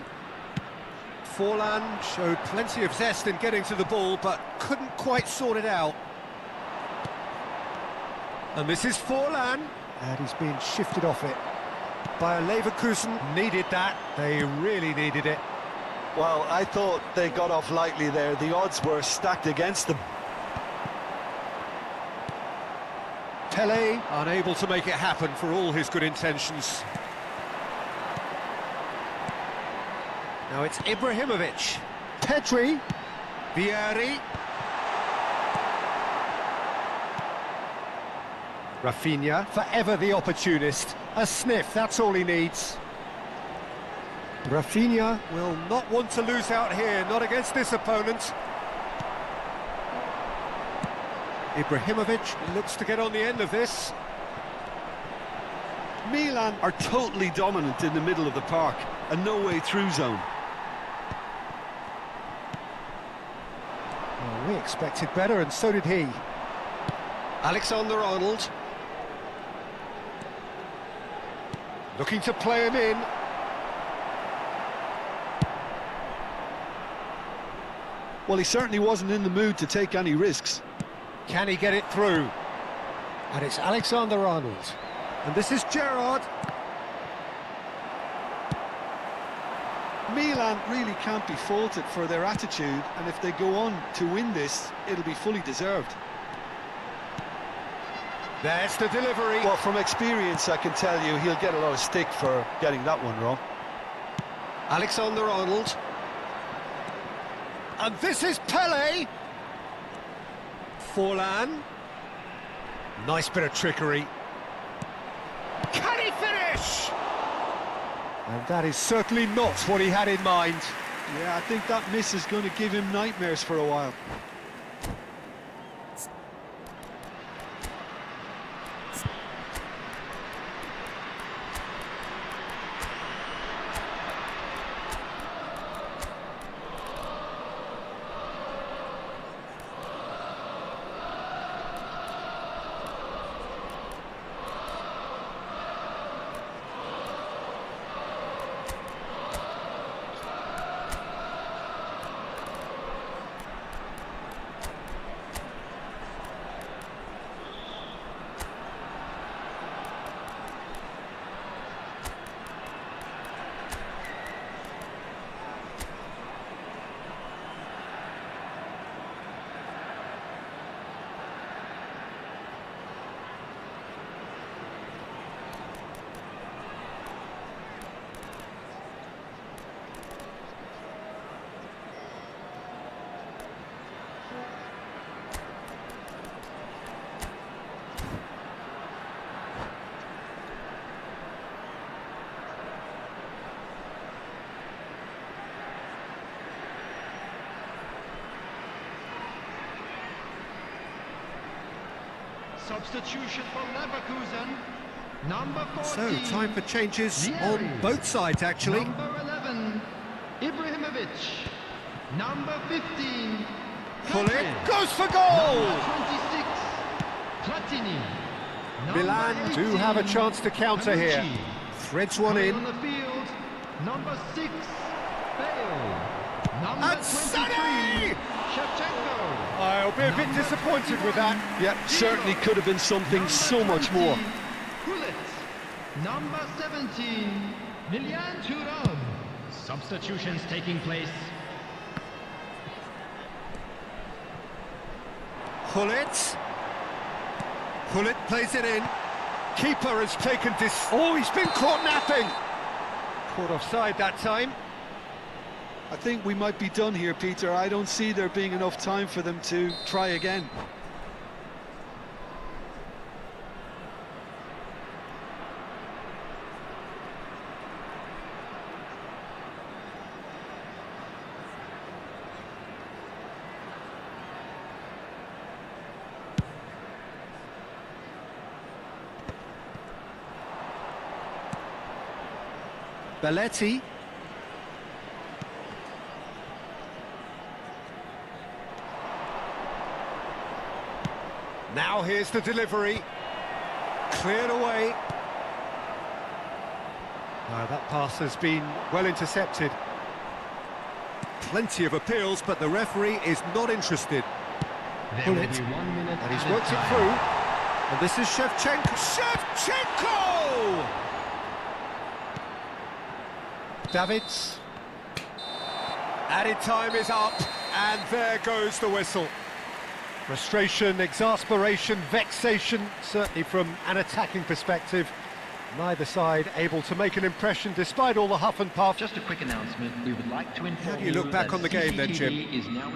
Forlan showed plenty of zest in getting to the ball, but couldn't quite sort it out. And this is Forlan, and he's been shifted off it. Bayer Leverkusen needed that, they really needed it. Well, I thought they got off lightly there. The odds were stacked against them. Pele unable to make it happen for all his good intentions. Now it's Ibrahimovic. Pedri. Vieri. Rafinha, forever the opportunist. A sniff, that's all he needs. Rafinha will not want to lose out here, not against this opponent. Ibrahimovic looks to get on the end of this. Milan are totally dominant in the middle of the park, a no-way through zone. Well, we expected better, and so did he. Alexander-Arnold. Looking to play him in. Well, he certainly wasn't in the mood to take any risks. Can he get it through? And it's Alexander-Arnold. And this is Gerrard. Milan really can't be faulted for their attitude, and if they go on to win this, it'll be fully deserved. There's the delivery. Well, from experience, I can tell you he'll get a lot of stick for getting that one wrong. Alexander-Arnold. And this is Pele. Forlan. Nice bit of trickery. Can he finish? And that is certainly not what he had in mind. Yeah, I think that miss is going to give him nightmares for a while. Substitution for Leverkusen, number 14. So, time for changes on both sides, actually. Number 11, Ibrahimovic. Number 15, Gullit goes for goal! Number 26, Platini. Milan do have a chance to counter here. Threads one in. On the field, number 6, Bale. Number 23, Shevchenko. I'll be a bit disappointed with that. Yeah, certainly could have been something so much more. Gullit. Number 17, Milian Thuram. Substitutions taking place. Gullit. Gullit plays it in. Keeper has taken this. Oh, he's been caught napping. Caught offside that time. I think we might be done here, Peter. I don't see there being enough time for them to try again. Belletti. Now here's the delivery. Cleared away. That pass has been well intercepted. Plenty of appeals, but the referee is not interested. There will be 1 minute. And he's worked it through. And this is Shevchenko. Shevchenko! Davids. Added time is up, and there goes the whistle. Frustration, exasperation, vexation, certainly from an attacking perspective. Neither side able to make an impression despite all the huff and puff. Just a quick announcement. We would like to inform How do you look back on the game then, Jim? is now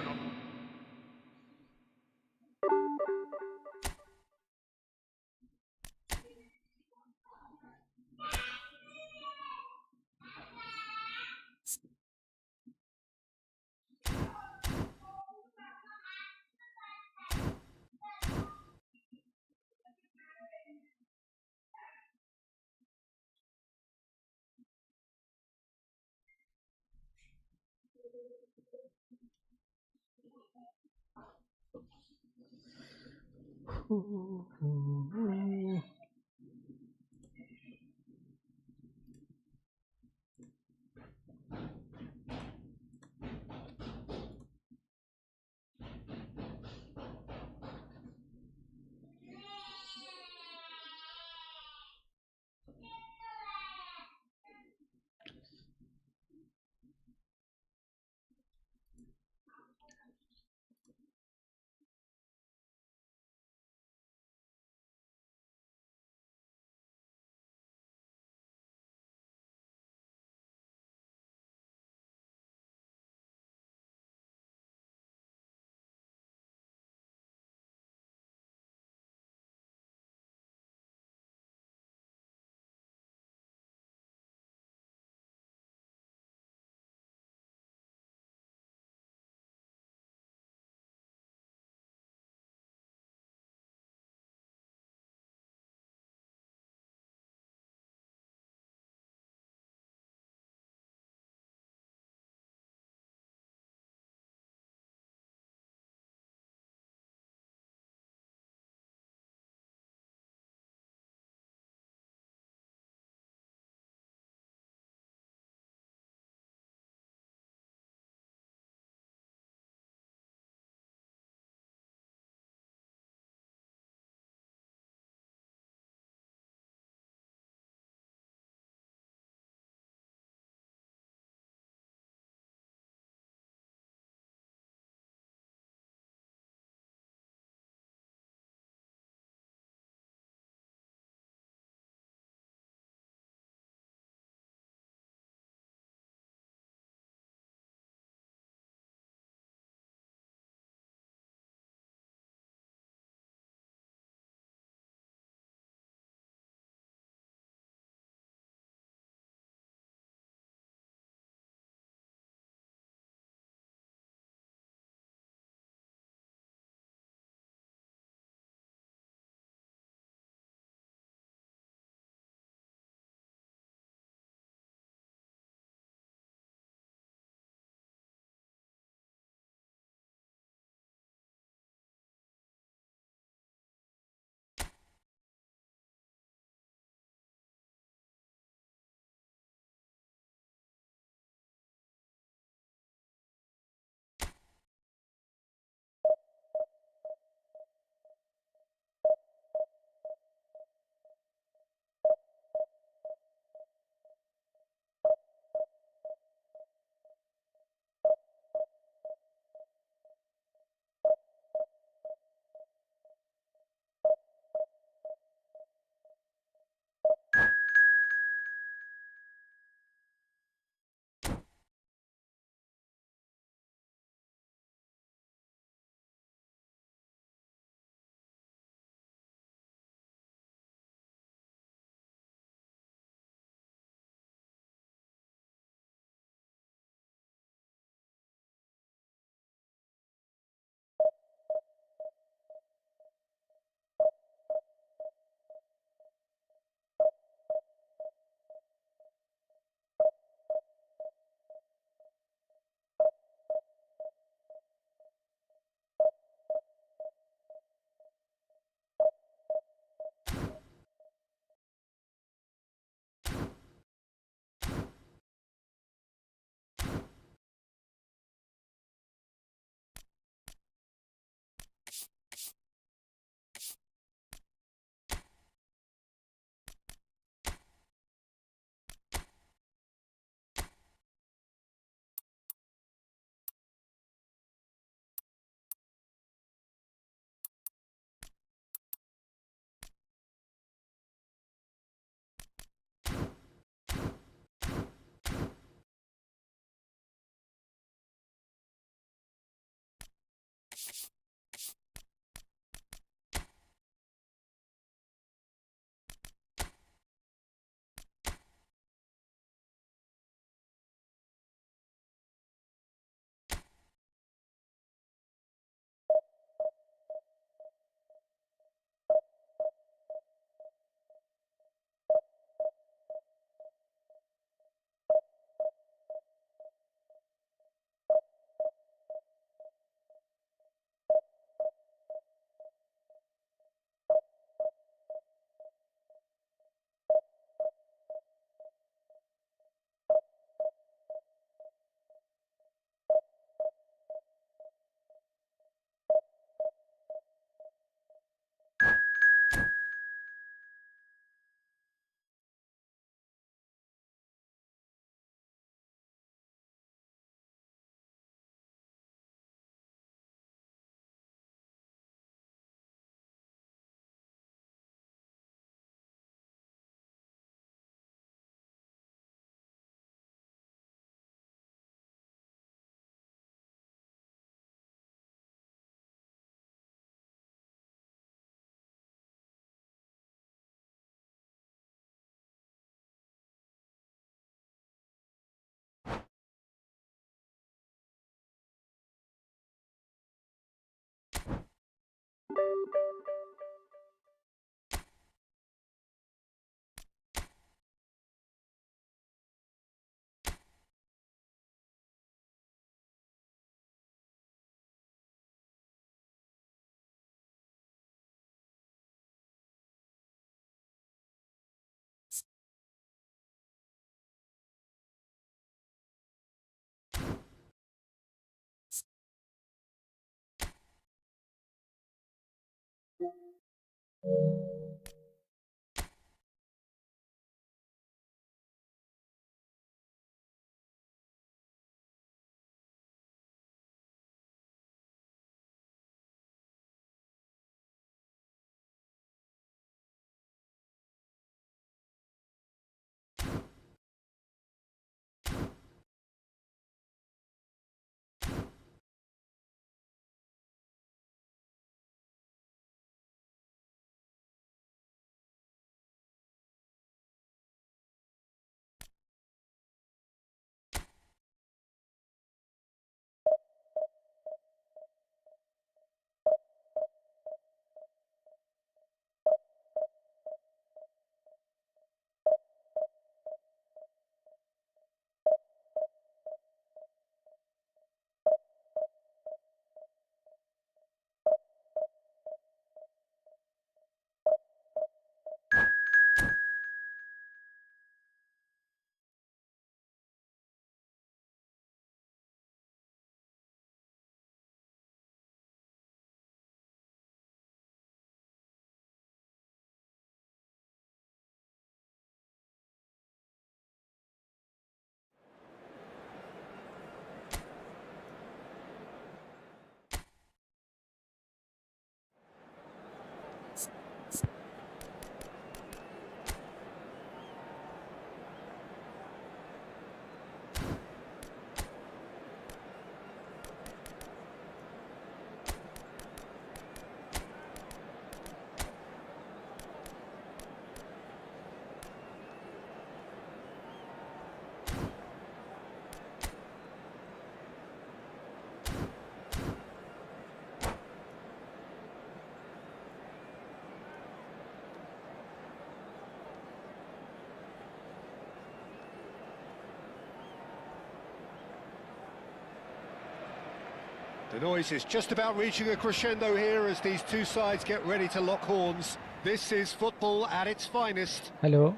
The noise is just about reaching a crescendo here as these two sides get ready to lock horns. This is football at its finest. Hello.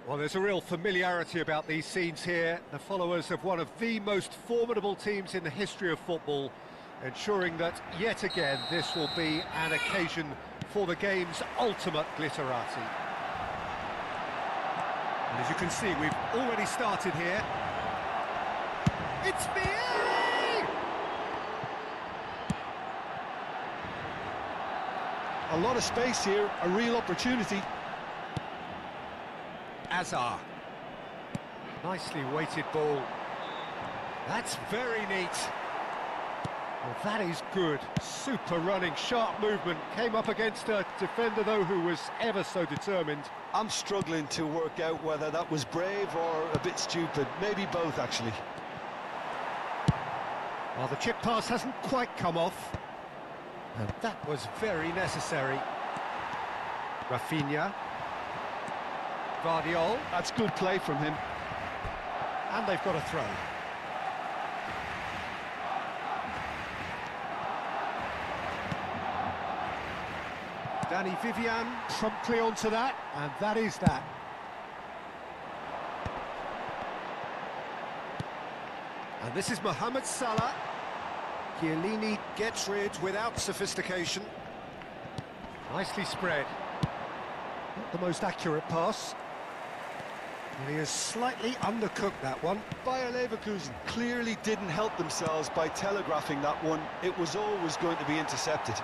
Well, there's a real familiarity about these scenes here. The followers of one of the most formidable teams in the history of football, ensuring that yet again this will be an occasion for the game's ultimate glitterati. And as you can see, we've already started here. It's Vieri! A lot of space here, a real opportunity. Azar. Nicely weighted ball. That's very neat. Well, that is good. Super running, sharp movement. Came up against a defender, though, who was ever so determined. I'm struggling to work out whether that was brave or a bit stupid. Maybe both, actually. Well, the chip pass hasn't quite come off. And that was very necessary. Rafinha. Guardiol. That's good play from him. And they've got a throw. Danny Vivian promptly onto that, and that is that. And this is Mohamed Salah. Chiellini gets rid without sophistication. Nicely spread. Not the most accurate pass. And he has slightly undercooked that one. Bayer Leverkusen clearly didn't help themselves by telegraphing that one. It was always going to be intercepted.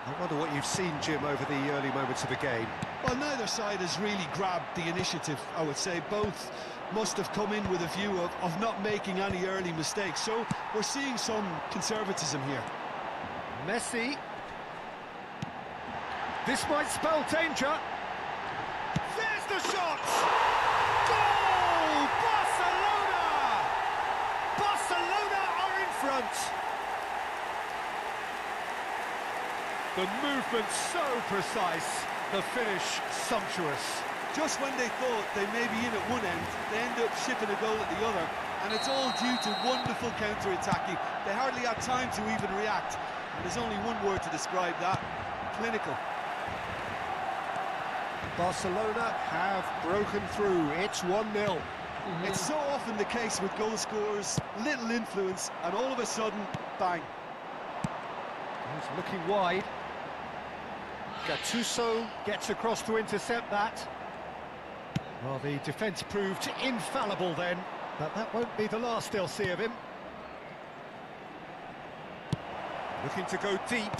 I wonder what you've seen, Jim, over the early moments of the game. Well, neither side has really grabbed the initiative, I would say. Both must have come in with a view of not making any early mistakes. So we're seeing some conservatism here. Messi. This might spell danger. There's the shot! Goal! front. The movement so precise, the finish sumptuous. Just when they thought they may be in at one end, they end up shipping a goal at the other, and it's all due to wonderful counter-attacking. They hardly had time to even react, and there's only one word to describe that: clinical. Barcelona have broken through. It's 1-0. It's so often the case with goal scorers, little influence, and all of a sudden, bang. He's looking wide. Gattuso gets across to intercept that. Well, the defence proved infallible then, but that won't be the last they'll see of him. Looking to go deep,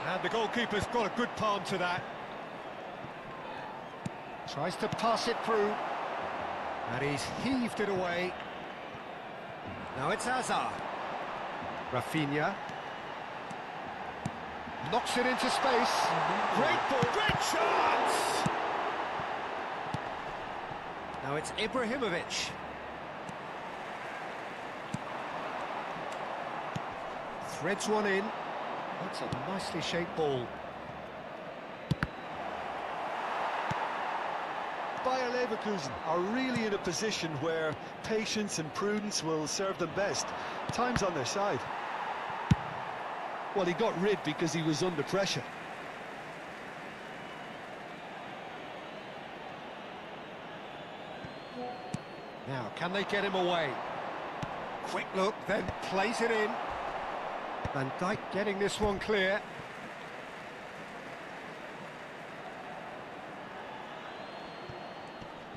and the goalkeeper's got a good palm to that. Tries to pass it through, and he's heaved it away. Now it's Hazard. Rafinha. Knocks it into space. Great ball, great chance! Now it's Ibrahimovic. Threads one in. That's a nicely shaped ball. Bayer Leverkusen are really in a position where patience and prudence will serve them best. Time's on their side. Well, he got rid because he was under pressure. Now, can they get him away? Quick look, then plays it in. Van Dijk getting this one clear.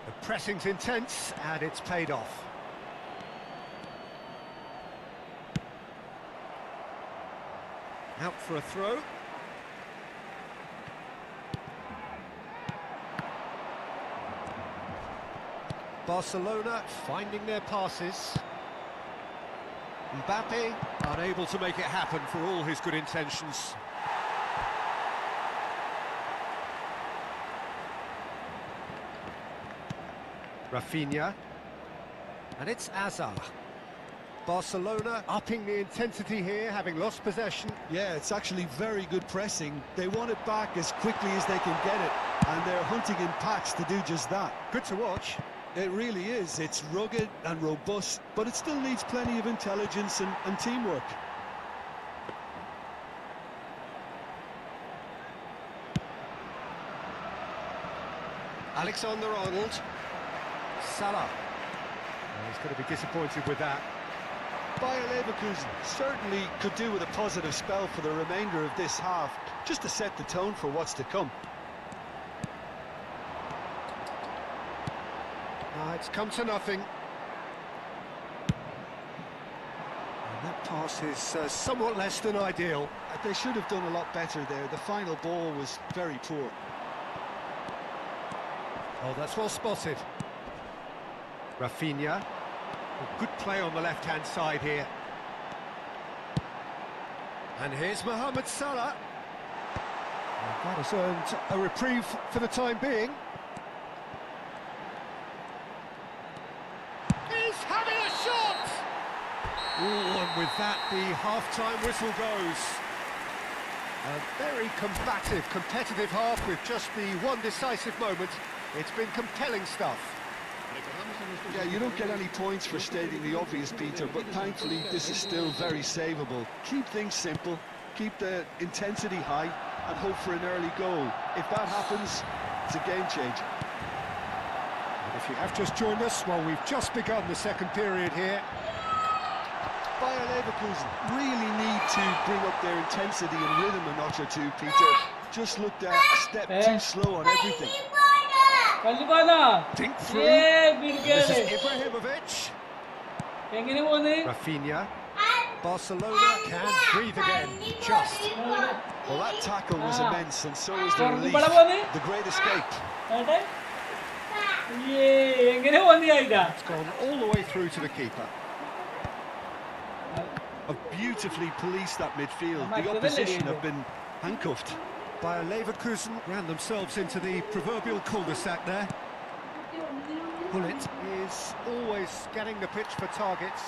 The pressing's intense, and it's paid off. Out for a throw. Barcelona finding their passes. Mbappe unable to make it happen for all his good intentions. Rafinha. And it's Hazard. Barcelona upping the intensity here, having lost possession. Yeah, it's actually very good pressing. They want it back as quickly as they can get it, and they're hunting in packs to do just that. Good to watch. It really is. It's rugged and robust, but it still needs plenty of intelligence and teamwork. Alexander-Arnold. Salah. He's going to be disappointed with that. Bayer Leverkusen certainly could do with a positive spell for the remainder of this half, just to set the tone for what's to come. It's come to nothing. And that pass is somewhat less than ideal. They should have done a lot better there. The final ball was very poor. Oh, that's well spotted. Rafinha. A good play on the left-hand side here. And here's Mohamed Salah. And that has earned a reprieve for the time being. He's having a shot! Ooh, and with that, the half-time whistle goes. A very combative, competitive half with just the one decisive moment. It's been compelling stuff. Yeah, you don't get any points for stating the obvious, Peter, but thankfully this is still very savable. Keep things simple, keep the intensity high, and hope for an early goal. If that happens, it's a game changer. And if you have just joined us, well, we've just begun the second period here. Bayer Leverkusen really need to bring up their intensity and rhythm a notch or two, Peter. Just looked a step too slow on everything. Dink through. This is Ibrahimovic. Rafinha. Barcelona can breathe again. Just. Well, that tackle was immense, and so was the relief. The great escape. It's gone all the way through to the keeper. Beautifully policed that midfield. The opposition have been handcuffed. Bayer Leverkusen ran themselves into the proverbial cul-de-sac there. Bullet is always scanning the pitch for targets.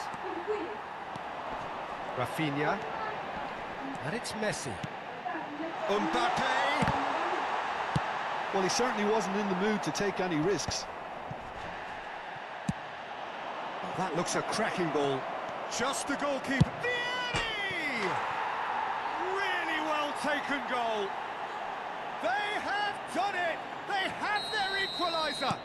Rafinha. And it's Messi. Mbappe! Well, he certainly wasn't in the mood to take any risks. Oh, that looks a cracking ball. Just the goalkeeper. Vianney! Really well taken goal. They have done it! They have their equaliser!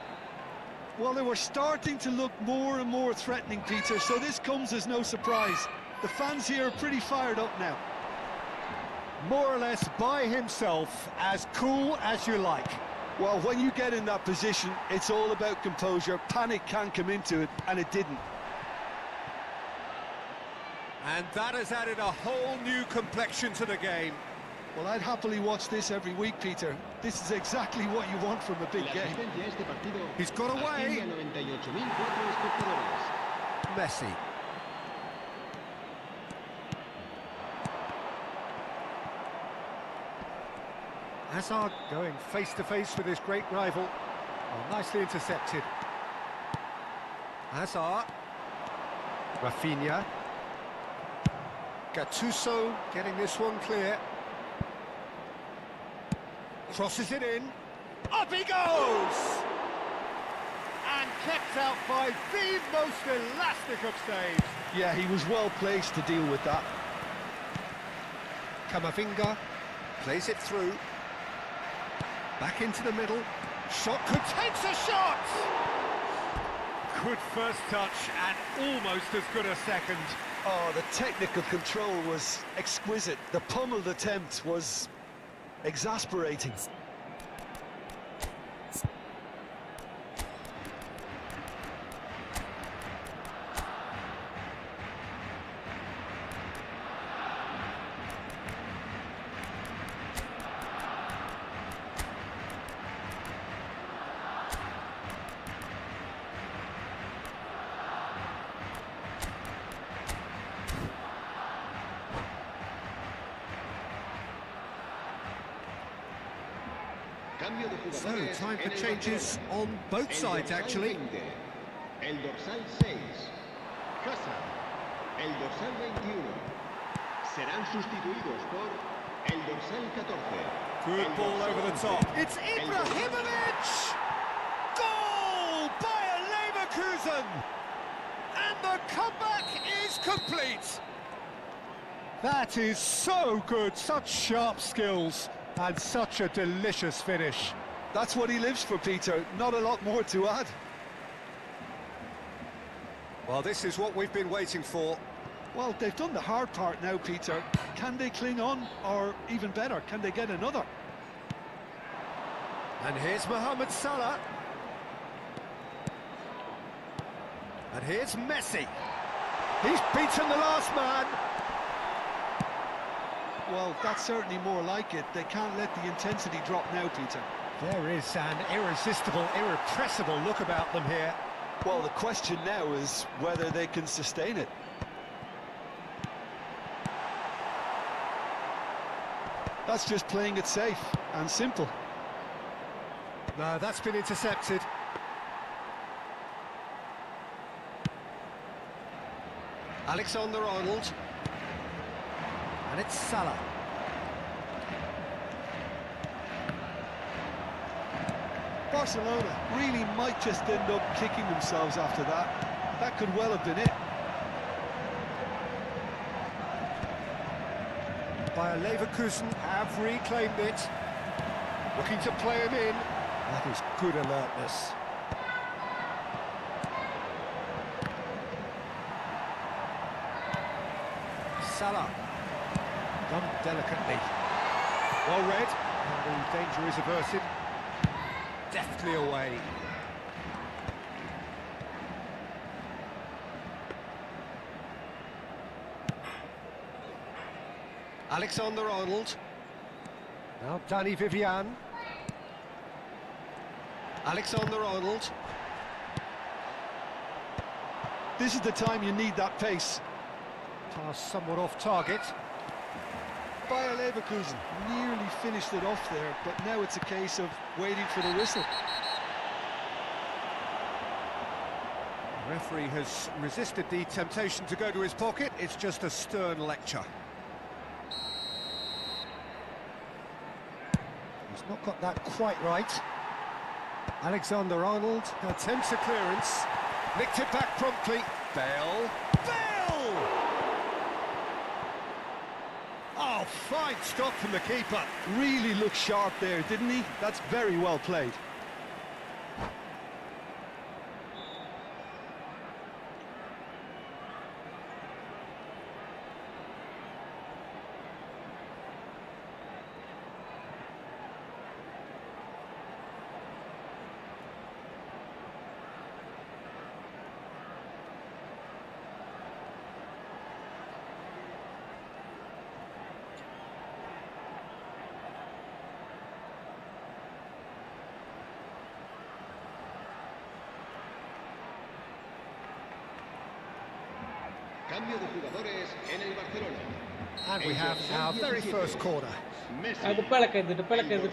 Well, they were starting to look more and more threatening, Peter, so this comes as no surprise. The fans here are pretty fired up now. More or less by himself, as cool as you like. Well, when you get in that position, it's all about composure. Panic can come into it, and it didn't. And that has added a whole new complexion to the game. Well, I'd happily watch this every week, Peter. This is exactly what you want from a big game. He's got away. Messi. Hazard going face-to-face with his great rival. Oh, nicely intercepted. Hazard. Rafinha. Gattuso getting this one clear. Crosses it in. Up he goes! And kept out by the most elastic of saves. Yeah, he was well placed to deal with that. Camavinga plays it through. Back into the middle. Shot could takes a shot! Good first touch and almost as good a second. Oh, the technical control was exquisite. The pummeled attempt was exasperating. So, time for changes on both sides, actually. El dorsal 6, Hazard. El dorsal 21. Serán sustituidos por el dorsal 14. Good ball over the top. It's Ibrahimovic! Goal by Leverkusen! And the comeback is complete! That is so good, such sharp skills. And such a delicious finish. That's what he lives for, Peter. Not a lot more to add. Well, this is what we've been waiting for. Well, they've done the hard part now, Peter. Can they cling on? Or even better, can they get another? And here's Mohamed Salah. And here's Messi. He's beaten the last man. Well, that's certainly more like it. They can't let the intensity drop now, Peter. There is an irresistible, irrepressible look about them here. Well, the question now is whether they can sustain it. That's just playing it safe and simple. No, that's been intercepted. Alexander-Arnold. And it's Salah. Barcelona really might just end up kicking themselves after that. That could well have been it. Bayer Leverkusen have reclaimed it. Looking to play him in. That is good alertness. Salah. Done delicately. Well read. And the danger is averted. Deftly away. Alexander-Arnold. Now Danny Vivian. Alexander-Arnold. This is the time you need that pace. Pass somewhat off target. Bayer Leverkusen nearly finished it off there, but now it's a case of waiting for the whistle. The referee has resisted the temptation to go to his pocket. It's just a stern lecture. He's not got that quite right. Alexander-Arnold attempts a clearance. Nicked it back promptly. Bale. Oh, fine stop from the keeper. Really looked sharp there, didn't he? That's very well played. Cambio de jugadores en el Barcelona. And we have our very first corner. കുപ്പിളൊക്കെ എടുത്തിട്ട്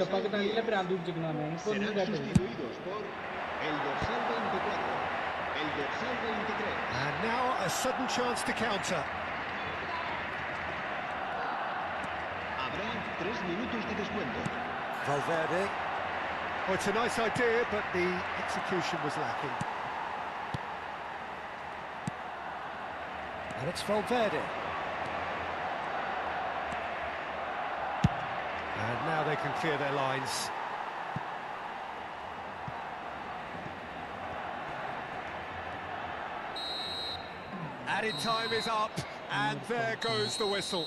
അപ്പൊ അത് നല്ല ഭ്രാന്ത് പിടിച്ചിരിക്കണേ Serán sustituidos por el dorsal 24, el dorsal 23. And now a sudden chance to counter. Habrá 3 minutos de descuento. Valverde. Oh, it's a nice idea, but the execution was lacking. And it's Valverde. And now they can clear their lines. Added time is up, and there goes the whistle.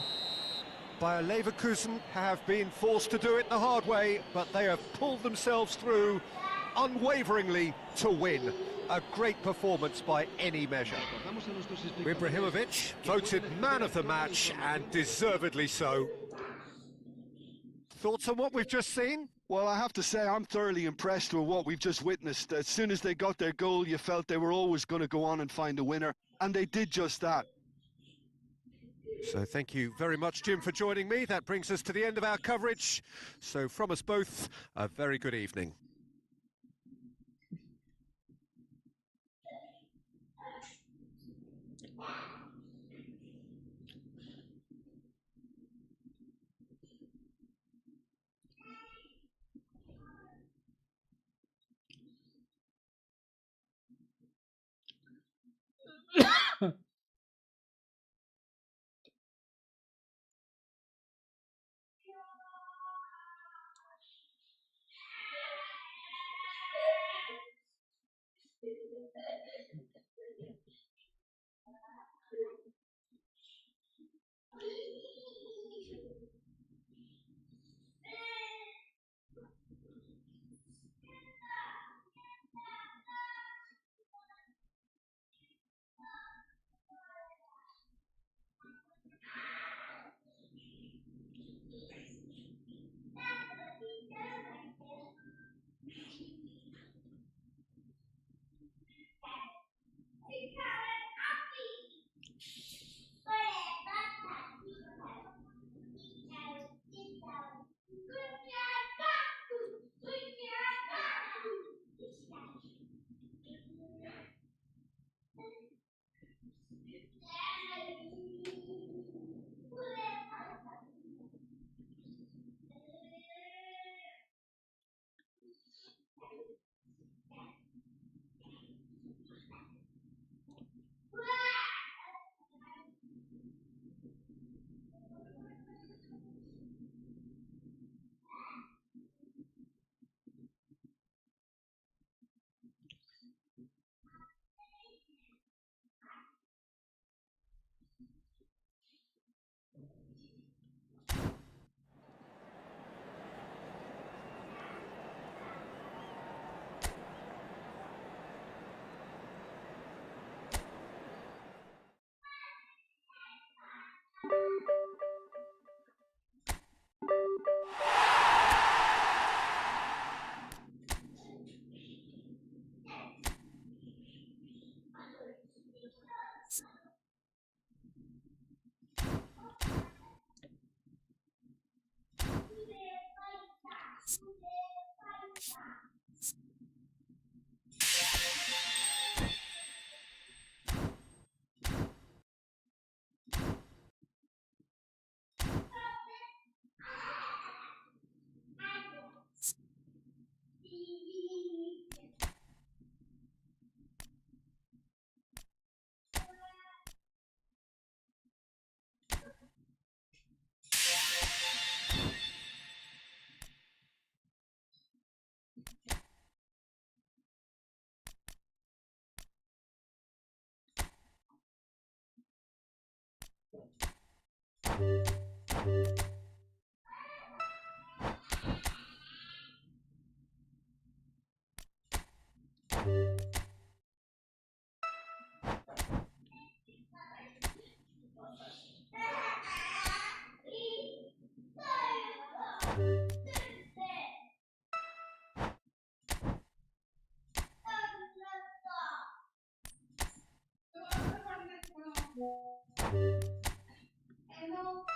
Bayer Leverkusen have been forced to do it the hard way, but they have pulled themselves through unwaveringly to win. A great performance by any measure. Ibrahimovic voted man of the match, and deservedly so. Thoughts on what we've just seen? Well, I have to say I'm thoroughly impressed with what we've just witnessed. As soon as they got their goal, you felt they were always going to go on and find a winner, and they did just that. So thank you very much, Jim, for joining me. That brings us to the end of our coverage. So from us both, a very good evening.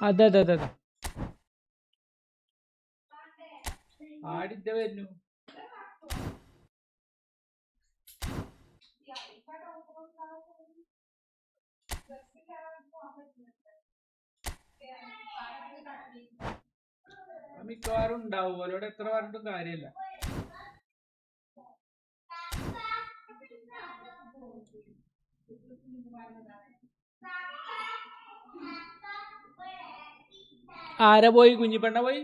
അതെ അതെ അതെ അതെ ആടിന്റെ വരുന്നു. മിക്കവാറും ഉണ്ടാവും. അവരോട് എത്ര പറഞ്ഞിട്ടും കാര്യമില്ല. ആരാ പോയി? കുഞ്ഞിപ്പെണ്ണ പോയി.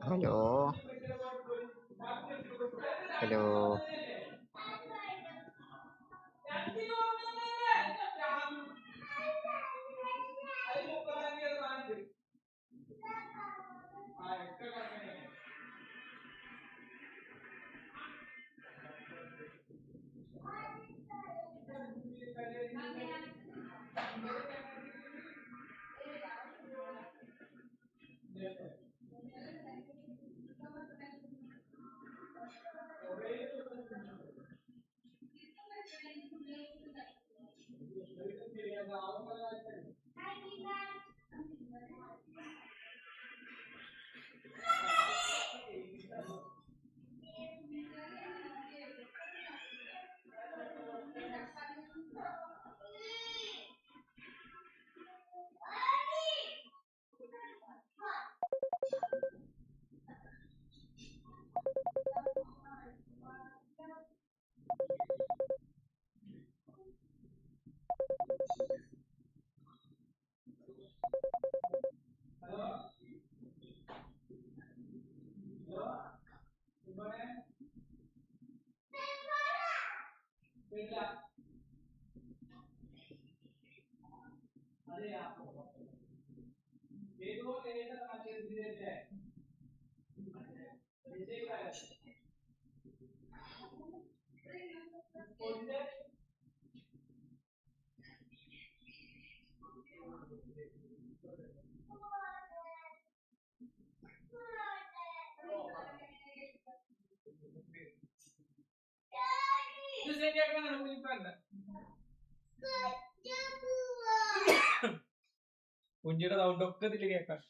Hello hello. കുഞ്ഞിയുടെ സൗണ്ടൊക്കെ ഇതിൽ കേൾക്കാം.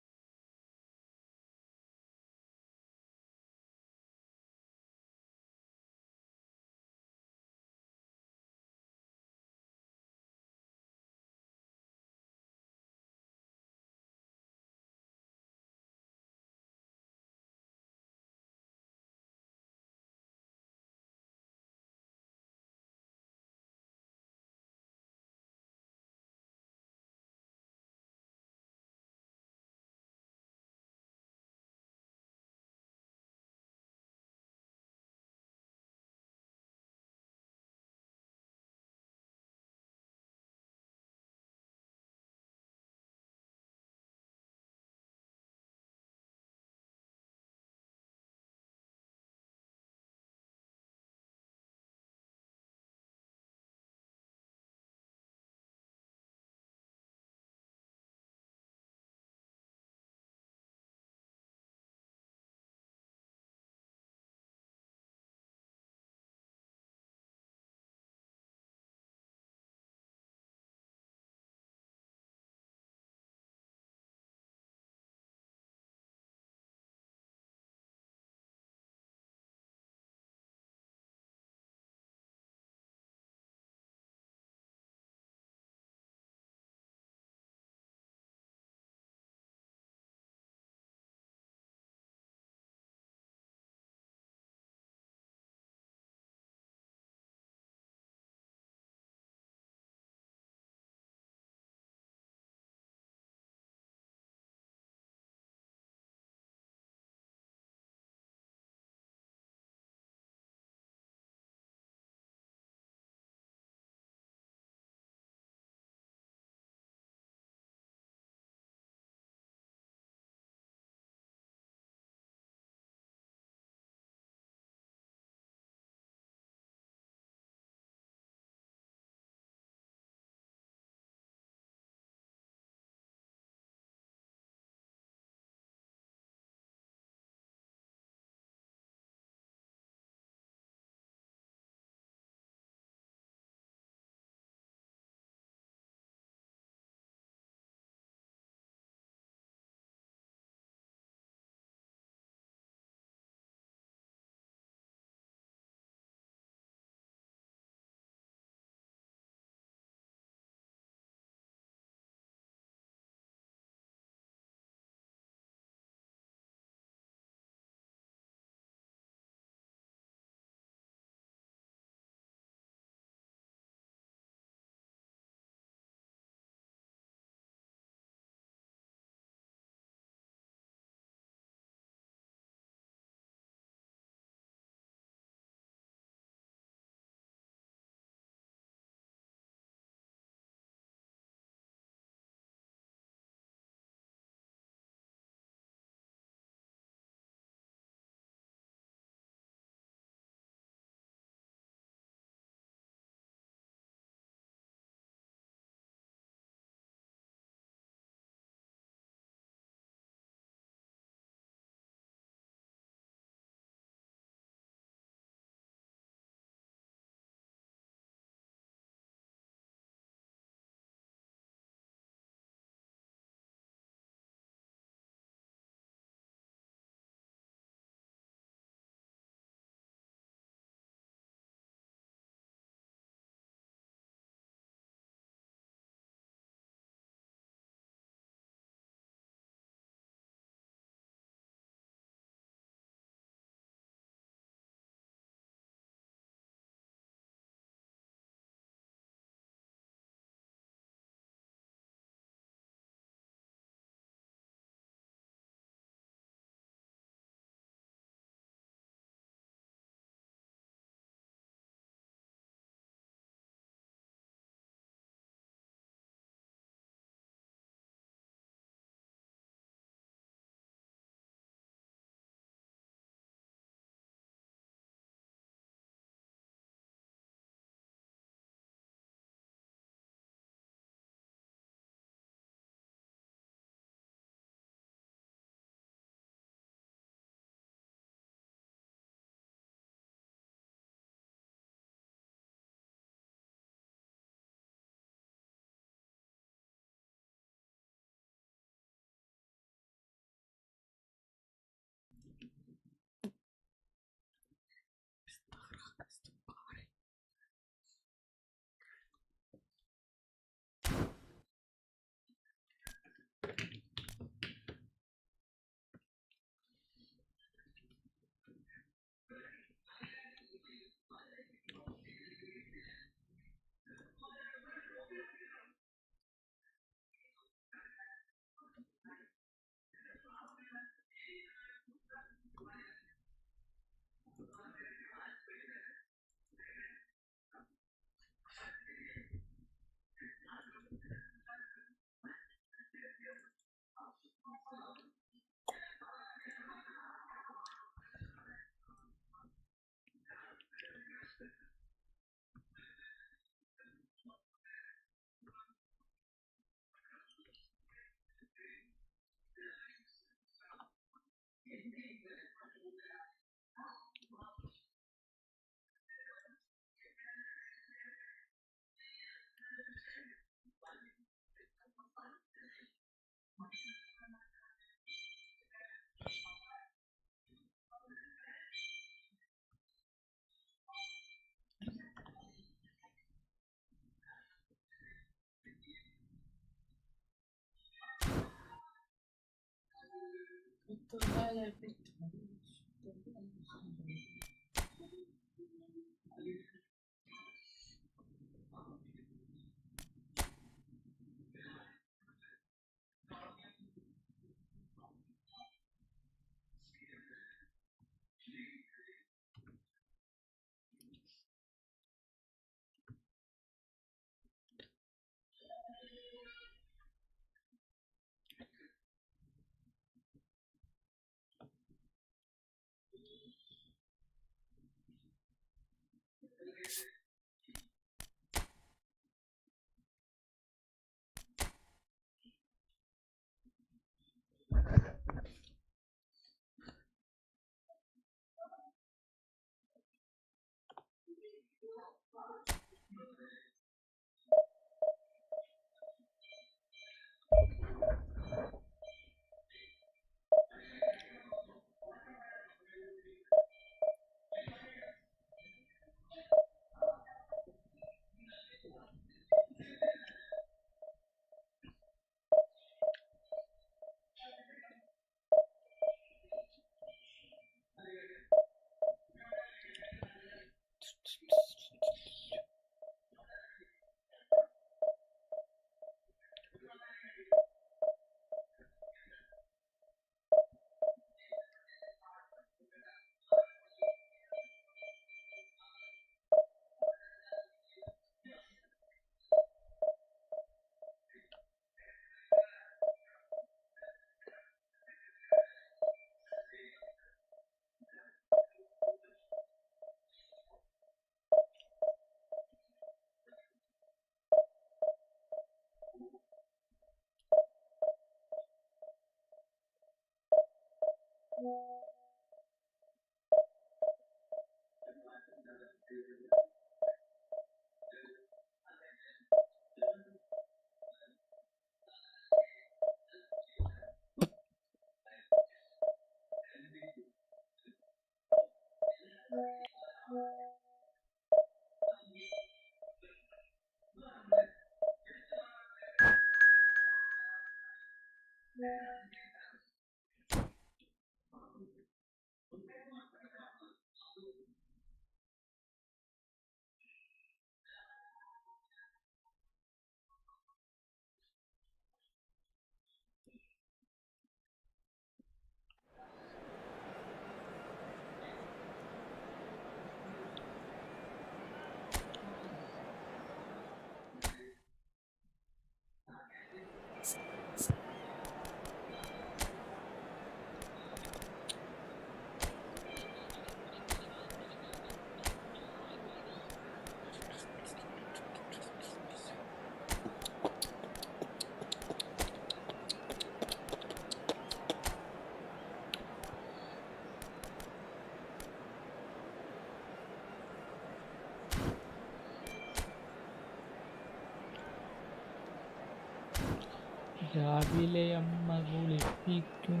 രാവിലെ അമ്മ കുളിപ്പിക്കും,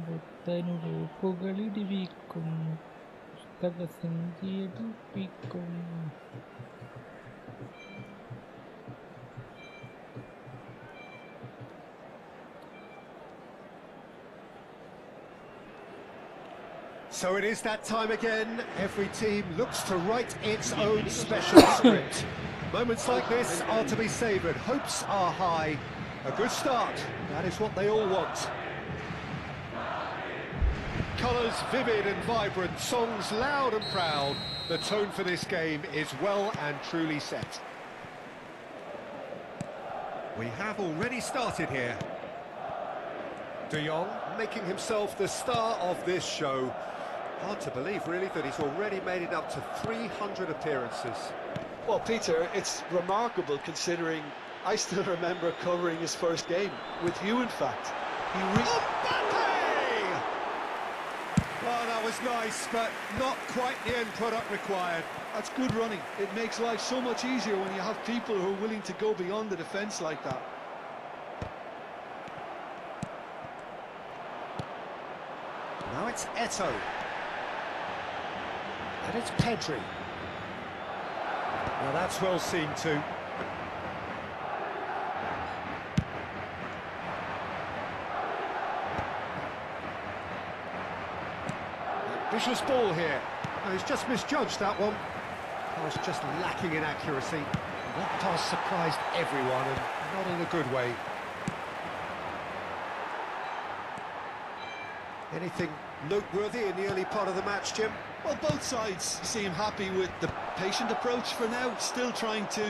പുത്തനുടുപ്പുകളിടിവിക്കും, പുസ്തകസഞ്ചി എടുപ്പിക്കും. So it is that time again. Every team looks to write its own special script. Moments like this are to be savoured. Hopes are high. A good start. That is what they all want. Colours vivid and vibrant, songs loud and proud. The tone for this game is well and truly set. We have already started here. De Jong making himself the star of this show. Hard to believe, really, that he's already made it up to 300 appearances. Well, Peter, it's remarkable considering I still remember covering his first game, with you in fact. Well, that was nice, but not quite the end product required. That's good running. It makes life so much easier when you have people who are willing to go beyond the defence like that. Now it's Eto'o. And it's Pedri. Now that's well seen too. Vicious ball here. Oh, he's just misjudged that one. Pass just lacking in accuracy. That pass surprised everyone, and not in a good way. Anything noteworthy in the early part of the match, Jim? Well, both sides seem happy with the patient approach for now, still trying to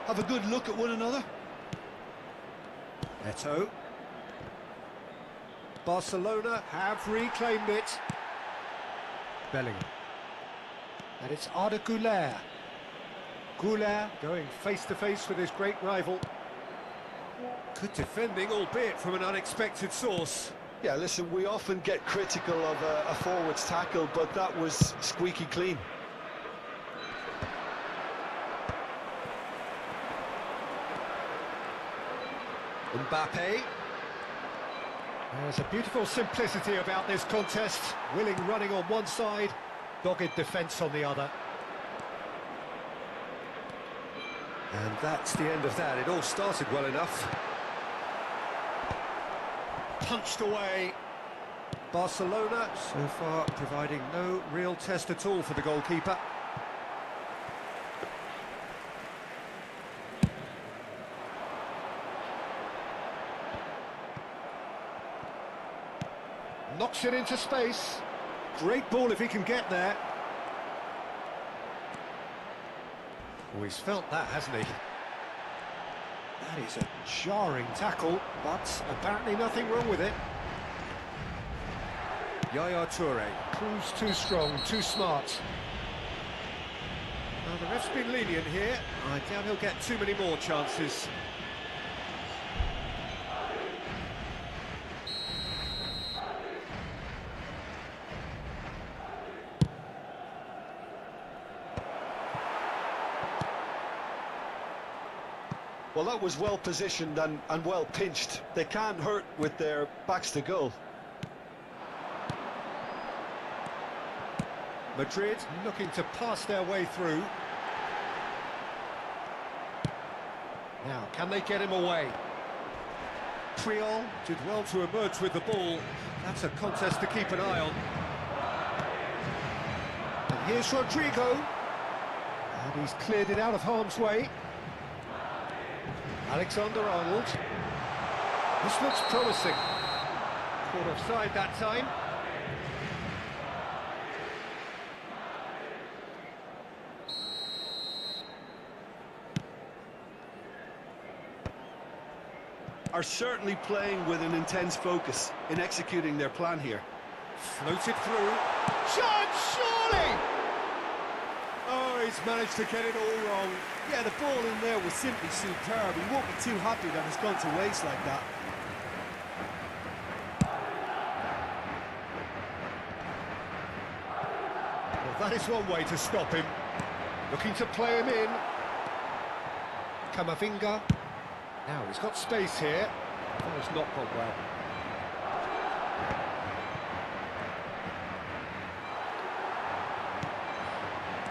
have a good look at one another. Eto. Barcelona have reclaimed it. Bellingham. And it's Arda Güler. Güler going face-to-face with his great rival. Good defending, albeit from an unexpected source. Yeah, listen, we often get critical of a forward's tackle, but that was squeaky clean. Mbappe. There's a beautiful simplicity about this contest. Willing running on one side, dogged defence on the other. And that's the end of that. It all started well enough. Punched away. Barcelona so far providing no real test at all for the goalkeeper. Knocks it into space. Great ball if he can get there. Oh, he's felt that, hasn't he? That is a jarring tackle, but apparently nothing wrong with it. Yaya Toure proves too strong, too smart. Well, the ref's been lenient here. I doubt he'll get too many more chances. Well, that was well positioned and well pinched. They can't hurt with their backs to goal. Madrid looking to pass their way through. Now, can they get him away? Triol did well to emerge with the ball. That's a contest to keep an eye on. And here's Rodrigo. And he's cleared it out of harm's way. Alexander-Arnold. This looks promising. Caught offside that time. Are certainly playing with an intense focus in executing their plan here. Floated through. Shot, surely! Oh, he's managed to get it all wrong. Yeah, the ball in there was simply superb. He won't be too happy that it's gone to waste like that. Well, that is one way to stop him. Looking to play him in. Camavinga. Now he's got space here. That has not gone well.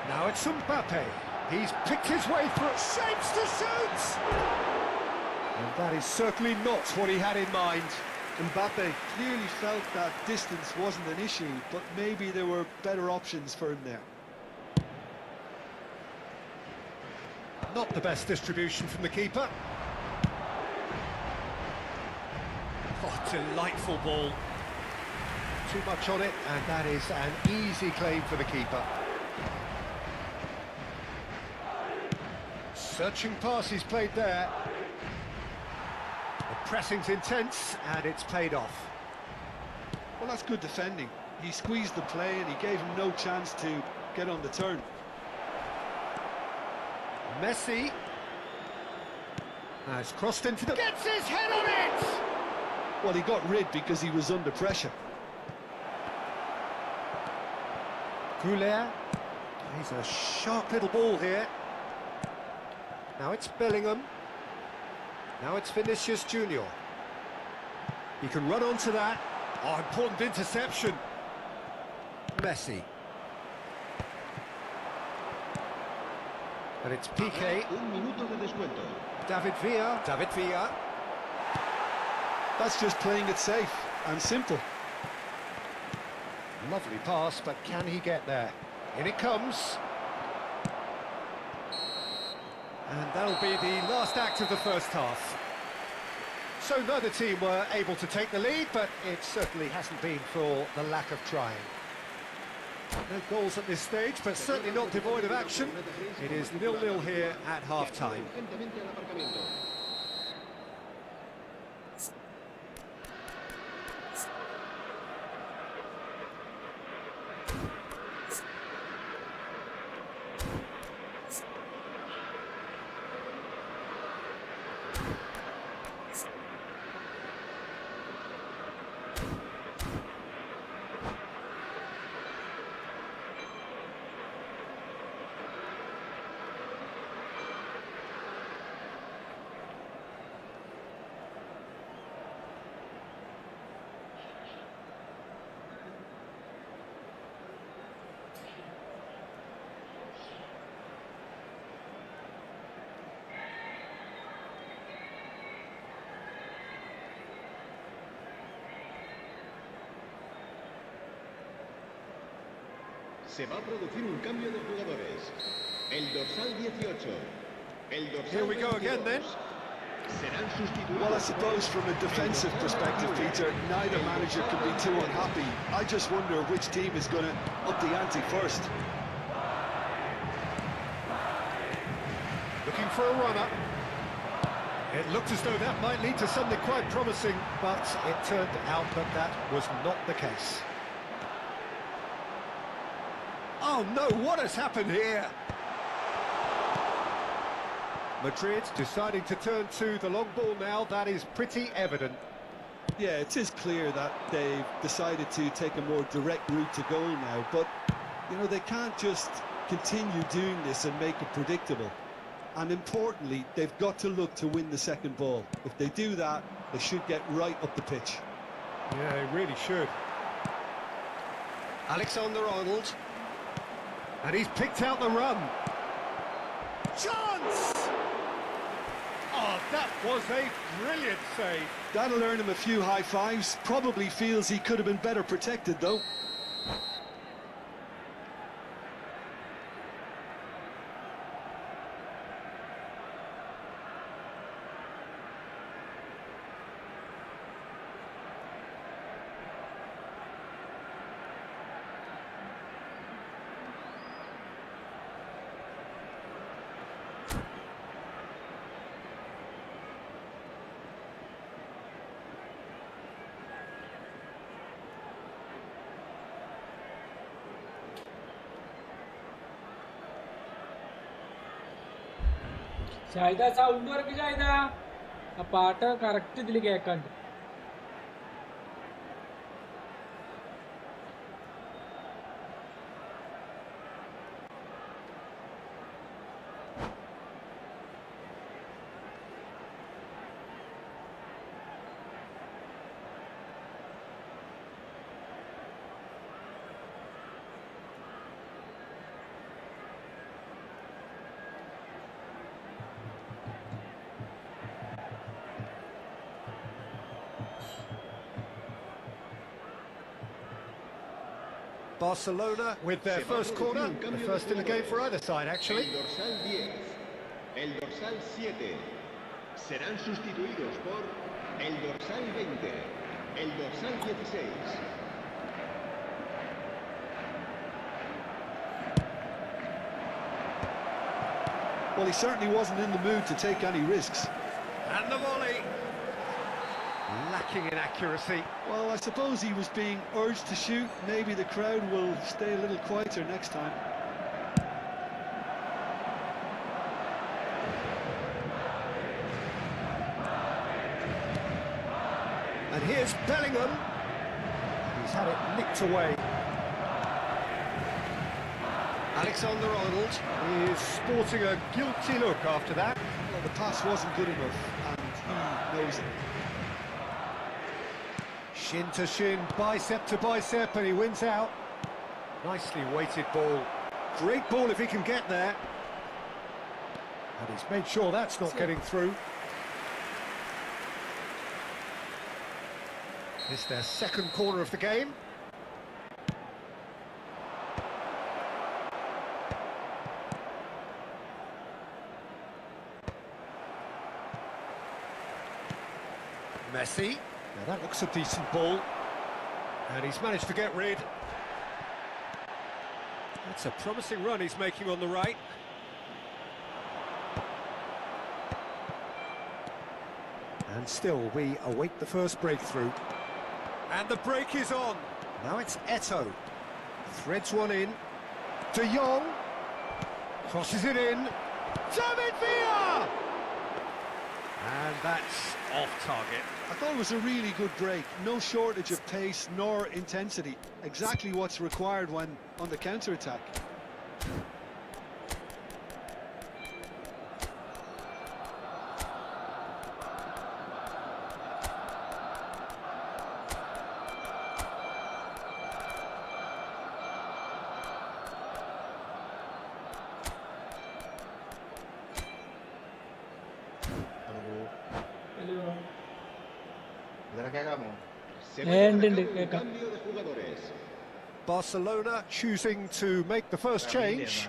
Now it's Mbappe. He's picked his way through. Shapes to shoot! And that is certainly not what he had in mind. Mbappe clearly felt that distance wasn't an issue, but maybe there were better options for him there. Not the best distribution from the keeper. Oh, delightful ball. Too much on it, and that is an easy claim for the keeper. Searching pass he's played there. The pressing's intense, and it's paid off. Well, that's good defending. He squeezed the play, and he gave him no chance to get on the turn. Messi. Now it's crossed into the... Gets his head on it! Well, he got rid because he was under pressure. Güler. He's a sharp little ball here. Now it's Bellingham. Now it's Vinicius Junior. He can run onto that. Oh, important interception. Messi. And it's Piqué. Un minuto de descuento. David Villa. David Villa. That's just playing it safe and simple. Lovely pass, but can he get there? In it comes. And that'll be the last act of the first half. So neither team were able to take the lead, but it certainly hasn't been for the lack of trying. No goals at this stage, but certainly not devoid of action. It is 0-0 here at half-time. Se va a producir un cambio de jugadores. El dorsal 18. El dorsal Here we go again then. Serán sustituidos. Well, I suppose from a defensive perspective, Peter, neither manager can be too unhappy. I just wonder which team is going to up the ante first. Looking for a runner. It looked as though that might lead to something quite promising, but it turned out that that was not the case. Oh no, what has happened here? Madrid deciding to turn to the long ball now, that is pretty evident. Yeah, it is clear that they've decided to take a more direct route to goal now, but, you know, they can't just continue doing this and make it predictable. And importantly, they've got to look to win the second ball. If they do that, they should get right up the pitch. Yeah, they really should. Alexander-Arnold. And he's picked out the run. Chance! Oh, that was a brilliant save. That'll earn him a few high fives. Probably feels he could have been better protected, though. Shahida sound work Shahida ആ പാട്ട് correct ഇതിൽ കേൾക്കാണ്ട്. Barcelona with their first corner, the first in the game for either side, actually. El dorsal 10, el dorsal 7 serán sustituidos por el dorsal 20, el dorsal 16. Well, he certainly wasn't in the mood to take any risks. And the volley. Lacking in accuracy. Well, I suppose he was being urged to shoot. Maybe the crowd will stay a little quieter next time. And here's Bellingham. He's had it nicked away. Alexander-Arnold is sporting a guilty look after that. Well, the pass wasn't good enough, and he knows it. Shin to shin, bicep to bicep, and he wins out. Nicely weighted ball. Great ball if he can get there. And he's made sure that's not getting through. It's their second corner of the game. Messi. Now that looks a decent ball. And he's managed to get rid. That's a promising run he's making on the right. And still, we await the first breakthrough. And the break is on. Now it's Eto'o. Threads one in. De Jong. Crosses it in. David Villa! And that's off target. I thought it was a really good break. No shortage of pace nor intensity. Exactly what's required when on the counter-attack. Barcelona choosing to make the first change.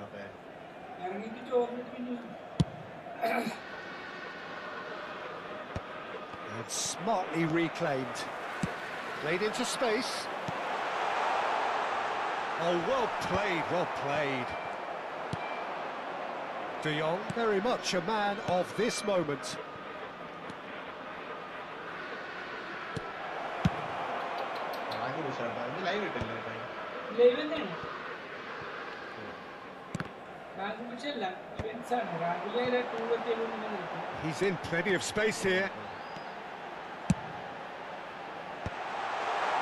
And smartly reclaimed. Played into space. Oh, well played, well played. De Jong, very much a man of this moment. He's in plenty of space here.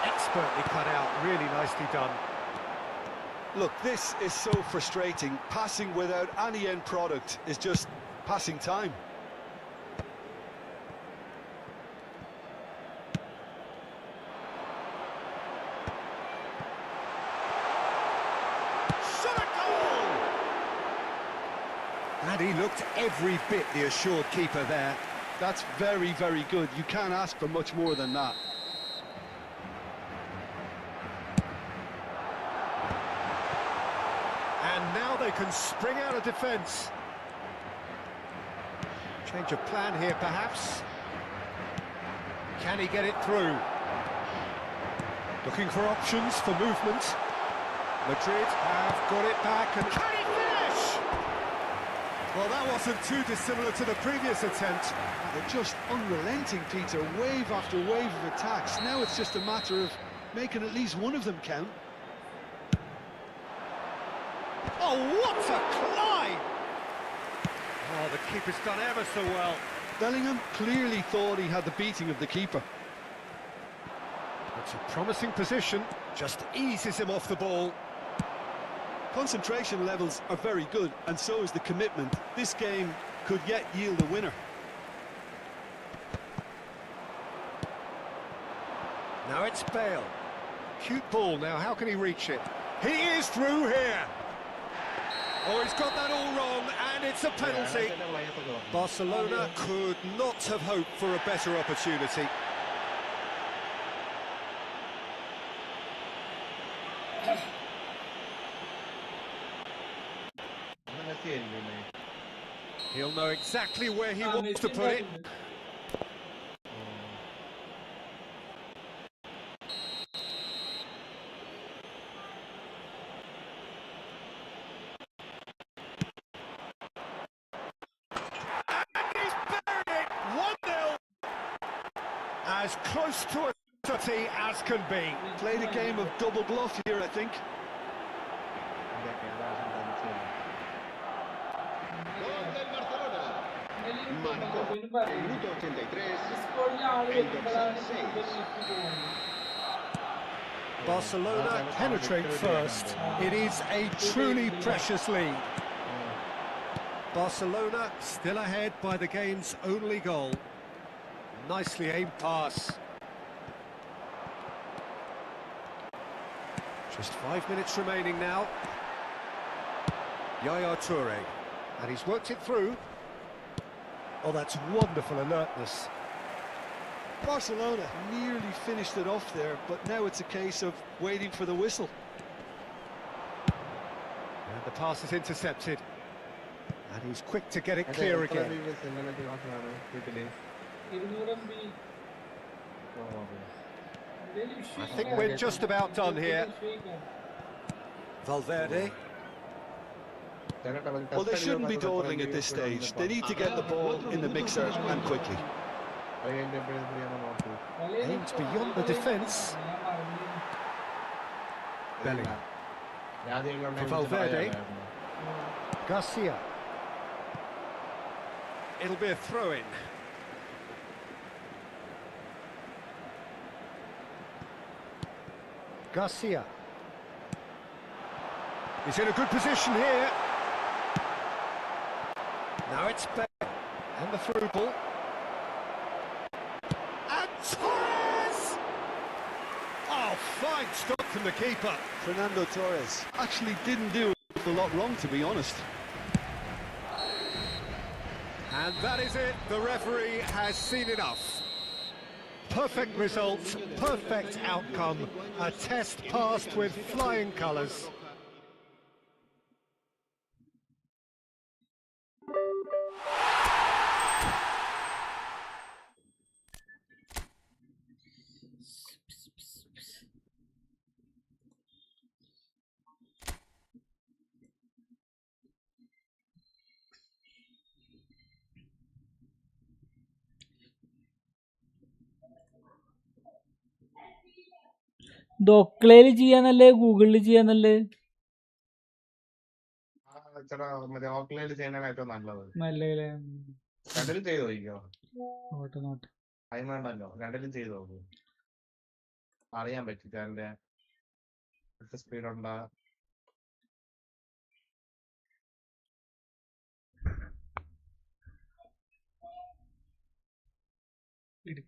Expertly cut out, really nicely done. Look, this is so frustrating. Passing without any end product is just passing time. And he looked every bit the assured keeper there. That's very, very good. You can't ask for much more than that. And now they can spring out of defence. Change of plan here, perhaps. Can he get it through? Looking for options for movement. Madrid have got it back, and can he finish? Well, that wasn't too dissimilar to the previous attempt. They're just unrelenting, Peter. Wave after wave of attacks. Now it's just a matter of making at least one of them count. Oh, what a climb! Oh, the keeper's done ever so well. Bellingham clearly thought he had the beating of the keeper. It's a promising position, just eases him off the ball. Concentration levels are very good, and so is the commitment. This game could yet yield a winner. Now it's Bale. Cute ball now, how can he reach it? He is through here! Oh, he's got that all wrong, and it's a penalty. Barcelona could not have hoped for a better opportunity. He'll know exactly where he wants to put it. As close to a certainty as can be. Played a game of double bluff here, I think. Minuto 83, el dorsal 6. Barcelona penetrate first. It is a truly precious lead. Barcelona still ahead by the game's only goal. Nicely aimed pass. Just 5 minutes remaining now. Yaya Toure. And he's worked it through. Oh, that's wonderful alertness. Barcelona nearly finished it off there, but now it's a case of waiting for the whistle. And the pass is intercepted. And he's quick to get it clear again. I think we're just about done here. Valverde. Well, they shouldn't be dawdling at this stage. They need to get the ball in the mixer and quickly. Aimed beyond the defence. Bellingham. For Valverde. Garcia. It'll be a throw-in. Garcia. He's in a good position here. Now it's Beck. And the through ball. And Torres! Oh, fine stop from the keeper. Fernando Torres actually didn't do a lot wrong, to be honest. And that is it. The referee has seen enough. Perfect result, perfect outcome. A test passed with flying colours. ഡോക്ലേല് ചെയ്യാന്നല്ലേ ഗൂഗിളിൽ ചെയ്യാന്നല്ലേ? നല്ലല്ലേ? രണ്ടിലും ചെയ്ത് നോക്കിക്കോ. നോട്ടെ time വേണ്ടല്ലോ, രണ്ടിലും ചെയ്ത് നോക്കൂ. അറിയാൻ പറ്റും അതിന്റെ സ്പീഡ് ഉണ്ടാ.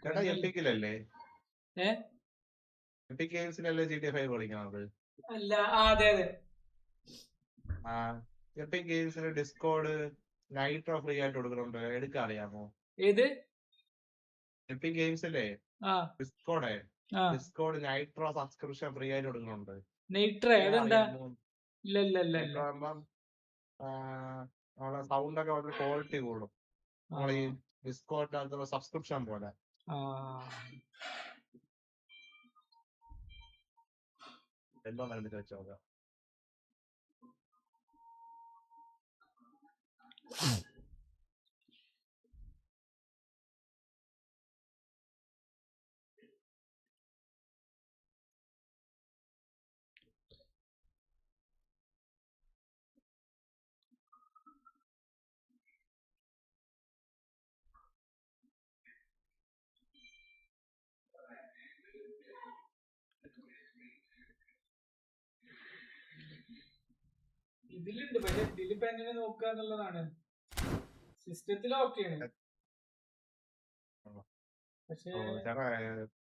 ചേട്ടാ എപ്പിക്കിലല്ലേ? EPIC ഗെയിംസിലല്ലേ GTA 5 കളിക്കണത്? അല്ല, അതെ അതെ. ആ എപ്പിക് ഗെയിംസിൽ ഡിസ്കോഡ് നൈട്രോ ഫ്രീ ആയിട്ട് കൊടുക്കുന്നുണ്ട്, എടുക്കാൻ അറിയാമോ? ഏത് എപ്പിക് ഗെയിംസിലെ ഡിസ്കോഡ് നൈട്രോ സബ്സ്ക്രിപ്ഷൻ ഫ്രീ ആയിട്ട് കൊടുക്കുന്നുണ്ട്. നമ്മളെ സൗണ്ട് ഒക്കെ വളരെ ക്വാളിറ്റി കൂടും. നമ്മൾ ഈ ഡിസ്കോഡ് സബ്സ്ക്രിപ്ഷൻ പോലെ. എന്തോ നിർമ്മിച്ച് വെച്ചോക്കാം. ഇതിലുണ്ട്, പക്ഷെ ഇതിലിപ്പോ എങ്ങനെ നോക്കുക എന്നുള്ളതാണ്. സിസ്റ്റത്തിൽ ഓക്കെയാണ്, പക്ഷെ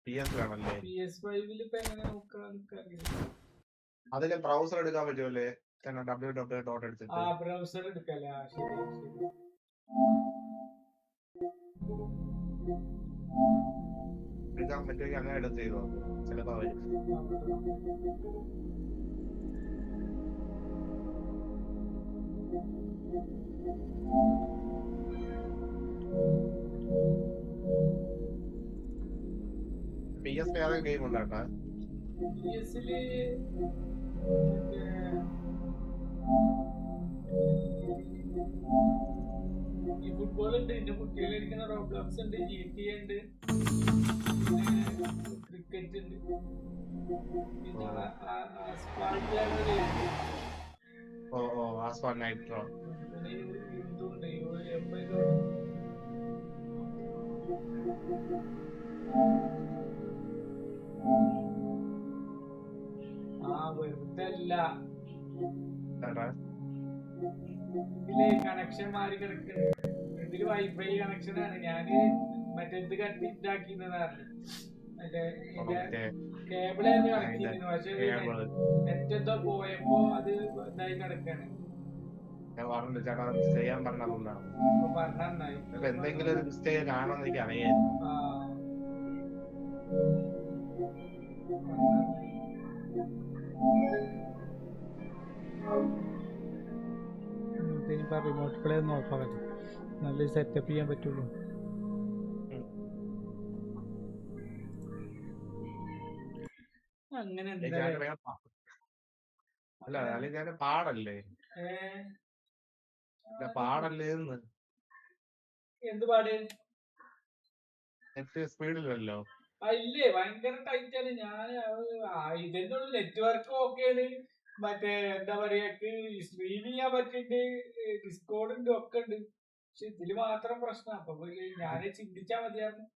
PS5 ഇപ്പൊ എങ്ങനെ നോക്കുക? അതില് ബ്രൗസർ എടുക്കാൻ പറ്റുമല്ലേ? ആ ബ്രൗസർ എടുക്കല്ലേ? ശരി എടുക്കാൻ പറ്റുമെങ്കിൽ അങ്ങനെ എടുത്ത് ചെയ്തോ, ചിലപ്പോ വരും. PS ഏതെങ്കിലും ഗെയിം ഉണ്ടാട്ടാ? PS-ല് ഈ ഫുട്ബോൾ ഉണ്ട്, എന്റെ കുട്ടികൾ കളിക്കുന്ന റോബ്ലോക്സ് ഉണ്ട്, GTA ഉണ്ട്, പിന്നെ ക്രിക്കറ്റ് ഉണ്ട്, പിന്നെ നൈട്രോ ഇതുണ്ട്. വെറുതെ അല്ല, ഇതില് കണക്ഷൻ മാറി കിടക്കുന്നുണ്ട്. ഇതില് വൈഫൈ കണക്ഷൻ ആണ്. ഞാന് മറ്റേത് കണക്ട് ആക്കിയതാണ്, മറ്റേ കേബിൾ തന്നെ കണക്ട് ചെയ്തിരുന്നു. പക്ഷെ നെറ്റ് എന്തോ പോയപ്പോ അത് ഇതായി കിടക്കാണ്. ഞാൻ പറഞ്ഞില്ല ചേട്ടാ, ചെയ്യാൻ പറഞ്ഞതുകൊണ്ടാണ്. എന്തെങ്കിലും ഒരു മിസ്റ്റേക്ക് കാണുമെന്ന് എനിക്ക് അറിയായിരുന്നു. റിമോട്ട് പ്ലേ ഒന്ന് ഓഫാക്കട്ടെ, നല്ല സെറ്റപ്പ് ചെയ്യാൻ പറ്റുള്ളൂ. അങ്ങനെ അല്ല അല്ലെങ്കിൽ ഞാൻ പാടല്ലേ പാടല്ലേന്ന് എന്ത് പാട് നെറ്റ് സ്പീഡിലല്ലോ ഇല്ലേ ഭയങ്കര ടൈറ്റ് ആണ്. ഞാൻ ഇതിന്റെ നെറ്റ്വർക്ക് ഓക്കെയാണ്. മറ്റേ എന്താ പറയാ സ്ട്രീം ചെയ്യാൻ പറ്റുന്നുണ്ട്, ഡിസ്കോർഡുണ്ട് ഒക്കെ ഉണ്ട്. പക്ഷെ ഇതില് മാത്രം പ്രശ്നം. അപ്പൊ ഞാന് ചിന്തിച്ചാ മതിയായിരുന്നു.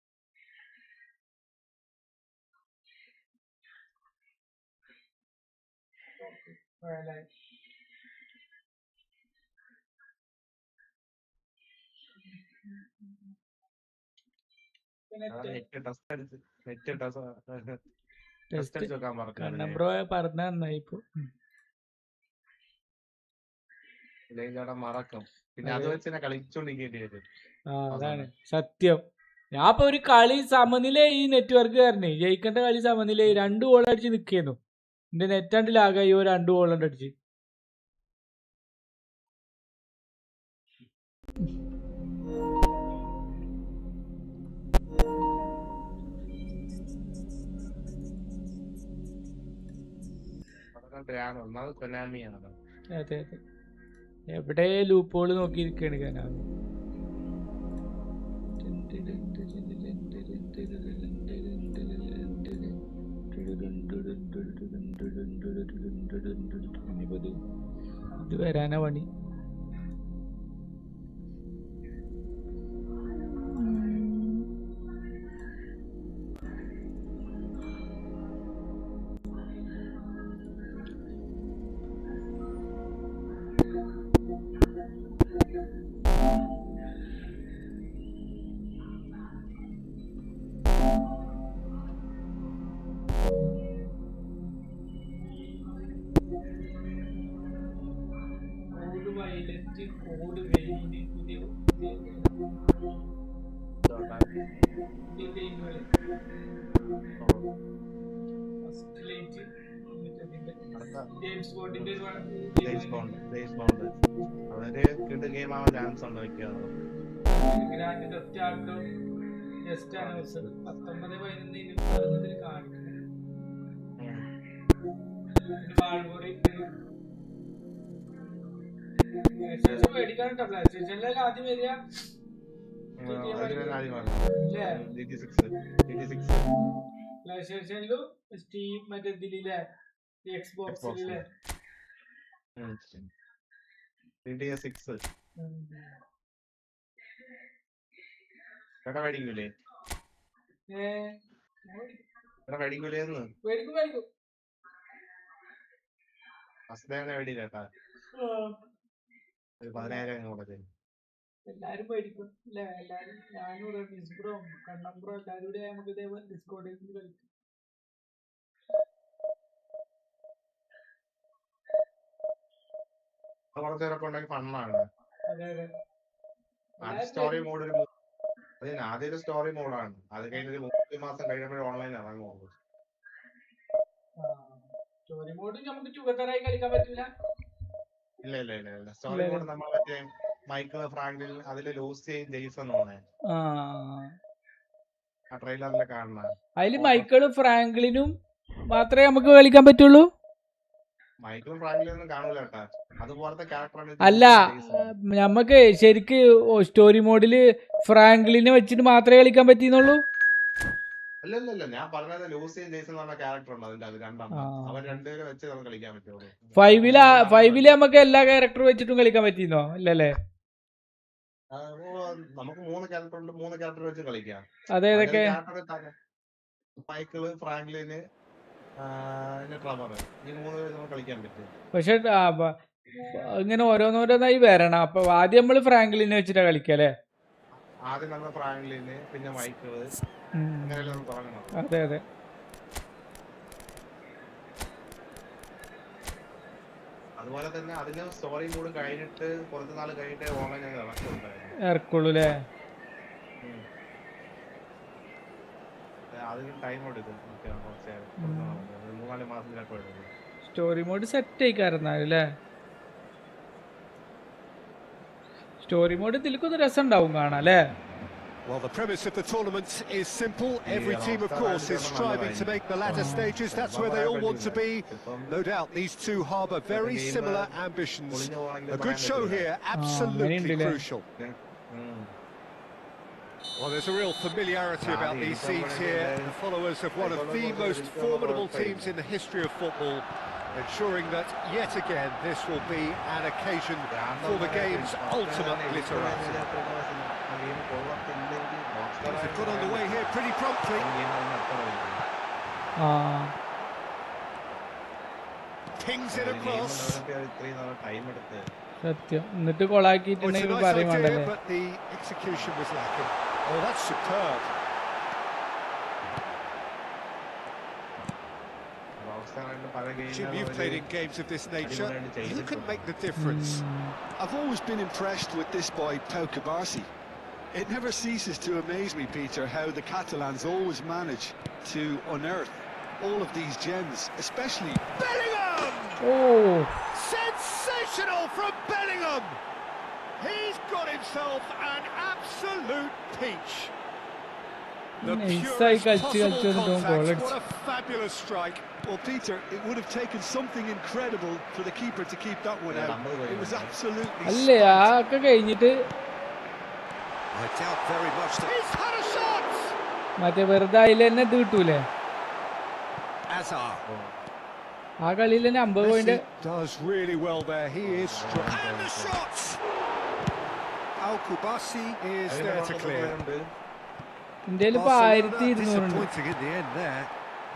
ബ്രോ പറഞ്ഞ നന്നായി ഇപ്പൊ. മറക്കും പിന്നെ അത് വെച്ച് തന്നെ കളിച്ചോണ്ടിരിക്കേണ്ടി വരും. അതാണ് സത്യം. ഞാൻ ഇപ്പൊ ഒരു കളി സമനില ഈ നെറ്റ്വർക്ക് കാരണേ ജയിക്കേണ്ട കളി സമനില 2 ഗോൾ അടിച്ച് നിൽക്കുന്നു. എന്റെ നെറ്റാണ്ട് ലാഗായി 2 ഗോൾ അടിച്ച്. അതെ അതെ എവിടെ ലൂപ്പോള് നോക്കിയിരിക്കാണ് കനാമി. ഇത് വരാനാ പണി. സ്റ്റീം മറ്റേ ഇതിലെ എക്സ്ബോക്സിലെ എല്ലാരും പേടിക്കും അല്ലെ? എല്ലാരും ഞാനും റമീസ്ബ്രോ കണ്ണമ്പ്രോ എല്ലാരും കൂടെ നമുക്ക് ഇതേപോലെ ഡിസ്കോഡിൽ കളിക്കും. സ്റ്റോറി മോഡ് ആദ്യം സ്റ്റോറി മോഡാണ്. അത് കഴിഞ്ഞൊരു 3 മാസം കഴിയുമ്പോഴേ ഓൺലൈൻ ഇറങ്ങുള്ളൂ. സ്റ്റോറി മോഡ് നമുക്ക് ചുവതറായി കളിക്കാൻ പറ്റില്ല. ഇല്ല സ്റ്റോറി മോഡ് നമ്മൾ മറ്റേ മൈക്കിൾ ഫ്രാങ്ക്ലിൻ അതില് ലൂസിയും ജെയ്സൺ ആണ് ആ ട്രെയിലറിൽ കാണുന്നത്. അതില് മൈക്കിളും ഫ്രാങ്ക്ലിനും മാത്രമേ നമുക്ക് കളിക്കാൻ പറ്റുള്ളൂ. മൈക്കിളും ഫ്രാങ്ക്ലിനും കാണൂല കേട്ടാ. അതുപോലത്തെ ക്യാരക്ടറാണ്. അല്ല നമുക്ക് ശരിക്ക് സ്റ്റോറി മോഡില് ഫ്രാങ്ക്ലിനെ വെച്ചിട്ട് മാത്രമേ കളിക്കാൻ പറ്റിയെന്നുള്ളൂ. അല്ലല്ല ഞാൻ പറഞ്ഞത് ലൂസിയും ജെയ്സൺ എന്ന് പറഞ്ഞ ക്യാരക്ടർ ഉണ്ട് അതിന്റെ അത് രണ്ടെണ്ണം. അവർ രണ്ടുപേരെ വെച്ച് നമുക്ക് കളിക്കാൻ പറ്റുള്ളൂ. 5 നമുക്ക് എല്ലാ ക്യാരക്ടറും വെച്ചിട്ടും കളിക്കാൻ പറ്റിയെന്നോ? ഇല്ലല്ലേ? നമുക്ക് 3 ക്യാരക്ടർ ഉണ്ട്. 3 ക്യാരക്ടർ വെച്ച് കളിക്കാം. അതേതൊക്കെ? മൈക്കിള്, ഫ്രാങ്ക്ലിന്, ട്രവർ, ഈ 3 പേര് നമുക്ക് കളിക്കാൻ പറ്റും. പക്ഷെ ഇങ്ങനെ ഓരോന്നോരോന്നായി വരണം. അപ്പൊ ആദ്യം നമ്മള് ഫ്രാങ്ക്ലിനെ വെച്ചിട്ടാ കളിക്കല്ലേ? ആദ്യം നമ്മൾ ഫ്രാങ്ക്ലിന്, പിന്നെ മൈക്കിള്, അങ്ങനെയെല്ലാം തുടങ്ങണം. അതെ അതെ. അതുപോലെ തന്നെ അതിന് സ്റ്റോറി മോഡ് കഴിഞ്ഞിട്ട് കുറച്ച് നാൾ കഴിഞ്ഞിട്ട് ഓൺലൈൻ ഇറക്കുള്ളൂ അല്ലേ? അതിന് ടൈം എടുക്കും. 3-4 മാസത്തിലൊക്കെ എടുക്കും. സ്റ്റോറി മോഡ് സെറ്റ് ആയിക്കാരുന്നല്ലേ? സ്റ്റോറി മോഡ് ഇതിലേക്കൊന്ന് രസം ഉണ്ടാവും കാണാം അല്ലേ? Well, the premise of the tournament is simple. Every team, of course, is striving to make the latter stages. That's where they all want to be. No doubt these two harbour very similar ambitions. A good show here, absolutely crucial. Well, there's a real familiarity about these scenes here. The followers of one of the most formidable teams in the history of football, ensuring that, yet again, this will be an occasion for the game's ultimate glitterati. They've got underway here pretty promptly. Pings it across. സത്യം എന്നിട്ട് കൊളാക്കിയിട്ടുണ്ടെങ്കിൽ പറയും വേണ്ടല്ലേ. But the execution was lacking. Oh, that's superb. Jim, you've played in games of this nature. Who can make the difference? I've always been impressed with this boy, Pau Cubarsí. It never ceases to amaze me, Peter, how the Catalans always manage to unearth all of these gems, especially Bellingham! Oh! Sensational from Bellingham! He's got himself an absolute peach. The purest possible contact, what a fabulous strike. Well, Peter, it would have taken something incredible for the keeper to keep that one out. It was absolutely അല്ലേ ആക്കെ കഴിഞ്ഞിട്ട് I doubt very much that he's had a shot. മറ്റേ വെറുതെ അതിൽ തന്നെ ഇത് കിട്ടൂലേ ആ കളിയിൽ തന്നെ 50 point does really well there. He is strong. And the shots. Al Kubasi is there to clear. ഇന്ത്യയിൽ ഇപ്പൊ 1200 disappointing in the end there.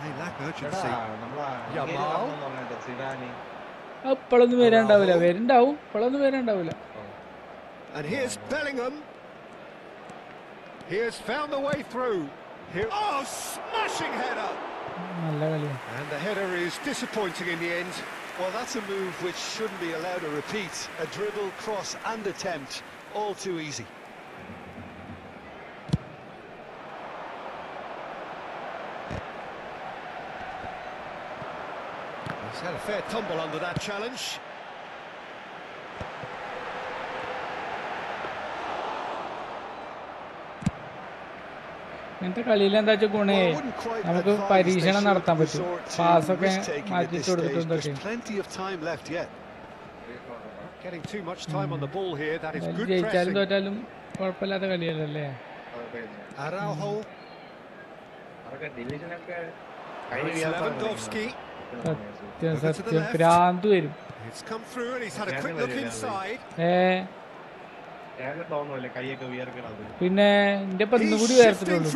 They lack urgency. Yamal. അപ്പോഴൊന്നും വരാണ്ടാവില്ല വരുണ്ടാവും ഇപ്പോഴൊന്നും വരാണ്ടാവില്ല. And here's Bellingham. He has found the way through. Here, oh, smashing header. And the header is disappointing in the end. Well, that's a move which shouldn't be allowed to repeat. A dribble, cross and attempt, all too easy. He's had a fair tumble under that challenge. ഇങ്ങനത്തെ കളിയിൽ എന്താ വെച്ചാൽ ഗുണേ നമുക്ക് പരീക്ഷണം നടത്താൻ പറ്റും. പാസൊക്കെ മാറ്റിട്ട് കൊടുത്തിട്ടൊക്കെ ജയിച്ചാലും തോറ്റാലും കുഴപ്പമില്ലാത്ത കളിയല്ലേ. സത്യം സത്യം ഭ്രാന്ത് വരും. പിന്നെ എന്റെ പന്ന് കൂടി വേർത്തിട്ടുള്ളൂ.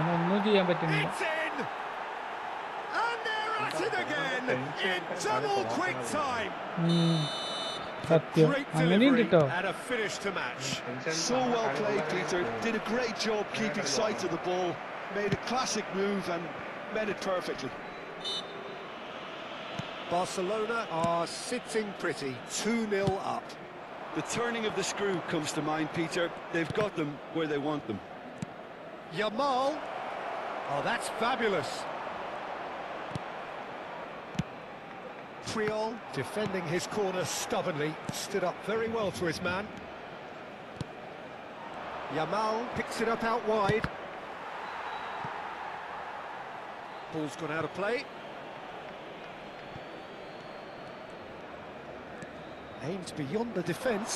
ഒന്നും ചെയ്യാൻ പറ്റുന്നില്ല. സത്യം അങ്ങനെയുണ്ട് കേട്ടോ. So well played, Peter. Did a great job keeping sight of the ball. Made a classic move and met it perfectly. Barcelona are sitting pretty, 2-0 up. The turning of the screw comes to mind, Peter. They've got them where they want them. Yamal. Oh, that's fabulous. Triol defending his corner stubbornly, stood up very well to his man. Yamal picks it up out wide. Ball's gone out of play. Aimed beyond the defence.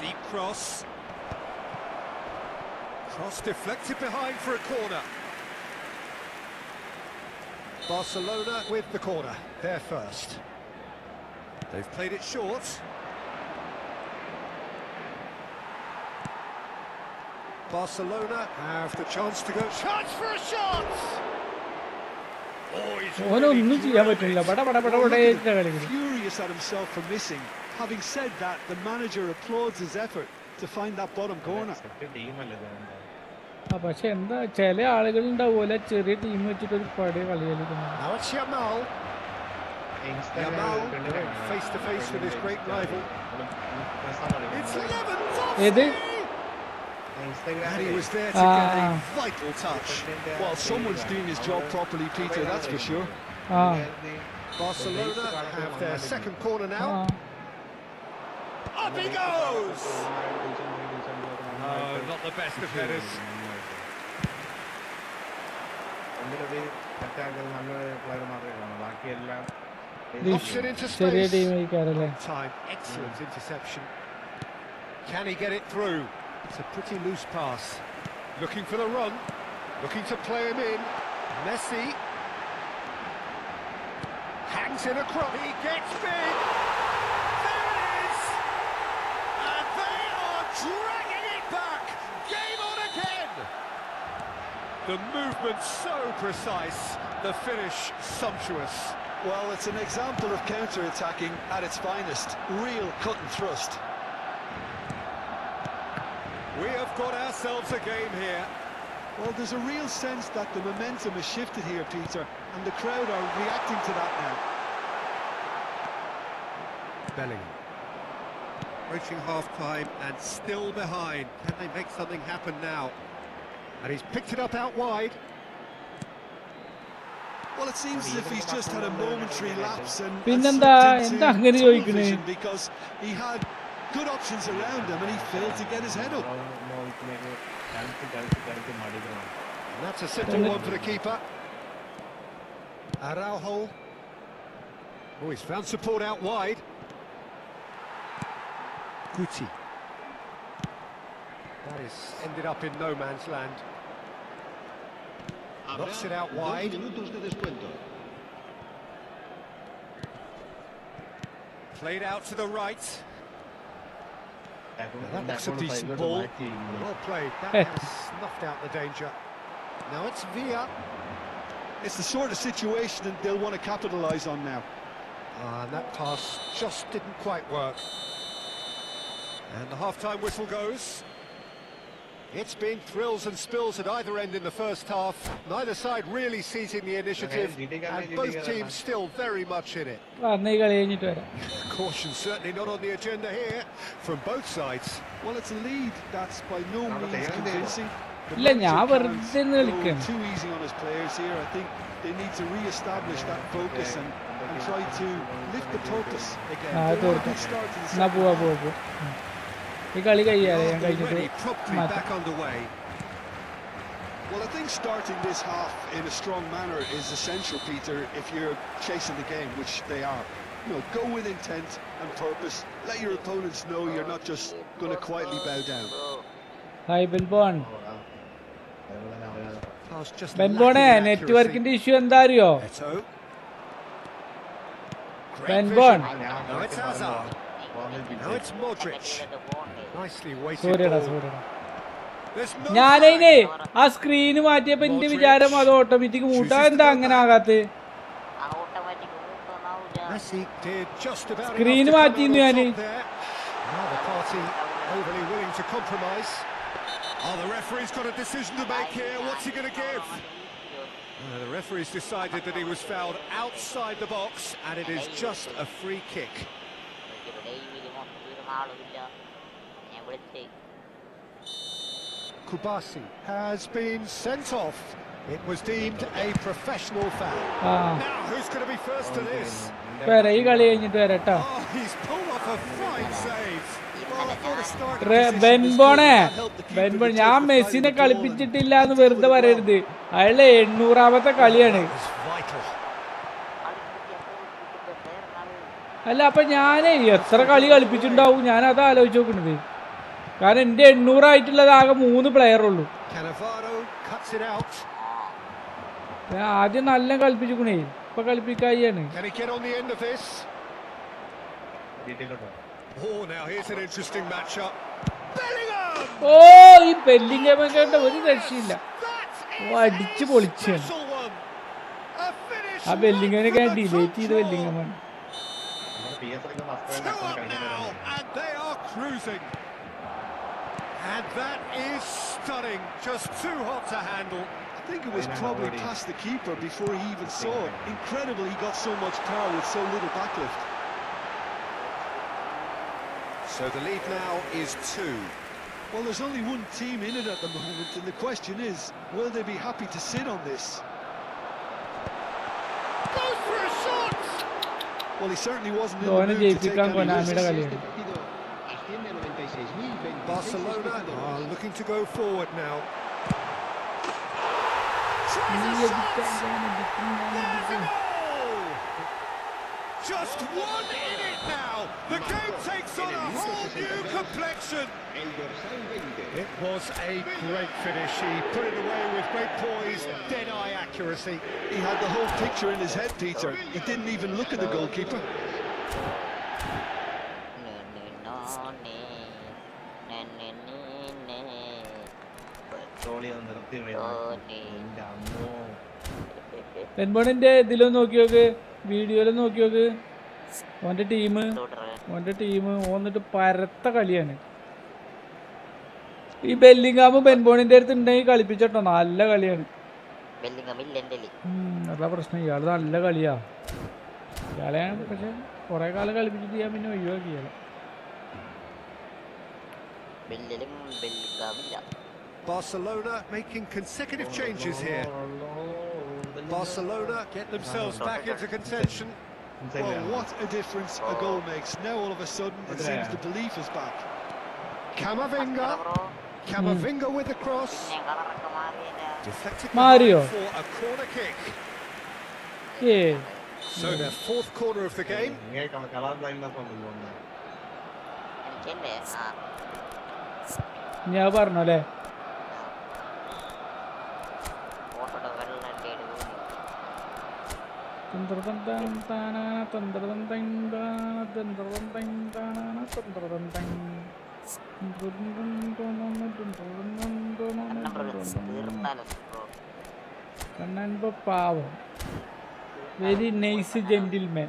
Deep cross. Cross deflected behind for a corner. Barcelona with the corner. They're first. They've played it short. Barcelona have the chance to go. Chance for a shot! ഓനൊന്നും ചെയ്യാൻ പറ്റില്ല. Furious at himself for missing. Having said that, the manager applauds his effort to find that bottom corner. പക്ഷെ എന്താ ചില ആളുകൾ ഉണ്ടാവൂല ചെറിയ team വെച്ചിട്ട് ഒരു പഴയ കളി കളിക്കുന്നത്. Face to face with his great rival. ഏത് And he was there to get a vital touch. Well, someone's doing his job properly, Peter, that's for sure. Barcelona have their second corner now. Up he goes! Oh, not the best of headers. Knocks it into space. Time, excellent interception. Can he get it through? It's a pretty loose pass. Looking for the run, looking to play him in. Messi hangs in across. He gets big. There it is, and they are dragging it back. Game on again. The movement so precise, the finish sumptuous. Well, it's an example of counter-attacking at its finest. Real cut and thrust. We have got ourselves a game here. Well, there's a real sense that the momentum has shifted here, Peter, and the crowd are reacting to that now. Bellingham. Approaching half-time and still behind. Can they make something happen now? And he's picked it up out wide. Well, it seems as if he's just had a momentary lapse and Pinnenda television because he had good options around him and he failed to get his head up. And that's a simple one for the keeper. Araujo. Oh, he's found support out wide. Guti. That is ended up in no man's land. Knocks it out wide. Played out to the right. Now that looks a decent ball. Well played. That has snuffed out the danger. Now it's Villa. It's the sort of situation that they'll want to capitalise on now. And that pass just didn't quite work. And the half-time whistle goes. It's been thrills and spills at either end in the first half. Neither side really seizing the initiative, and both teams still very much in it. Caution certainly not on the agenda here from both sides. Well, it's a lead that's by no means convincing. Too easy on his players here. I think they need to re-establish that focus and try to lift the purpose again. They want a good start to the second. Already promptly back underway. Well, I think starting this half in a strong manner is essential, Peter, if you're chasing the game, which they are. You know, go with intent and purpose. Let your opponents know you're not just going to quietly bow down. Hi, Benbon. Benbone, networkinte issue എന്താ അറിയോ? Benbon. Now it's Hazard. Now it's Modric. Nicely weighted ball. ഞാനേ ആ screen മാറ്റിയപ്പോ എന്റെ വിചാരം അത് automatic മൂട്ടാ എന്താ അങ്ങനെ ആകാത്ത സ്ക്രീന് മാറ്റിന്ന് ഞാന് The referee's got a decision to make here. What's he going to give? The referee's decided that he was fouled outside the box, and it is just a free kick. Kubasi has been sent off. It was deemed a professional foul. Now who's going to be first to this? He's pulled off a fine save. ബെൻബോൺ ഞാൻ മെസ്സിനെ കളിപ്പിച്ചിട്ടില്ല എന്ന് വെറുതെ പറയരുത്. അയാളെ 800ാമത്തെ കളിയാണ്. അല്ല അപ്പൊ ഞാനേ എത്ര കളി കളിപ്പിച്ചിട്ടുണ്ടാവും ഞാൻ അത് ആലോചിച്ച് നോക്കണത്. കാരണം എന്റെ 800 ആയിട്ടുള്ളത് ആകെ 3 പ്ലെയർ ഉള്ളൂ. ഞാൻ ആദ്യം നല്ല കളിപ്പിച്ചിക്കണേ ഇപ്പൊ കളിപ്പിക്കാണ്. ഓ ഈ ബെല്ലിംഗമൊക്കെ ഒരു രക്ഷയില്ല. അടിച്ചു പൊളിച്ചാണ്. ആ ബെല്ലിംഗമിനൊക്കെ ഞാൻ ഡിലേറ്റ് ചെയ്ത് ബെല്ലിംഗമാണ്. And that is stunning, just too hot to handle. I think it was probably past the keeper before he even saw it. Incredible, he got so much power with so little backlift. So the lead now is 2. Well, there's only one team in it at the moment, and the question is, will they be happy to sit on this? Goes for a shot! Well, he certainly wasn't in the mood to take any risks. Barcelona are looking to go forward now. Just one in it now. The game takes on a whole new complexion. It was a great finish. He put it away with great poise, dead-eye accuracy. He had the whole picture in his head, Peter. He didn't even look at the goalkeeper. പെൻബോണിന്റെ ഇതിലൊന്ന് നോക്കി നോക്ക്, വീഡിയോയിലൊന്ന് നോക്കി നോക്ക്. ഓന്റെ team ഓന്നിട്ട് പരത്ത കളിയാണ്. ഈ ബെല്ലിംഗാമും ബെൻബോണിന്റെ അടുത്ത് ഉണ്ടെങ്കിൽ കളിപ്പിച്ചോ, നല്ല കളിയാണ്. അതാ പ്രശ്നം, ഇയാള് നല്ല കളിയാ. ഇയാളെയാണ് പക്ഷെ കൊറേ കാലം കളിപ്പിച്ചിട്ട് ചെയ്യാൻ പിന്നെ ഒഴിവാക്കി ഇയാളെ. Barcelona making consecutive changes here. Barcelona get themselves back into contention. Well, what a difference a goal makes. Now all of a sudden it seems the belief is back. Camavinga with the cross. Deflected Mario for a corner kick. Yeah. So their fourth corner of the game. ഞാൻ പറഞ്ഞു അല്ലേ, പാവം, very nice gentleman.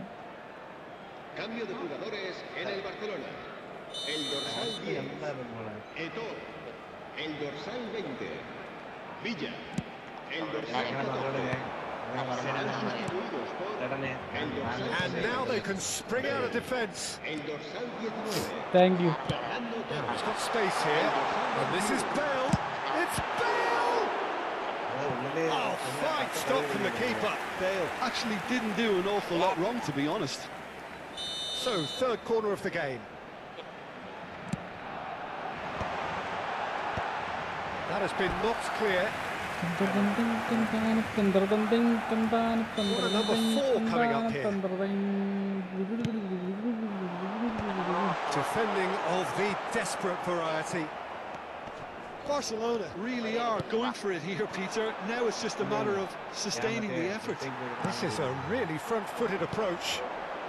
Cambio de jugadores en el Barcelona. El dorsal 10, Eto'o. El dorsal 20, Villa. El dorsal 14. Serán sustituidos por el dorsal. And now they can spring out of defence. El dorsal 19. Thank you. Now he's got space here. And this is Bale. It's Bale! Oh, fine stop from the keeper. Bale actually didn't do an awful lot wrong, to be honest. So, third corner of the game. That has been knocked clear. Corner number 4 coming up here. Defending of the desperate variety. Barcelona really are going for it here, Peter. Now it's just a matter of sustaining the effort. This is a really front-footed approach.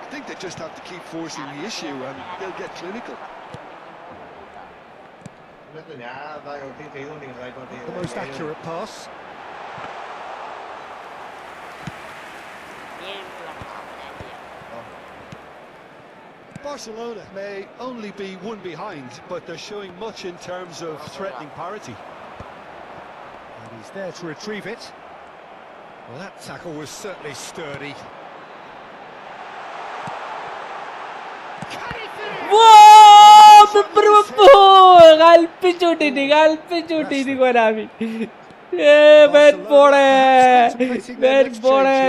I think they just have to keep forcing the issue and they'll get clinical. The most accurate pass. Barcelona may only be one behind, but they're showing much in terms of threatening parity. And he's there to retrieve it. Well, that tackle was certainly sturdy. കൽപ്പിച്ചൂട്ടിട്ട് കൊരാമി.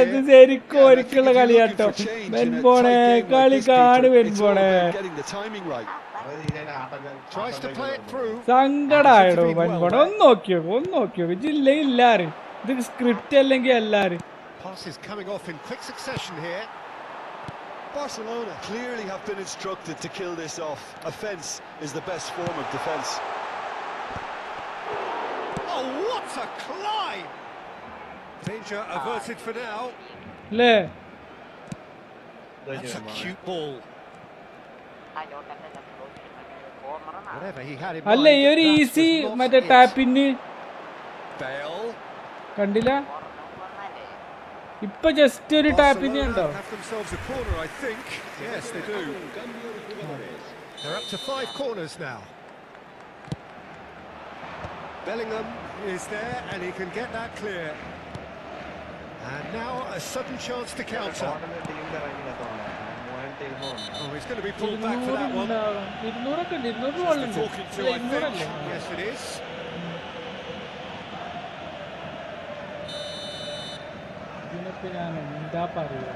ഇത് ശരിക്കും ഒരിക്കലുള്ള കളിയാട്ടോ. വെൻപോണെ കളി കാണു. വെൻപോണെ സങ്കടായിടോ. വെൻപോണെ ഒന്ന് നോക്കിയോ ജില്ല ഇല്ലാറ്. ഇത് script അല്ലെങ്കിൽ എല്ലാരും. Passes coming off in quick succession here. Barcelona clearly have been instructed to kill this off. Offence is the best form of defence. Oh, what a climb! Danger averted for now. That's a cute ball. Whatever he had in mind. അല്ലേ ഈ ഒരു easy മറ്റേ ടാപ്പിന് Bale. കണ്ടില്ല? ഇപ്പൊ just ഒരു ടാപ്പിന് ഉണ്ടോ? Have themselves a corner, I think. Yes, they do. They're up to 5 corners now. Bellingham is there and he can get that clear. And now a sudden chance to counter. Oh, he's going to be pulled back for that one. Talking to, I think. Yes, it is. ഞാൻ എന്താ പറയുക,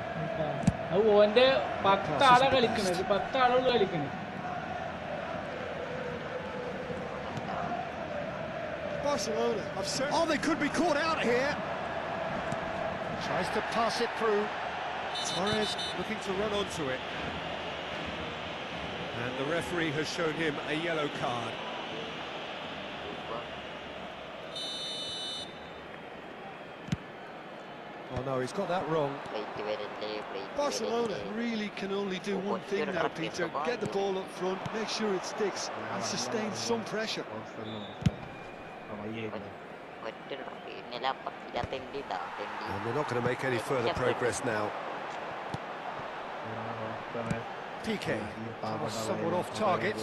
അത് ഓന്റെ 10 ആളെ കളിക്കണത്, 10 ആളുകൾ കളിക്കണേ. Barcelona have certainly... Oh, they could be caught out here. Tries to pass it through. Torres looking to run onto it. And the referee has shown him a yellow card. Oh no, he's got that wrong. Barcelona really can only do one thing now, Peter. Get the ball up front, make sure it sticks, and sustain some pressure. And they're not going to make any further progress now. PK was somewhat off target.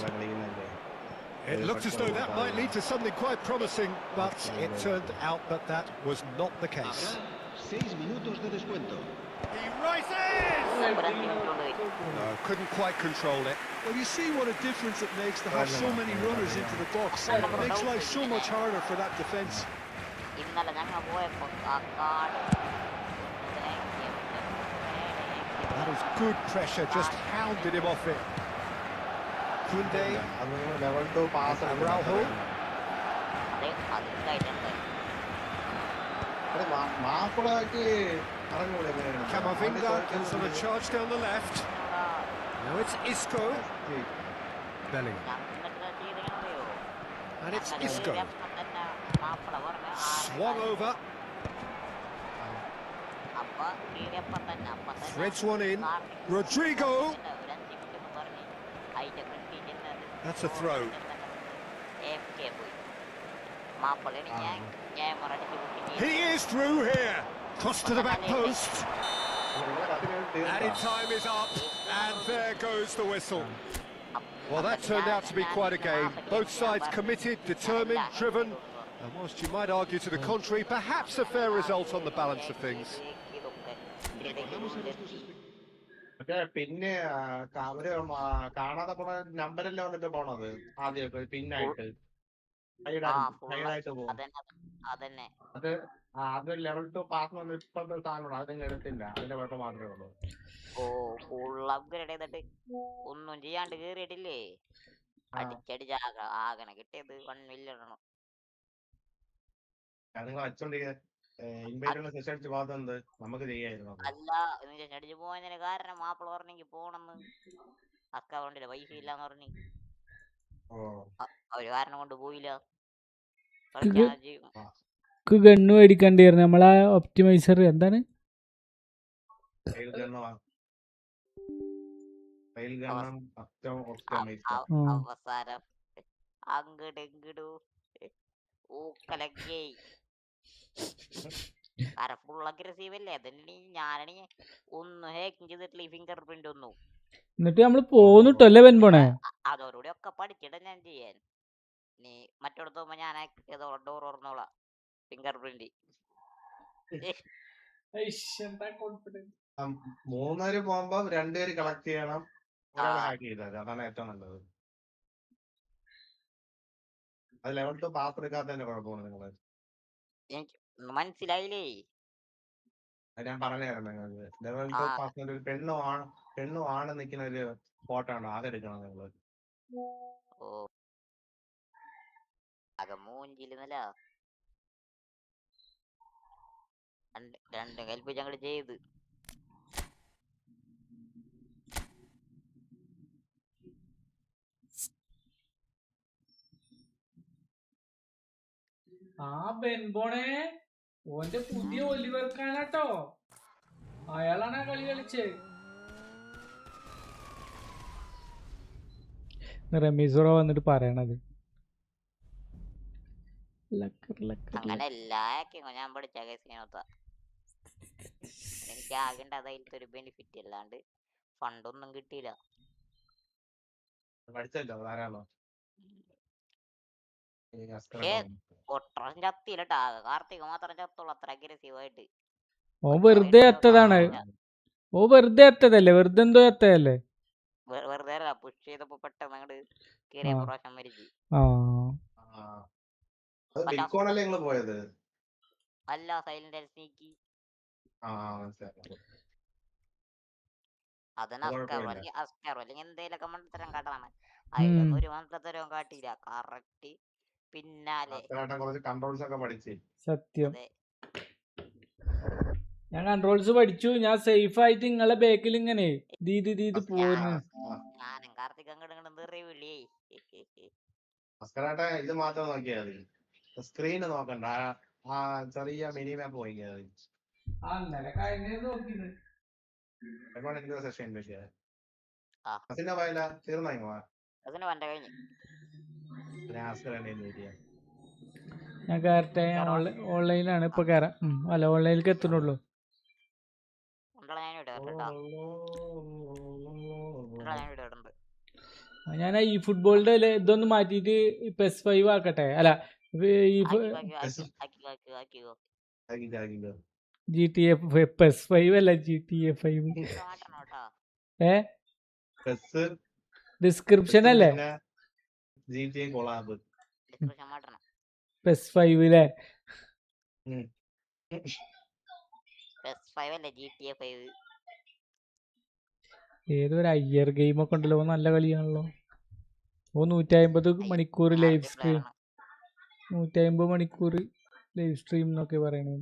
It looked as though that might lead to something quite promising, but it turned out that that was not the case. 6 minutos de descuento. He rises! No, couldn't quite control it. Well, you see what a difference it makes to have so many runners into the box. It makes life so much harder for that defence. That is good pressure, just hounded him off it. Kunde, Araujo. Camavinga goes on a charge down the left. Now it's Isco. Bellingham. And it's Isco. Swung over. Threads one in. Rodrigo. That's a throw. He is through here. Cross to the back post. Added time is up. And there goes the whistle. Well, that turned out to be quite a game. Both sides committed, determined, driven. And whilst you might argue to the contrary, perhaps a fair result on the balance of things. പിന്നെ അവര് കാണാതെ പോണ നമ്പറല്ലേ വന്നിട്ട് പോണത് ആദ്യമൊക്കെ പിന്നായിട്ട് ഹൈഡായിട്ട് പോകും. അത് അത് ലെവൽ 2 പാസ് വന്ന് ഇപ്പോഴത്തെ സാധനമാണ് അത് നിങ്ങൾ എടുത്തില്ല, അതിന്റെ കുഴപ്പം മാത്രമേ ഉള്ളൂ. ഒന്നും ചെയ്യാണ്ട് കേറിയിട്ടില്ലേ, അടിച്ചടിച്ച് ആകണ കിട്ടിയത് 1 മില്യൺ. നിങ്ങൾ വെച്ചോണ്ടിരിക്കുന്നത് ഇൻവൈറ്റ് സെഷൻ അടിച്ച് പോകാത്തത് നമുക്ക് ചെയ്യായിരുന്നു. അല്ല അടിച്ചു പോയതിന് കാരണം മാപ്പിള പറഞ്ഞെങ്കിൽ പോണെന്ന്, അക്കൗണ്ടില് പൈസ ഇല്ലാന്ന് പറഞ്ഞു. അവര് കാരണം കൊണ്ട് പോയില്ല. ഗണ്ണ് മേടിക്കണ്ടിരുന്നു നമ്മളെ ഒപ്റ്റിമൈസർ. എന്താണ് അവസാനം അങ്ങട് ഇങ്ങടു ഊക്കലക്കേ. കാരണം ഫുൾ അഗ്രസീവ് അല്ലേ, അതന്നെ ഞാനാണീ ഒന്നും ഹാക്കിങ് ചെയ്തിട്ടില്ല, ഫിംഗർ പ്രിന്റ് ഒന്നും. എന്നിട്ട് നമ്മള് പോന്നിട്ടല്ലേ പോണേ, അതോടുകൂടി ഒക്കെ പഠിച്ചിട ഞാൻ ചെയ്യാൻ. നീ മറ്റോടത്ത് പോകുമ്പോ ഞാൻ ഡോർ ഓർന്നോളാം ഫിംഗർ പ്രിന്റ്. 3 പേര് പോകുമ്പോ 2 പേര് കളക്ട് ചെയ്യണം, ഒരാൾ ഹാക്ക് ചെയ്തത്. അതാണ് ഏറ്റവും നല്ലത്. അത് ലെവൽ 2 പാസ് എടുക്കാത്തതിന്റെ കുഴപ്പമാണ് നിങ്ങള്. എനിക്ക് മനസ്സിലായില്ലേ, അത് ഞാൻ പറഞ്ഞായിരുന്നു നിങ്ങൾക്ക്. ലെവൽ 2 പാസ് ഒരു പെണ്ണും ആണ് നിൽക്കുന്ന ഒരു ഫോട്ടോ ആണ്, അതെടുക്കണം നിങ്ങള്. ഓ അക മൂഞ്ചില്ല, രണ്ടും കൽപ്പിച്ച് അങ്ങോട്ട് ചെയ്ത്. ആ ബെൻബോണേ ഓന്റെ പുതിയ ഒലിവർക്കാനാട്ടോ, അയാളാണ് ആ കളി കളിച്ചേ. റമീസുറ വന്നിട്ട് പറയണത് അങ്ങനെ എല്ലാ ഹാക്കിങ്ങും ഞാൻ പഠിച്ച കേസിനകത്ത. എനിക്ക് ആകേണ്ട അതിലത്തെ ഒരു ബെനിഫിറ്റ് അല്ലാണ്ട് ഫണ്ടൊന്നും കിട്ടിയില്ല. ഒട്ടം ചത്തിയില്ലട്ടാ, കാർത്തിക മാത്രം ചത്തോളൂ, അത്ര അഗ്രസീവ് ആയിട്ട്. ഓ വെറുതെ എത്തതാണ്, ഓ വെറുതെ എത്തതല്ലേ, വെറുതെ എന്തോ എത്തതല്ലേ, വെറുതെ പുഷ് ചെയ്തപ്പോ പെട്ടെന്ന് അങ്ങോട്ട് കേറിയ പ്രാവശ്യം മരിച്ചു. അല്ല സൈലന്റ് സ്നീക്കി, അതന്നെ അസ്കാറോ അല്ലെങ്കിൽ എന്തേലൊക്കെ മണ്ടത്തരം കാട്ടാണ്. അതിലൊന്നും ഒരു മണ്ടത്തരവും കാട്ടിയില്ല. കറക്റ്റ് പിന്നാലെ കുറച്ച് കൺട്രോൾസ് ഒക്കെ പഠിച്ച്. സത്യം. ഞാൻ കൺട്രോൾസ് പഠിച്ചു. ഞാൻ സേഫ് ആയിട്ട് നിങ്ങളെ ബാക്കിൽ ഇങ്ങനെ ദീദ് പോന്ന്. ഞാനും കാർത്തിക് അങ്ങോട്ട് വിളി. അസ്കറാട്ടെ ഇത് മാത്രം നോക്കിയാൽ മതി, സ്ക്രീന് നോക്കണ്ട. ആ ചെറിയ മിനി മാപ്പ് നോക്കിയാൽ മതി. സെഷൻ തീർന്നോ? ഞാൻ കയറട്ടെ. ഓൺലൈനിലാണ് ഇപ്പൊ കയറാം. അല്ല, ഓൺലൈനിലേക്ക് എത്തുന്നുള്ളൂ. ഞാൻ ഈ ഫുട്ബോളിന്റെ ഇതൊന്ന് മാറ്റിട്ട് PES 5 ആക്കട്ടെ. അല്ല, ഈ GTA PES 5 അല്ല, GTA 5. ഡിസ്ക്രിപ്ഷൻ അല്ലേ PES 5 ല്ലേ? ഏതൊരു അയ്യർ ഗെയിം ഒക്കെ ഉണ്ടല്ലോ, നല്ല കളിയാണല്ലോ. 150 മണിക്കൂർ ലൈവ് സ്ട്രീം, 150 മണിക്കൂർ ലൈവ് സ്ട്രീം എന്നൊക്കെ പറയണേ.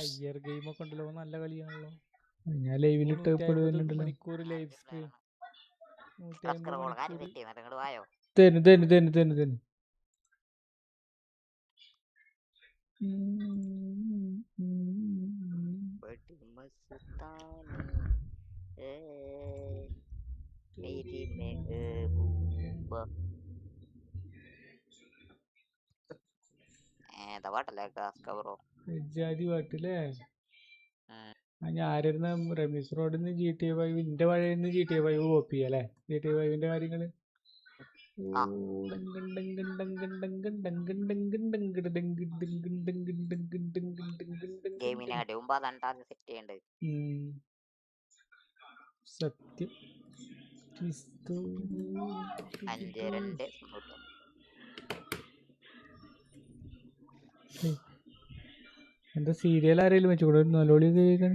അയ്യർ ഗെയിം ഒക്കെ ഉണ്ടല്ലോ, നല്ല കളിയാണല്ലോ. ഞാൻ ലൈവിലിട്ട് മണിക്കൂർ ലൈവ് സ്ട്രീം, 150 മണിക്കൂർ. തന്നു. പാട്ടില്ലേ? ഞാൻ ആരായിരുന്നു? റമീസ് റോഡിന്ന് GTA 5, ഇന്റെ വഴിന്ന് GTA 5 കോപ്പി ചെയ്യാം അല്ലേ? GTA 5ന്റെ കാര്യങ്ങള് സത്യം. എന്താ സീരിയൽ ആരെങ്കിലും വെച്ചുകൂടെ? നല്ലോളി കേൾക്കാൻ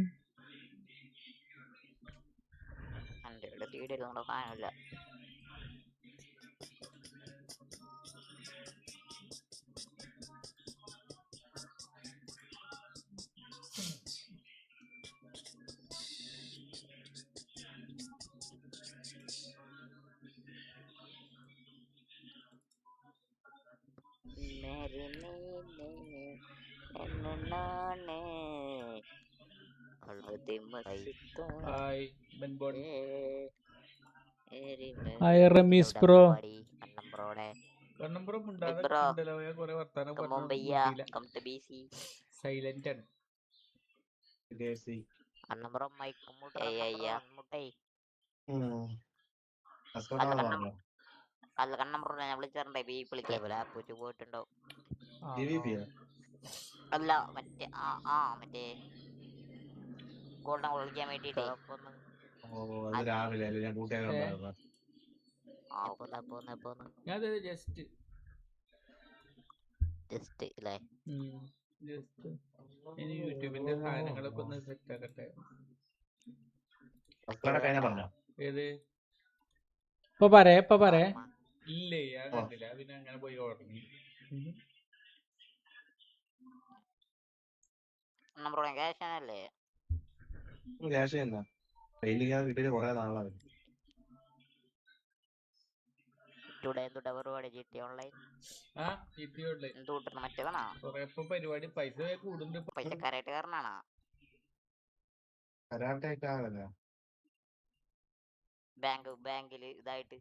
റമീസ് ബ്രോ. സൈലന്റ് ആണ്. അല്ല മറ്റേ മറ്റേ ഗോൾഡൻ കളിക്കാൻ വേണ്ടിട്ടേ ജസ്റ്റ് അല്ലേ? യൂട്യൂബിന്റെ സാധനങ്ങളൊക്കെ ഒന്ന് സെറ്റ് ആക്കട്ടെ. ഏത് ഇപ്പൊ പറയാ ഇല്ലേ? ഞാൻ കണ്ടില്ല, പിന്നെ അങ്ങനെ പോയി ഉറങ്ങി. പരിപാടി പൈസ കൂടുന്നുണ്ട്. പൈസക്കാരായിട്ട് കാരണാണോ? ബാങ്കില് ഇതായിട്ട്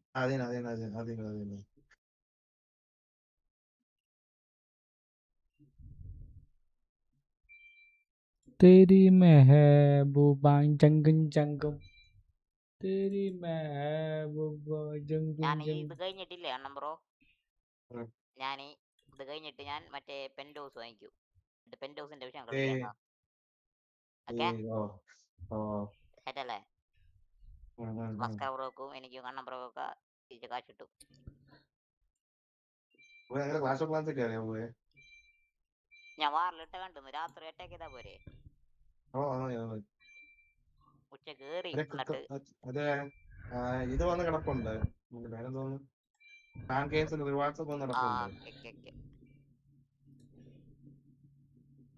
तेरी महबूबा जंगम जंगम तेरी महबूबा जंगम ഞാൻ ഇത് जंगम. കഴിഞ്ഞിട്ടില്ലേ അണ്ണൻ ബ്രോ? ഇത് കഴിഞ്ഞിട്ട് ഞാൻ മറ്റേ പെൻഡോസ് വാങ്ങിക്കും. പെൻഡോസിന്റെ വിഷയം കളിക്കാം. സെറ്റല്ലേ? മസ്കർ ബ്രോക്കും എനിക്കും കണ്ണൻ ബ്രോക്കൊക്കെ തിരിച്ച് കാശ് കിട്ടും. ഞാൻ വാറിലിട്ട് കണ്ടു. രാത്രി അറ്റാക്ക് ചെയ്താ പോരെ? ഉച്ച കേറി അതെ ഇത് വന്ന് കിടപ്പുണ്ട്. വേറെന്തോന്നു ഫാൻ കേസിൽ റിവാർഡ്സ് ഒക്കെ നടപ്പുണ്ട്.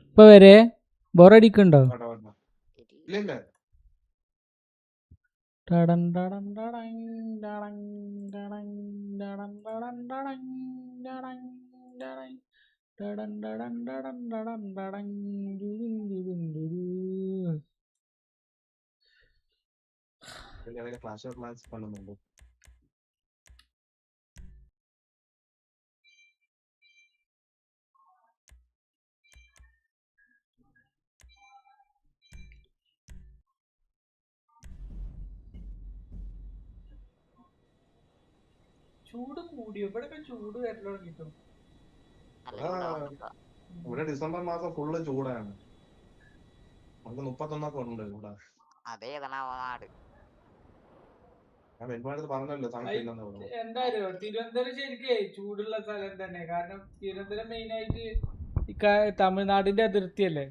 ഇപ്പൊ വരെ ബോറടിക്കുണ്ടോ? ഇല്ല. ക്ലാഷ് ഓഫ് ക്ലാൻസ് பண்ணுന്നുണ്ട്. ചൂട് കൂടിയോ? ഇവിടെ ചൂട് വരലോ കിട്ടും. ഇവിടെ ഡിസംബർ മാസം ഫുള്ള് ചൂടാണ്. നമുക്ക് 31 ഉണ്ട് ഇവിടെ. പറഞ്ഞല്ലോ തണുപ്പില്ലെന്ന്. എന്തായാലും തിരുവനന്തപുരം ശരിക്കേ ചൂടുള്ള സ്ഥലം തന്നെ. കാരണം തിരുവനന്തപുരം മെയിൻ ആയിട്ട് തമിഴ്നാടിന്റെ അതിർത്തിയല്ലേ.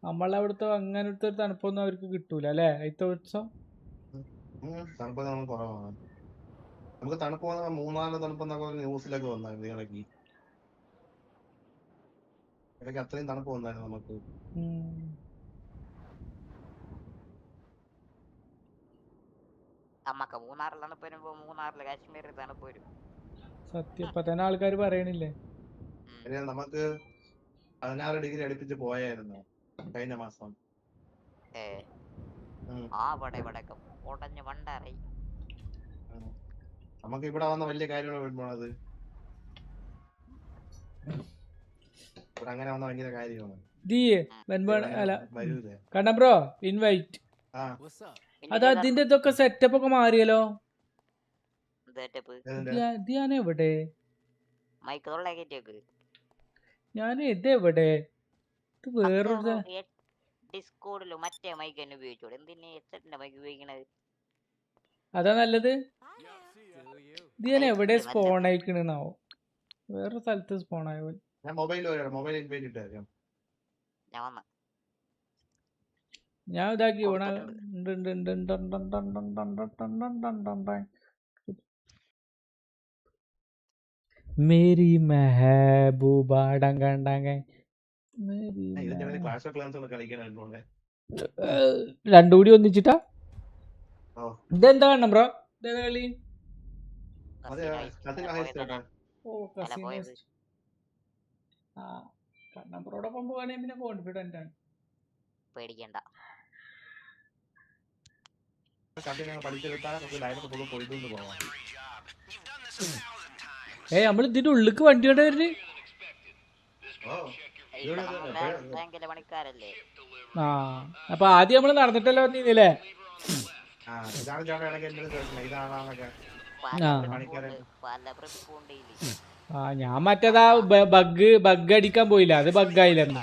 നമ്മളവിടുത്തെ അങ്ങനത്തെ ഒരു തണുപ്പൊന്നും അവർക്ക് കിട്ടൂല അല്ലെ? ഇത്ത ദിവസം തണുപ്പ് കുറവാണ്. നമുക്ക് തണുപ്പ് വന്ന മൂന്നാല് തണുപ്പെന്നൊക്കെ ന്യൂസിലൊക്കെ വന്നായിരുന്നു. ഇടയ്ക്ക് അത്രയും തണുപ്പ് വന്നായിരുന്നു നമുക്ക്. നമ്മക്ക് മൂന്നാറിൽ തണുപ്പ് വരുമ്പോ മൂന്നാറില് കാശ്മീരിൽ തണുപ്പ് വരും. സത്യം ഇപ്പൊ തന്നെ ആൾക്കാർ പറയണില്ലേ. നമുക്ക് 16 ഡിഗ്രി അടുപ്പിച്ച് പോയായിരുന്നു കഴിഞ്ഞ മാസം. നമുക്ക് ഇവിടെ വന്ന വലിയ കാര്യമാണ് വരുമ്പോണത്. അങ്ങനെ വന്ന ഭയങ്കര കാര്യമാണ്. കണ്ണ ബ്രോ ഇൻവൈറ്റ്. അത് അതിന്റെ ഇതൊക്കെ സെറ്റപ്പ് ഒക്കെ മാറിയല്ലോ. എവിടെ ഞാൻ ഇതെവിടെ വേറൊരു ഡിസ്കോഡില് മറ്റേ മൈക്ക് തന്നെ ഉപയോഗിച്ചോളൂ. എന്തിനാ ഹെഡ്സെറ്റിന്റെ മൈക്ക് ഉപയോഗിക്കണത്? അതാ നല്ലത്. ഇത് ഞാൻ എവിടെ സ്പോൺ ആയിക്കണാവോ? വേറെ സ്ഥലത്ത് സ്പോൺ ആയോ? ഞാൻ ഇതാക്കി മേരി മെഹബൂബ രണ്ടും കൂടി ഒന്നിച്ചിട്ടാ. ഇതെന്താ കാണണം ബ്രോ? ഇതേതാ കളി? കണ്ണബ്രോടൊപ്പം പോവാണെങ്കിൽ പിന്നെ കോൺഫിഡന്റ് ആണ്. പേടിക്കണ്ട. നമ്മൾ ഇതിന്റെ ഉള്ളിക്ക് വണ്ടി കൊണ്ട് വരുന്നത്. ആ അപ്പൊ ആദ്യം നമ്മള് നടന്നിട്ടല്ലോ വന്നില്ലേ? ആ ഞാൻ മറ്റേതാ ബഗ് അടിക്കാൻ പോയില്ല. അത് ബഗ്ഗായില്ലെന്ന്.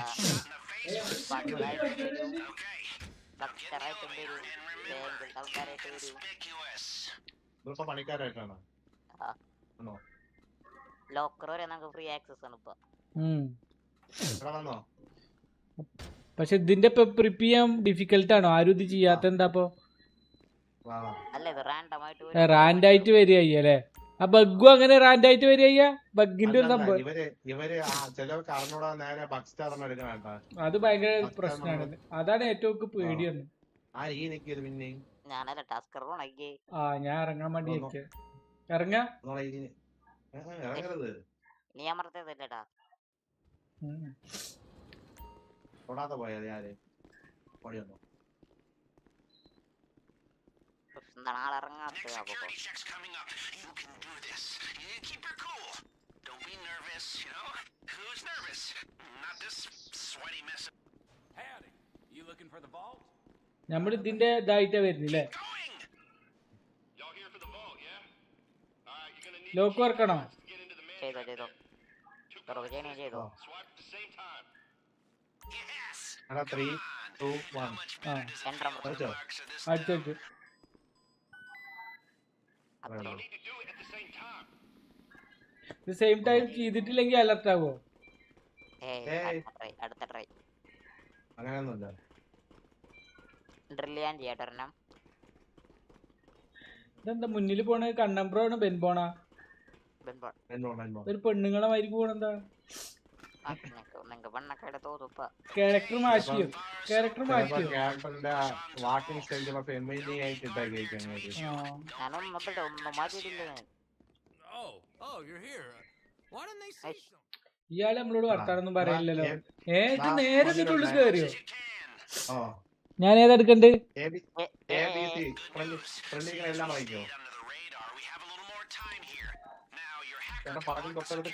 പക്ഷെ ഇതിന്റെ പ്രിപ്പ് ചെയ്യാൻ ഡിഫിക്കൽട്ട് ആണോ? ആരും ഇത് ചെയ്യാത്ത എന്താപ്പോ? റാൻഡായിട്ട് വരിക അല്ലേ? ആ ബഗ്ഗും അങ്ങനെ റാൻഡായിട്ട് വരിക. ബഗ്ഗിന്റെ ഒരു സംഭവം അത് ഭയങ്കര പ്രശ്നമാണ്. അതാണ് ഏറ്റവും പേടിയൊന്നും. ആ ഞാൻ ഇറങ്ങാൻ വേണ്ടി ഇറങ്ങാ. നമ്മൾ ഇതിന്റെ ഇതായിട്ടാ വരുന്നില്ലേ? ലോക്ക് വർക്കണോ? സെയിം ടൈം ചെയ്തിട്ടില്ലെങ്കിൽ അലർട്ട് ആവോ? അങ്ങനെയൊന്നുമില്ല. ഡ്രില്ല് ചെയ്യാൻ ചെയ്യട്ടെണ്ണം. ഇതെന്താ മുന്നിൽ പോണ കണ്ണമ്പ്രോ ആണ് ബെൻബോണാ? ഒരു പെണ്ണുങ്ങളെ മാതിരി പോണെന്താ? ക്യാരക്ടർ മാറ്റിയോ? ക്യാരക്ടർ മാറ്റിയോ? വാക്കിംഗ് സ്റ്റൈൽ ഫെമിനി ആയിട്ട് ഇട്ടാക്കിയിരിക്കുകയാണ്. ഇയാള് നമ്മളോട് വർത്താനൊന്നും പറയില്ലല്ലോ. ഇത് നേരെ ഉള്ളിൽ കയറിയോ? ഞാൻ ഏതാ എടുക്കണ്ട്? എല്ലാം വായിക്കോ?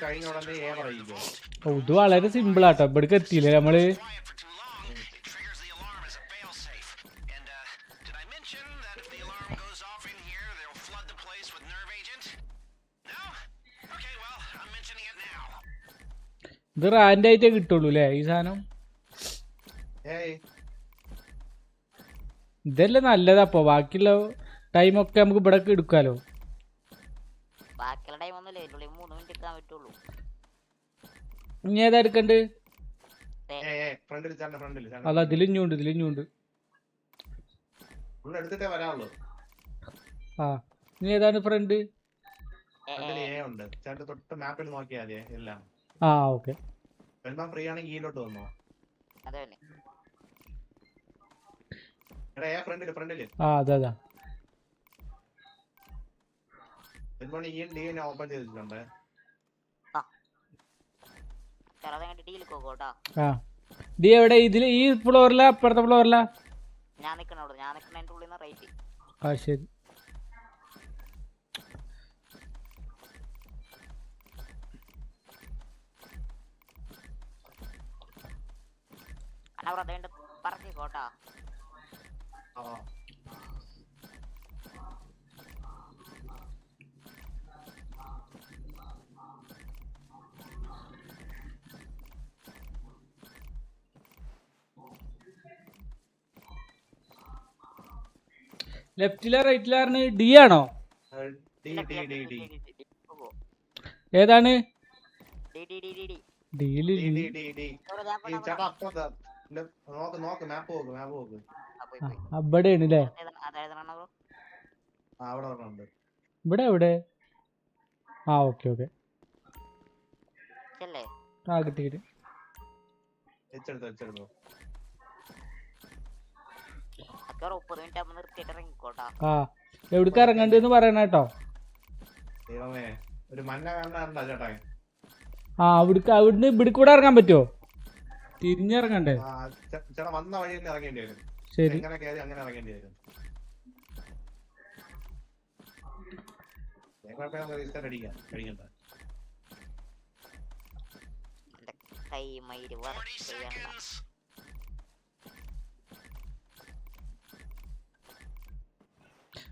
കഴിഞ്ഞ ഉടനെ എ പറയിക്കോ? ഇത് വളരെ സിമ്പിൾ ആട്ടോ. ഇവിടേക്ക് എത്തിയില്ലേ നമ്മള്? ഇത് റാൻഡ് ആയിട്ടേ കിട്ടുള്ളൂ അല്ലേ ഈ സാധനം? ഇതല്ലേ നല്ലതപ്പോ? ബാക്കിയുള്ള ടൈമൊക്കെ നമുക്ക് ഇവിടെ എടുക്കാലോ. ഇനി ഏതാ എടുക്കണ്ട്? അല്ല ഇതിലിഞ്ഞുണ്ട്. ആ ഇനി ഏതാണ് ഫ്രണ്ട്? മാപ്പിൽ നോക്കിയാൽ എല്ലാം. ആ ഓക്കെ. ഫ്രീ ആണെങ്കിൽ ഈലോട്ട് വന്നോ. ആ അതാ ഓപ്പൺ ചെയ്തിട്ടുണ്ട്. ആ ഡി എവിടെ? ഇതില് ഈ ഫ്ലോറിലാ അപ്പുറത്തെ ഫ്ലോറിലാ? ആ ശരി. ലെഫ്റ്റിലാ റൈറ്റിലാറിന് ഡി ആണോ? ഏതാണ്? അവിടെയാണ് അല്ലേ? ഇവിടെ എവിടെ? ആ ഓക്കെ. ആ കിട്ടി. ആ എവിടേക്ക് ഇറങ്ങണ്ടെന്ന് പറയണ കേട്ടോ. ആ അവിടുന്ന് ഇവിടെ കൂടെ ഇറങ്ങാൻ പറ്റുമോ? തിരിഞ്ഞിറങ്ങണ്ടേ? ശരി.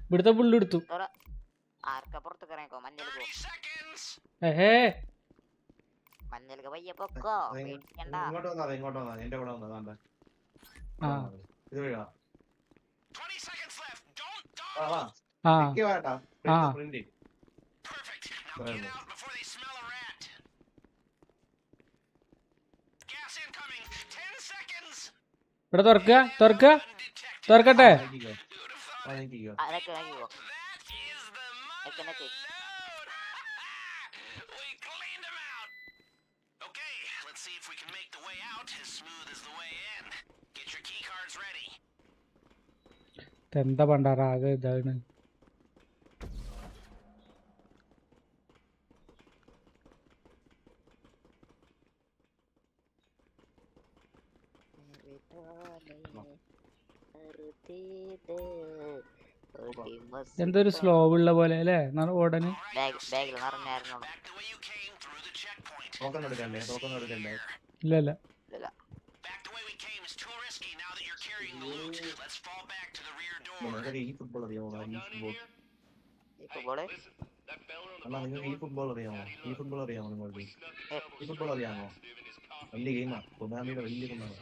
ഇവിടുത്തെ പുള്ളി എടുത്തു. ഇവിടെ തുറക്കട്ടെ. എന്താ പണ്ടാറാകെ ഇതാണ്. എന്തൊരു സ്ലോ ഉള്ള പോലെ അല്ലേ ഓടന്? ഇല്ല. വലിയ ഗെയിമാ. കൊനാമിയുടെ വലിയ കൊണ്ടാണ്.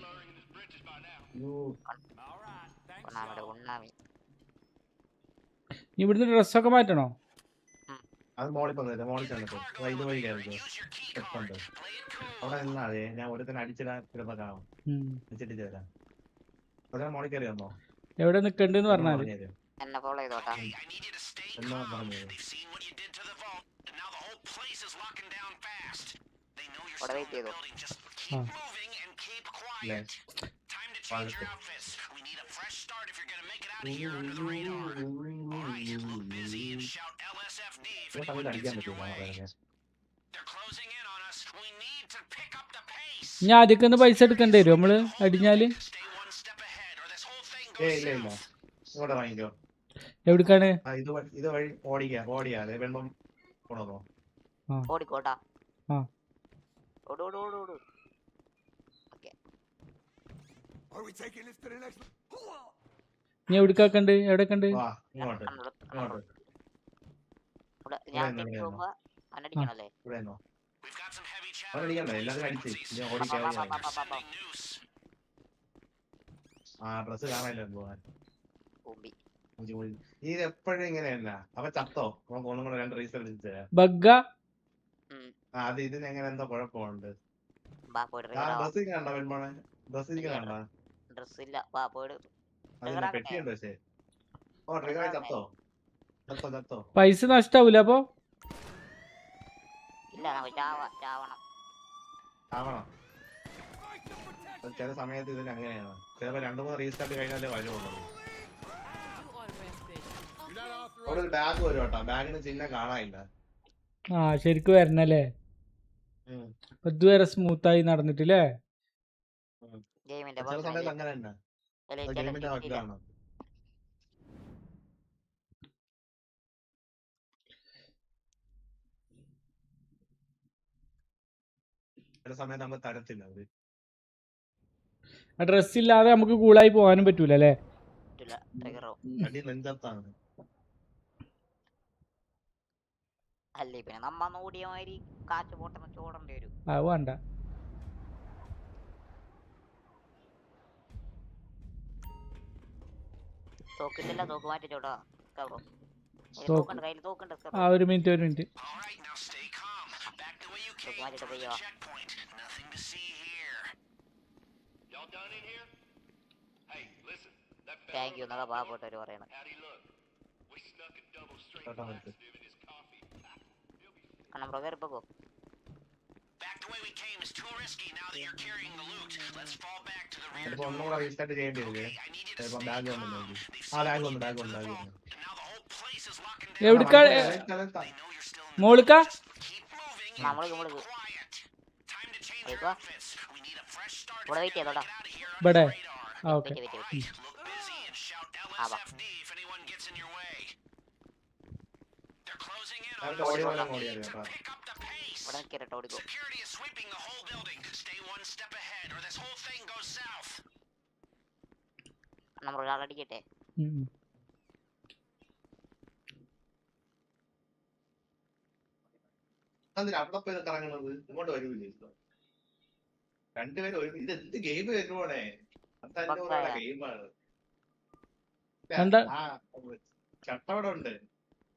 ഇവിടുന്ന് ഡ്രസ്സൊക്കെ മാറ്റണോ? അത് മോളിൽ വന്നിട്ട് മോളിൽ ചെന്നിട്ട് ഇതുവഴി കയറിക്കോ. സ്റ്റെപ്പുണ്ട് അവിടെ നിന്നാ അതെ. ഞാൻ ഒരുത്തന്നെ അടിച്ചിടാൻ ചിലപ്പോ കാണും. അടിച്ചിട്ട് ചേരാം. ഒരാൾ മോളിൽ കയറി വന്നോ? എവിടെ നിക്കണ്ടെന്ന് പറഞ്ഞാല് എന്നെ ഫോളോ ചെയ്തോട്ടാ. എന്നാ പറഞ്ഞു ഇവിടെ വെയിറ്റ് ചെയ്തോ. അടിക്കാൻ പറ്റുമോ? ഞാൻ ആദ്യമൊക്കെ പൈസ എടുക്കേണ്ടി വരും നമ്മള് അടിഞ്ഞാല്. ഇല്ല ഇങ്ങോട്ട് വാങ്ങിക്കോ. എവിടേക്കാണ്? ഇത് വഴി ഓടിയാതെ വെള്ളം പോണോ? ഓടിക്കോട്ടാ. ഓട്. നീ എവിടേക്കാക്കണ്ട്? എവിടെക്കണ്ട്? ഡ്രസ് കാണാനില്ല പോവാൻ. ഇത് എപ്പോഴും ഇങ്ങനെയല്ല. അവ ചത്തോ? നമുക്ക് ഒന്നും കൂടെ 2 റീസൺ ബഗ്ഗ. അത് ഇതിന് എങ്ങനെ എന്തോ കുഴപ്പമുണ്ട്. ഡ്രസ്സിൽ കണ്ടോ വെൺമോളെ? ഡ്രസ്സിൽ കണ്ടോ? അതിന് പെട്ടിയുണ്ട് പക്ഷേ. ഓ ട്രിഗർ ചത്തോ? പൈസ നഷ്ടാവൂല അപ്പൊ? ആവണം. ചില സമയത്ത് ഇതിന് അങ്ങനെയാണ്. ചിലപ്പോ 2-3 റീസ്റ്റാർട്ട് കഴിഞ്ഞാലേ വരുള്ളൂ. അവിടെ ഒരു ബാഗ് വരും കേട്ടോ. ബാഗിന് ചിഹ്നം കാണാനില്ല. ശരിക്കും വരണല്ലേ? ഇതുവരെ സ്മൂത്തായി നടന്നിട്ടില്ലേ? ചില സമയത്ത് അങ്ങനെ തന്നെ. ഗെയിമിന്റെ വക്കാണ്. ചില സമയത്ത് നമുക്ക് തരത്തില്ല അവര്. ഡ്രസ് ഇല്ലാതെ നമുക്ക് കൂളായി പോകാനും പറ്റൂല അല്ലേ? അടി നെഞ്ചത്താണ്. അല്ലേ പിന്നെ നമ്മ ഓടിയ മാതിരി കാറ്റ് പോട്ടെന്ന് ചോടേണ്ടി വരും. അത് വേണ്ട. തോക്കില്ല, തോക്ക് മാറ്റിച്ചോട്ടോ. ഒരു മിനിറ്റ് മാറ്റിട്ട് പോയോ? താങ്ക് യു എന്നൊക്കെ പാവപ്പെട്ടവര് പറയണം. ബ്രോ കയറിപ്പോ. ഒന്നുകൂടെ റീസ്റ്റാർട്ട് ചെയ്യേണ്ടി വരും. ബാഗ് വന്നു. എവിടേക്കാ? മോളിക്കാ? ഇവിടെ വെയിറ്റ് ചെയ്തോടാ. ഇവിടെ ഓക്കെ. ഓടിക്കോ. നമ്മൾ ഒരാളടിക്കട്ടെ. അവിടെ പോയി കറങ്ങുന്നത് ഇങ്ങോട്ട് വരൂല്ലേ? 2 പേര് ഇത് എന്ത് ഗെയിം വരുമ്പോണേ? ഗെയിമാണ്. ചട്ടവിടെ ഉണ്ട്.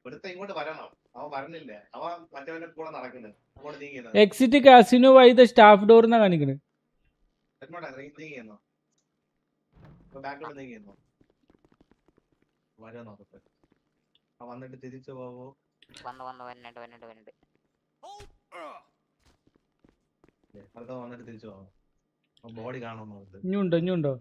ഒരുത്ത ഇങ്ങോട്ട് വരണം. അവൻ വരണില്ല. അവൻ മറ്റവന്റെ കൂടെ നടക്കുന്നത്. അങ്ങോട്ട് നീങ്ങിയെന്നോ? എക്സിറ്റ് കാസിനോ വഴി സ്റ്റാഫ് ഡോർ എന്നാ കാണിക്കുന്നത്. നീങ്ങിയെന്നോ? ബാക്കോട്ട് നീങ്ങിയെന്നോ? വരാൻ നോക്കട്ടെ. വന്നിട്ട് തിരിച്ചു പോവോ? വന്നിട്ട് വന്നിട്ട് തിരിച്ചു പോവാം. ബോഡി കാണുമോ? ഇനിയുണ്ടോ?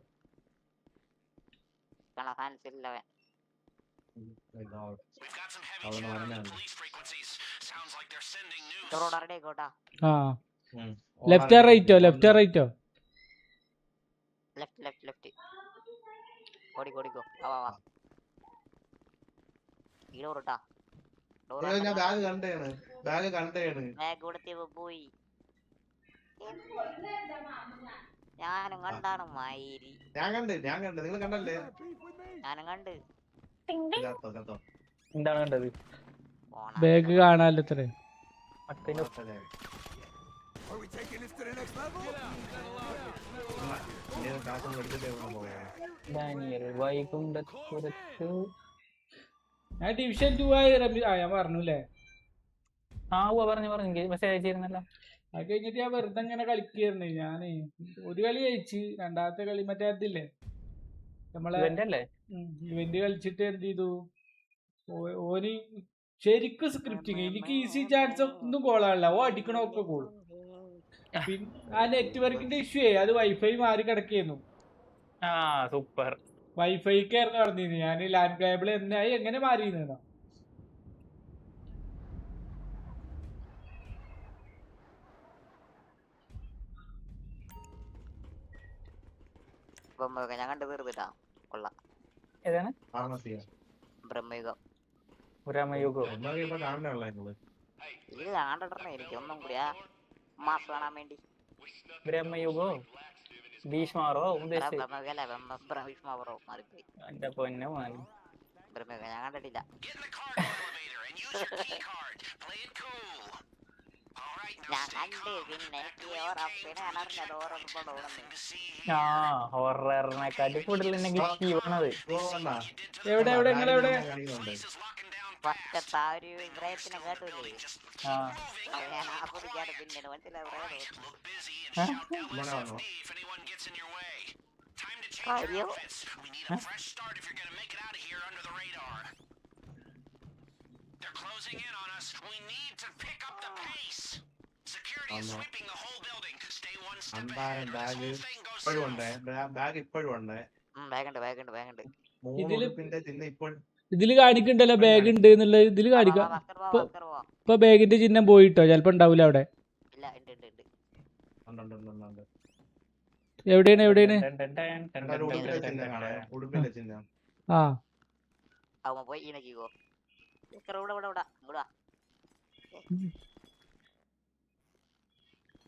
ലെഫ്റ്റ് റൈറ്റോ? ലെഫ്റ്റ് ഓടിക്കോ. ഞാൻ ബാഗ് കണ്ടേണ്. ബാഗ് കൊടുത്തിയപ്പോ പോയി. ഞാനും കണ്ടാണ് മയിരി. ഞാൻ കണ്ട്. നിങ്ങൾ കണ്ടല്ലേ? ഞാനും കണ്ട്. എന്താണ് കണ്ടത്? ബാഗ് കാണാല്ലോ. ഞാൻ ഡിവിഷൻ 2 ആയി. ഞാൻ പറഞ്ഞല്ലേ പറഞ്ഞു മെസ്സേജ് അയച്ചിരുന്നല്ലോ. അത് കഴിഞ്ഞിട്ട് ഞാൻ വെറുതെ ഇങ്ങനെ കളിക്കായിരുന്നു. ഞാന് ഒരു കളി കഴിച്ച്, രണ്ടാമത്തെ കളി മറ്റേ അതില്ലേ നമ്മളെ ഇവന്റ് കളിച്ചിട്ട് എന്ത് ചെയ്തു, ഓന് ശരിക്കും സ്ക്രിപ്റ്റിങ്. എനിക്ക് ഈസി ചാൻസ് ഒന്നും കോളാണില്ല, ഓ അടിക്കണമൊക്കെ കോൾ. പിന്നെ ആ നെറ്റ്വർക്കിന്റെ ഇഷ്യൂ അത് വൈഫൈ മാറി കിടക്കുന്നു. സൂപ്പർ. വൈഫൈക്കായിരുന്നു പറഞ്ഞിരുന്നു. ഞാൻ ലാൻഡ് കേബിൾ എങ്ങനെ മാറിയിരുന്നോ. ഞാൻ കണ്ടു തീർത്തിട്ടാ കൊള്ളാം. ഏതാണ് ബ്രഹ്മയുഗം? ഇല്ല കണ്ടിട്ടേ എനിക്കൊന്നും കൂടി മാസ് കാണാൻ വേണ്ടി. ബ്രഹ്മയുഗോ ഭീഷ്മാറോ ഭീഷ്മാറോ മാറിപ്പോയി. എന്റെ പൊന്നോ ബ്രഹ്മയുഗം ഞാൻ കണ്ടിട്ടില്ല. ഞാൻ കണ്ട് പിന്നെ ഹൊററിനെക്കാട്ടി കൂടുതൽ നെഗറ്റീവ് ആണത്. ഫസ്റ്റത്തെ ആ ഒരു ഇബ്രാഹിത്തിനെ കേട്ടില്ലേ, ഞാൻ ആ കുടിക്കാണ് പിന്നീട് മനസ്സിലായി. ഇതില് കാണിക്കണ്ടല്ലോ ബാഗ് ഉണ്ട് എന്നുള്ളത്. ഇതില് കാണിക്കാം. ഇപ്പൊ ബാഗിന്റെ ചിഹ്നം പോയിട്ടോ, ചിലപ്പോ ഉണ്ടാവൂല അവിടെ. എവിടെയാണ്?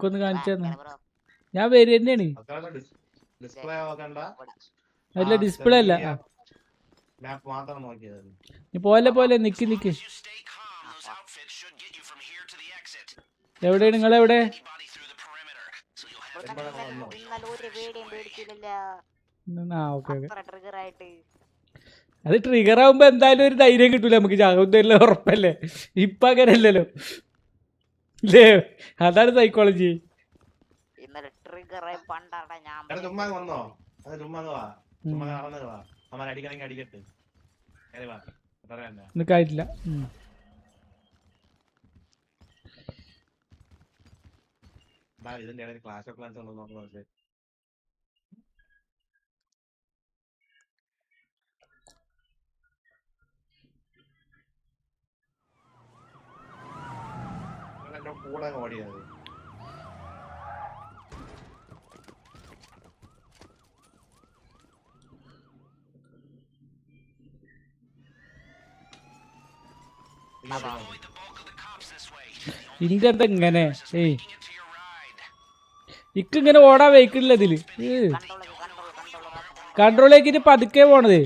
ഒന്ന് കാണിച്ചു തന്നെ. ഞാൻ വരി തന്നെയാണ്. അല്ല ഡിസ്പ്ലേ അല്ല. പോലെ നിക്ക്. എവിടെയാണ് നിങ്ങളെവിടെ? അത് ട്രിഗർ ആവുമ്പോ എന്തായാലും ഒരു ധൈര്യം കിട്ടൂല നമുക്ക്, ചാകുന്നല്ല ഉറപ്പല്ലേ. ഇപ്പൊ അങ്ങനല്ലല്ലോ അല്ലേ, അതാണ് സൈക്കോളജി. നിക്കായിട്ടില്ല. കൂടെ ഓടിയത് ഇന്റെ അടുത്ത് ഇങ്ങനെ ഇക്കിങ്ങനെ ഓടാൻ വയ്ക്കില്ല ഇതില്. കൺട്രോളേക്കിട്ട് പതുക്കെ പോണത്.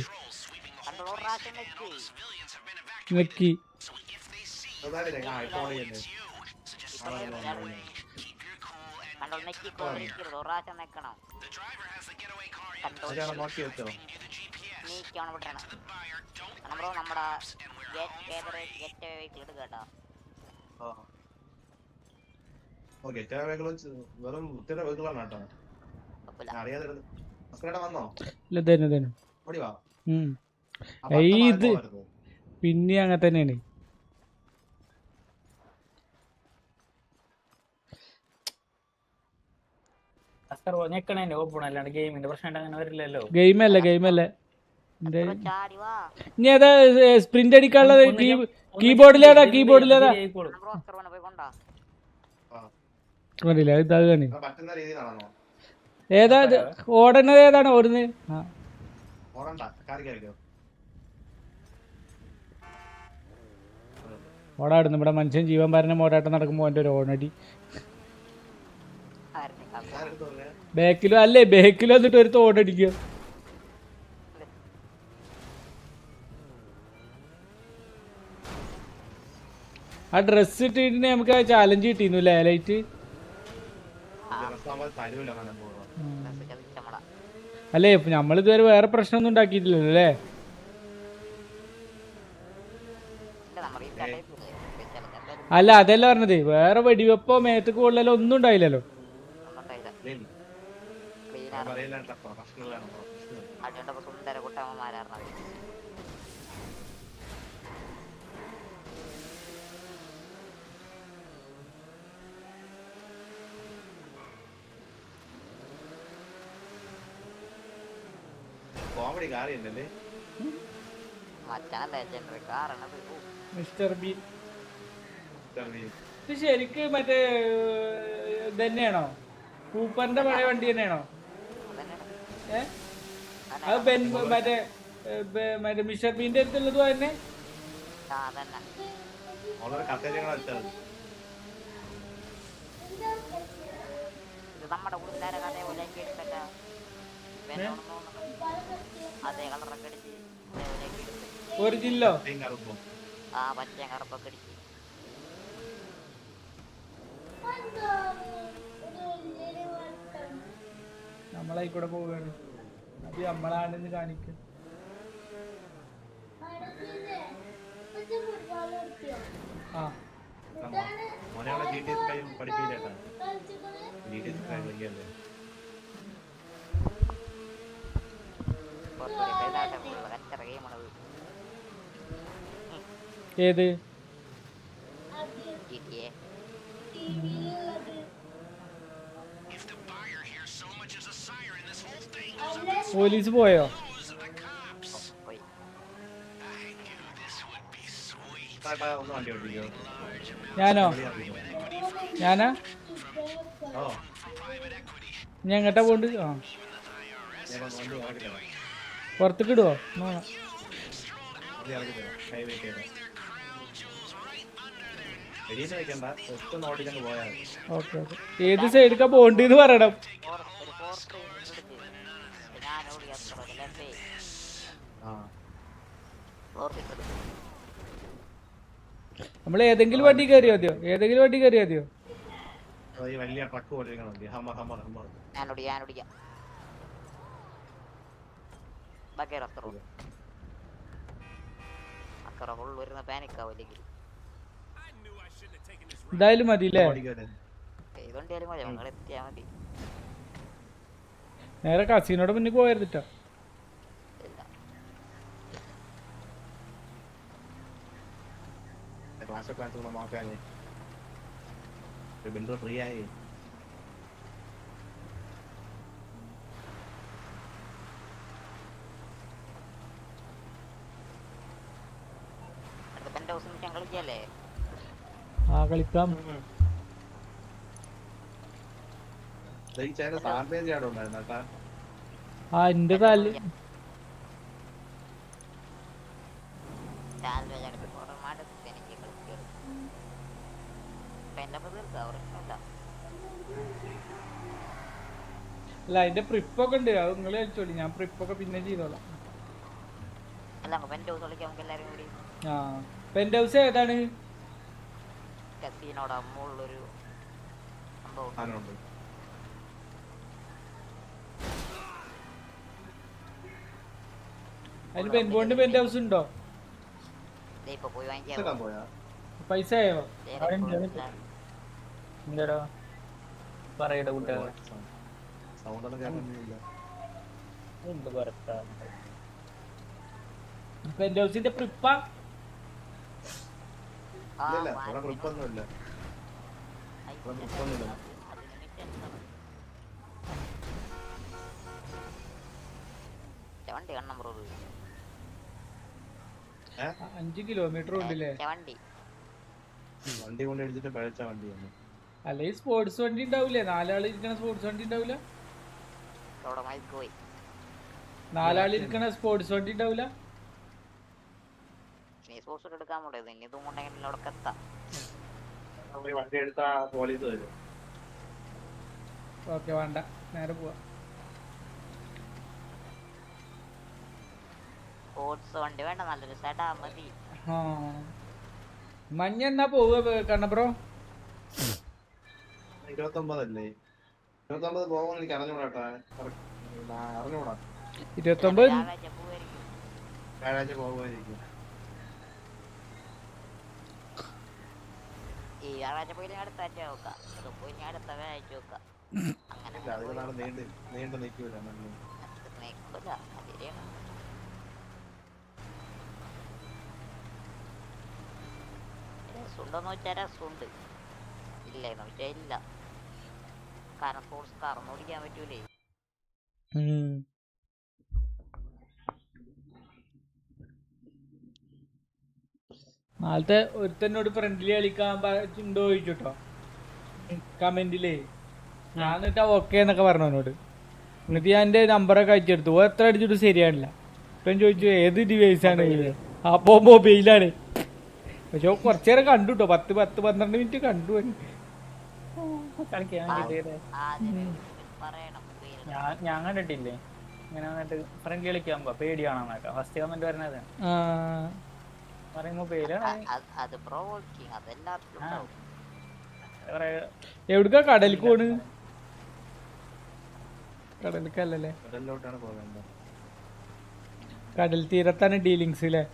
നെക്കി വെറും വെഹിക്കിളാണ് കേട്ടോ. ഇത് പിന്നെ അങ്ങനെ തന്നെയാണ്. ഗെയിമല്ലേ ഇനി ഏതാ സ്പ്രിന്റ് അടിക്കാനുള്ളത്? കീബോർഡിലേതാ? ഇതാണ് ഏതാ ഓടുന്നത്? ഏതാണ് ഓടുന്നത്? ഓടാടുന്നു ഇവിടെ മനുഷ്യൻ ജീവൻ പറഞ്ഞ മോടാട്ടം നടക്കുമ്പോ എൻ്റെ ഒരു ഓണടി ബാക്കിലോ വന്നിട്ട് ഒരു തോടടിക്കുക. ആ ഡ്രസ് ഇട്ടിട്ട് നമുക്ക് ആ ചാലഞ്ച് കിട്ടിയിരുന്നു അല്ലേ ലൈറ്റ്? അല്ലേ നമ്മളിതുവരെ വേറെ പ്രശ്നമൊന്നും ഉണ്ടാക്കിയിട്ടില്ലല്ലോ അല്ലേ? അല്ല അതല്ല പറഞ്ഞത്, വേറെ വെടിവെപ്പോ മേത്ത് കൊള്ളലോ ഒന്നും ഉണ്ടായില്ലല്ലോ. സുന്ദര കുട്ടമ്മമാരാണ്. കോമഡി കാറിയല്ലേ മിസ്റ്റർ ബീൻ. ഇത് ശരിക്ക് മറ്റേ ഇതന്നെയാണോ? കൂപ്പറിന്റെ പഴയ വണ്ടി തന്നെയാണോ? അത് മറ്റേ മറ്റേ മിസ്റ്റർ ബീന്റെ അടുത്തുള്ളതും തന്നെ. നമ്മുടെ ഉള്ളിലാര കഥ പോലെ കേട്ടിട്ടല്ല. അതേ കളറൊക്കെ അടിച്ച് ഒറിജിനലോ? ആ പച്ച കറുപ്പൊക്കെ അടിച്ച്. നമ്മളായിക്കൂടെ പോവുകയാണ്. അത് നമ്മളാണെന്ന് കാണിക്കും. ആ ഏത് പോലീസ് പോയോ? ഞാനാ ഞാൻ എങ്ങട്ടാ പോണ്ട്? ആ പുറത്തേക്ക് ഇടുവോ? Okay okay. ഏത് സൈഡിക്കാ പോണ്ടെന്ന് പറയണം. നമ്മൾ ഏതെങ്കിലും വണ്ടി കയറിയോ മതിയോ? ഏതെങ്കിലും വണ്ടി കയറിയോ മതിയോ? വലിയ ട്രക്ക് പോലെ എന്തായാലും മതില്ലേ? നേരെ കസീനോടെ മുന്നിൽ പോയിരുന്നിട്ടോ. ഫ്രീ ആയി ആ കളിക്കാം. ആ എന്റെ താല് അല്ല അതിന്റെ പ്രിപ്പൊക്കെ ഉണ്ട്. അത് നിങ്ങൾ കളിച്ചോളി, ഞാൻ പ്രിപ്പൊക്കെ പിന്നെ ചെയ്തോളാം. ആ പെന്റ് ഹൗസ് ഏതാണ്? അതിന് പെൻബോണ്ട് പെന്റ് ഹൗസ് ഉണ്ടോ? പൈസ ആയോ? എന്താടാ പറയട്ടെ കൂട്ടുകാരെ. പെന്റ് ഹൗസിന്റെ പ്രിപ്പാ? വണ്ടി കണ്ണം 5 കിലോമീറ്റർ ഉണ്ടല്ലേ? വണ്ടി കൊണ്ട് എടുത്തിട്ട് പഴച്ച വണ്ടിയാണ്. അല്ല ഈ സ്പോർട്സ് വണ്ടി ഉണ്ടാവൂലേ? 4 ആൾ ഇരിക്കണ സ്പോർട്സ് വണ്ടി ഉണ്ടാവൂല? 4 ആൾ ഇരിക്കണ സ്പോർട്സ് വണ്ടി ഉണ്ടാവൂല? വണ്ടി എടുത്താ പോലീസ് വരും. ഓക്കെ വേണ്ട, നേരെ പോവാ. വണ്ടി വേണ്ട, നല്ലൊരു സെഡാ മതി. മഞ്ഞ എന്നാ പോവുക കണ്ണബ്രോ? 29 അല്ലേ? 29 പോകുമ്പോൾ എനിക്ക് അറിഞ്ഞൂടാ. 29 വ്യാഴാഴ്ച പോകുമായിരിക്കും. ഈ ഞായറാഴ്ച പോയി അടുത്ത ആഴ്ച നോക്കാം, അത് പോയി ഞാൻ അടുത്ത വ്യാഴാഴ്ച നോക്കാം. അങ്ങനെ നീണ്ടു നിൽക്കൂല. നിൽക്കൂല, ശരിയാണ്. രസമുണ്ടോന്ന് വെച്ചാൽ രസമുണ്ട്, ഇല്ലേന്ന് വെച്ചാൽ ഇല്ല. കാരണം സ്പോർട്സ് കാറൊന്നും ഓടിക്കാൻ പറ്റൂലേ. നാളത്തെ ഒരുത്തന്നോട് ഫ്രണ്ട്ലി കളിക്കാൻ ഉണ്ടോ ചോദിച്ചോട്ടോ കമന്റിലേ. ഞാൻ എന്നിട്ട് ഓക്കെ എന്നൊക്കെ പറഞ്ഞു അവനോട്. എന്നിട്ട് ഞാൻ എൻ്റെ നമ്പറൊക്കെ അയച്ചെടുത്തു. എത്ര അടിച്ചിട്ട് ശരിയാണില്ല. ഇപ്പം ചോദിച്ചു ഏത് ഡിവൈസാണ്, അപ്പോൾ മൊബൈലാണ്. പക്ഷെ കുറച്ചു നേരം കണ്ടു കേട്ടോ, 10-12 മിനിറ്റ് കണ്ടു. ഞാൻ കണ്ടിട്ടില്ലേ ഇങ്ങനെ വന്നിട്ട് ഫ്രണ്ട്ലി കളിക്കാകുമ്പോ പേടിയാണെന്നൊക്കെ ഫസ്റ്റ് കമന്റ് വരുന്നത്. എവിടുക്കാ കടലിക്ക് പോണ്? കടലിക്കല്ലേ, കടൽ തീരത്താണ് ഡീലിങ്സ് അല്ലേ?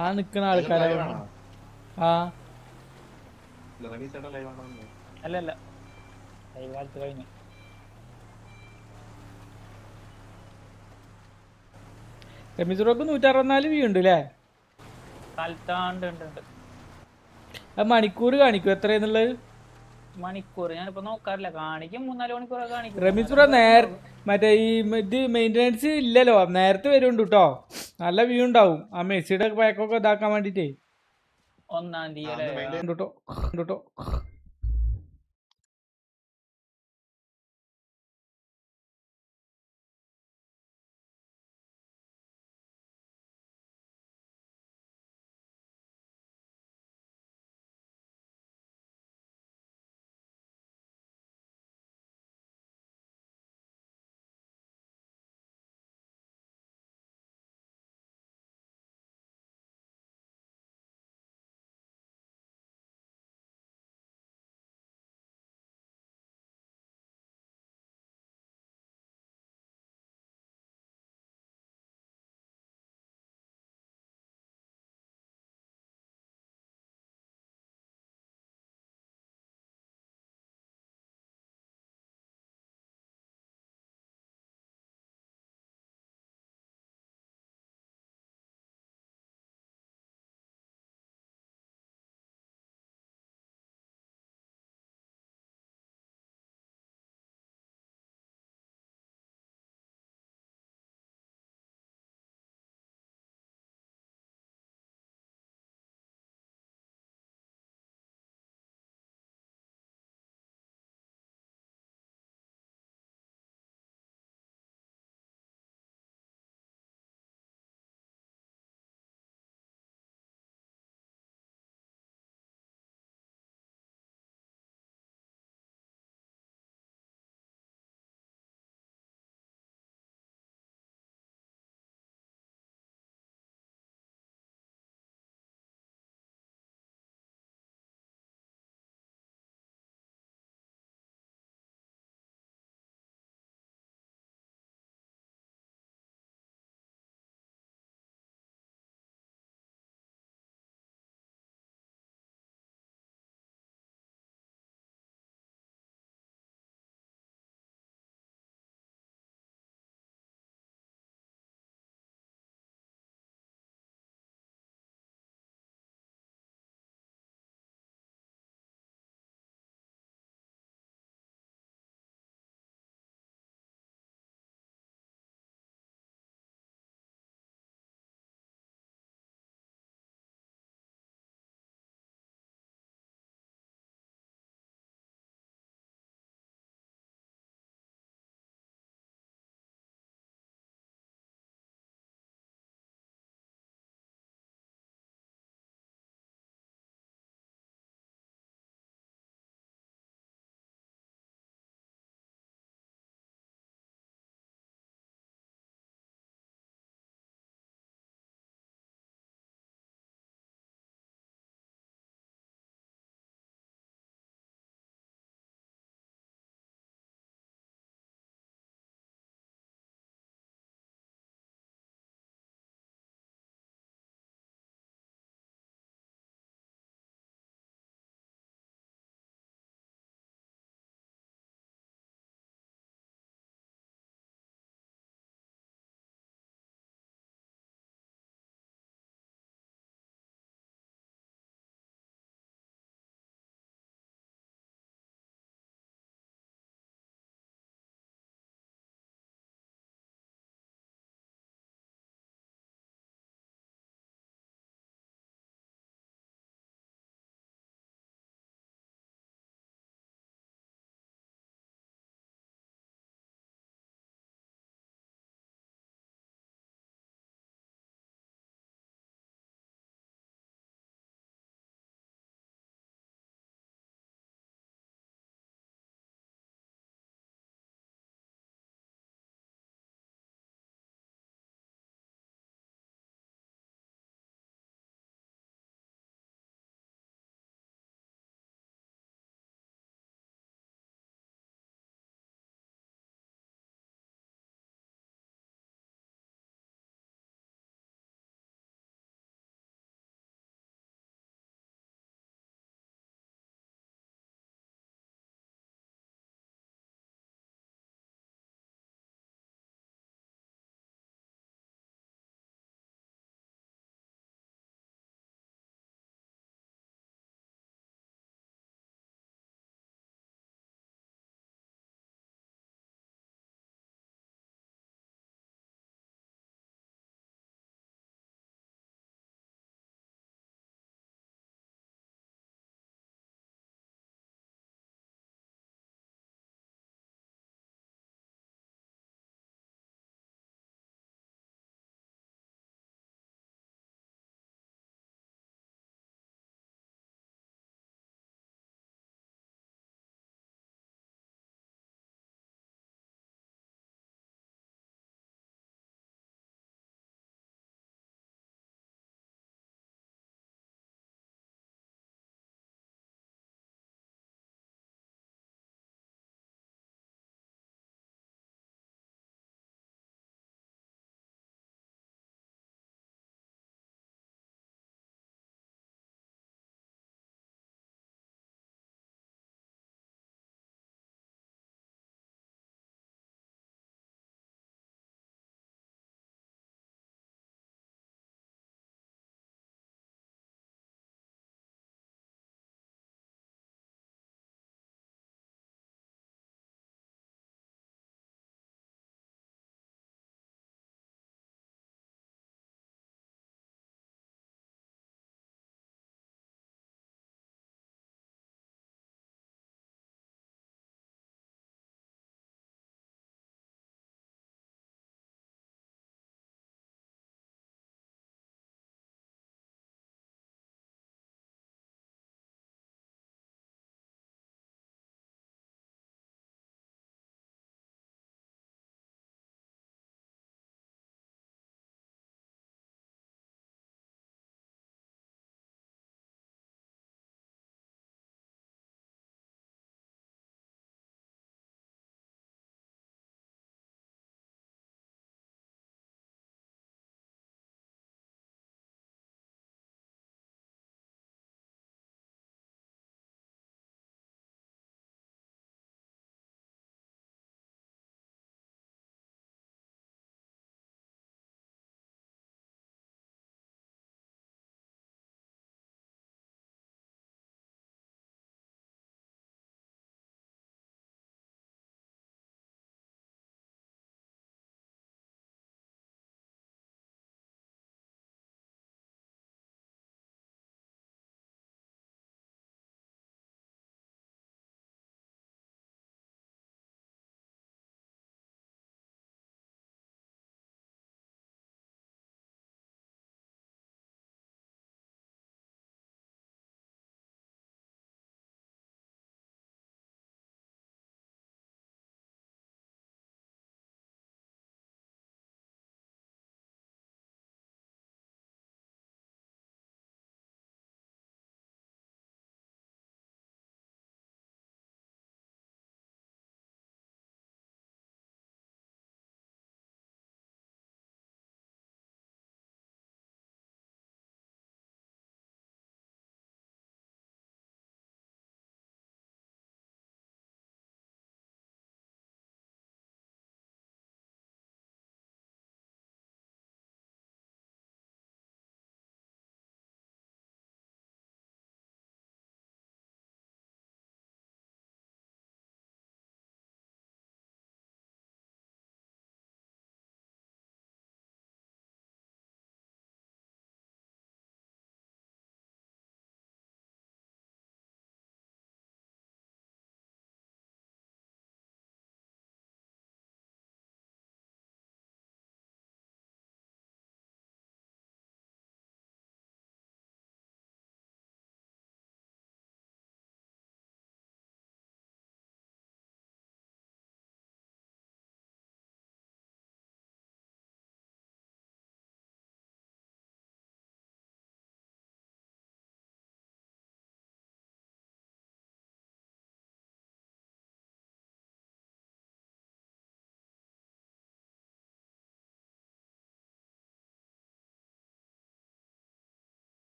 ആ നിക്കണ ആൾക്കാരാണ്. അല്ലല്ല കാലത്ത് കഴിഞ്ഞു. റമീസുറോക്ക് 164 വ്യൂ ഉണ്ട് അല്ലേ? അത് മണിക്കൂർ കാണിക്കും എത്രയെന്നുള്ളത്? മണിക്കൂർ ഞാനിപ്പോ നോക്കാറില്ല, കാണിക്കും 3-4 മണിക്കൂർ കാണിക്കും. റമീസുറ മറ്റേ ഈ ഇത് മെയിൻ്റെനൻസ് ഇല്ലല്ലോ, നേരത്തെ വരുന്നുണ്ട് കേട്ടോ. നല്ല വ്യൂ ഉണ്ടാവും. ആ മെസ്സിയുടെ പാക്കൊക്കെ ഇതാക്കാൻ വേണ്ടിട്ടേ 1-ാം തീയതി കേട്ടോ.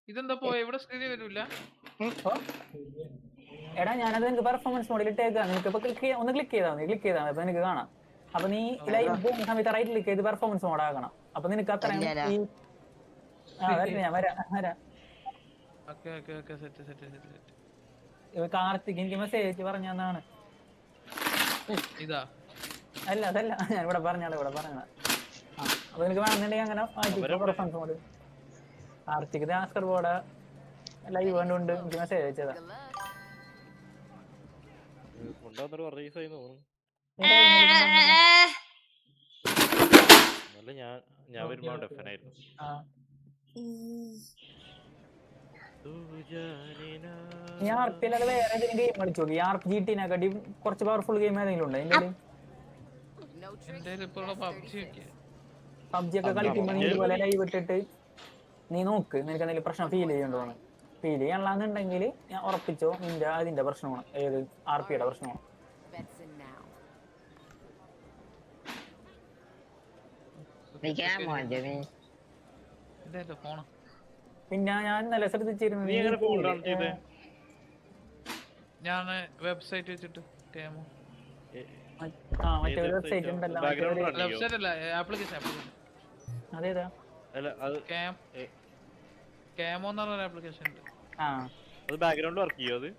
ഇതെന്താ പോയ ഇവിടെ സ്ഥിതി വരൂല. എടാ ഞാനത് നിനക്ക് പെർഫോമൻസ് മോഡിൽ ഇട്ടേക്കാം. നിനക്ക് ഇപ്പൊ ഒന്ന് ക്ലിക്ക് ചെയ്താൽ അപ്പൊ നിനക്ക് കാണാം. അപ്പൊ നീ ലൈവ് പോകുന്ന സമയത്ത് റൈറ്റ് ക്ലിക്ക് ചെയ്ത് പെർഫോമൻസ് മോഡ് ആക്കണം. അപ്പൊ നിനക്ക് അത്രയും ഞാൻ വരാം. കാർത്തിക് എനിക്ക് മെസ്സേജ് പറഞ്ഞാണ്. ഇതാ അല്ല അതല്ല, ഞാൻ ഇവിടെ പറഞ്ഞാണ് അപ്പൊ നിനക്ക് വേണമെന്നുണ്ടെങ്കിൽ അങ്ങനെ performance mode. Karthik Askar board live കണ്ടുകൊണ്ട് എനിക്ക് മെസ്സേജ് അയച്ചതാ. ഞാൻ ആർപ്പില്ലാതെ വേറെ ഏതെങ്കിലും ഗെയിം കളിച്ചു നോക്കി. ആർപ് ജിടിനെക്കാട്ടി കുറച്ച് പവർഫുൾ ഗെയിം ഏതെങ്കിലും ഉണ്ടോ എന്റെ? പബ്ജി ഒക്കെ കളിക്കുമ്പോ നീ ഇതുപോലെ ലൈവ് ഇട്ടിട്ട് നീ നോക്ക്, നിനക്ക് എന്തെങ്കിലും പ്രശ്നം ഫീൽ ചെയ്യണ്ടോന്ന്. ഫീൽ ചെയ്യണമെന്നുണ്ടെങ്കിൽ ഞാൻ ഉറപ്പിച്ചോ നിന്റെ അതിന്റെ പ്രശ്നമാണ്. ഏത് ആർപിയുടെ പ്രശ്നമാണ്. പിന്നെ ഞാൻ ഇന്നലെ ശ്രദ്ധിച്ചിരുന്നു, ഞാൻ വെബ്സൈറ്റ് വെച്ചിട്ട് മറ്റേ വെബ്സൈറ്റ് ഉണ്ടല്ലോ, വെബ്സൈറ്റ് അല്ല ആപ്ലിക്കേഷൻ. അതേതാ? കാമോ എന്ന് പറഞ്ഞ ആപ്ലിക്കേഷൻ ഉണ്ട്. അത് ബാക്ക്ഗ്രൗണ്ട് വർക്ക് ചെയ്യോ? അത്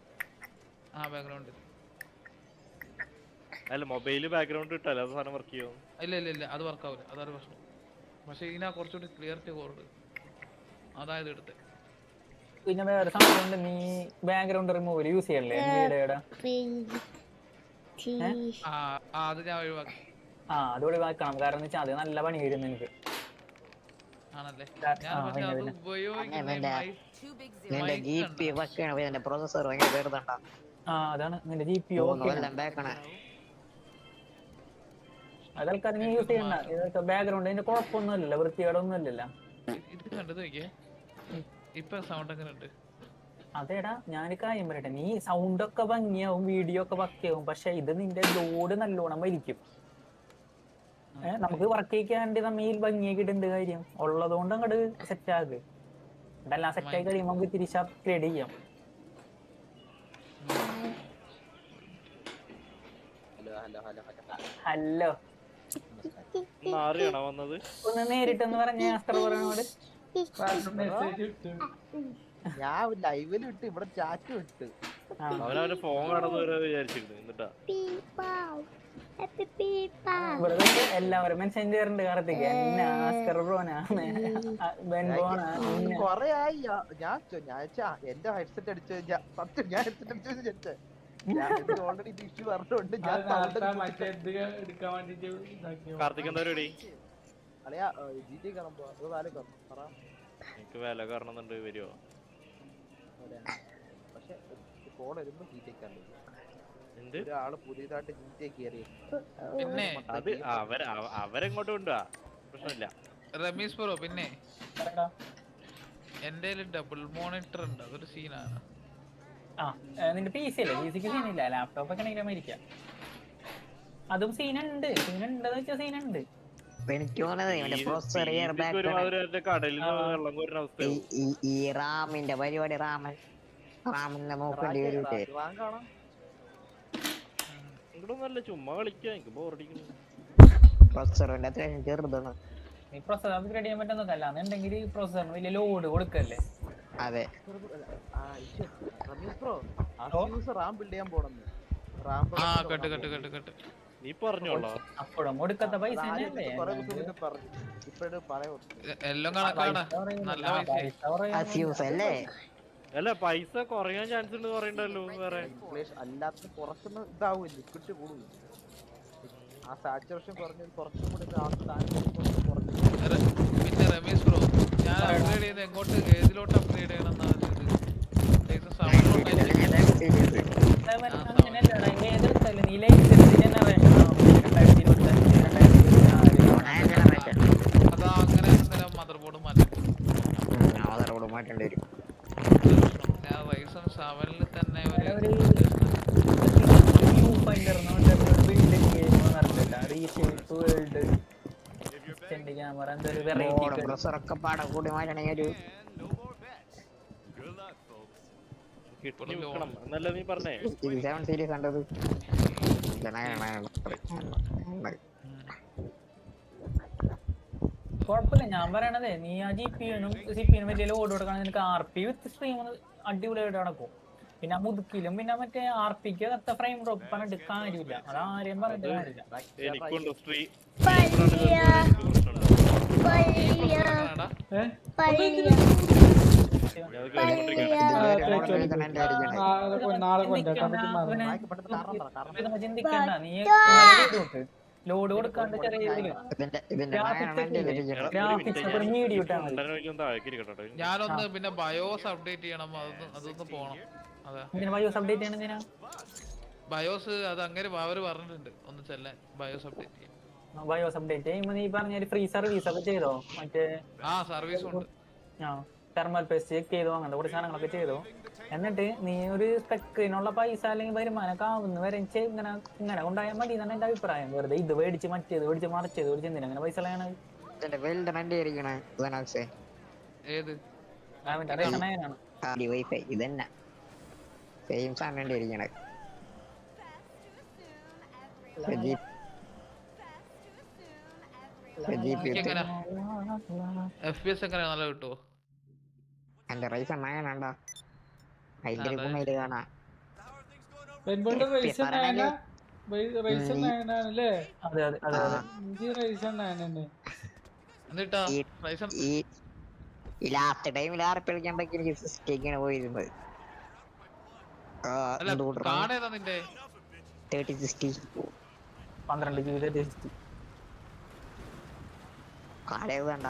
ബാക്ക്ഗ്രൗണ്ട് അല്ല മൊബൈല് ബാക്ക്ഗ്രൗണ്ട് ഇട്ടല്ലേ അത് സാധനം വർക്ക് ചെയ്യോ? ഇല്ല അത് വർക്ക് ആവില്ല, അതാണ് പ്രശ്നം. പക്ഷെ ഇതിനാ കുറച്ചുകൂടി ക്ലിയറിറ്റി കുറവ്, അതായത് എടുത്ത്. പിന്നെ വേറെ സംഭവമുണ്ട്, നീ ബാക്ക്ഗ്രൗണ്ട് റിമൂവൽ യൂസ് ചെയ്യല്ലേ? അത് ഞാൻ ഒഴിവാക്കി. അത് ഒഴിവാക്കണം. കാരണം വെച്ചാൽ അത് നല്ല പണി വരും നിനക്ക്. ആണല്ലേ? അതാണ് നിന്റെ GPU. അതൊക്കെ നീ യൂസ് ചെയ്യണ്ട. ഇതൊക്കെ ബാക്ക്ഗ്രൗണ്ട് അതിന്റെ കുഴപ്പമൊന്നുമില്ലല്ലോ, വൃത്തികേടൊന്നും ഇല്ലല്ലോ. അതേടാ ഞാൻ കാര്യം പറയട്ടെ, നീ സൗണ്ട് ഒക്കെ ഭംഗിയാവും, വീഡിയോ ഒക്കെ പക്കയാവും, പക്ഷെ ഇത് നിന്റെ ലോഡ് നല്ലോണം വലിക്കും. നമുക്ക് വർക്ക് ചെയ്യിക്കാണ്ട് തമ്മിൽ ഭംഗിയാക്കിയിട്ട് എന്ത് കാര്യം? ഉള്ളതുകൊണ്ട് അങ്ങോട്ട് സെറ്റ് ആക്ക്. ഇതെല്ലാം സെറ്റ് ആയി കഴിയുമ്പോൾ നമുക്ക് തിരിച്ച് അപ്ഗ്രേഡ് ചെയ്യാം. ഹലോ ഒന്ന് നേരിട്ടെന്ന് പറഞ്ഞ ആസ്കർ പറയണോട്. ഞാൻ ലൈവിൽ ഇട്ട് ഇവിടെ ചാറ്റ് വിട്ട് ഫോൺ കാണുന്ന വിചാരിച്ചിരുന്നു. എല്ലാവരും മെൻഷൻ ചെയ്യാറുണ്ട് കാർത്തിക്, എന്നെ ആസ്കർ ബ്രോനാണ്, കൊറേ ആയി. ഞാൻ എന്റെ ഹെഡ്സെറ്റ് അടിച്ചു സത്യം, ഞാൻ ഹെഡ്സെറ്റ് അടിച്ചു ഓൾറെഡി ഇഷ്യൂ പറഞ്ഞുകൊണ്ട് പക്ഷെ ഫോൺ വരുമ്പോ ഒരാള് പുതിയതായിട്ട് GTA കയറി. പിന്നെ അവരെങ്ങോട്ട് കൊണ്ടുപോവാ പ്രശ്നമില്ല. റമീസ് ബ്രോ, പിന്നെ എന്റെ ഡബിൾ മോണിറ്റർ ഉണ്ട്, അതൊരു സീനാണ്. നിന്റെ PC അല്ലേ? PCക്ക് സീനില്ല, ലാപ്ടോപ്പ് ഒക്കെ ആണെങ്കിലും ഇരിക്കാം. അതും സീനുണ്ട് വെച്ചാൽ സീനുണ്ട്. ഈ റാമിന്റെ പരിപാടി റാമിനെ നോക്കേണ്ടി വരൂലേ? ചുമ്മാ കളിക്കാൻ എനിക്ക് ബോറടിക്കുന്നു. പ്രൊസസറിന്റെ അത്യാവശ്യം ചെറുതാണ്. നീ പ്രൊസസർ അപ്ഗ്രേഡ് ചെയ്യാൻ പറ്റുന്നതല്ല എന്നുണ്ടെങ്കിൽ പ്രൊസസറിന് വലിയ ലോഡ് കൊടുക്കല്ലേ? അതെ. റാം ബിൽഡ് ചെയ്യാൻ പോണെന്ന് നീ പറഞ്ഞോളോ? അപ്പോഴും കൊടുക്കത്ത പൈസ എല്ലാം കണക്കാണ്. നല്ല പൈസ അല്ല പൈസ കുറയാൻ ചാൻസ് ഉണ്ട് പറയണ്ടല്ലോ. വേറെ അല്ലാത്ത കുറച്ചൊന്നും ഇതാവും, ലിക്വിഡ് കൂടും. ആ സാച്ചുറേഷൻ കുറഞ്ഞത് കുറച്ചും കൂടി. പിന്നെ രമേശ് ബ്രോ, ഞാൻ അപ്ഗ്രേഡ് ചെയ്ത് എങ്ങോട്ട് ഏതിലോട്ട് അപ്ഗ്രേഡ് ചെയ്യണം എന്നാണ് അതാ അങ്ങനെ മദർ ബോർഡ് മാറ്റേണ്ടി വരും. ഞാൻ റൈസൺ 7 തന്നെ കിഡ്നി വിൽക്കണം എന്നല്ല നീ പറഞ്ഞേ. കുഴപ്പമില്ല, ഞാൻ പറയണതേ നീ ആ GPU-നും CPU-നും വലിയ ലോഡ് കൊടുക്കണം. നിനക്ക് RP വിത്ത് സ്ട്രീം അടിപൊളിയായിട്ട് നടക്കും. പിന്നെ ആ മുതുക്കിലും പിന്നെ മറ്റേ RPക്ക് അത്ര ഫ്രെയിം ഡ്രോപ്പ് പറഞ്ഞിട്ട് കാര്യമില്ല. അതാരെയും പറഞ്ഞിട്ട് കാര്യമില്ല. എനിക്കുണ്ട് സ്ട്രീം. ചിന്തിക്കണ്ട, നീ ലോഡ് കൊടുക്കാണ്ട് ചെറിയ ഞാനൊന്ന് പിന്നെ ബയോസ് അപ്ഡേറ്റ് ചെയ്യണം, അതൊന്ന് പോണം. ബയോസ് അപ്ഡേറ്റ് ചെയ്യണം. ബയോസ് അത് അങ്ങനെ അവര് പറഞ്ഞിട്ടുണ്ട് ഒന്ന് ചെല്ലാൻ. ബയോസ് അപ്ഡേറ്റ് ചെയ്യാം. ബയോസ് അപ്ഡേറ്റ് ചെയ്യുമ്പോ നീ പറഞ്ഞ ഫ്രീ സർവീസ് ഒക്കെ ചെയ്തോ? മറ്റേ സർവീസ് ഉണ്ട്. തെർമൽ പേസ്റ്റ് ചെക്ക് ചെയ്തോ, അങ്ങനത്തെ കുറച്ച് സാധനങ്ങളൊക്കെ ചെയ്തോ. എന്നിട്ട് നീ ഒരു സ്പെക്കിനുള്ള പൈസ അല്ലെങ്കിൽ വരുമാനമൊക്കെ ആവുന്ന വരെ ഇങ്ങനെ ഇങ്ങനെ കൊണ്ടായാൽ മതി എന്നാണ് എന്റെ അഭിപ്രായം. വെറുതെ ഇത് മേടിച്ച് മറ്റേത് മേടിച്ച് മറിച്ചത് മേടിച്ച് എന്തിനാ അങ്ങനെ പൈസ കളയാണ്? ഏത് ഇതന്നെ സെയിം സാധനം ഇരിക്കണേ. FPS എങ്ങനെ നല്ല കിട്ടുമോ? എന്റെ റൈസ് കാണാ ലാസ്റ്റ് ടൈമിൽ RP കളിക്കാണ്ടൊക്കെ എനിക്ക് 60 പോയിരുന്നത്. 3060 12 GB കാടേത് വേണ്ട.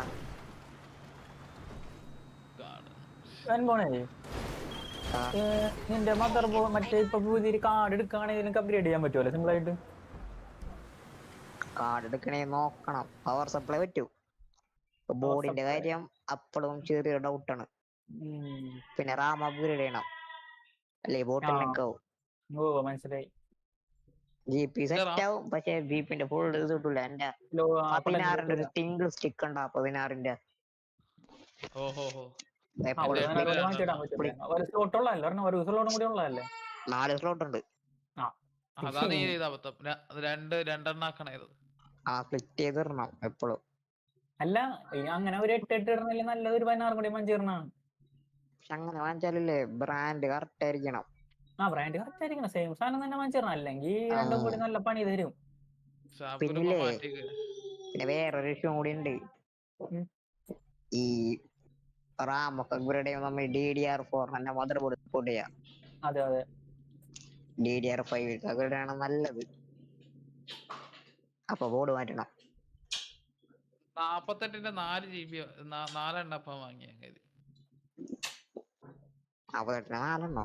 നിന്റെ മദർ മറ്റേ ഇപ്പൊ പുതിയൊരു കാർഡ് എടുക്കുകയാണെങ്കിൽ നിനക്ക് അപ്ഗ്രേഡ് ചെയ്യാൻ പറ്റുമല്ലോ സിമ്പിൾ ആയിട്ട്? കാർഡ് എടുക്കണേ നോക്കണം, പവർ സപ്ലൈ പറ്റൂ. ബോർഡിന്റെ കാര്യം അപ്പോഴും ചെറിയ ഡൗട്ടാണ്. പിന്നെ റാം അപ്ഗ്രേഡ് ചെയ്യണം, അല്ലേ ബോട്ടിൽ നിൽക്കാവും. മനസ്സിലായി. GP സെറ്റ് ആവും, പക്ഷെ GPന്റെ ഫുൾ ഇത് കിട്ടൂല. എന്റെ 16ന്റെ ഒരു സിംഗിൾ സ്റ്റിക്ക് ഉണ്ടാ 16ന്റെ. ഒരു സ്ലോട്ട് ഉള്ളതല്ലേ? ഒരു സ്ലോട്ടും കൂടി ഉള്ളതല്ലേ? 4 സ്ലോട്ട് ഉണ്ട്. സ്പ്ലിറ്റ് ചെയ്തിടണം എപ്പോഴും. അല്ല അങ്ങനെ ഒരു 8 ഇടണല്ലേ നല്ലത്, ഒരു 16 കൂടി മഞ്ചേർന്നാണ്. പക്ഷെ അങ്ങനെ വാങ്ങിച്ചാലല്ലേ ബ്രാൻഡ് കറക്റ്റ് ആയിരിക്കണം. ബ്രാൻഡ് കറക്റ്റ് ആയിരിക്കണം, സെയിം സാധനം തന്നെ വാങ്ങിച്ചേരണം, അല്ലെങ്കിൽ രണ്ടും കൂടി നല്ല പണി തരും. പിന്നെ വേറൊരു വിഷയം കൂടി ഉണ്ട്. ഈ റാം ഒക്കെ അപ്ഗ്രേഡ് ചെയ്യുമ്പോൾ നമ്മൾ DDR4 തന്നെ മദർ ബോർഡ് സപ്പോർട്ട് ചെയ്യാം. അതെ അതെ, DDR5 അപ്ഗ്രേഡ് ആണ് നല്ലത്. അപ്പൊ ബോർഡ് മാറ്റണം. 48ന്റെ 4 GB 4 എണ്ണ വാങ്ങിയ 48 4 എണ്ണോ?